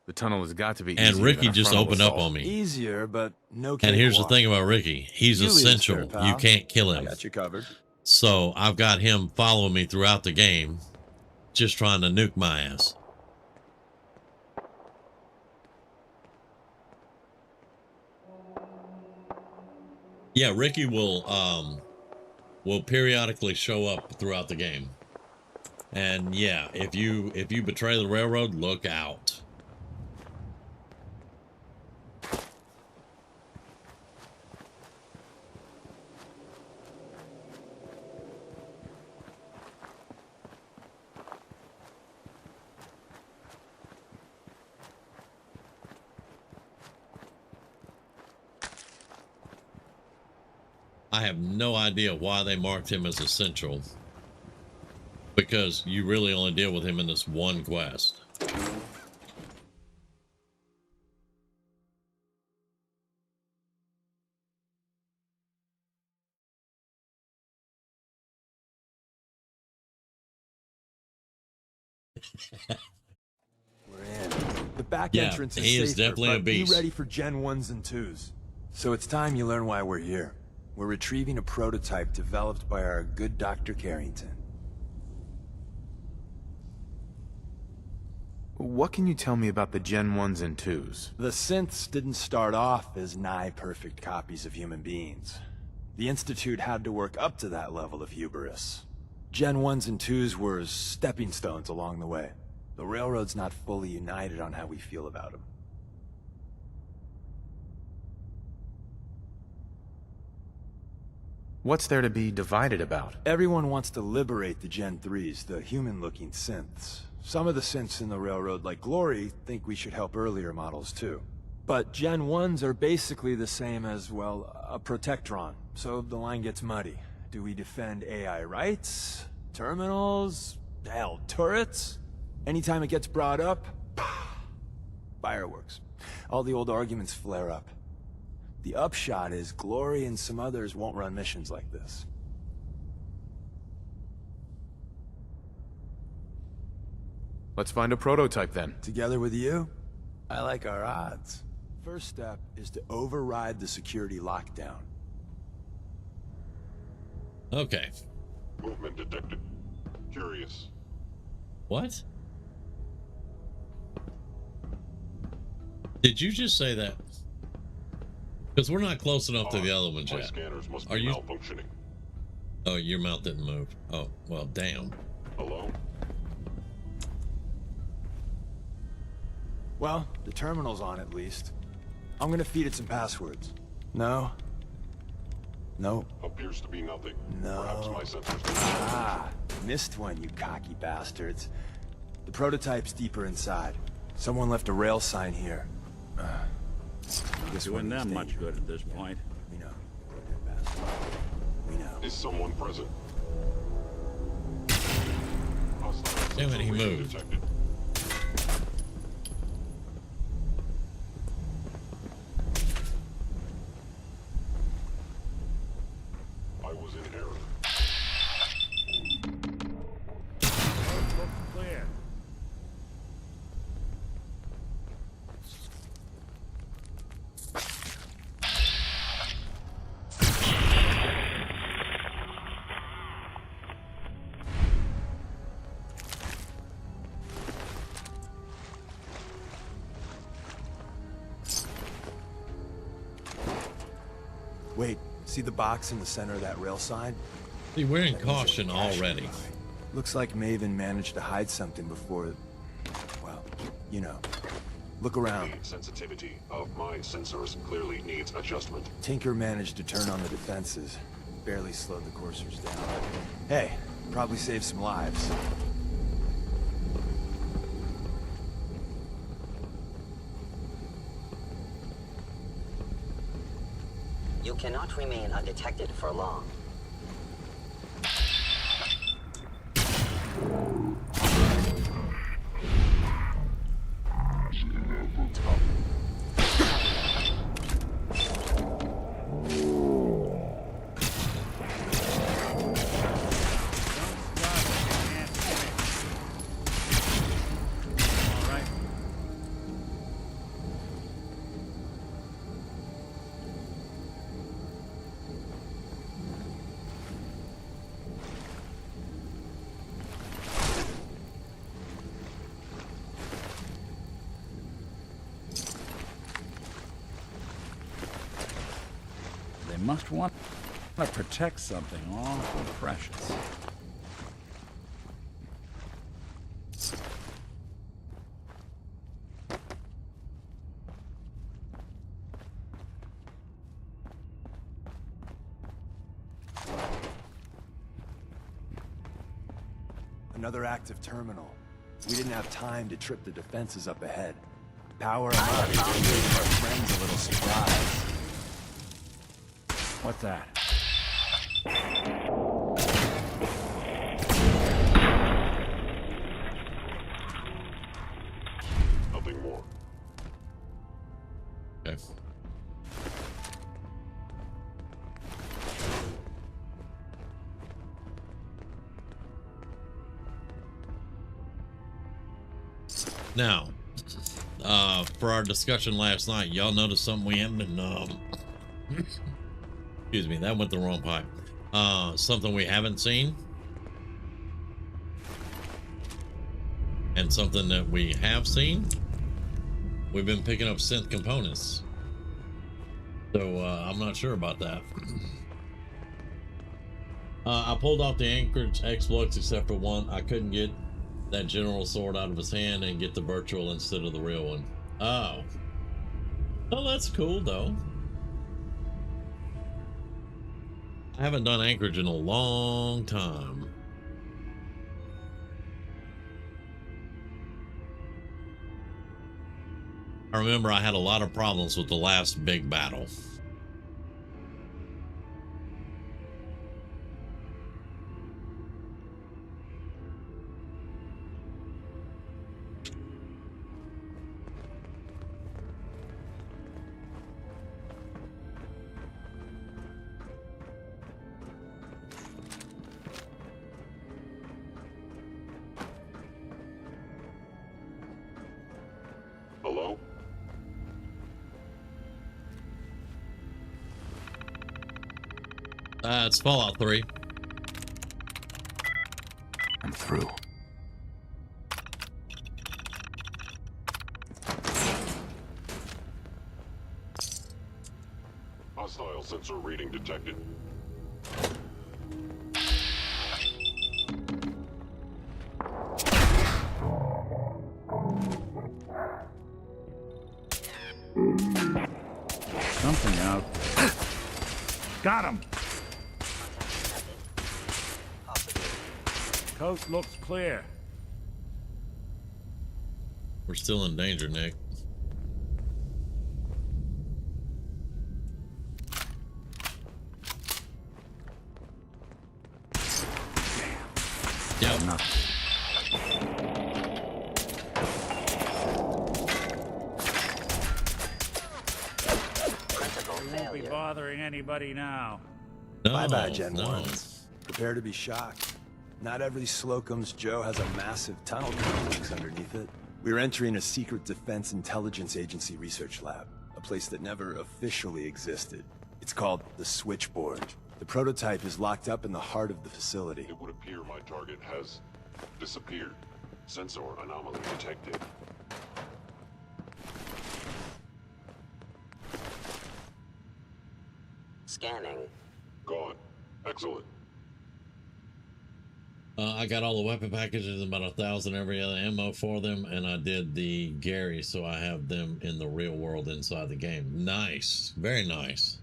The tunnel has got to be And easier Ricky than a just frontal opened up assault. on me. Easier, but no. And here's the cakewalk. thing about Ricky. He's You lead us essential. there, pal. You can't kill him. I got you covered. So I've got him following me throughout the game, just trying to nuke my ass. Yeah, Ricky will periodically show up throughout the game. And yeah, if you betray the railroad, look out. I have no idea why they marked him as essential, because you really only deal with him in this one quest. We're in. The back Yeah, entrance is he is safer, definitely a but be beast. ready for Gen 1s and 2s. So it's time you learn why we're here. We're retrieving a prototype developed by our good Dr. Carrington. What can you tell me about the Gen 1s and 2s? The synths didn't start off as nigh-perfect copies of human beings. The Institute had to work up to that level of hubris. Gen 1s and 2s were stepping stones along the way. The Railroad's not fully united on how we feel about them. What's there to be divided about? Everyone wants to liberate the Gen 3s, the human-looking synths. Some of the synths in the Railroad, like Glory, think we should help earlier models too. But Gen 1s are basically the same as, well, a Protectron, so the line gets muddy. Do we defend AI rights? Terminals? Hell, turrets? Anytime it gets brought up, fireworks. All the old arguments flare up. The upshot is Glory and some others won't run missions like this. Let's find a prototype then. Together with you? I like our odds. First step is to override the security lockdown. Okay. Movement detected. Curious. What? Did you just say that? Because we're not close enough to the other ones My yet. scanners must Are be you? malfunctioning. Oh, your mouth didn't move. Oh, well, damn. Hello? Well, the terminal's on at least. I'm gonna feed it some passwords. No? No? Appears to be nothing. No. Perhaps my sensors. Ah, missed one, you cocky bastards. The prototype's deeper inside. Someone left a rail sign here. Doing them much good at this point. We know. We know. Is someone present? Damn it, he moved. Detected. I was in error. Looks clear. Wait, see the box in the center of that rail sign? See, we're in caution already. Looks like Maven managed to hide something before... Well, you know. Look around. The sensitivity of my sensors clearly needs adjustment. Tinker managed to turn on the defenses. Barely slowed the coursers down. Hey, probably saved some lives. You cannot remain undetected for long. They must want to protect something awful precious. Another active terminal. We didn't have time to trip the defenses up ahead. Power them up. Give our friends a little surprise. What's that? Nothing more. Okay. Now, for our discussion last night, y'all noticed something we haven't been, excuse me, that went the wrong pipe. Something we haven't seen. And something that we have seen. We've been picking up synth components. So, I'm not sure about that. I pulled off the Anchorage exploits except for one. I couldn't get that general sword out of his hand and get the virtual instead of the real one. Oh. Well, that's cool, though. I haven't done Anchorage in a long time. I remember I had a lot of problems with the last big battle. Hello? It's Fallout 3. I'm through. Hostile sensor reading detected. Something out. Got him. Coast looks clear. We're still in danger, Nick. Yep. won't be bothering anybody now. Bye-bye, Gen 1s. Prepare to be shocked. Not every Slocum's Joe has a massive tunnel complex underneath it. We're entering a secret Defense Intelligence Agency research lab, a place that never officially existed. It's called the Switchboard. The prototype is locked up in the heart of the facility. It would appear my target has disappeared. Sensor anomaly detected. Scanning. Gone. Excellent. I got all the weapon packages, about 1,000 every other ammo for them, and I did the Gary, so I have them in the real world inside the game. Nice. Very nice.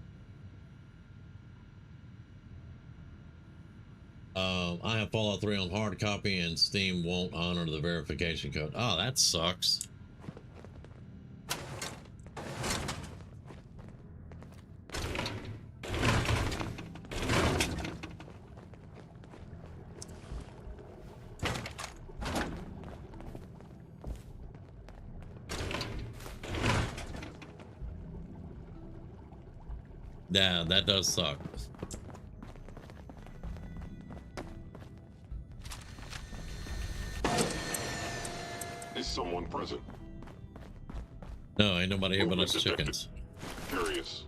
I have Fallout 3 on hard copy, and Steam won't honor the verification code. Oh, that sucks. Yeah, that does suck. Is someone present? No, ain't nobody here but us chickens. Curious.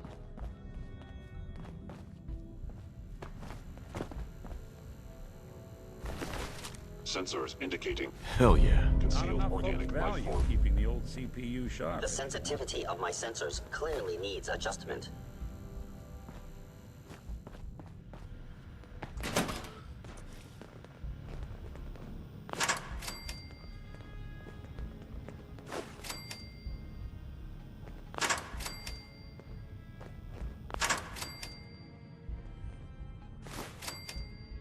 Sensors indicating. Hell yeah. Concealed organic life form. Keeping the old CPU sharp. The sensitivity of my sensors clearly needs adjustment.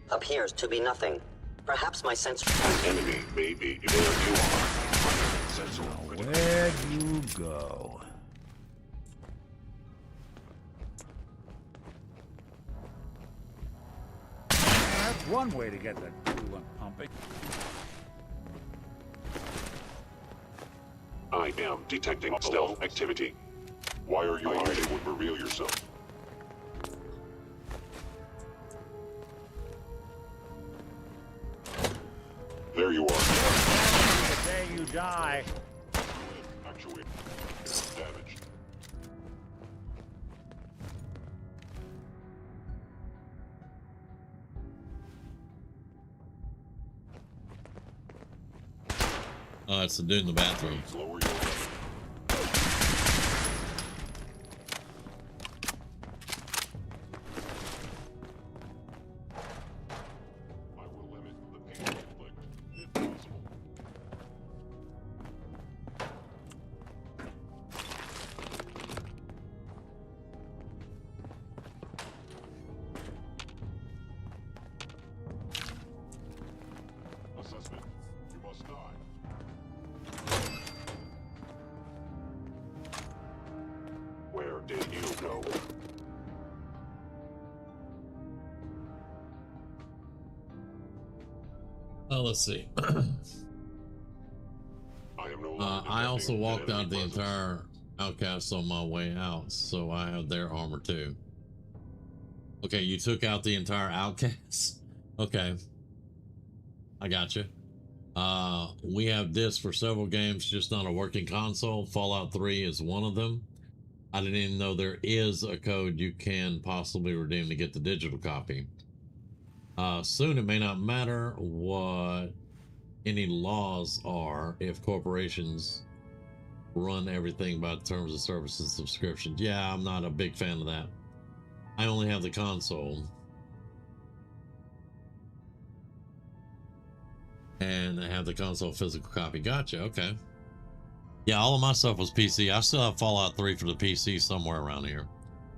Appears to be nothing. Perhaps my sensor. Enemy may be there. You are. Sensor. Where'd you go? That's one way to get the coolant pumping. I am detecting stealth activity. Why are you hiding? Would reveal yourself. There you are. The day you die. Actually, damaged. Oh, it's the dude in the bathroom. Lower your weapon. I will limit the pain inflict if possible. Assessment. You must die. Where did you go? Oh, let's see. I am no longer I also detecting walked enemy out the presence. entire outcast on my way out, so I have their armor too. Okay, you took out the entire outcast? Okay. I got you. We have this for several games, just not a working console. Fallout 3 is one of them. I didn't even know there is a code you can possibly redeem to get the digital copy. Soon it may not matter what any laws are if corporations run everything by terms of service and subscriptions. Yeah, I'm not a big fan of that. I only have the console. And I have the console physical copy. Gotcha, okay. Yeah, all of my stuff was PC. I still have Fallout 3 for the PC somewhere around here.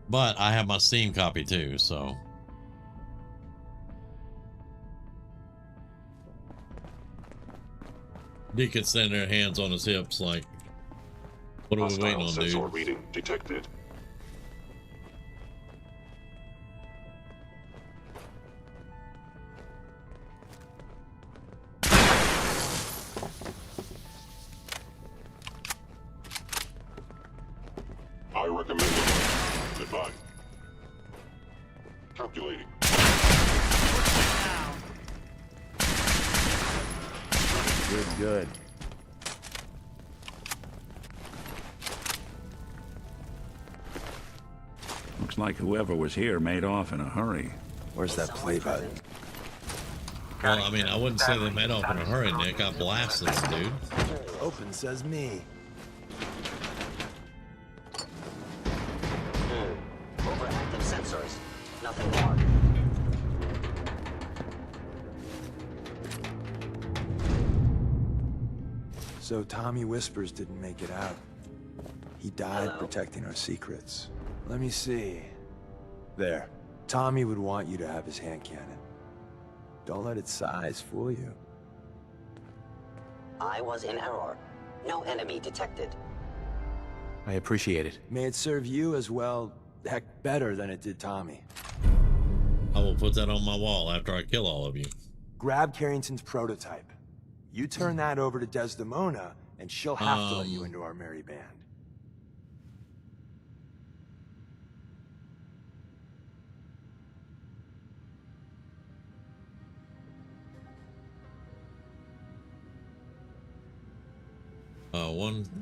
But I have my Steam copy too, so. Deacon standing there, hands on his hips, like, what are we waiting on, Sensor dude? reading detected. I recommend it. Goodbye. Calculating. Good. Looks like whoever was here made off in a hurry. Where's that play button? Well, I mean, I wouldn't say they made off in a hurry, Nick. I blasted them, dude. Open says me. Overactive sensors. Nothing more. So Tommy Whispers didn't make it out. He died protecting our secrets. Let me see. There. Tommy would want you to have his hand cannon. Don't let its size fool you. I was in error. No enemy detected. I appreciate it. May it serve you as well, heck, better than it did Tommy. I will put that on my wall after I kill all of you. Grab Carrington's prototype. You turn that over to Desdemona, and she'll have to let you into our merry band.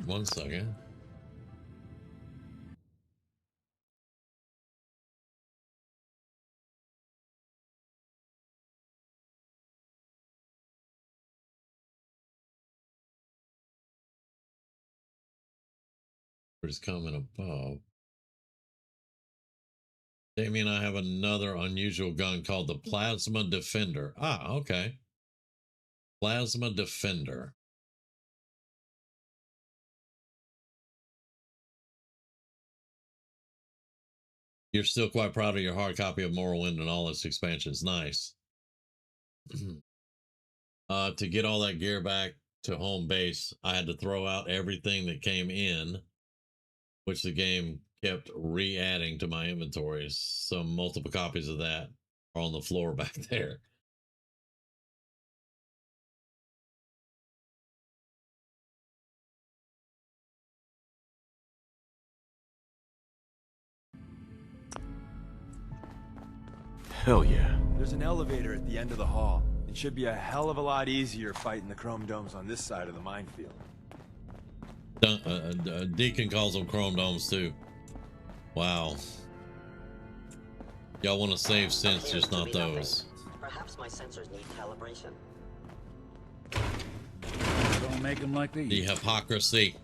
One second. There's comment above. Damien, I have another unusual gun called the Plasma Defender. Ah, okay. Plasma Defender. You're still quite proud of your hard copy of Morrowind and all its expansions. Nice. To get all that gear back to home base, I had to throw out everything that came in, which the game kept re-adding to my inventories. Some multiple copies of that are on the floor back there. Hell yeah. There's an elevator at the end of the hall. It should be a hell of a lot easier fighting the chrome domes on this side of the minefield. Deacon calls them chrome domes too. Wow. Y'all want to save sense, just not those. Perhaps my sensors need calibration. Don't make them like these. The hypocrisy.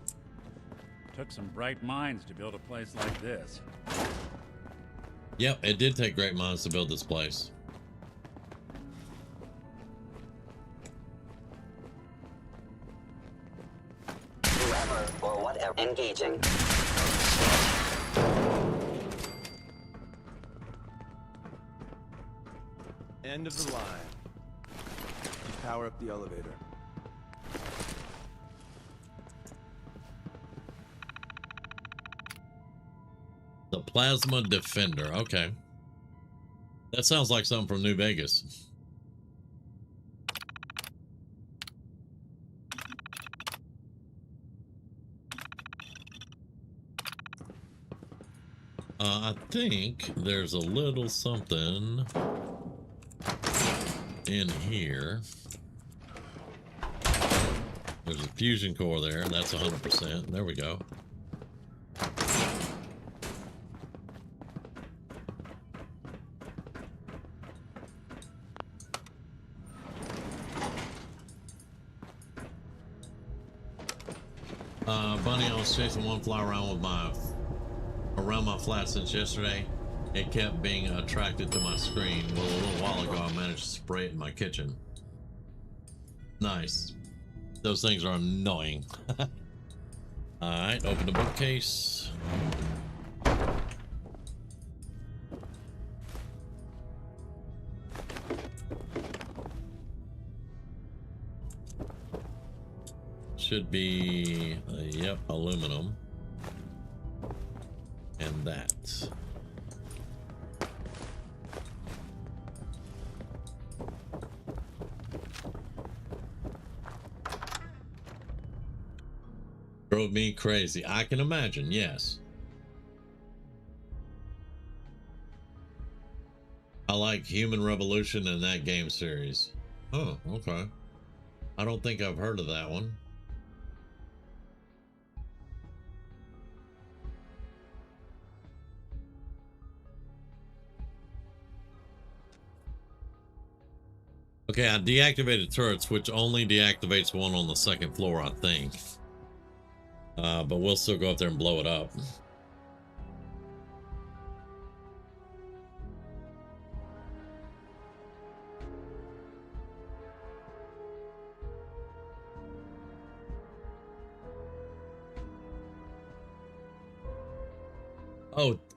Took some bright minds to build a place like this. Yep, it did take great minds to build this place. Whoever or whatever engaging. End of the line. Power up the elevator. The Plasma Defender. Okay. That sounds like something from New Vegas. I think there's a little something in here. There's a fusion core there. That's 100%. There we go. Bunny, I was chasing one fly around my flat since yesterday. It kept being attracted to my screen. Well, a little while ago, I managed to spray it in my kitchen. Nice. Those things are annoying. Alright, open the bookcase. Should be, yep, aluminum. And that. Drove me crazy. I can imagine, yes. I like Human Revolution in that game series. Oh, okay. I don't think I've heard of that one. Okay, I deactivated turrets, which only deactivates one on the second floor, I think. But we'll still go up there and blow it up.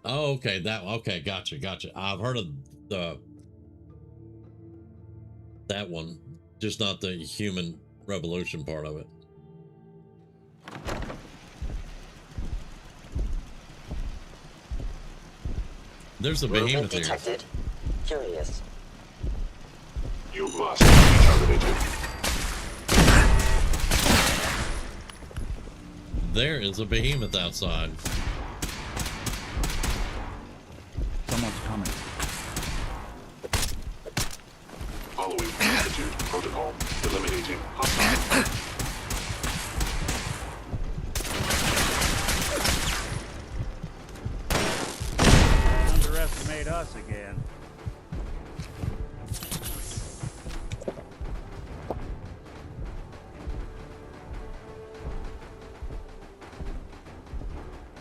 Oh, okay, okay, gotcha. I've heard of that one, just not the Human Revolution part of it. There's a behemoth here. Detected. Curious. You must be terminated. There is a behemoth outside. Someone's coming. Following Institute protocol. Eliminating hostile. Underestimate us again.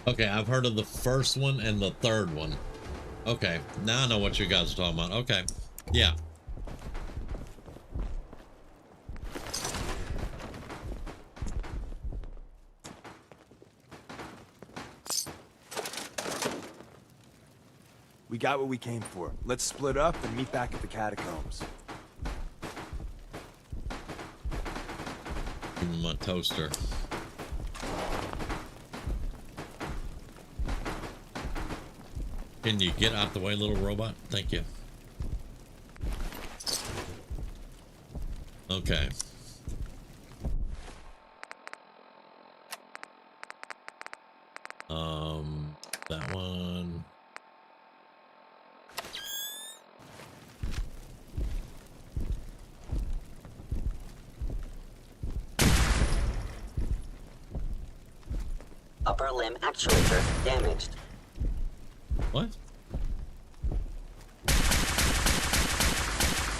Okay, I've heard of the first one and the third one. Okay, now I know what you guys are talking about. Okay, yeah. We got what we came for. Let's split up and meet back at the catacombs. Give me my toaster. Can you get out the way, little robot? Thank you. Okay. That one. Upper limb actuator damaged. What?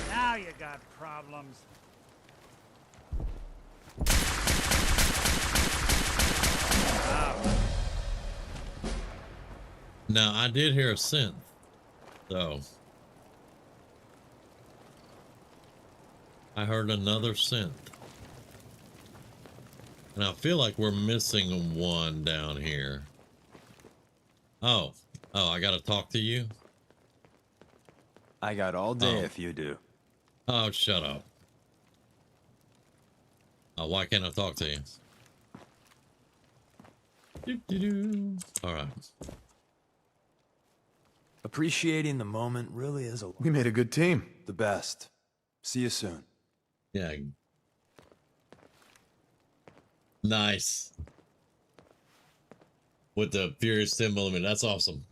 Now you got problems. Wow. Now, I did hear a synth, though. I heard another synth. And I feel like we're missing one down here. Oh, I gotta talk to you? I got all day if you do. Oh, shut up. Why can't I talk to you? Doo-doo-doo. All right. Appreciating the moment really is a... We made a good team. The best. See you soon. Yeah. Nice. With the Furious 10mm. That's awesome.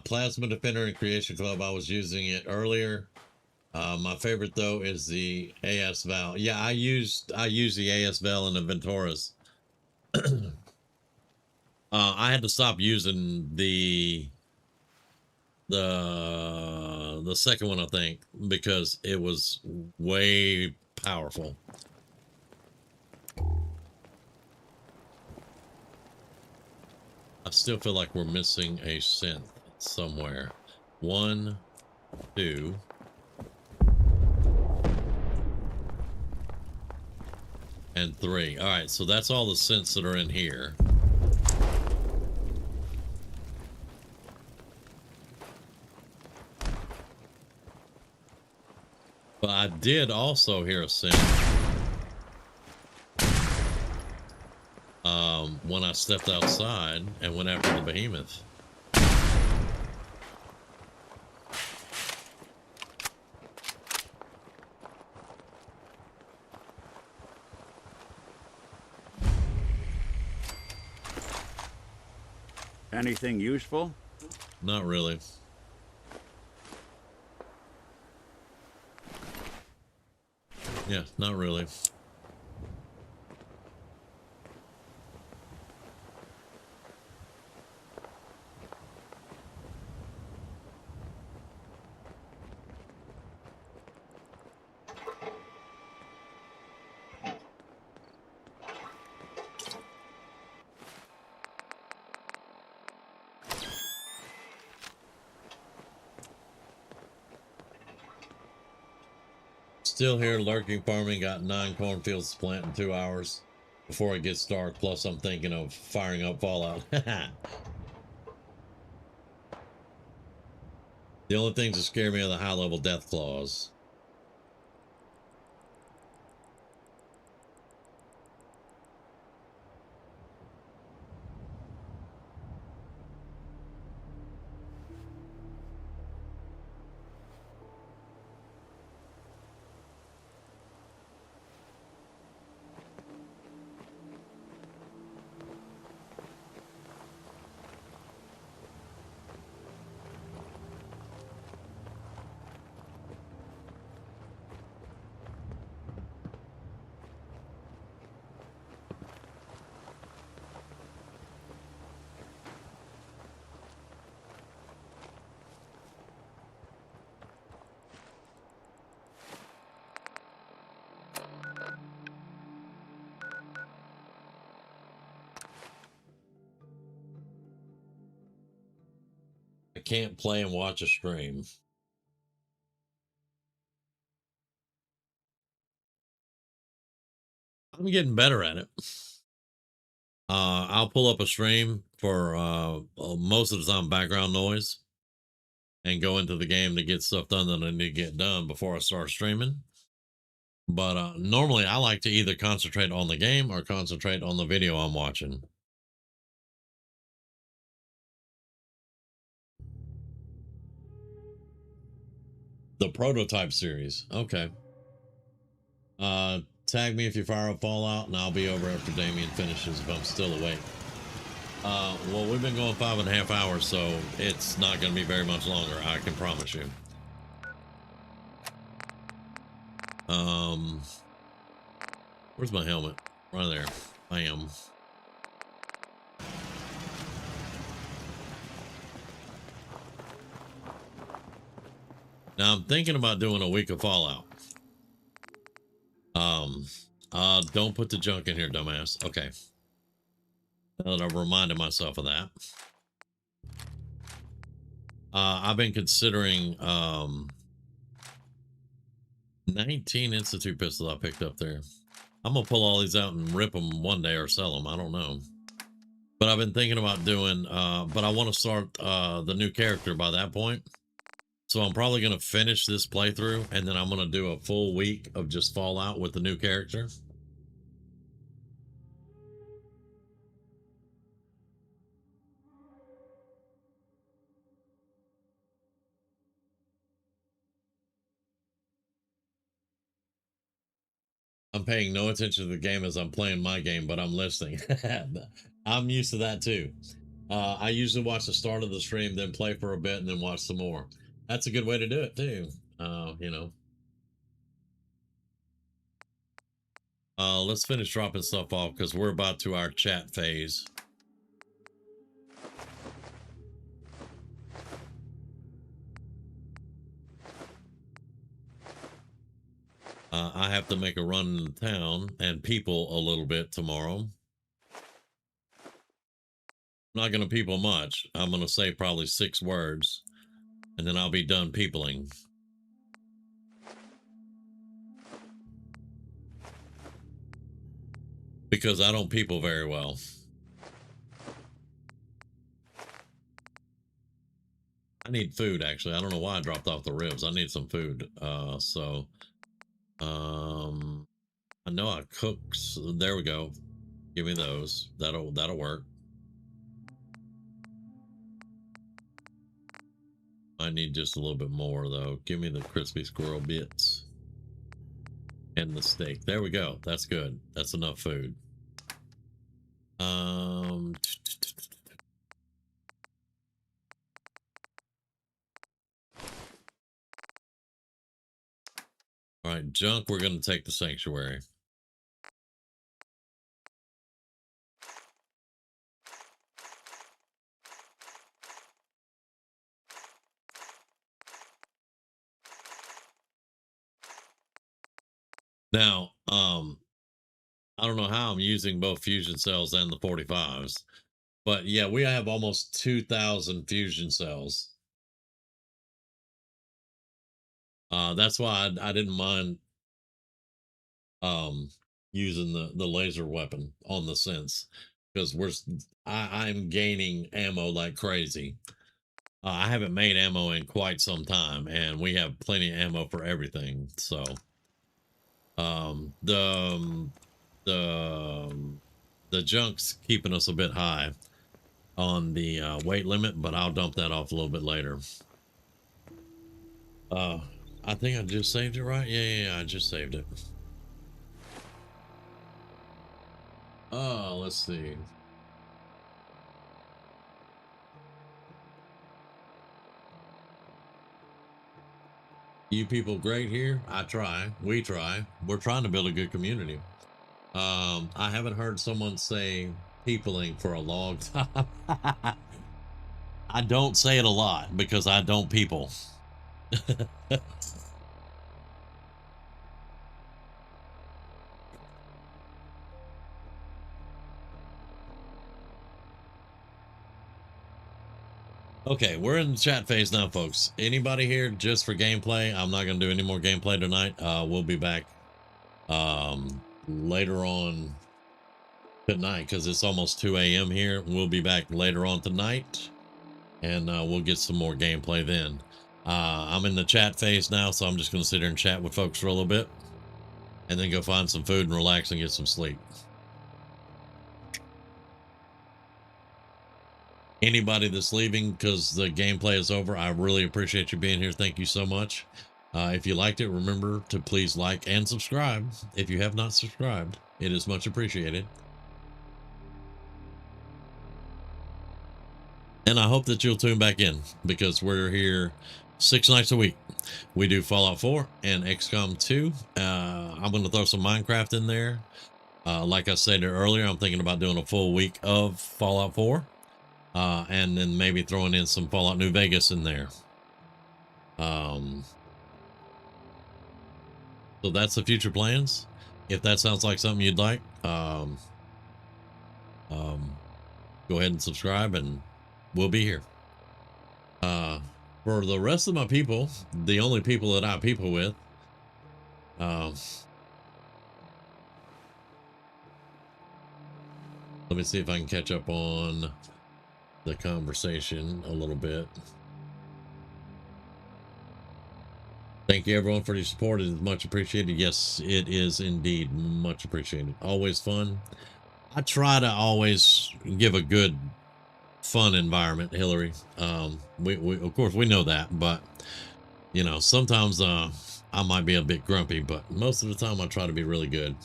Plasma Defender and Creation Club. I was using it earlier. My favorite though is the AS Val. Yeah, I use the AS Val in the Venturas. I had to stop using the second one, I think, because it was way powerful. I still feel like we're missing a synth somewhere. 1, 2. And 3. All right, so that's all the synths that are in here. But I did also hear a synth when I stepped outside and went after the behemoth. Anything useful? Not really. Yeah, not really. Still here lurking farming, got 9 cornfields to plant in 2 hours before it gets dark, plus I'm thinking of firing up Fallout. The only things that scare me are the high level death claws. I can't play and watch a stream. I'm getting better at it. I'll pull up a stream for most of the time background noise and go into the game to get stuff done that I need to get done before I start streaming. But normally I like to either concentrate on the game or concentrate on the video I'm watching. The prototype series. Okay. Tag me if you fire up Fallout, and I'll be over after Damien finishes if I'm still awake. Well, we've been going 5.5 hours, so it's not going to be very much longer, I can promise you. Where's my helmet? Right there. I am. Now I'm thinking about doing a week of Fallout. Don't put the junk in here, dumbass. Okay. Now that I've reminded myself of that. I've been considering 19 Institute pistols I picked up there. I'm gonna pull all these out and rip them one day or sell them. I don't know. But I've been thinking about doing, but I want to start the new character by that point. So I'm probably going to finish this playthrough, and then I'm going to do a full week of just Fallout with the new character. I'm paying no attention to the game as I'm playing my game, but I'm listening. I'm used to that too. I usually watch the start of the stream, then play for a bit, and then watch some more. That's a good way to do it too, you know. Let's finish dropping stuff off because we're about to our chat phase. I have to make a run in town and people a little bit tomorrow. I'm not going to people much. I'm going to say probably 6 words, and then I'll be done peopling. Because I don't people very well. I need food, actually. I don't know why I dropped off the ribs. I need some food. I know I cooked. There we go. Give me those. That'll work. I need just a little bit more, though. Give me the crispy squirrel bits. And the steak. There we go. That's good. That's enough food. All right, junk, we're going to take the sanctuary. Now, I don't know how I'm using both fusion cells and the 45s, but yeah, we have almost 2,000 fusion cells. That's why I didn't mind using the laser weapon on the sense, because I'm gaining ammo like crazy. I haven't made ammo in quite some time, and we have plenty of ammo for everything. So the junk's keeping us a bit high on the weight limit, but I'll dump that off a little bit later. I think I just saved it, right? Yeah, I just saved it. Let's see. You people great here. I try. We try. We're trying to build a good community. I haven't heard someone say peopling for a long time. I don't say it a lot because I don't people. Okay, we're in the chat phase now, folks. Anybody here just for gameplay? I'm not going to do any more gameplay tonight. We'll be back later on tonight because it's almost 2 a.m. here. We'll be back later on tonight, and we'll get some more gameplay then. I'm in the chat phase now, so I'm just going to sit here and chat with folks for a little bit, and then go find some food and relax and get some sleep. Anybody that's leaving because the gameplay is over, I really appreciate you being here. Thank you so much. If you liked it, remember to please like and subscribe. If you have not subscribed, it is much appreciated. And I hope that you'll tune back in because we're here 6 nights a week. We do Fallout 4 and XCOM 2. I'm going to throw some Minecraft in there. Like I said earlier, I'm thinking about doing a full week of Fallout 4. And then maybe throwing in some Fallout New Vegas in there. So that's the future plans. If that sounds like something you'd like, go ahead and subscribe and we'll be here. For the rest of my people, the only people that I people with, let me see if I can catch up on the conversation a little bit. Thank you everyone for your support. It is much appreciated. Yes, it is indeed much appreciated. Always fun. I try to always give a good fun environment, Hillary. We of course we know that, but you know, sometimes I might be a bit grumpy, but most of the time I try to be really good.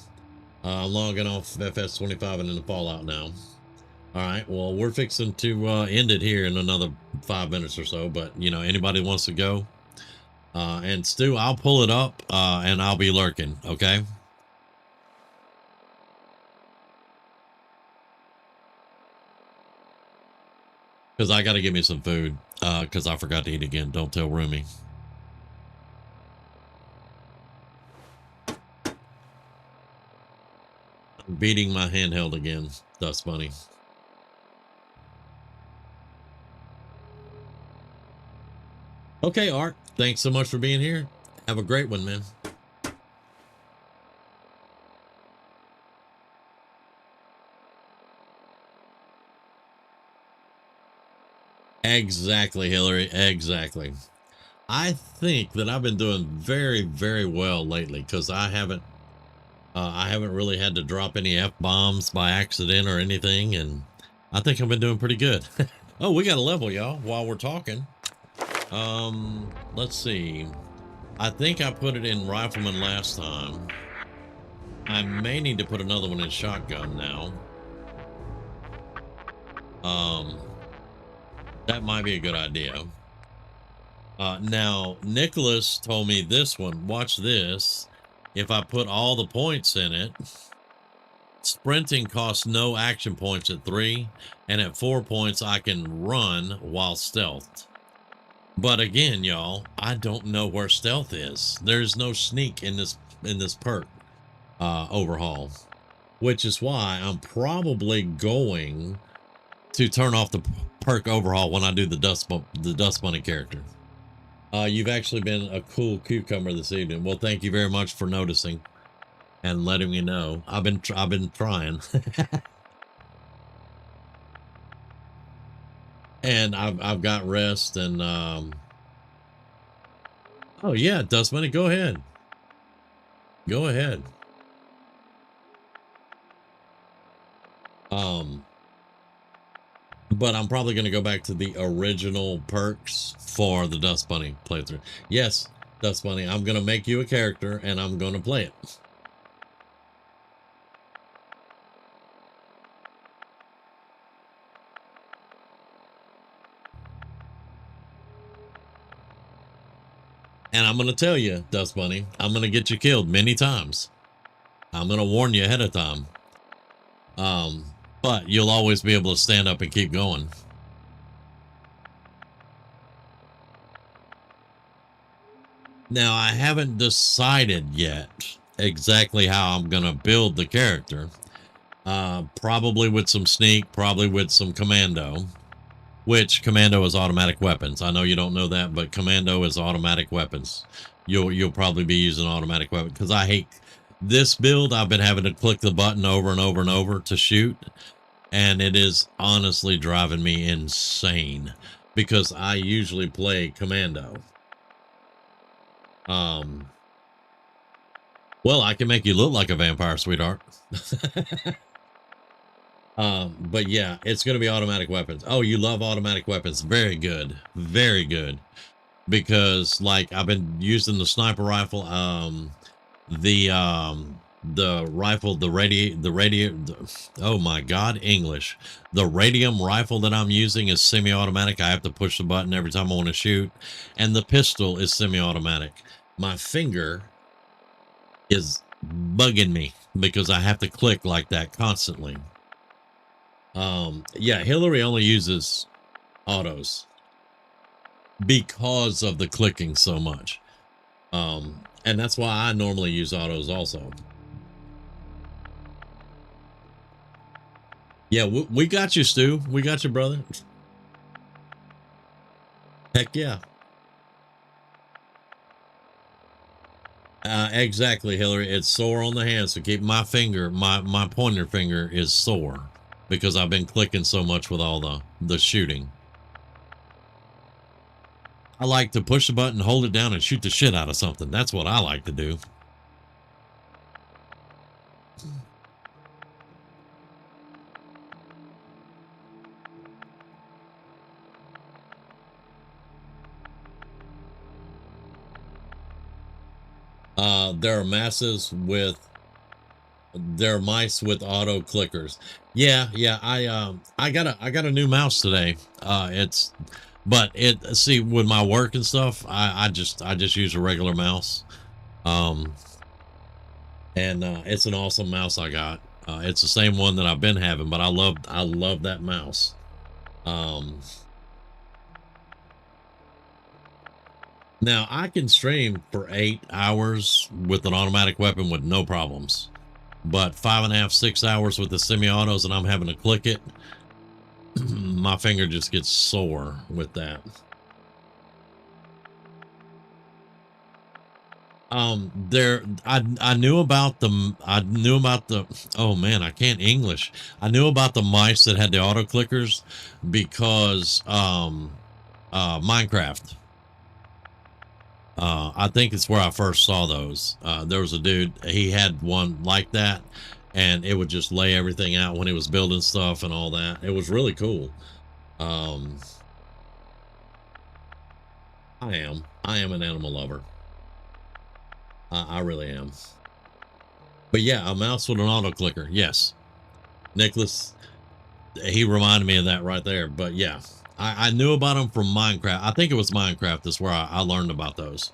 Logging off FS25 and into Fallout now. All right, well, we're fixing to end it here in another 5 minutes or so, but, you know, anybody wants to go, and Stu, I'll pull it up, and I'll be lurking, okay? Because I got to get me some food, because I forgot to eat again. Don't tell Rumi. I'm beating my handheld again. That's funny. Okay, Art, thanks so much for being here. Have a great one, man. Exactly, Hillary, exactly. I think that I've been doing very, very well lately because I haven't really had to drop any F-bombs by accident or anything, and I think I've been doing pretty good. Oh, we got a level, y'all, while we're talking. Let's see. I think I put it in rifleman last time. I may need to put another one in shotgun now. That might be a good idea. Now Nicholas told me this one. Watch this. if I put all the points in it, sprinting costs no action points at 3, and at 4 points I can run while stealthed. But again, y'all, I don't know where stealth is. There's no sneak in this perk overhaul, which is why I'm probably going to turn off the perk overhaul when I do the dust bunny character. You've actually been a cool cucumber this evening. Well, thank you very much for noticing and letting me know. I've been trying. And I've got rest and oh yeah, Dust Bunny, go ahead. Go ahead. But I'm probably going to go back to the original perks for the Dust Bunny playthrough. Yes, Dust Bunny, I'm going to make you a character and I'm going to play it. And I'm going to tell you, Dust Bunny, I'm going to get you killed many times. I'm going to warn you ahead of time. But you'll always be able to stand up and keep going. Now, I haven't decided yet exactly how I'm going to build the character. Probably with some sneak, probably with some commando. Which commando is automatic weapons. I know you don't know that, but commando is automatic weapons. You'll probably be using automatic weapons because I hate this build. I've been having to click the button over and over and over to shoot, and it is honestly driving me insane because I usually play commando. Well, I can make you look like a vampire, sweetheart. But yeah, it's going to be automatic weapons. Oh, you love automatic weapons. Very good. Very good. Because like I've been using the sniper rifle, the rifle, oh my God, English. The radium rifle that I'm using is semi-automatic. I have to push the button every time I want to shoot. And the pistol is semi-automatic. My finger is bugging me because I have to click like that constantly. Yeah, Hillary only uses autos because of the clicking so much. And that's why I normally use autos also. Yeah, we got you, Stu. We got you, brother. Heck yeah. Exactly, Hillary. It's sore on the hand, so keep my finger, my pointer finger is sore. Because I've been clicking so much with all the shooting. I like to push the button, hold it down, and shoot the shit out of something. That's what I like to do. There are mice with auto clickers. Yeah, I got a new mouse today. See, with my work and stuff, I just use a regular mouse. And it's an awesome mouse I got. It's the same one that I've been having, but I love that mouse. Now I can stream for 8 hours with an automatic weapon with no problems. But 5.5, 6 hours with the semi-autos and I'm having to click it, my finger just gets sore with that. I knew about the oh man, I can't English. I knew about the mice that had the auto clickers because Minecraft. I think it's where I first saw those. There was a dude, he had one like that, and it would just lay everything out when he was building stuff and all that. It was really cool. I am an animal lover. I really am. But yeah, a mouse with an auto clicker. Yes. Nicholas, he reminded me of that right there. But yeah. I knew about them from Minecraft. I think it was Minecraft is where I learned about those.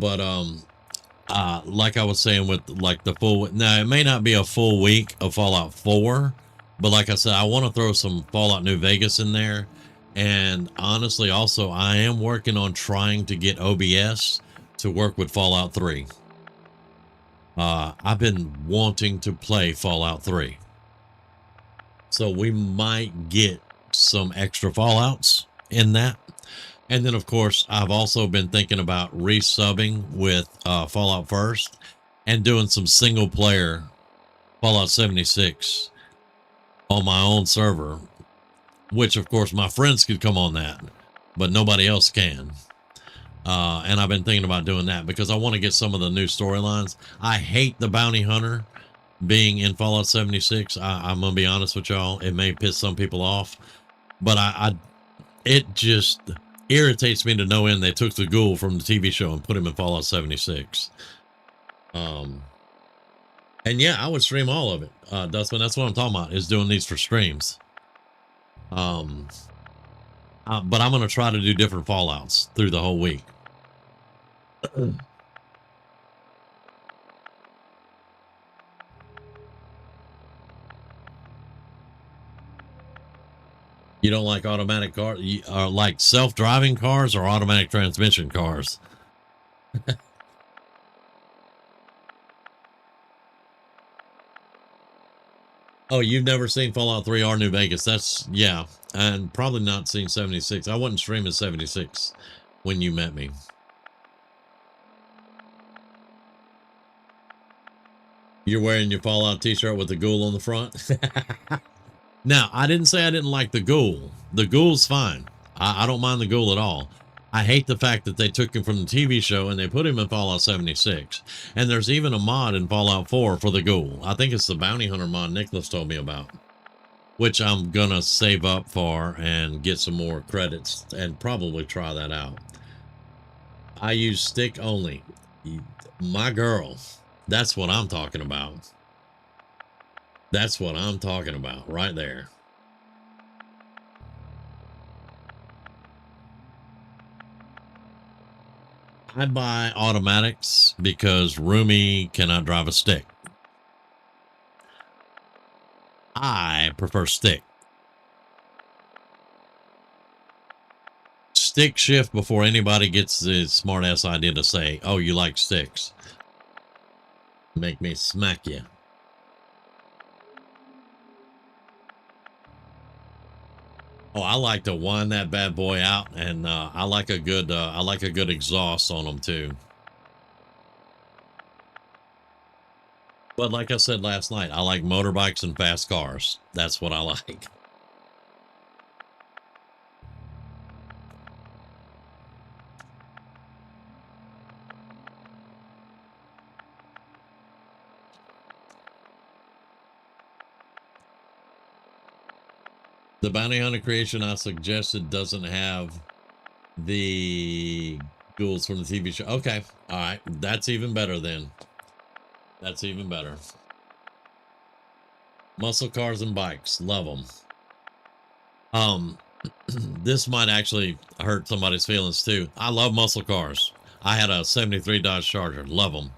But like I was saying with like the full, now it may not be a full week of Fallout 4, but like I said, I want to throw some Fallout New Vegas in there. And honestly, also, I am working on trying to get OBS to work with Fallout 3. I've been wanting to play Fallout 3. So we might get some extra Fallouts in that. And then, of course, I've also been thinking about resubbing with Fallout First and doing some single player Fallout 76 on my own server, which, of course, my friends could come on that, but nobody else can. And I've been thinking about doing that because I want to get some of the new storylines. I hate the bounty hunter being in Fallout 76. I'm going to be honest with y'all. It may piss some people off, but it just irritates me to no end. They took the ghoul from the TV show and put him in Fallout 76. And yeah, I would stream all of it. Dustman, that's what I'm talking about, is doing these for streams. But I'm going to try to do different Fallouts through the whole week. You don't like automatic cars? Like self-driving cars or automatic transmission cars? Oh, you've never seen Fallout 3 or New Vegas? That's, yeah. And probably not seen 76. I wasn't streaming 76 when you met me. You're wearing your Fallout t-shirt with the ghoul on the front? Now, I didn't say I didn't like the ghoul. The ghoul's fine. I don't mind the ghoul at all. I hate the fact that they took him from the TV show and they put him in Fallout 76. And there's even a mod in Fallout 4 for the ghoul. I think it's the bounty hunter mod Nicholas told me about, which I'm gonna save up for and get some more credits and probably try that out. I use stick only. My girl, that's what I'm talking about. That's what I'm talking about right there. I buy automatics because Rumi cannot drive a stick. I prefer stick. Stick shift before anybody gets the smart ass idea to say, oh, you like sticks. Make me smack you. Oh, I like to wind that bad boy out, and I like a good exhaust on them too. But like I said last night, I like motorbikes and fast cars. That's what I like. The bounty hunter creation I suggested doesn't have the ghouls from the TV show. Okay. All right. That's even better then. That's even better. Muscle cars and bikes. Love them. This might actually hurt somebody's feelings too. I love muscle cars. I had a 73 Dodge Charger. Love them.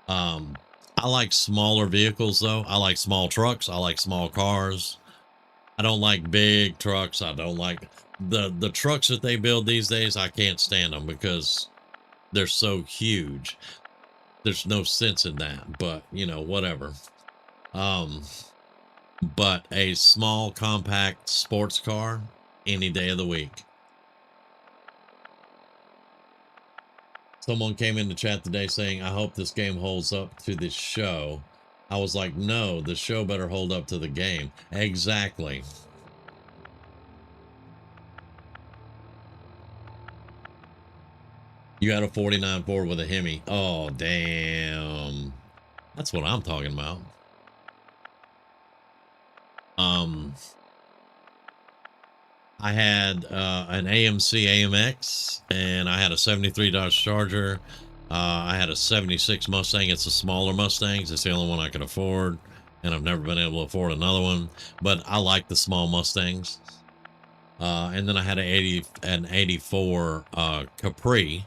I like smaller vehicles though. I like small trucks. I like small cars. I don't like big trucks. I don't like the trucks that they build these days. I can't stand them because they're so huge. There's no sense in that, but you know, whatever. But a small compact sports car any day of the week. Someone came in the chat today saying, I hope this game holds up to this show. I was like, no, the show better hold up to the game. Exactly. You had a 49 Ford with a Hemi. Oh, damn. That's what I'm talking about. I had an AMC AMX, and I had a 73 Dodge Charger. I had a 76 Mustang. It's a smaller Mustang. It's the only one I could afford, and I've never been able to afford another one. But I like the small Mustangs. And then I had an 84 Capri,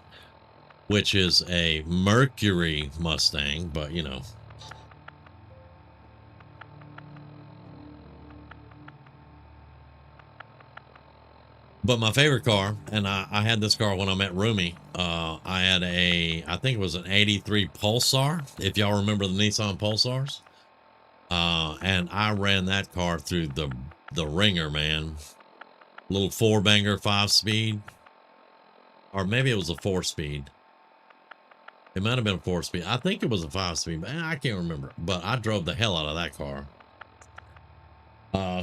which is a Mercury Mustang, but you know. But my favorite car, and I had this car when I met Rumi. I had I think it was an 83 Pulsar, if y'all remember the Nissan Pulsars. And I ran that car through the ringer, man. Little 4-banger 5-speed. Or maybe it was a 4-speed. It might have been a 4-speed. I think it was a 5-speed, but I can't remember. But I drove the hell out of that car.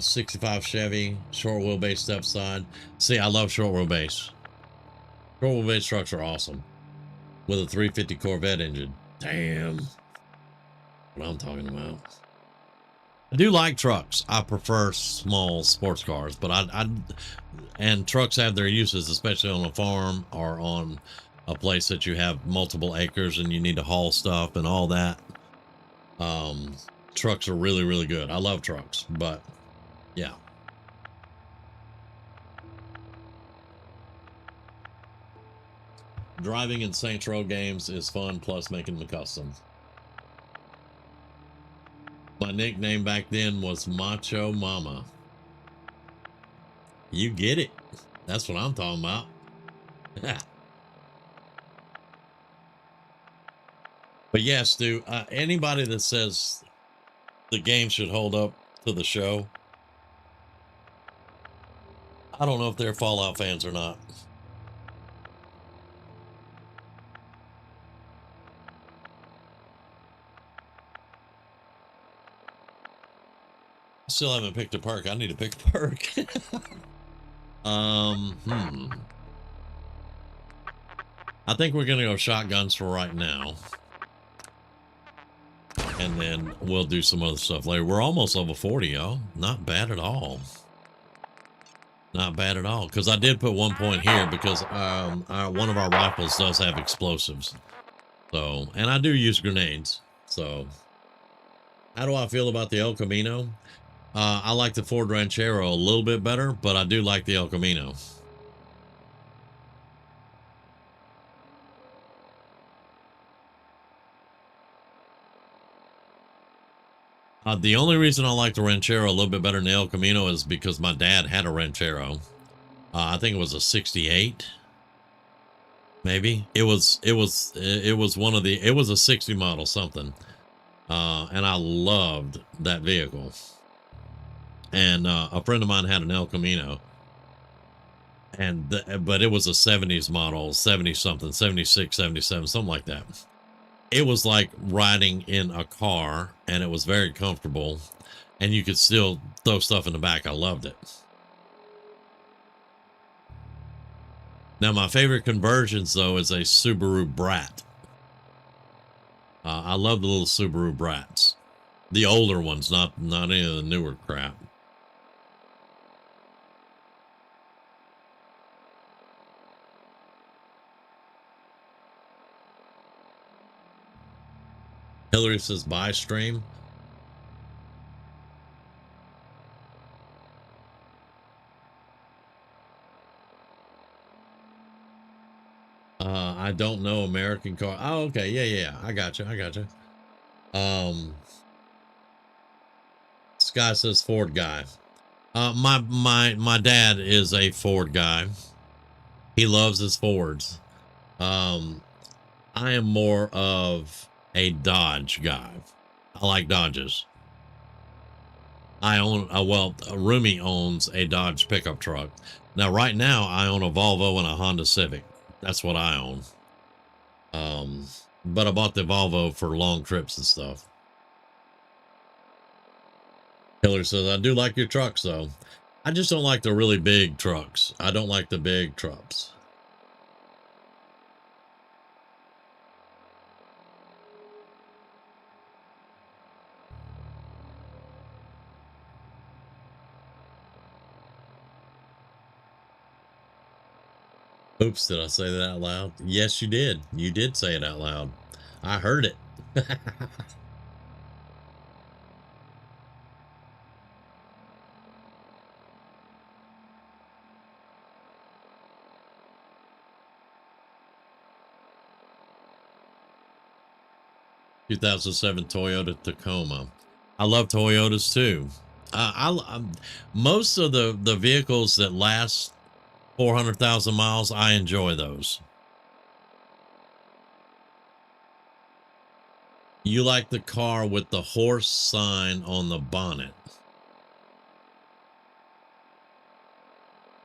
65 Chevy, short wheelbase step side. See, I love short wheelbase. Short wheelbase trucks are awesome. With a 350 Corvette engine. Damn. What I'm talking about. I do like trucks. I prefer small sports cars, but and trucks have their uses, especially on a farm or on a place that you have multiple acres and you need to haul stuff and all that. Trucks are really, really good. I love trucks, but yeah. Driving in Saints Row games is fun, plus making them custom. My nickname back then was Macho Mama. You get it. That's what I'm talking about. But yes, Stu, anybody that says the game should hold up to the show, I don't know if they're Fallout fans or not. Still haven't picked a perk. I need to pick a perk. I think we're gonna go shotguns for right now. And then we'll do some other stuff later. We're almost level 40, y'all. Not bad at all. Not bad at all. Because I did put 1 point here because one of our rifles does have explosives. So, and I do use grenades. So, how do I feel about the El Camino? I like the Ford Ranchero a little bit better, but I do like the El Camino. The only reason I like the Ranchero a little bit better than the El Camino is because my dad had a Ranchero. I think it was a 68. Maybe it was one of the, it was a 60 model something. And I loved that vehicle. And a friend of mine had an El Camino. But it was a 70s model, 70 something, 76, 77, something like that. It was like riding in a car, and it was very comfortable, and you could still throw stuff in the back. I loved it. Now, my favorite conversions, though, is a Subaru Brat. I love the little Subaru Brats. The older ones, not any of the newer crap. Hillary says, buy stream. I don't know American car. Oh, okay. Yeah. I got you. Sky says Ford guy. My dad is a Ford guy. He loves his Fords. I am more of a Dodge guy. I like Dodges. I own Rumi owns a Dodge pickup truck. Now, right now, I own a Volvo and a Honda Civic. That's what I own. But I bought the Volvo for long trips and stuff. Hillary says, I do like your trucks, though. I just don't like the really big trucks. I don't like the big trucks. Oops, did I say that out loud? Yes, you did. You did say it out loud. I heard it. 2007 Toyota Tacoma. I love Toyotas too. Most of the vehicles that last 400,000 miles, I enjoy those. You like the car with the horse sign on the bonnet.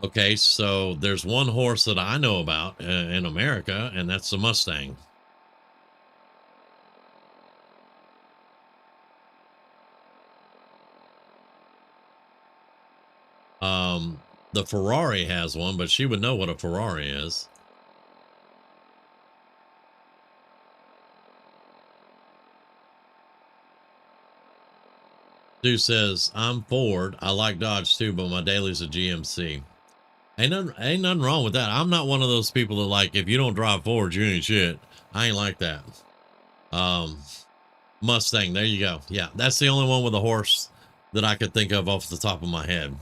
Okay, so there's one horse that I know about in America, and that's the Mustang. The Ferrari has one, but she would know what a Ferrari is. Dude says, I'm Ford. I like Dodge too, but my daily's a GMC. Ain't nothing wrong with that. I'm not one of those people that like, if you don't drive Ford, you ain't shit. I ain't like that. Mustang, there you go. Yeah, that's the only one with a horse that I could think of off the top of my head.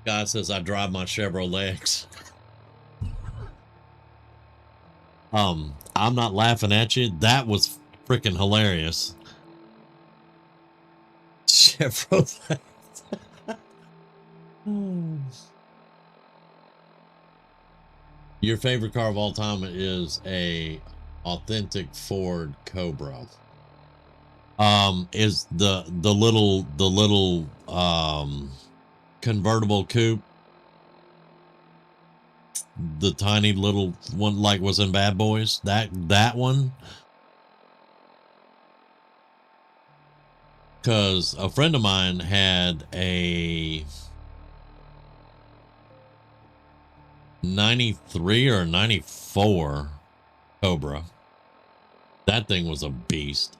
Guy says I drive my Chevrolets. I'm not laughing at you. That was freaking hilarious. Chevrolet. Your favorite car of all time is a authentic Ford Cobra. Is the little convertible coupe, the tiny little one like was in Bad Boys, that one. Because a friend of mine had a 93 or 94 Cobra. That thing was a beast.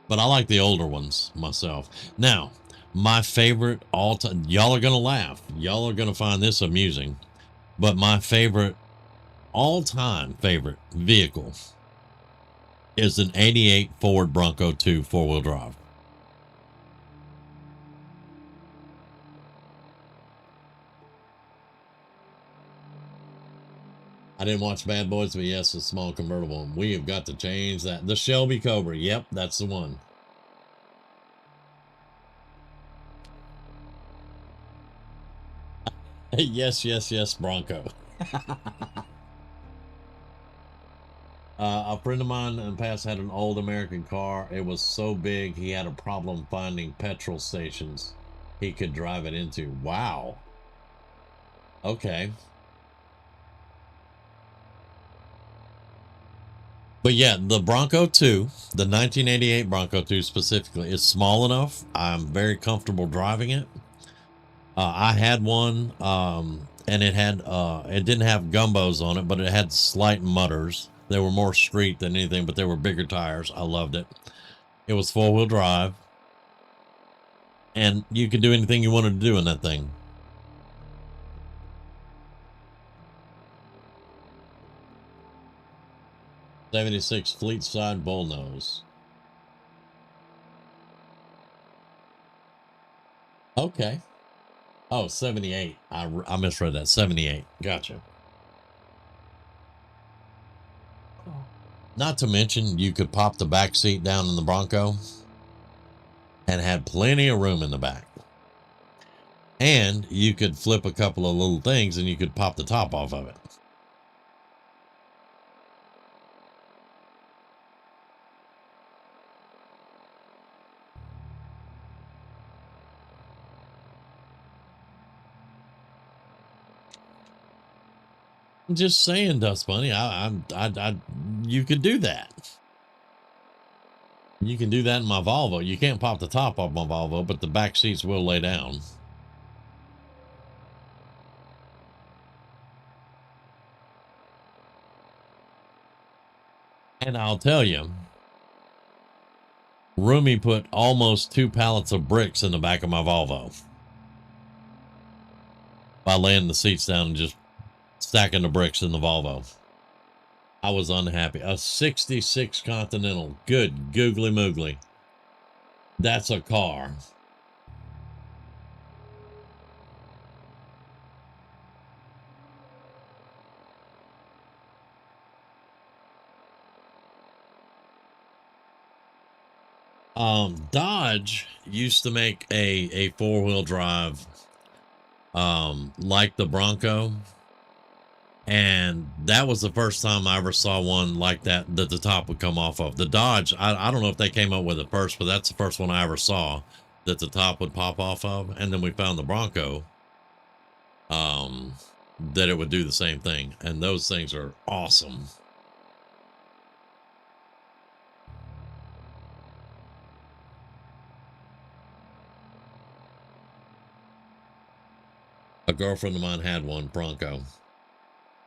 But I like the older ones myself. Now, my favorite all-time, y'all are going to laugh. Y'all are going to find this amusing. But my favorite, all-time favorite vehicle is an 88 Ford Bronco 2 four-wheel drive. I didn't watch Bad Boys, but yes, a small convertible. We have got to change that. The Shelby Cobra. Yep, that's the one. Yes, Bronco. A friend of mine in the past had an old American car. It was so big, he had a problem finding petrol stations he could drive it into. Wow. Okay. But yeah, the Bronco 2, the 1988 Bronco 2 specifically, is small enough. I'm very comfortable driving it. I had one, and it didn't have gumbos on it, but it had slight mutters. They were more street than anything, but they were bigger tires. I loved it. It was four-wheel drive, and you could do anything you wanted to do in that thing. '76 Fleetside Bullnose. Okay. Oh, 78. I misread that. 78. Gotcha. Not to mention, you could pop the back seat down in the Bronco and had plenty of room in the back. And you could flip a couple of little things and you could pop the top off of it. I'm just saying, Dust Bunny, you could do that. You can do that in my Volvo. You can't pop the top off my Volvo, but the back seats will lay down. And I'll tell you, Rumi put almost 2 pallets of bricks in the back of my Volvo by laying the seats down and just stacking the bricks in the Volvo. I was unhappy. A 66 Continental. Good googly moogly. That's a car. Dodge used to make a four-wheel drive, like the Bronco. And that was the first time I ever saw one like that the top would come off of. The Dodge, I don't know if they came up with it first, but that's the first one I ever saw that the top would pop off of. And then we found the Bronco, that it would do the same thing. And those things are awesome. A girlfriend of mine had one Bronco.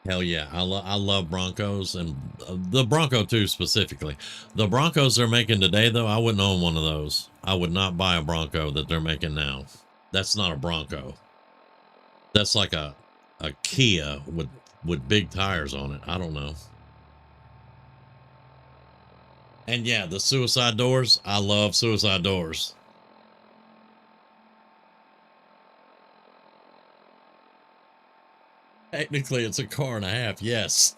Hell yeah, I love Broncos, and the Bronco too specifically. The Broncos they're making today though, I wouldn't own one of those. I would not buy a Bronco that they're making now. That's not a Bronco. That's like a Kia with big tires on it. I don't know. And yeah, the suicide doors. I love suicide doors. Technically, it's a car and a half. Yes.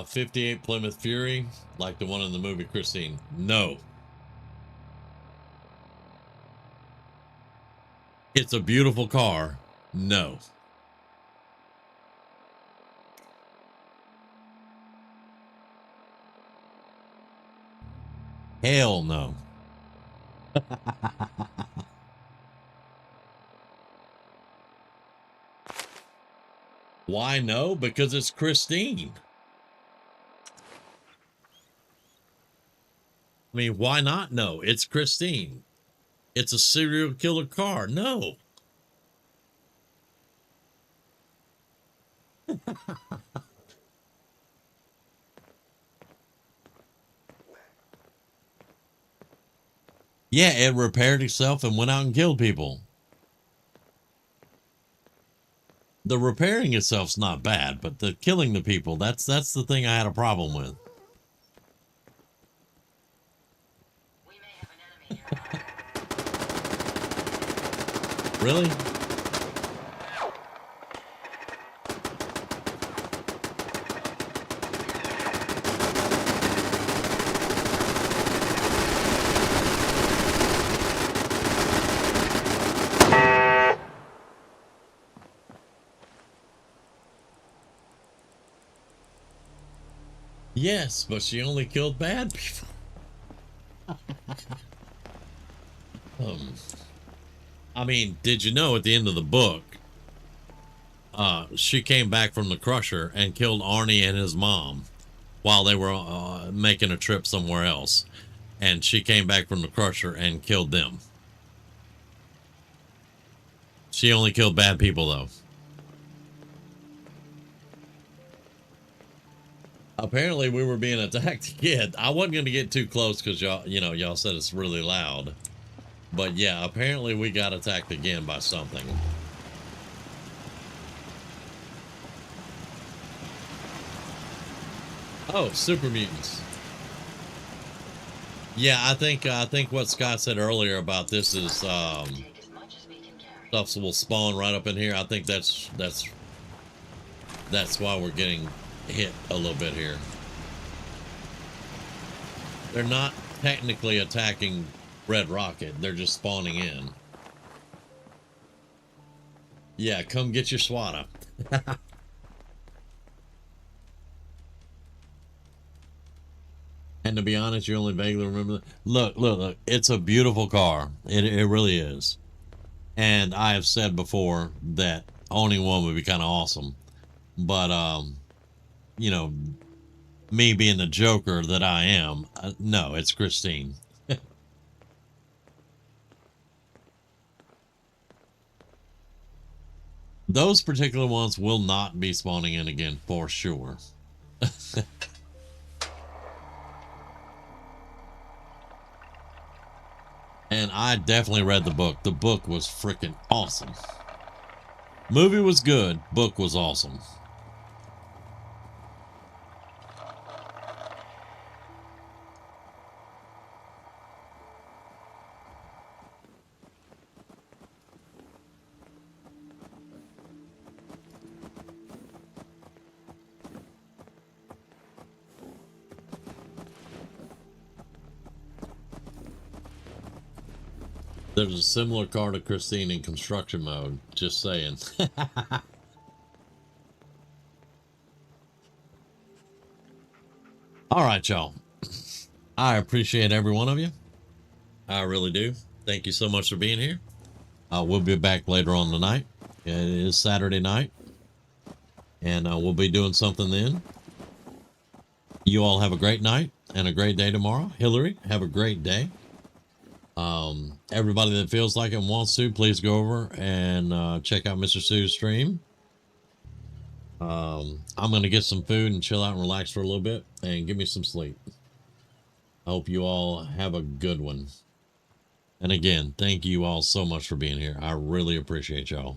58 Plymouth Fury, like the one in the movie Christine. No. It's a beautiful car. No. Hell no. Why no? Because it's Christine. I mean, why not? No, it's Christine. It's a serial killer car. No. Yeah, it repaired itself and went out and killed people. The repairing itself's not bad, but the killing the people, that's the thing I had a problem with. Really? Yes, but she only killed bad people. I mean, did you know at the end of the book, she came back from the Crusher and killed Arnie and his mom while they were making a trip somewhere else. And she came back from the Crusher and killed them. She only killed bad people, though. Apparently, we were being attacked again. I wasn't going to get too close because y'all said it's really loud. But yeah, apparently we got attacked again by something. Oh, super mutants. Yeah, I think what Scott said earlier about this is stuff will spawn right up in here. I think that's why we're getting hit a little bit here. They're not technically attacking Red Rocket, they're just spawning in. Yeah, come get your swatter. And to be honest, you only vaguely remember that. Look, it's a beautiful car. It really is. And I have said before that owning one would be kind of awesome. But, you know, me being the Joker that I am, no, it's Christine. Those particular ones will not be spawning in again for sure. And I definitely read the book. The book was freaking awesome. Movie was good. Book was awesome. There's a similar car to Christine in construction mode. Just saying. All right, y'all. I appreciate every one of you. I really do. Thank you so much for being here. We'll be back later on tonight. It is Saturday night. And we'll be doing something then. You all have a great night and a great day tomorrow. Hillary, have a great day. Everybody that feels like it and wants to, please go over and check out Mr. Sue's stream. I'm going to get some food and chill out and relax for a little bit and give me some sleep. I hope you all have a good one. And again, thank you all so much for being here. I really appreciate y'all.